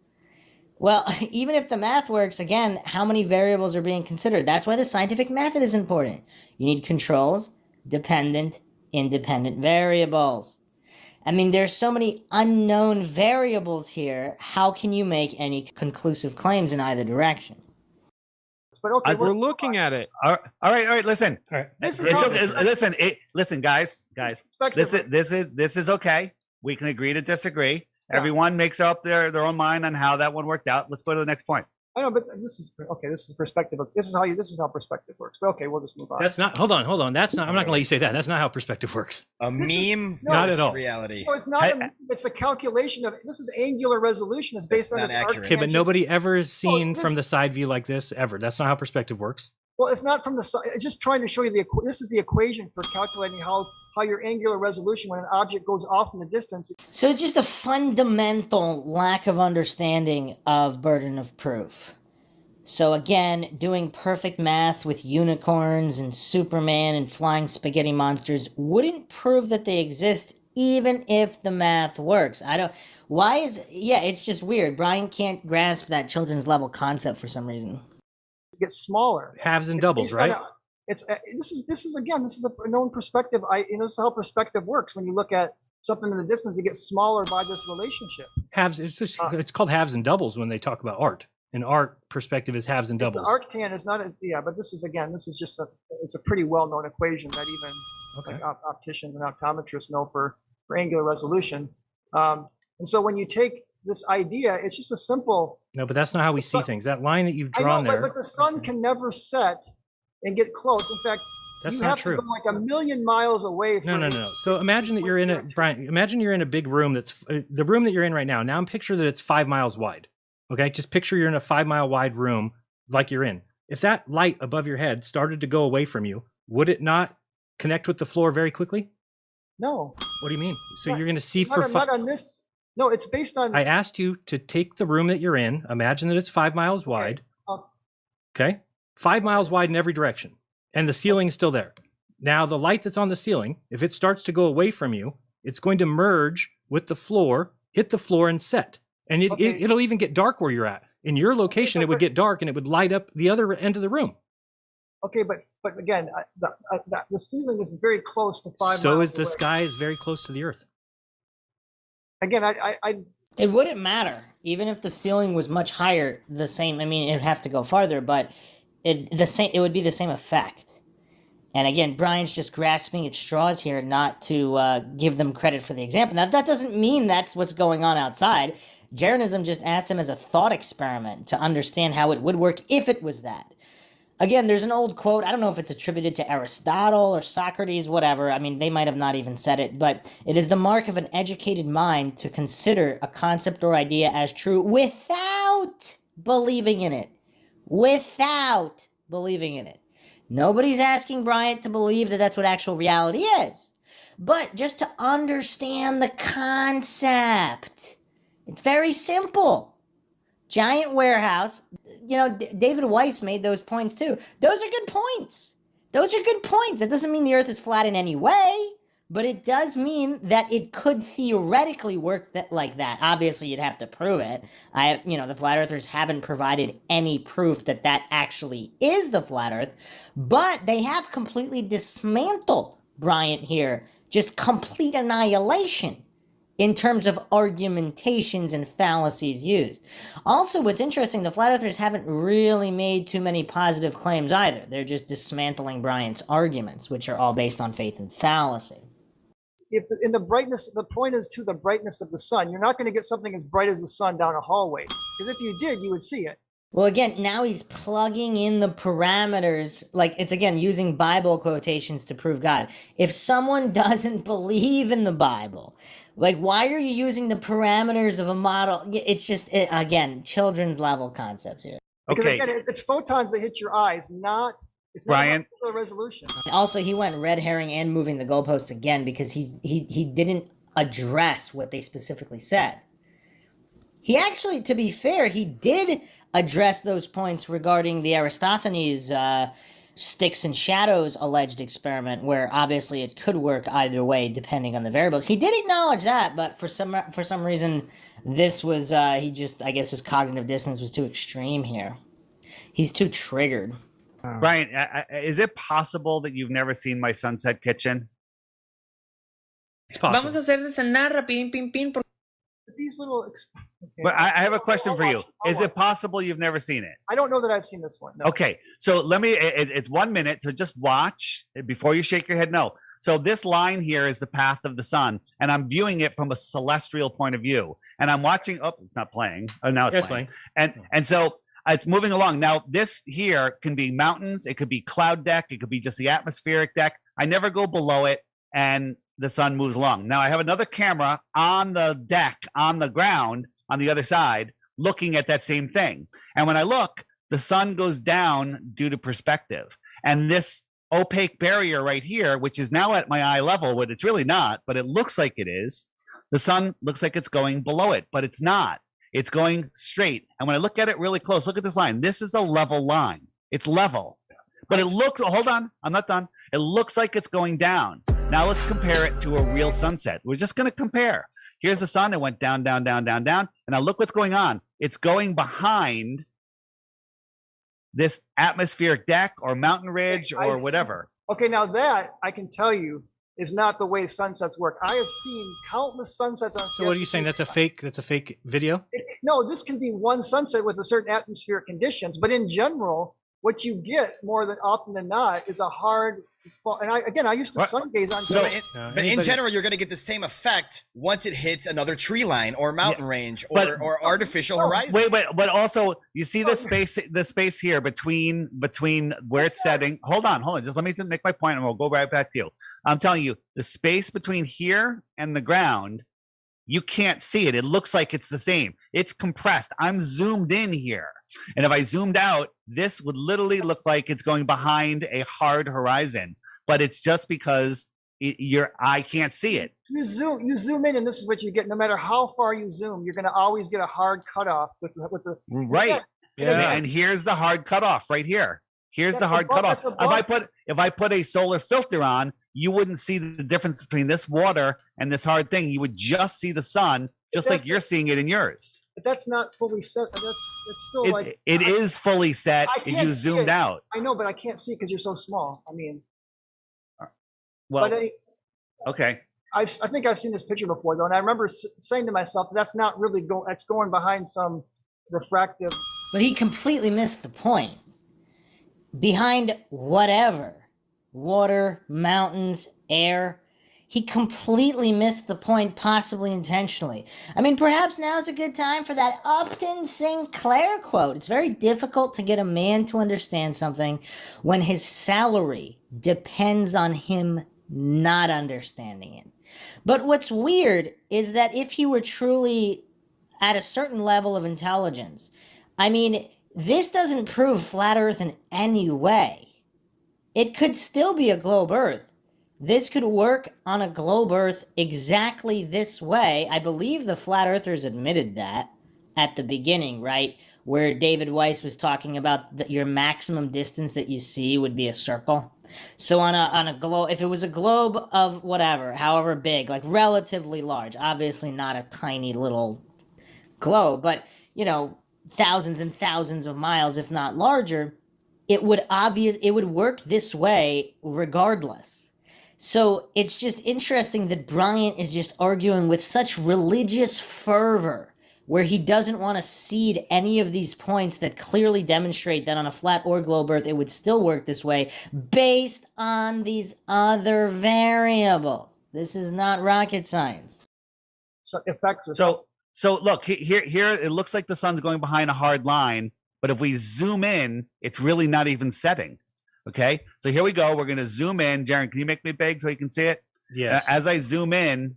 Well, even if the math works, again, how many variables are being considered? That's why the scientific method is important. You need controls, dependent, independent variables. I mean, there's so many unknown variables here. How can you make any conclusive claims in either direction? But okay, we're looking at it. All right. Listen. All right. This is It's okay. Listen, guys. This is okay. We can agree to disagree. Yeah. Everyone makes up their own mind on how that one worked out. Let's go to the next point. I know, but this is okay. This is perspective. This is how perspective works. But okay, we'll just move on. That's not. Hold on. That's not. I'm not gonna let you say that. That's not how perspective works. A meme, not at all. Reality. No, it's not. It's a calculation of. This is angular resolution. It's based on this arc. Okay, but nobody ever is seen from the side view like this ever. That's not how perspective works. Well, it's not from the side. It's just trying to show you this is the equation for calculating how your angular resolution when an object goes off in the distance. So it's just a fundamental lack of understanding of burden of proof. So again, doing perfect math with unicorns and Superman and flying spaghetti monsters wouldn't prove that they exist even if the math works. It's just weird. Brian can't grasp that children's level concept for some reason. It gets smaller. Halves and doubles, right? This is a known perspective. This is how perspective works. When you look at something in the distance, it gets smaller by this relationship. Halves. It's called halves and doubles when they talk about art. In art, perspective is halves and doubles. Arctan is not. But this is just it's a pretty well known equation that even opticians and optometrists know for for angular resolution. And so when you take this idea, it's just a simple. No, but that's not how we see things. That line that you've I drawn know, there. but the sun can never set and get close. In fact, That's you not have true. to go like 1,000,000 miles away. No, no, no, no. So imagine that you're in a Brian. Imagine you're in a big room. That's the room that you're in right now. Now, picture that it's 5 miles wide. Okay, just picture you're in a 5 mile wide room like you're in. If that light above your head started to go away from you, would it not connect with the floor very quickly? No. What do you mean? So you're going to see Not on this. No, it's based on. I asked you to take the room that you're in. Imagine that it's 5 miles wide. Okay, 5 miles wide in every direction, and the ceiling is still there. Now, the light that's on the ceiling, if it starts to go away from you, it's going to merge with the floor, hit the floor, and set. And it'll even get dark where you're at. In your location, it would get dark, and it would light up the other end of the room. Okay, but again, the ceiling is very close to 5 miles. So is the away. sky is very close to the earth. Again, it wouldn't matter even if the ceiling was much higher. The same. I mean, it'd have to go farther, but it would be the same effect. And again, Brian's just grasping at straws here, not to give them credit for the example. Now, that doesn't mean that's what's going on outside. Jeranism just asked him as a thought experiment to understand how it would work if it was that. Again, there's an old quote. I don't know if it's attributed to Aristotle or Socrates, whatever. I mean, they might have not even said it, but it is the mark of an educated mind to consider a concept or idea as true without believing in it. Without believing in it. Nobody's asking Bryant to believe that that's what actual reality is, but just to understand the concept. It's very simple. Giant warehouse. You know, David Weiss made those points too. Those are good points. Those are good points. That doesn't mean the earth is flat in any way, but it does mean that it could theoretically work like that. Obviously, you'd have to prove it. The flat earthers haven't provided any proof that that actually is the flat earth, but they have completely dismantled Bryant here. Just complete annihilation in terms of argumentations and fallacies used. Also, what's interesting, the flat earthers haven't really made too many positive claims either. They're just dismantling Bryant's arguments, which are all based on faith and fallacy. In the brightness, the point is to the brightness of the sun. You're not going to get something as bright as the sun down a hallway, because if you did, you would see it. Well, again, now he's plugging in the parameters, like it's again using Bible quotations to prove God. If someone doesn't believe in the Bible, like why are you using the parameters of a model? It's just, again, children's level concepts here. Because again, it's photons that hit your eyes, it's not Brian. about resolution. Also, he went red herring and moving the goalposts again because he didn't address what they specifically said. He actually, to be fair, he did address those points regarding the Aristophanes sticks and shadows alleged experiment, where obviously it could work either way depending on the variables. He did acknowledge that, but for some reason, this was I guess his cognitive dissonance was too extreme here. He's too triggered. Brian, is it possible that you've never seen my Sunset Kitchen? Vamos a hacer de cenar rapidín, pim, pim. These little. But I have a question for you. Is it possible you've never seen it? I don't know that I've seen this one. No. Okay, so let me. It's 1 minute, so just watch before you shake your head. No. So this line here is the path of the sun, and I'm viewing it from a celestial point of view, and I'm watching. Oh, it's not playing. Oh, now it's playing. And so it's moving along. Now this here can be mountains. It could be cloud deck. It could be just the atmospheric deck. I never go below it, and the sun moves along. Now I have another camera on the deck, on the ground, on the other side, looking at that same thing. And when I look, the sun goes down due to perspective. And this opaque barrier right here, which is now at my eye level, but it's really not, but it looks like it is. The sun looks like it's going below it, but it's not. It's going straight. And when I look at it really close, look at this line. This is a level line. It's level. But it looks, hold on, I'm not done. It looks like it's going down. Now let's compare it to a real sunset. We're just going to compare. Here's the sun. It went down, down, down, down, down. And now look what's going on. It's going behind this atmospheric deck or mountain ridge or whatever. Okay, now that I can tell you is not the way sunsets work. I have seen countless sunsets on. So what are you saying? That's a fake video? No, this can be one sunset with a certain atmospheric conditions, but in general, what you get more than often than not is a hard fall. And I used to sun gaze on. So, but in general, you're going to get the same effect once it hits another tree line or mountain range or artificial horizon. Wait, but also you see the space here between where it's setting. Hold on. Just let me make my point, and we'll go right back to you. I'm telling you, the space between here and the ground, you can't see it. It looks like it's the same. It's compressed. I'm zoomed in here. And if I zoomed out, this would literally look like it's going behind a hard horizon. But it's just because your eye can't see it. You zoom in, and this is what you get. No matter how far you zoom, you're going to always get a hard cutoff with the right. Yeah. And here's the hard cutoff right here. Here's the hard cutoff. If I put a solar filter on, you wouldn't see the difference between this water and this hard thing. You would just see the sun, just like you're seeing it in yours. But that's not fully set. It's still it is fully set if you zoomed out. I know, but I can't see because you're so small. I mean, well, okay. I think I've seen this picture before though, and I remember saying to myself, "That's not really that's going behind some refractive." But he completely missed the point. Behind whatever, water, mountains, air, he completely missed the point, possibly intentionally. I mean, perhaps now's a good time for that Upton Sinclair quote. It's very difficult to get a man to understand something when his salary depends on him not understanding it. But what's weird is that if he were truly at a certain level of intelligence, I mean, this doesn't prove flat Earth in any way. It could still be a globe Earth. This could work on a globe Earth exactly this way. I believe the flat earthers admitted that at the beginning, right? Where David Weiss was talking about your maximum distance that you see would be a circle. So on a globe, if it was a globe of whatever, however big, like relatively large, obviously not a tiny little globe, but thousands and thousands of miles, if not larger, it would work this way regardless. So it's just interesting that Bryant is just arguing with such religious fervor where he doesn't want to cede any of these points that clearly demonstrate that on a flat or globe Earth it would still work this way based on these other variables. This is not rocket science. So effects. So look, here it looks like the sun's going behind a hard line, but if we zoom in, it's really not even setting. Okay, so here we go. We're going to zoom in. Jaron, can you make me big so you can see it? Yes. As I zoom in,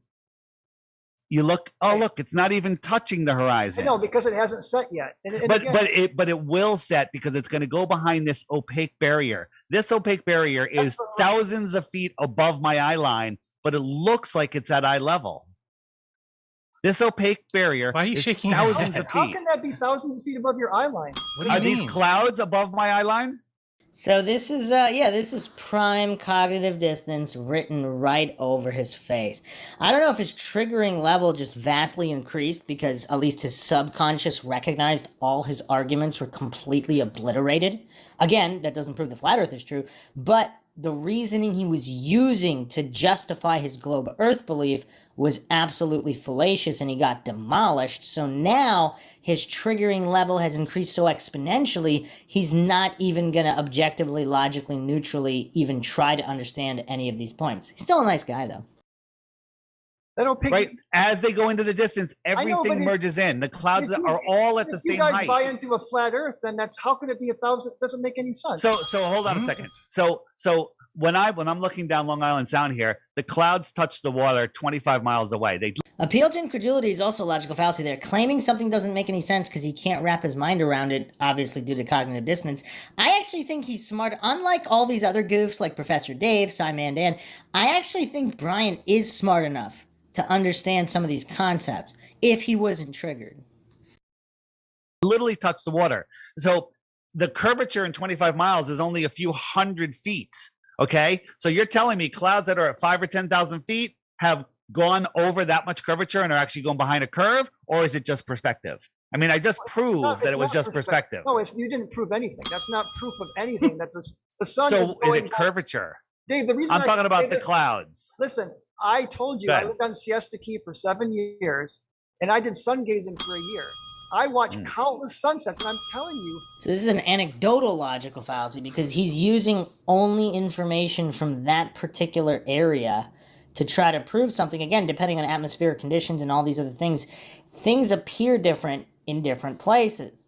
you look. Oh, look, it's not even touching the horizon. No, because it hasn't set yet. But it will set because it's going to go behind this opaque barrier. This opaque barrier is thousands of feet above my eye line, but it looks like it's at eye level. This opaque barrier is thousands of feet. How can that be thousands of feet above your eye line? Are these clouds above my eye line? So this is prime cognitive distance written right over his face. I don't know if his triggering level just vastly increased because at least his subconscious recognized all his arguments were completely obliterated. Again, that doesn't prove the flat earth is true, but the reasoning he was using to justify his globe earth belief was absolutely fallacious and he got demolished. So now his triggering level has increased so exponentially, he's not even going to objectively, logically, neutrally even try to understand any of these points. He's still a nice guy, though. Right, as they go into the distance, everything merges in. The clouds are all at the same height. If you guys buy into a flat Earth, then how could it be 1,000? Doesn't make any sense. So hold on a second. So when I'm looking down Long Island Sound here, the clouds touch the water 25 miles away. Appeal to incredulity is also a logical fallacy there. Claiming something doesn't make any sense because he can't wrap his mind around it, obviously due to cognitive dissonance. I actually think he's smart. Unlike all these other goofs like Professor Dave, Simon Dan, I actually think Brian is smart enough to understand some of these concepts if he wasn't triggered. Literally touch the water. So the curvature in 25 miles is only a few hundred feet. Okay, so you're telling me clouds that are at 5,000 or 10,000 feet have gone over that much curvature and are actually going behind a curve, or is it just perspective? I mean, I just proved that it was just perspective. No, you didn't prove anything. That's not proof of anything. That the sun is it curvature? Dave, the reason I'm talking about the clouds. Lived on Siesta Key for 7 years, and I did sun gazing for a year. I watch countless sunsets, and I'm telling you. So this is an anecdotal logical fallacy because he's using only information from that particular area to try to prove something. Again, depending on atmospheric conditions and all these other things, things appear different in different places.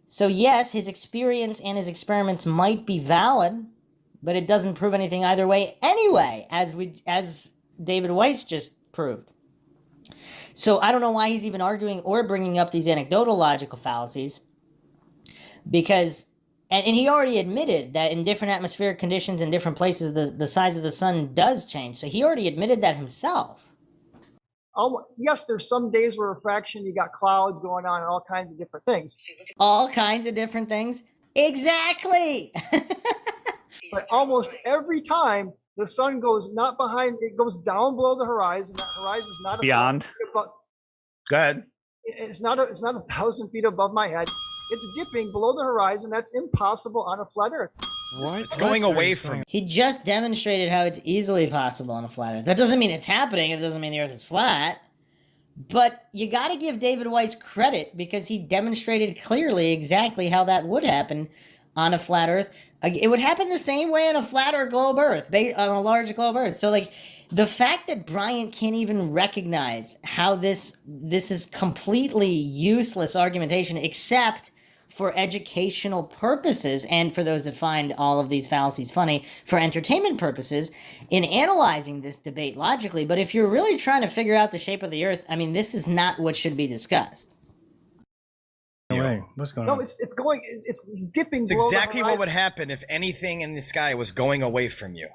So yes, his experience and his experiments might be valid, but it doesn't prove anything either way anyway, as David Weiss just proved. So I don't know why he's even arguing or bringing up these anecdotal logical fallacies, because, and he already admitted that in different atmospheric conditions in different places, the size of the sun does change. So he already admitted that himself. Yes, there's some days where refraction, you got clouds going on and all kinds of different things. All kinds of different things? Exactly! But almost every time, the sun goes not behind, it goes down below the horizon. That horizon is not beyond. Go ahead. It's not 1,000 feet above my head. It's dipping below the horizon. That's impossible on a flat Earth. What? It's going away from. He just demonstrated how it's easily possible on a flat Earth. That doesn't mean it's happening. It doesn't mean the Earth is flat. But you got to give David Weiss credit because he demonstrated clearly exactly how that would happen on a flat Earth. It would happen the same way on a flat or globe Earth, on a large globe Earth. So, like, the fact that Bryant can't even recognize how this is completely useless argumentation, except for educational purposes, and for those that find all of these fallacies funny, for entertainment purposes, in analyzing this debate logically. But if you're really trying to figure out the shape of the Earth, I mean, this is not what should be discussed. No way. What's going on? No, it's dipping. It's below the exactly what horizon. would happen if anything in the sky was going away from you.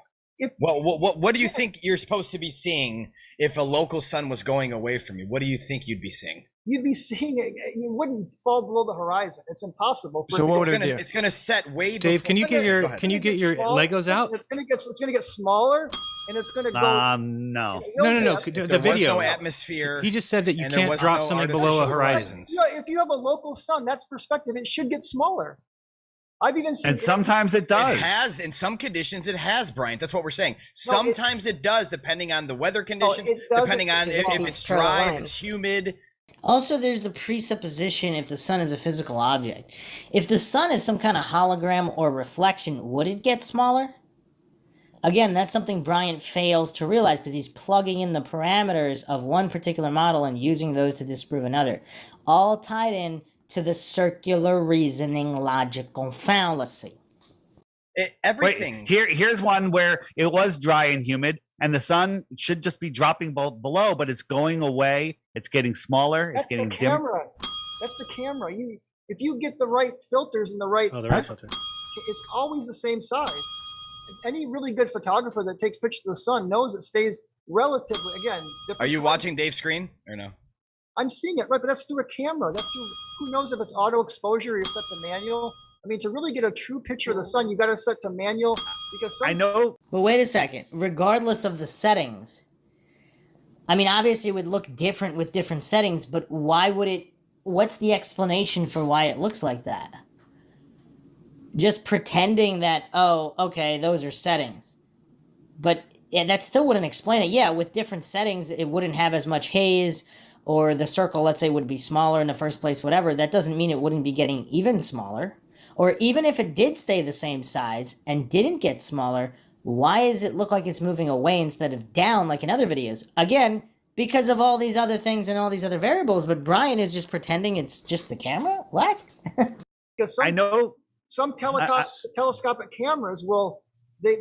What do you think you're supposed to be seeing if a local sun was going away from you? What do you think you'd be seeing? You'd be seeing it. You wouldn't fall below the horizon. It's impossible. So what would it do? It's gonna set way. Dave, can you get your Legos out? It's gonna get smaller, and it's gonna go. No. No. There The was video. no atmosphere. He just said that you and there can't was drop no something below a artificial horizon. If you have a local sun, that's perspective. It should get smaller. I've even seen. And sometimes it does. It has, in some conditions, it has, Bryant. That's what we're saying. Sometimes it does, depending on the weather conditions, depending on if it's dry, if it's humid. Also, there's the presupposition if the sun is a physical object. If the sun is some kind of hologram or reflection, would it get smaller? Again, that's something Bryant fails to realize because he's plugging in the parameters of one particular model and using those to disprove another. All tied in to the circular reasoning logical fallacy. Everything. Wait, here's one where it was dry and humid, and the sun should just be dropping below, but it's going away. It's getting smaller. That's it's getting the dim. camera. That's the camera. If you get the right filters and the right, filter, it's always the same size. Any really good photographer that takes pictures of the sun knows it stays relatively. Again, Are you watching Dave's screen or no? I'm seeing it right, but that's through a camera. That's through. Who knows if it's auto exposure or you're set to manual? I mean, to really get a true picture of the sun, you got to set to manual because I know. But wait a second. Regardless of the settings, I mean, obviously it would look different with different settings, but why would it? What's the explanation for why it looks like that? Just pretending that, oh, okay, those are settings. But that still wouldn't explain it. Yeah, with different settings, it wouldn't have as much haze, or the circle, let's say, would be smaller in the first place, whatever. That doesn't mean it wouldn't be getting even smaller. Or even if it did stay the same size and didn't get smaller, why does it look like it's moving away instead of down like in other videos? Again, because of all these other things and all these other variables, but Brian is just pretending it's just the camera? What? Because I know some telescopic cameras will they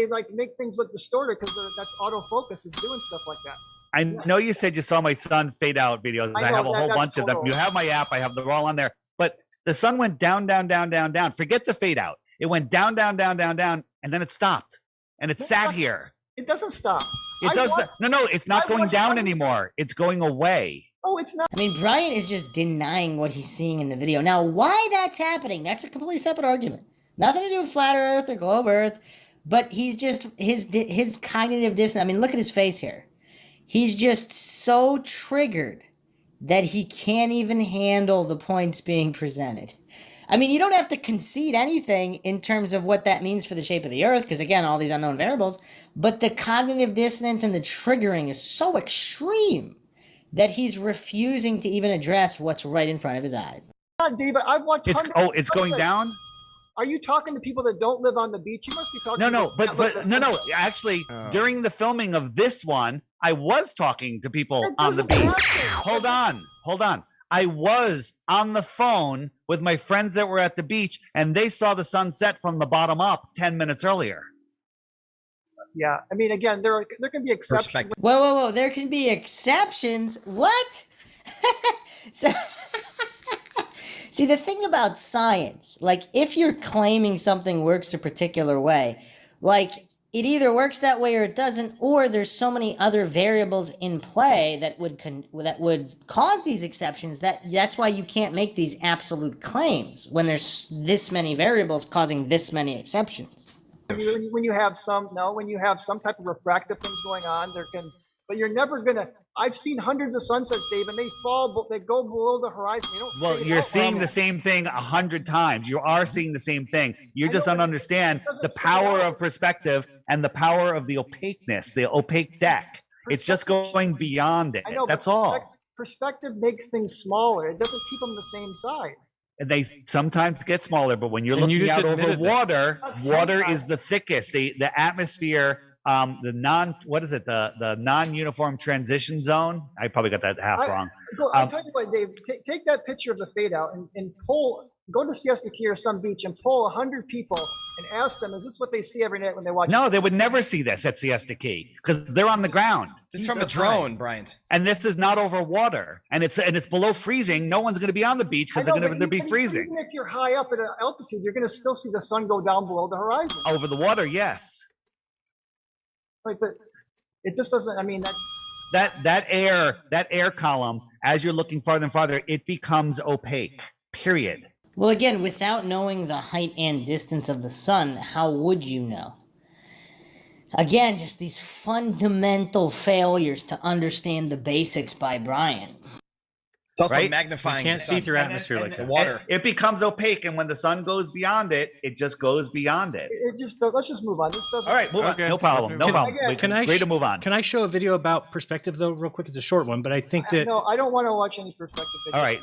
like make things look distorted because that's autofocus is doing stuff like that. I know you said you saw my sun fade out videos. I have a whole bunch of them. You have my app. I have them all on there. But the sun went down, down, down, down, down. Forget the fade out. It went down, down, down, down, down, and then it stopped. And it sat here. It doesn't stop. It does. No, it's not going down anymore. It's going away. Oh, it's not. I mean, Brian is just denying what he's seeing in the video. Now, why that's happening, that's a completely separate argument. Nothing to do with flat Earth or globe Earth. But he's just, his cognitive dissonance. I mean, look at his face here. He's just so triggered that he can't even handle the points being presented. I mean, you don't have to concede anything in terms of what that means for the shape of the Earth, because again, all these unknown variables, but the cognitive dissonance and the triggering is so extreme that he's refusing to even address what's right in front of his eyes. God, David, I've watched It's hundreds of it's going sunsets. down. Are you talking to people that don't live on the beach? You must be talking. No, to no, people that live but at- no. Actually, during the filming of this one, I was talking to people on the doesn't beach. happen. Hold on. I was on the phone with my friends that were at the beach, and they saw the sunset from the bottom up 10 minutes earlier. Yeah, I mean, again, there can be exceptions. Whoa! There can be exceptions. What? So, see, the thing about science, like if you're claiming something works a particular way, like it either works that way or it doesn't, or there's so many other variables in play that would cause these exceptions. That's why you can't make these absolute claims when there's this many variables causing this many exceptions. When you have some type of refractive things going on, but you're never gonna. I've seen hundreds of sunsets, Dave, and they go below the horizon. They don't. Well, you're seeing the same thing 100 times. You are seeing the same thing. You just don't understand the power of perspective and the power of the opaqueness, the opaque deck. It's just going beyond it. I know, That's but all. Perspective makes things smaller. It doesn't keep them the same size. And they sometimes get smaller, but when you're And you looking just out over admitted that. water, Not water sometimes. is the thickest. The atmosphere, the non-uniform transition zone. I probably got that half wrong. I'll tell you what, Dave. Take that picture of the fade out and pull. Go to Siesta Key or some beach and pull 100 people and ask them, is this what they see every night when they watch? No, they would never see this at Siesta Key because they're on the ground. It's from a drone, Bryant. And this is not over water, and it's below freezing. No one's going to be on the beach because they're going to be freezing. Even if you're high up at an altitude, you're going to still see the sun go down below the horizon. Over the water, yes. Right, but it just doesn't. I mean, That air column, as you're looking farther and farther, it becomes opaque. Period. Well, again, without knowing the height and distance of the sun, how would you know? Again, just these fundamental failures to understand the basics by Brian. It's also Right? magnifying. You can't the see sun. through atmosphere like The that. water. It becomes opaque, and when the sun goes beyond it, it just goes beyond it. it just. Let's just move on. This doesn't. All right, move Okay, on. No let's problem. move No on. problem. Again, Can I Great to move on. Can I show a video about perspective though, real quick? It's a short one, but I think that No, I don't want to watch any perspective. All right.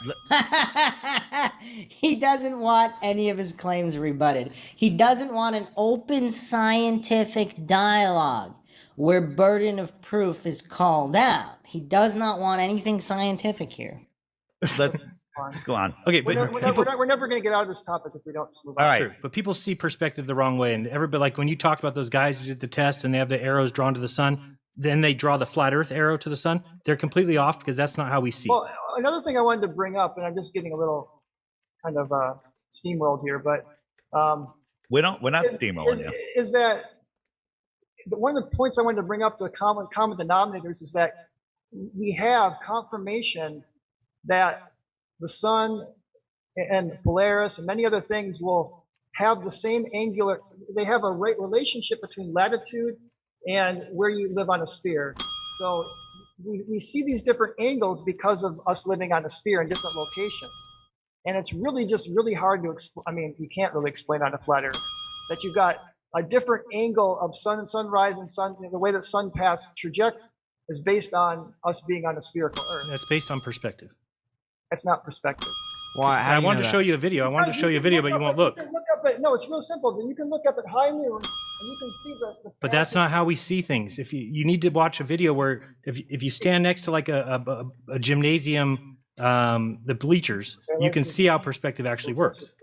He doesn't want any of his claims rebutted. He doesn't want an open scientific dialogue where burden of proof is called out. He does not want anything scientific here. Let's go on. okay, We're but never going to get out of this topic if we don't just move on. All right. True, but people see perspective the wrong way, and everybody, like when you talked about those guys who did the test and they have the arrows drawn to the sun, then they draw the flat Earth arrow to the sun. They're completely off because that's not how we see. Well, another thing I wanted to bring up, and I'm just getting a little kind of steamrolled here, but We're not steamrolling you. is that one of the points I wanted to bring up, the common denominators, is that we have confirmation that the sun and Polaris and many other things will have the same angular, they have a relationship between latitude and where you live on a sphere. So we see these different angles because of us living on a sphere in different locations. And it's really just really hard to explain. I mean, you can't really explain on a flat Earth that you've got a different angle of sun and sunrise and sun, the way that sun pass trajectory is based on us being on a spherical Earth. That's based on perspective. That's not perspective. Why? I wanted to show you a video. I wanted to show you a video, but you won't look. You can look up at, no, it's real simple. You can look up at high noon and you can see the But that's not how we see things. If you need to watch a video where if you stand next to like a gymnasium, the bleachers, you can see how perspective actually works.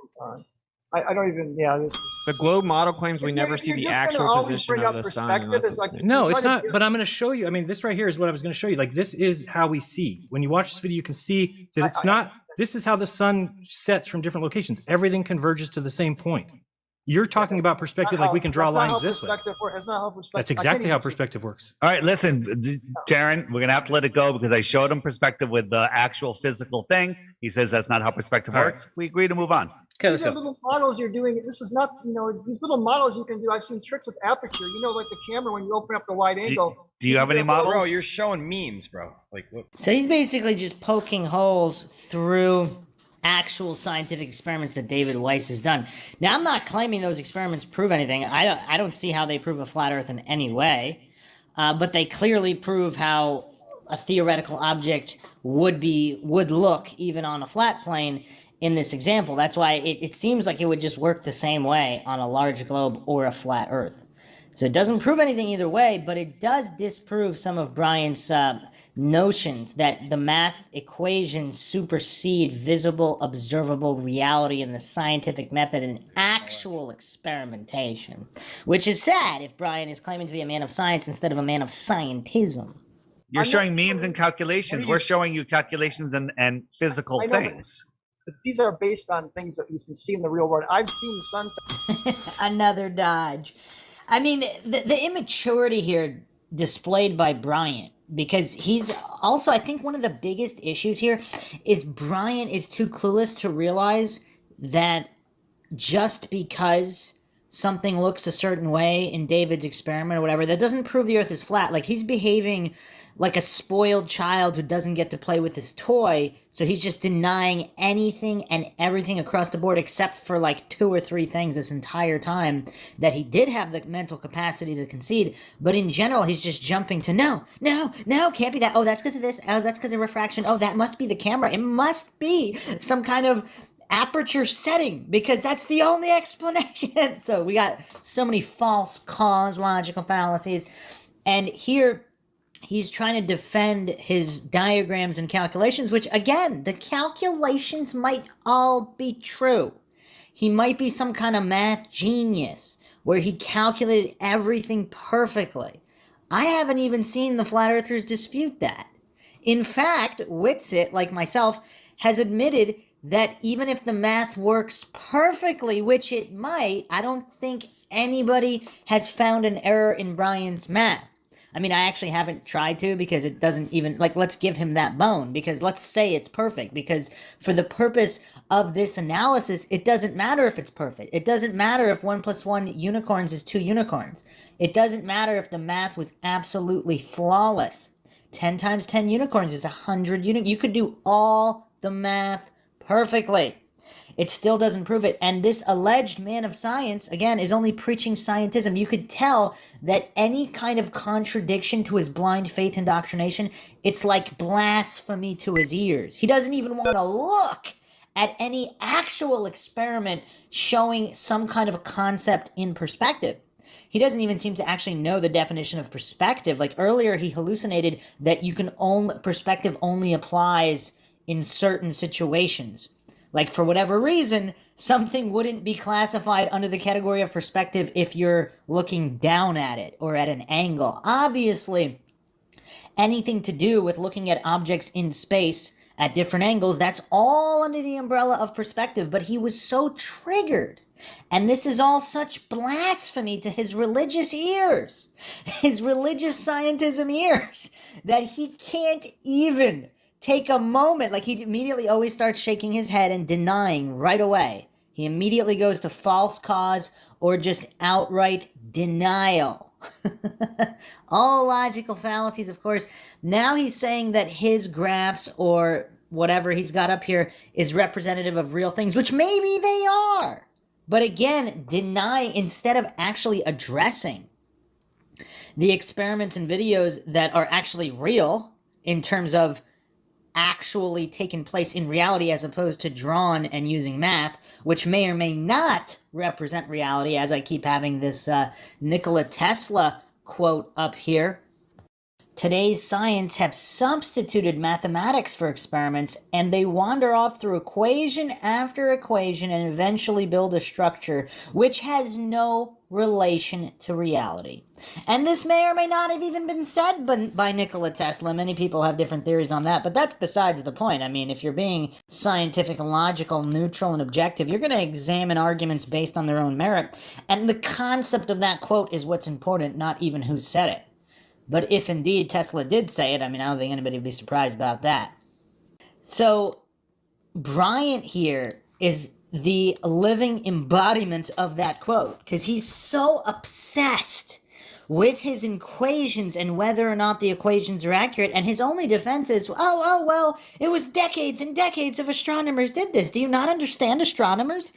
I don't even. Yeah, this is. The globe model claims we never see You're the just gonna actual always position bring of up the sun. perspective Unless as it's like- No, Try it's to not. do- But I'm going to show you. I mean, this right here is what I was going to show you. Like, this is how we see. When you watch this video, you can see that it's not. This is how the sun sets from different locations. Everything converges to the same point. You're talking about perspective like we can draw That's not lines how this way. perspective works. That's not how perspective. That's I can't exactly even how see- perspective works. All right, listen, Jaron, we're gonna have to let it go because I showed him perspective with the actual physical thing. He says that's not how perspective All right. works. We agree to move on. Okay, These let's are go. little models you're doing. This is not, these little models you can do. I've seen tricks with aperture. Like the camera when you open up the wide angle. Do you have any models? Bro, you're showing memes, bro. Like, what? So he's basically just poking holes through actual scientific experiments that David Weiss has done. Now, I'm not claiming those experiments prove anything. I don't see how they prove a flat Earth in any way, but they clearly prove how a theoretical object would look even on a flat plane in this example. That's why it seems like it would just work the same way on a large globe or a flat Earth. So it doesn't prove anything either way, but it does disprove some of Brian's notions that the math equations supersede visible, observable reality in the scientific method and actual experimentation. Which is sad if Brian is claiming to be a man of science instead of a man of scientism. You're showing memes and calculations. We're showing you calculations and physical things. But these are based on things that you can see in the real world. I've seen the sunset. Another dodge. I mean, the immaturity here displayed by Bryant, because he's also, I think one of the biggest issues here is Bryant is too clueless to realize that just because something looks a certain way in David's experiment or whatever, that doesn't prove the Earth is flat. Like, he's behaving like a spoiled child who doesn't get to play with his toy, so he's just denying anything and everything across the board except for like 2 or 3 things this entire time that he did have the mental capacity to concede, but in general he's just jumping to no, can't be that. Oh, that's because of this. Oh, that's because of refraction. Oh, that must be the camera. It must be some kind of aperture setting, because that's the only explanation. So we got so many false cause logical fallacies, and here he's trying to defend his diagrams and calculations, which, again, the calculations might all be true. He might be some kind of math genius where he calculated everything perfectly. I haven't even seen the flat earthers dispute that. In fact, Witsit, like myself, has admitted that even if the math works perfectly, which it might, I don't think anybody has found an error in Brian's math. I mean, I actually haven't tried to, because it doesn't even, like, let's give him that bone, because let's say it's perfect, because for the purpose of this analysis, it doesn't matter if it's perfect. It doesn't matter if 1 + 1 unicorns is 2 unicorns. It doesn't matter if the math was absolutely flawless. 10 times 10 unicorns is 100 unicorns. You could do all the math perfectly. It still doesn't prove it. And this alleged man of science, again, is only preaching scientism. You could tell that any kind of contradiction to his blind faith indoctrination, it's like blasphemy to his ears. He doesn't even want to look at any actual experiment showing some kind of a concept in perspective. He doesn't even seem to actually know the definition of perspective. Like earlier, he hallucinated that perspective only applies in certain situations. Like, for whatever reason, something wouldn't be classified under the category of perspective if you're looking down at it or at an angle. Obviously, anything to do with looking at objects in space at different angles, that's all under the umbrella of perspective. But he was so triggered, and this is all such blasphemy to his religious ears, his religious scientism ears, that he can't even take a moment. Like, he immediately always starts shaking his head and denying right away. He immediately goes to false cause or just outright denial. All logical fallacies, of course. Now he's saying that his graphs or whatever he's got up here is representative of real things, which maybe they are. But again, deny instead of actually addressing the experiments and videos that are actually real in terms of actually taken place in reality as opposed to drawn and using math, which may or may not represent reality, as I keep having this Nikola Tesla quote up here. Today's science have substituted mathematics for experiments, and they wander off through equation after equation and eventually build a structure which has no relation to reality. And this may or may not have even been said by Nikola Tesla. Many people have different theories on that, but that's besides the point. I mean, if you're being scientific, logical, neutral, and objective, you're going to examine arguments based on their own merit. And the concept of that quote is what's important, not even who said it. But if indeed Tesla did say it, I mean, I don't think anybody would be surprised about that. So, Bryant here is the living embodiment of that quote, because he's so obsessed with his equations and whether or not the equations are accurate, and his only defense is, well, it was decades and decades of astronomers did this. Do you not understand astronomers?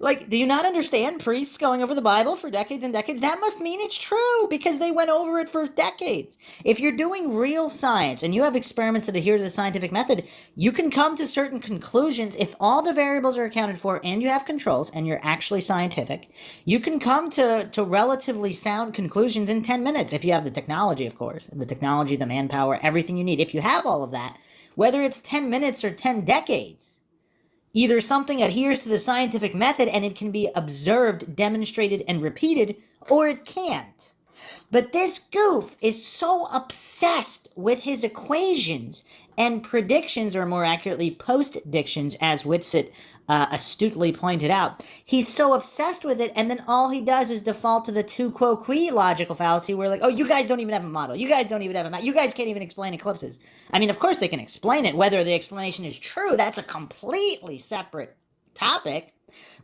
Like, do you not understand priests going over the Bible for decades and decades? That must mean it's true because they went over it for decades. If you're doing real science and you have experiments that adhere to the scientific method, you can come to certain conclusions. If all the variables are accounted for and you have controls and you're actually scientific, you can come to relatively sound conclusions in 10 minutes if you have the technology, of course. The technology, the manpower, everything you need. If you have all of that, whether it's 10 minutes or 10 decades, either something adheres to the scientific method and it can be observed, demonstrated, and repeated, or it can't. But this goof is so obsessed with his equations and predictions, or more accurately, postdictions, as Whitsitt astutely pointed out. He's so obsessed with it, and then all he does is default to the tu quo qui logical fallacy, where like, oh, you guys don't even have a model. You guys don't even have a map. You guys can't even explain eclipses. I mean, of course they can explain it. Whether the explanation is true, that's a completely separate topic.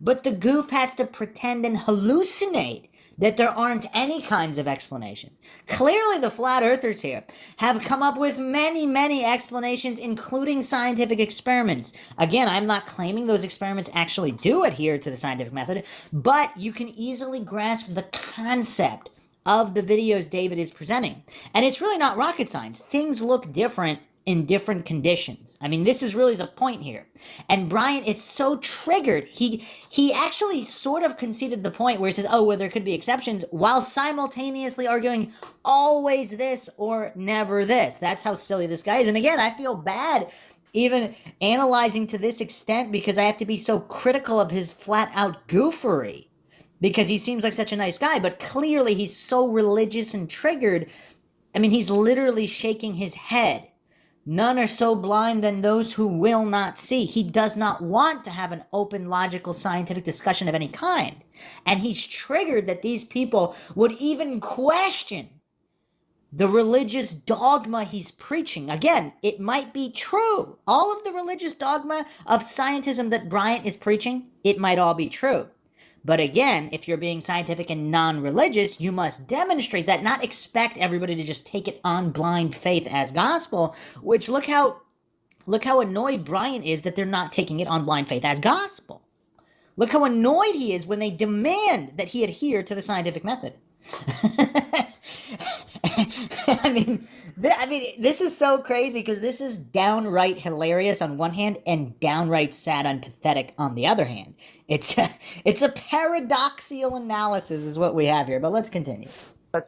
But the goof has to pretend and hallucinate that there aren't any kinds of explanation. Clearly, the flat earthers here have come up with many, many explanations, including scientific experiments. Again, I'm not claiming those experiments actually do adhere to the scientific method, but you can easily grasp the concept of the videos David is presenting. And it's really not rocket science. Things look different in different conditions. I mean, this is really the point here. And Bryant is so triggered. He actually sort of conceded the point where he says, oh, well, there could be exceptions, while simultaneously arguing always this or never this. That's how silly this guy is. And again, I feel bad even analyzing to this extent because I have to be so critical of his flat out goofery because he seems like such a nice guy, but clearly he's so religious and triggered. I mean, he's literally shaking his head. None are so blind than those who will not see. He does not want to have an open, logical, scientific discussion of any kind. And he's triggered that these people would even question the religious dogma he's preaching. Again, it might be true. All of the religious dogma of scientism that Bryant is preaching, it might all be true. But again, if you're being scientific and non-religious, you must demonstrate that, not expect everybody to just take it on blind faith as gospel, which look how annoyed Bryant is that they're not taking it on blind faith as gospel. Look how annoyed he is when they demand that he adhere to the scientific method. I mean, this is so crazy because this is downright hilarious on one hand and downright sad and pathetic on the other hand. It's a paradoxical analysis is what we have here, but let's continue.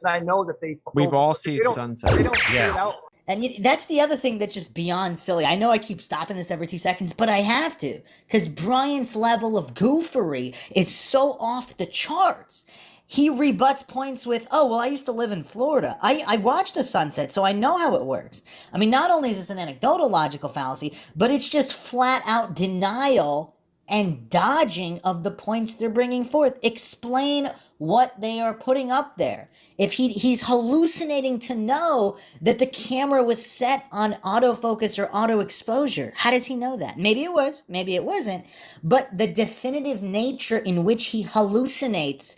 I know that we've all seen sunsets. Yes. And that's the other thing that's just beyond silly. I know I keep stopping this every 2 seconds, but I have to, because Bryant's level of goofery is so off the charts. He rebuts points with, oh, well, I used to live in Florida. I watched a sunset, so I know how it works. I mean, not only is this an anecdotal logical fallacy, but it's just flat out denial and dodging of the points they're bringing forth. Explain what they are putting up there. If he's hallucinating to know that the camera was set on autofocus or auto exposure. How does he know that? Maybe it was, maybe it wasn't. But the definitive nature in which he hallucinates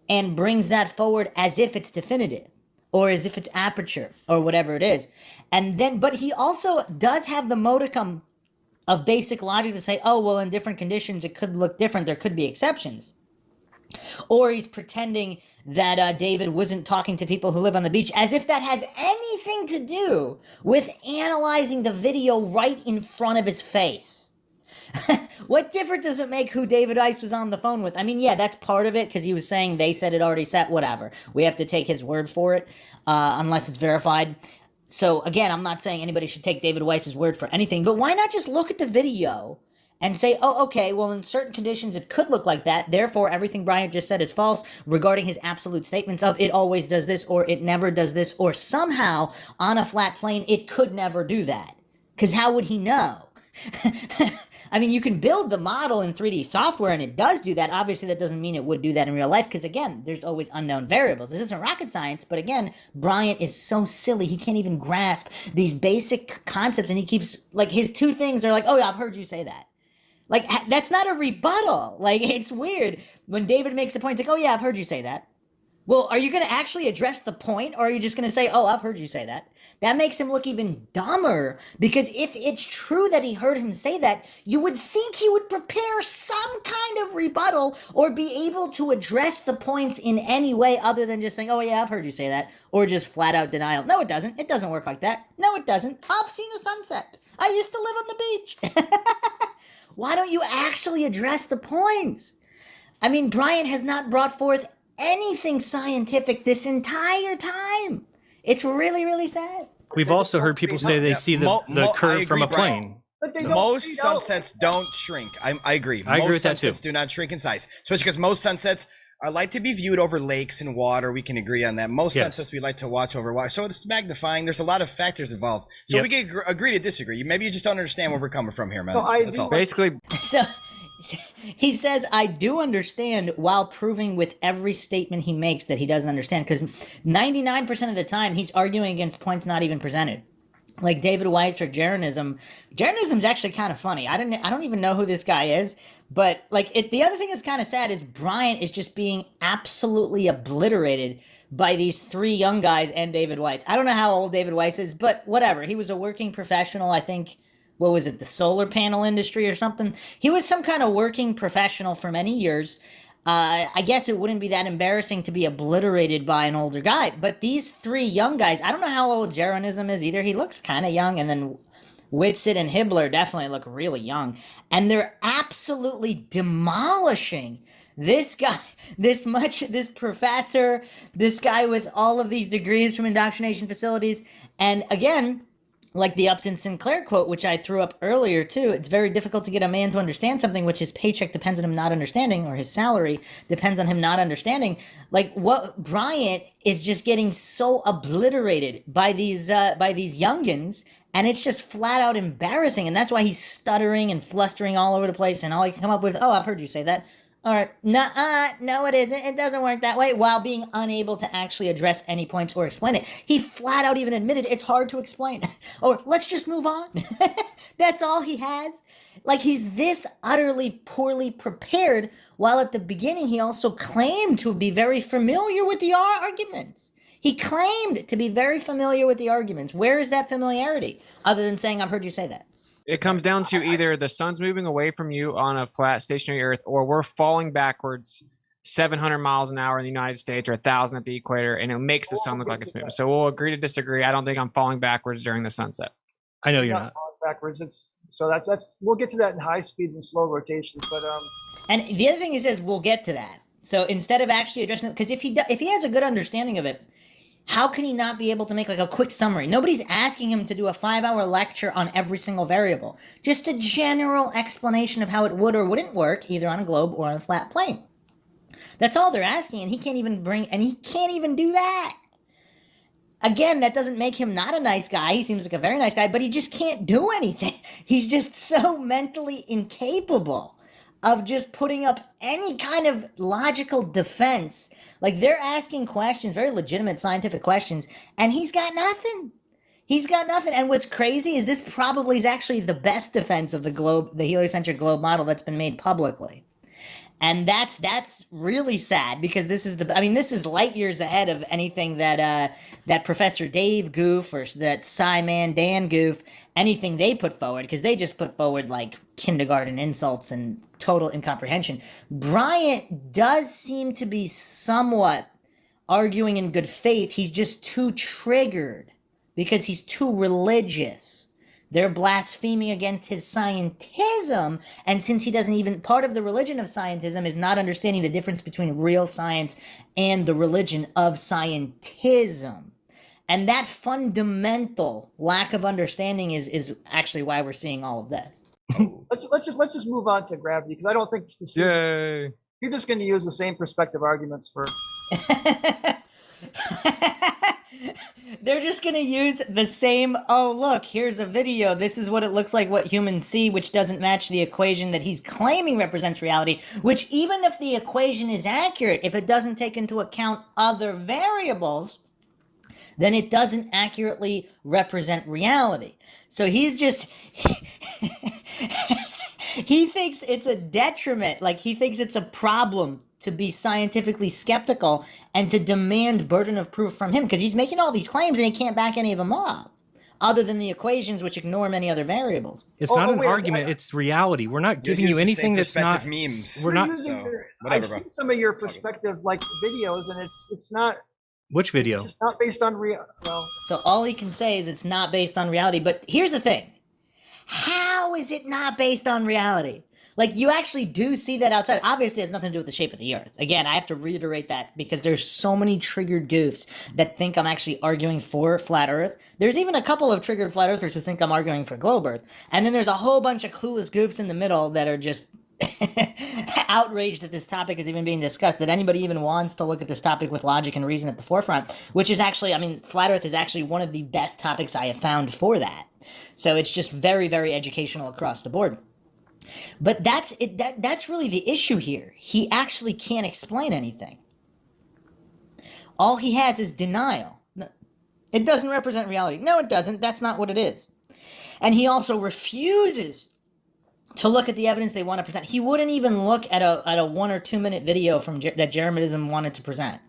and brings that forward as if it's definitive or as if it's aperture or whatever it is. And then, but he also does have the modicum of basic logic to say, oh, well, in different conditions, it could look different. There could be exceptions. Or he's pretending that David wasn't talking to people who live on the beach, as if that has anything to do with analyzing the video right in front of his face. What difference does it make who David Ice was on the phone with? I mean, yeah, that's part of it, because he was saying they said it already set, whatever. We have to take his word for it, unless it's verified. So, again, I'm not saying anybody should take David Weiss's word for anything, but why not just look at the video and say, oh, okay, well, in certain conditions it could look like that, therefore everything Bryant just said is false regarding his absolute statements of it always does this, or it never does this, or somehow on a flat plane it could never do that. Because how would he know? I mean, you can build the model in 3D software and it does do that. Obviously, that doesn't mean it would do that in real life because, again, there's always unknown variables. This isn't rocket science, but again, Bryant is so silly. He can't even grasp these basic concepts, and he keeps, like, his two things are like, oh, yeah, I've heard you say that. Like, that's not a rebuttal. Like, it's weird. When David makes a point, it's like, oh, yeah, I've heard you say that. Well, are you going to actually address the point, or are you just going to say, oh, I've heard you say that? That makes him look even dumber, because if it's true that he heard him say that, you would think he would prepare some kind of rebuttal or be able to address the points in any way other than just saying, oh, yeah, I've heard you say that, or just flat out denial. No, it doesn't. It doesn't work like that. No, it doesn't. I've seen the sunset. I used to live on the beach. Why don't you actually address the points? I mean, Bryant has not brought forth anything scientific this entire time. It's really, really sad. We've also heard people say they see the curve from a plane. But they Most sunsets don't shrink. I agree. I agree Most with that too. sunsets do not shrink in size, especially because most sunsets are like to be viewed over lakes and water. We can agree on that. Most Yes. sunsets we like to watch over water. So it's magnifying. There's a lot of factors involved. So Yep. we can agree to disagree. Maybe you just don't understand where we're coming from here, man. No, I That's do all. Basically, So he says, I do understand, while proving with every statement he makes that he doesn't understand, because 99% of the time he's arguing against points not even presented. Like David Weiss or Jeranism. Jeranism's actually kind of funny. I don't even know who this guy is, but the other thing that's kind of sad is Bryant is just being absolutely obliterated by these three young guys and David Weiss. I don't know how old David Weiss is, but whatever. He was a working professional, I think. What was it, the solar panel industry or something? He was some kind of working professional for many years. I guess it wouldn't be that embarrassing to be obliterated by an older guy. But these three young guys, I don't know how old Jeranism is either. He looks kind of young, and then Whitsitt and Hibbler definitely look really young. And they're absolutely demolishing this guy, this professor, this guy with all of these degrees from indoctrination facilities. And again, like the Upton Sinclair quote, which I threw up earlier too, it's very difficult to get a man to understand something which his paycheck depends on him not understanding, or his salary depends on him not understanding. Like, what Bryant is just getting so obliterated by these youngins, and it's just flat out embarrassing. And that's why he's stuttering and flustering all over the place, and all he can come up with, oh, I've heard you say that. All right, no, it isn't. It doesn't work that way, while being unable to actually address any points or explain it. He flat out even admitted it's hard to explain. Or let's just move on. That's all he has. Like, he's this utterly poorly prepared, while at the beginning he also claimed to be very familiar with the arguments. He claimed to be very familiar with the arguments. Where is that familiarity, other than saying, I've heard you say that? it comes down to either the sun's moving away from you on a flat stationary Earth, or we're falling backwards 700 miles an hour in the United States, or 1,000 at the equator, and it makes the sun look like it's moving. So we'll agree to disagree. I don't think I'm falling backwards during the sunset. I know you're not. Falling backwards. That's we'll get to that in high speeds and slow rotations, but And the other thing is we'll get to that. So instead of actually addressing it, because if he has a good understanding of it, how can he not be able to make like a quick summary? Nobody's asking him to do a 5-hour lecture on every single variable. Just a general explanation of how it would or wouldn't work, either on a globe or on a flat plane. That's all they're asking, and he can't even do that. Again, that doesn't make him not a nice guy. He seems like a very nice guy, but he just can't do anything. He's just so mentally incapable of just putting up any kind of logical defense. Like, they're asking questions, very legitimate scientific questions, and he's got nothing. He's got nothing. And what's crazy is this probably is actually the best defense of the globe, the heliocentric globe model that's been made publicly. And that's really sad, because this is light years ahead of anything that Professor Dave Goof or that Sci-Man Dan Goof, anything they put forward, because they just put forward like kindergarten insults and total incomprehension. Bryant does seem to be somewhat arguing in good faith. He's just too triggered because he's too religious. They're blaspheming against his scientism, and since he doesn't even, part of the religion of scientism is not understanding the difference between real science and the religion of scientism. And that fundamental lack of understanding is actually why we're seeing all of this. let's just move on to gravity, because I don't think this Yay. You're just going to use the same perspective arguments for. They're just going to use the same, oh, look, here's a video. This is what it looks like what humans see, which doesn't match the equation that he's claiming represents reality, which even if the equation is accurate, if it doesn't take into account other variables, then it doesn't accurately represent reality. So he's just... He thinks it's a detriment. Like, he thinks it's a problem to be scientifically skeptical and to demand burden of proof from him because he's making all these claims and he can't back any of them up, other than the equations, which ignore many other variables. It's not an argument. It's reality. We're not giving you anything that's not. Memes. We're not. I've seen some of your perspective like videos, and it's not. Which video? It's just not based on real. Well, so all he can say is it's not based on reality. But here's the thing: how is it not based on reality? Like, you actually do see that outside. Obviously, it has nothing to do with the shape of the Earth. Again, I have to reiterate that because there's so many triggered goofs that think I'm actually arguing for flat Earth. There's even a couple of triggered flat Earthers who think I'm arguing for globe Earth. And then there's a whole bunch of clueless goofs in the middle that are just outraged that this topic is even being discussed, that anybody even wants to look at this topic with logic and reason at the forefront, which is actually, I mean, flat Earth is actually one of the best topics I have found for that. So it's just very, very educational across the board. But that's it. That's really the issue here. He actually can't explain anything. All he has is denial. It doesn't represent reality. No, it doesn't. That's not what it is. And he also refuses to look at the evidence they want to present. He wouldn't even look at a 1 or 2 minute video from that Jeremitism wanted to present.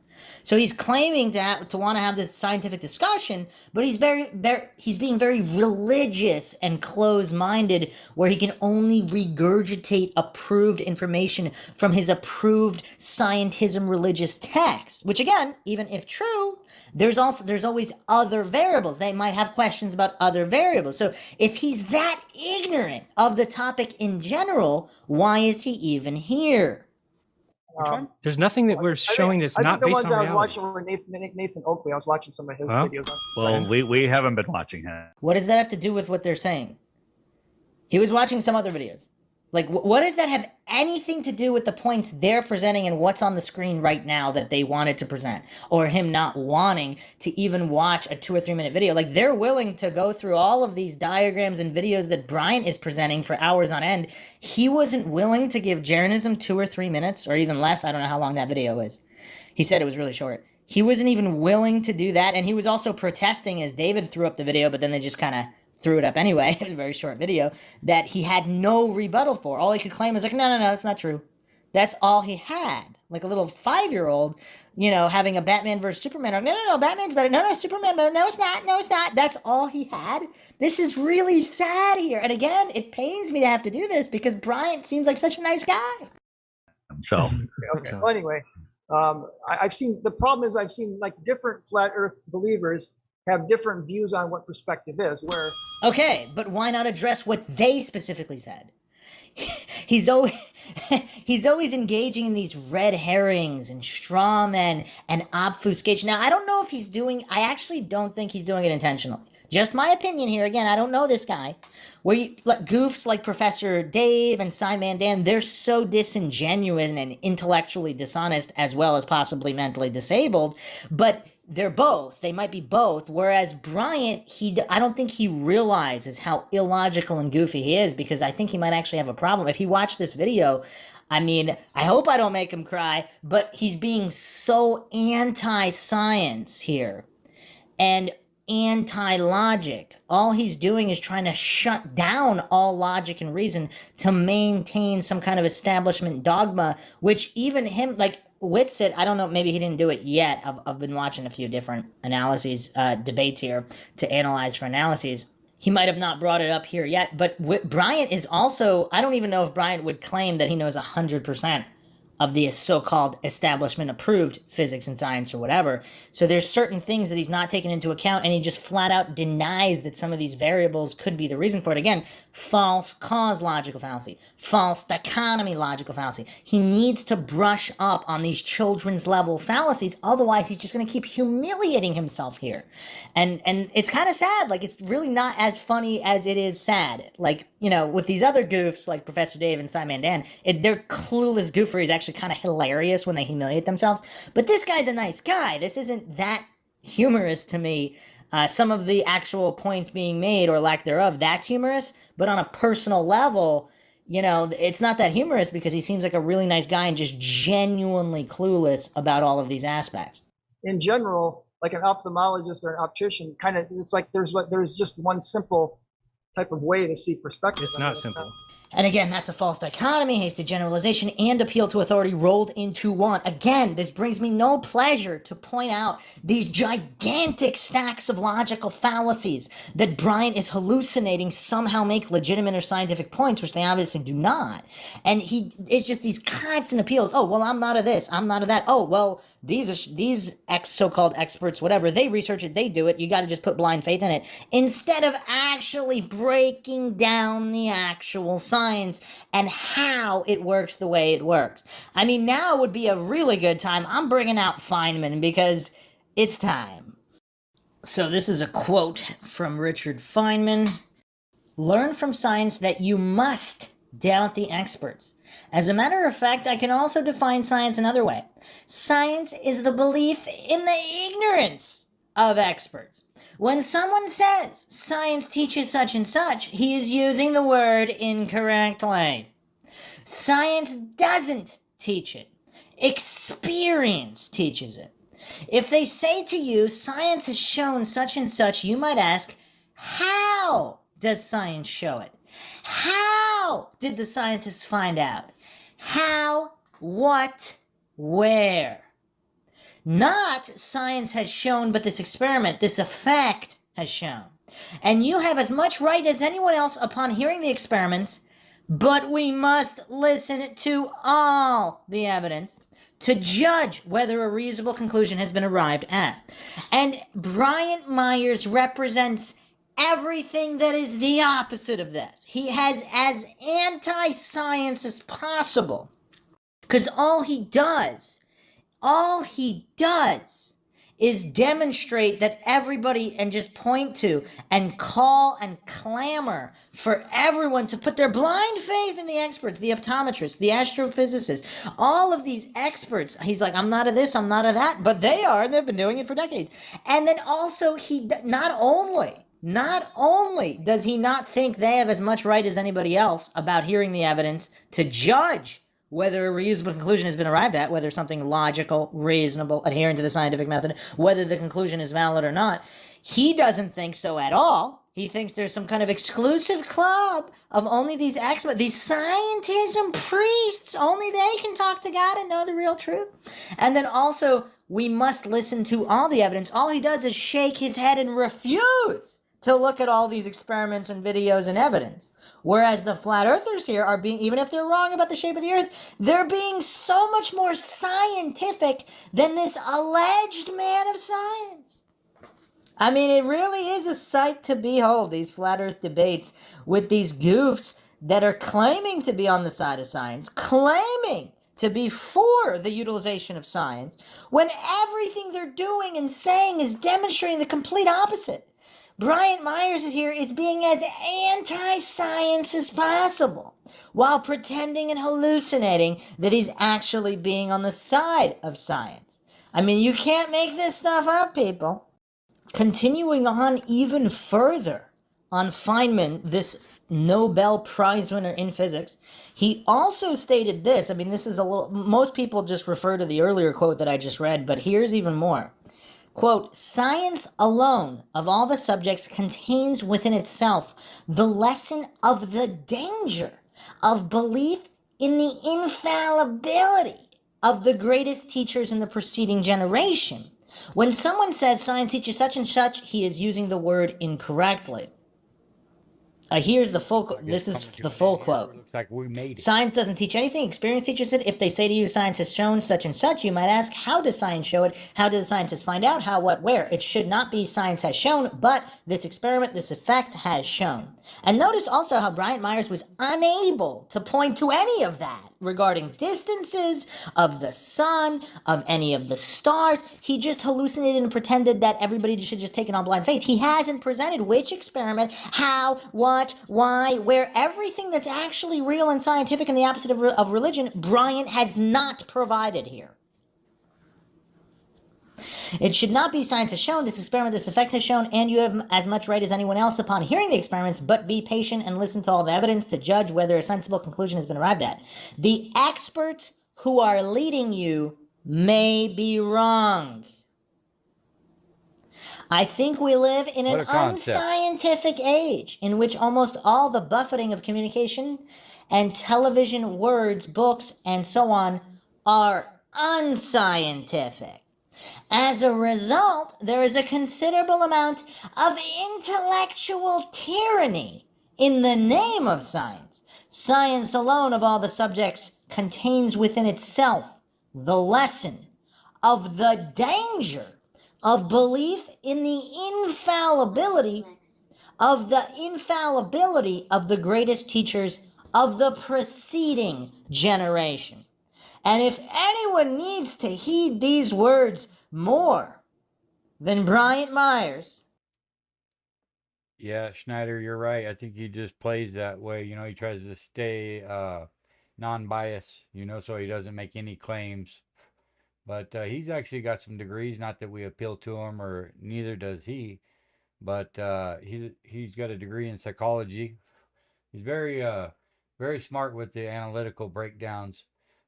So he's claiming to want to have this scientific discussion, but he's being very religious and closed-minded, where he can only regurgitate approved information from his approved scientism religious text. Which, again, even if true, there's always other variables. They might have questions about other variables. So if he's that ignorant of the topic in general, why is he even here? There's nothing that we're showing that's not based on reality. I think the ones I was watching were Nathan Oakley. I was watching some of his videos. Well, we haven't been watching him. What does that have to do with what they're saying? He was watching some other videos. Like, what does that have anything to do with the points they're presenting and what's on the screen right now that they wanted to present? Or him not wanting to even watch a 2 or 3 minute video? Like, they're willing to go through all of these diagrams and videos that Bryant is presenting for hours on end. He wasn't willing to give Jeranism 2 or 3 minutes, or even less. I don't know how long that video is. He said it was really short. He wasn't even willing to do that, and he was also protesting as David threw up the video, but then they just kind of threw it up anyway. It was a very short video that he had no rebuttal for. All he could claim was like, no, that's not true. That's all he had. Like a little 5-year-old, having a Batman versus Superman. No, Batman's better. No, Superman better. No, it's not. That's all he had. This is really sad here. And again, it pains me to have to do this because Bryant seems like such a nice guy. So. Okay. Well, anyway, I've seen like different flat Earth believers have different views on what perspective is. Okay, but why not address what they specifically said? He's always engaging in these red herrings and straw men and obfuscation. Now, I actually don't think he's doing it intentionally. Just my opinion here. Again, I don't know this guy. Goofs like Professor Dave and Simon Dan, they're so disingenuous and intellectually dishonest as well as possibly mentally disabled, but they might be both, whereas Bryant, I don't think he realizes how illogical and goofy he is, because I think he might actually have a problem. If he watched this video, I mean, I hope I don't make him cry, but he's being so anti-science here, and anti-logic. All he's doing is trying to shut down all logic and reason to maintain some kind of establishment dogma, which even him, like Whitsitt, I don't know, maybe he didn't do it yet. I've been watching a few different analyses, debates here to analyze for analyses. He might have not brought it up here yet, but Bryant is also, I don't even know if Bryant would claim that he knows 100% of the so-called establishment-approved physics and science or whatever. So there's certain things that he's not taking into account, and he just flat out denies that some of these variables could be the reason for it. Again, false cause logical fallacy, false dichotomy logical fallacy. He needs to brush up on these children's level fallacies, otherwise he's just going to keep humiliating himself here. And it's kind of sad. Like, it's really not as funny as it is sad. Like, with these other goofs like Professor Dave and Simon Dan, their clueless goofery is actually kind of hilarious when they humiliate themselves. But this guy's a nice guy. This isn't that humorous to me. Some of the actual points being made or lack thereof, that's humorous. But on a personal level, it's not that humorous because he seems like a really nice guy and just genuinely clueless about all of these aspects. In general, like an ophthalmologist or an optician, it's like there's just one simple type of way to see perspective. It's not simple. And again, that's a false dichotomy, hasty generalization, and appeal to authority rolled into one. Again, this brings me no pleasure to point out these gigantic stacks of logical fallacies that Bryant is hallucinating somehow make legitimate or scientific points, which they obviously do not. And it's just these constant appeals. Oh, well, I'm not of this. I'm not of that. Oh, well, these so-called experts, whatever, they research it, they do it. You got to just put blind faith in it. Instead of actually breaking down the actual science and how it works the way it works. I mean, now would be a really good time. I'm bringing out Feynman because it's time. So this is a quote from Richard Feynman. Learn from science that you must doubt the experts. As a matter of fact, I can also define science another way. Science is the belief in the ignorance of experts. When someone says science teaches such and such, he is using the word incorrectly. Science doesn't teach it. Experience teaches it. If they say to you, science has shown such and such, you might ask, how does science show it? How did the scientists find out? How, what, where? Not science has shown, but this experiment, this effect has shown. And you have as much right as anyone else upon hearing the experiments, but we must listen to all the evidence to judge whether a reasonable conclusion has been arrived at. And Bryant Myers represents everything that is the opposite of this. He has as anti-science as possible. Because all he does is demonstrate that everybody, and just point to and call and clamor for everyone to put their blind faith in the experts, the optometrists, the astrophysicists, all of these experts. He's like, I'm not of this, I'm not of that, but they are, and they've been doing it for decades. And then also, he not only does he not think they have as much right as anybody else about hearing the evidence to judge whether a reasonable conclusion has been arrived at, whether something logical, reasonable, adherent to the scientific method, whether the conclusion is valid or not. He doesn't think so at all. He thinks there's some kind of exclusive club of only these experts, these scientism priests, only they can talk to God and know the real truth. And then also, we must listen to all the evidence. All he does is shake his head and refuse to look at all these experiments and videos and evidence. Whereas the flat earthers here are being, even if they're wrong about the shape of the earth, they're being so much more scientific than this alleged man of science. I mean, it really is a sight to behold, these flat earth debates with these goofs that are claiming to be on the side of science, claiming to be for the utilization of science, when everything they're doing and saying is demonstrating the complete opposite. Bryant Myers is being as anti-science as possible, while pretending and hallucinating that he's actually being on the side of science. I mean, you can't make this stuff up, people. Continuing on even further on Feynman, this Nobel Prize winner in physics, he also stated this. I mean, this is a little, most people just refer to the earlier quote that I just read, but here's even more. Quote, science alone of all the subjects contains within itself the lesson of the danger of belief in the infallibility of the greatest teachers in the preceding generation. When someone says science teaches such and such, he is using the word incorrectly. Here's the full, this is the full quote. Looks like we made it. Science doesn't teach anything. Experience teaches it. If they say to you, science has shown such and such, you might ask, how does science show it? How did the scientists find out? How, what, where? It should not be science has shown, but this experiment, this effect has shown. And notice also how Bryant Myers was unable to point to any of that regarding distances of the sun, of any of the stars. He just hallucinated and pretended that everybody should just take it on blind faith. He hasn't presented which experiment, how, what, why, where, everything that's actually real and scientific and the opposite of religion, Bryant has not provided here. It should not be science has shown, this experiment, this effect has shown, and you have as much right as anyone else upon hearing the experiments, but be patient and listen to all the evidence to judge whether a sensible conclusion has been arrived at. The experts who are leading you may be wrong. I think we live in an unscientific age in which almost all the buffeting of communication and television words, books, and so on are unscientific. As a result, there is a considerable amount of intellectual tyranny in the name of science. Science alone, of all the subjects, contains within itself the lesson of the danger of belief in the infallibility of the greatest teachers of the preceding generation. And if anyone needs to heed these words more than Bryant Myers. Yeah, Schneider, you're right. I think he just plays that way. He tries to stay non-biased, so he doesn't make any claims. But he's actually got some degrees. Not that we appeal to him, or neither does he. But he's got a degree in psychology. He's very smart with the analytical breakdowns.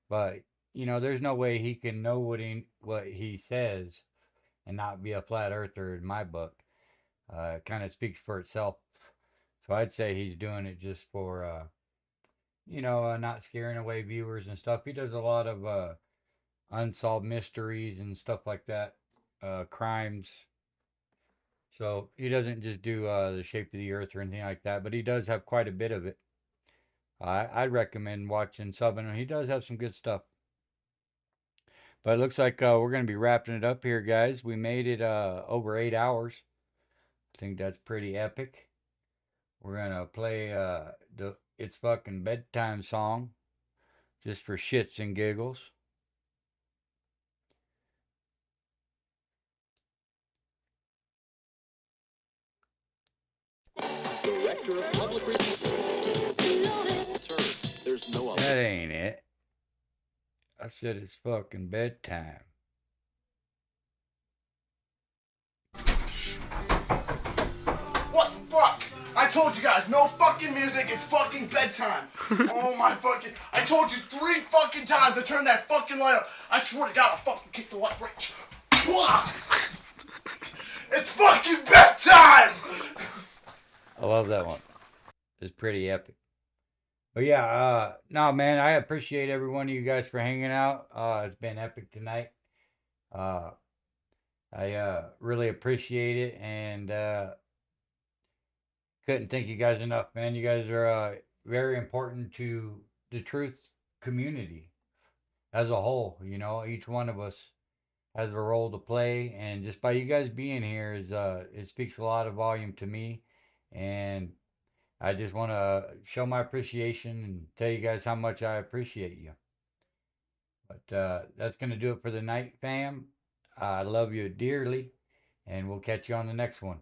But there's no way he can know what he says and not be a flat earther in my book. It kind of speaks for itself. So I'd say he's doing it just for not scaring away viewers and stuff. He does a lot of unsolved mysteries and stuff like that, crimes. So he doesn't just do the shape of the earth or anything like that, but he does have quite a bit of it. I'd recommend watching subbing. He does have some good stuff. But it looks like we're going to be wrapping it up here, guys. We made it over 8 hours. I think that's pretty epic. We're going to play It's Fucking Bedtime song just for shits and giggles. Director of Public Relations. There's no other. That ain't it. I said it's fucking bedtime. What the fuck? I told you guys, no fucking music, it's fucking bedtime. Oh my fucking, I told you 3 fucking times to turn that fucking light up. I swear to God, I'll fucking kick the light right. It's fucking bedtime! I love that one. It's pretty epic. But yeah, no, man, I appreciate every one of you guys for hanging out. It's been epic tonight. I really appreciate it, and couldn't thank you guys enough, man. You guys are very important to the truth community as a whole. Each one of us has a role to play, and just by you guys being here it speaks a lot of volume to me, and I just want to show my appreciation and tell you guys how much I appreciate you. But that's going to do it for the night, fam. I love you dearly, and we'll catch you on the next one.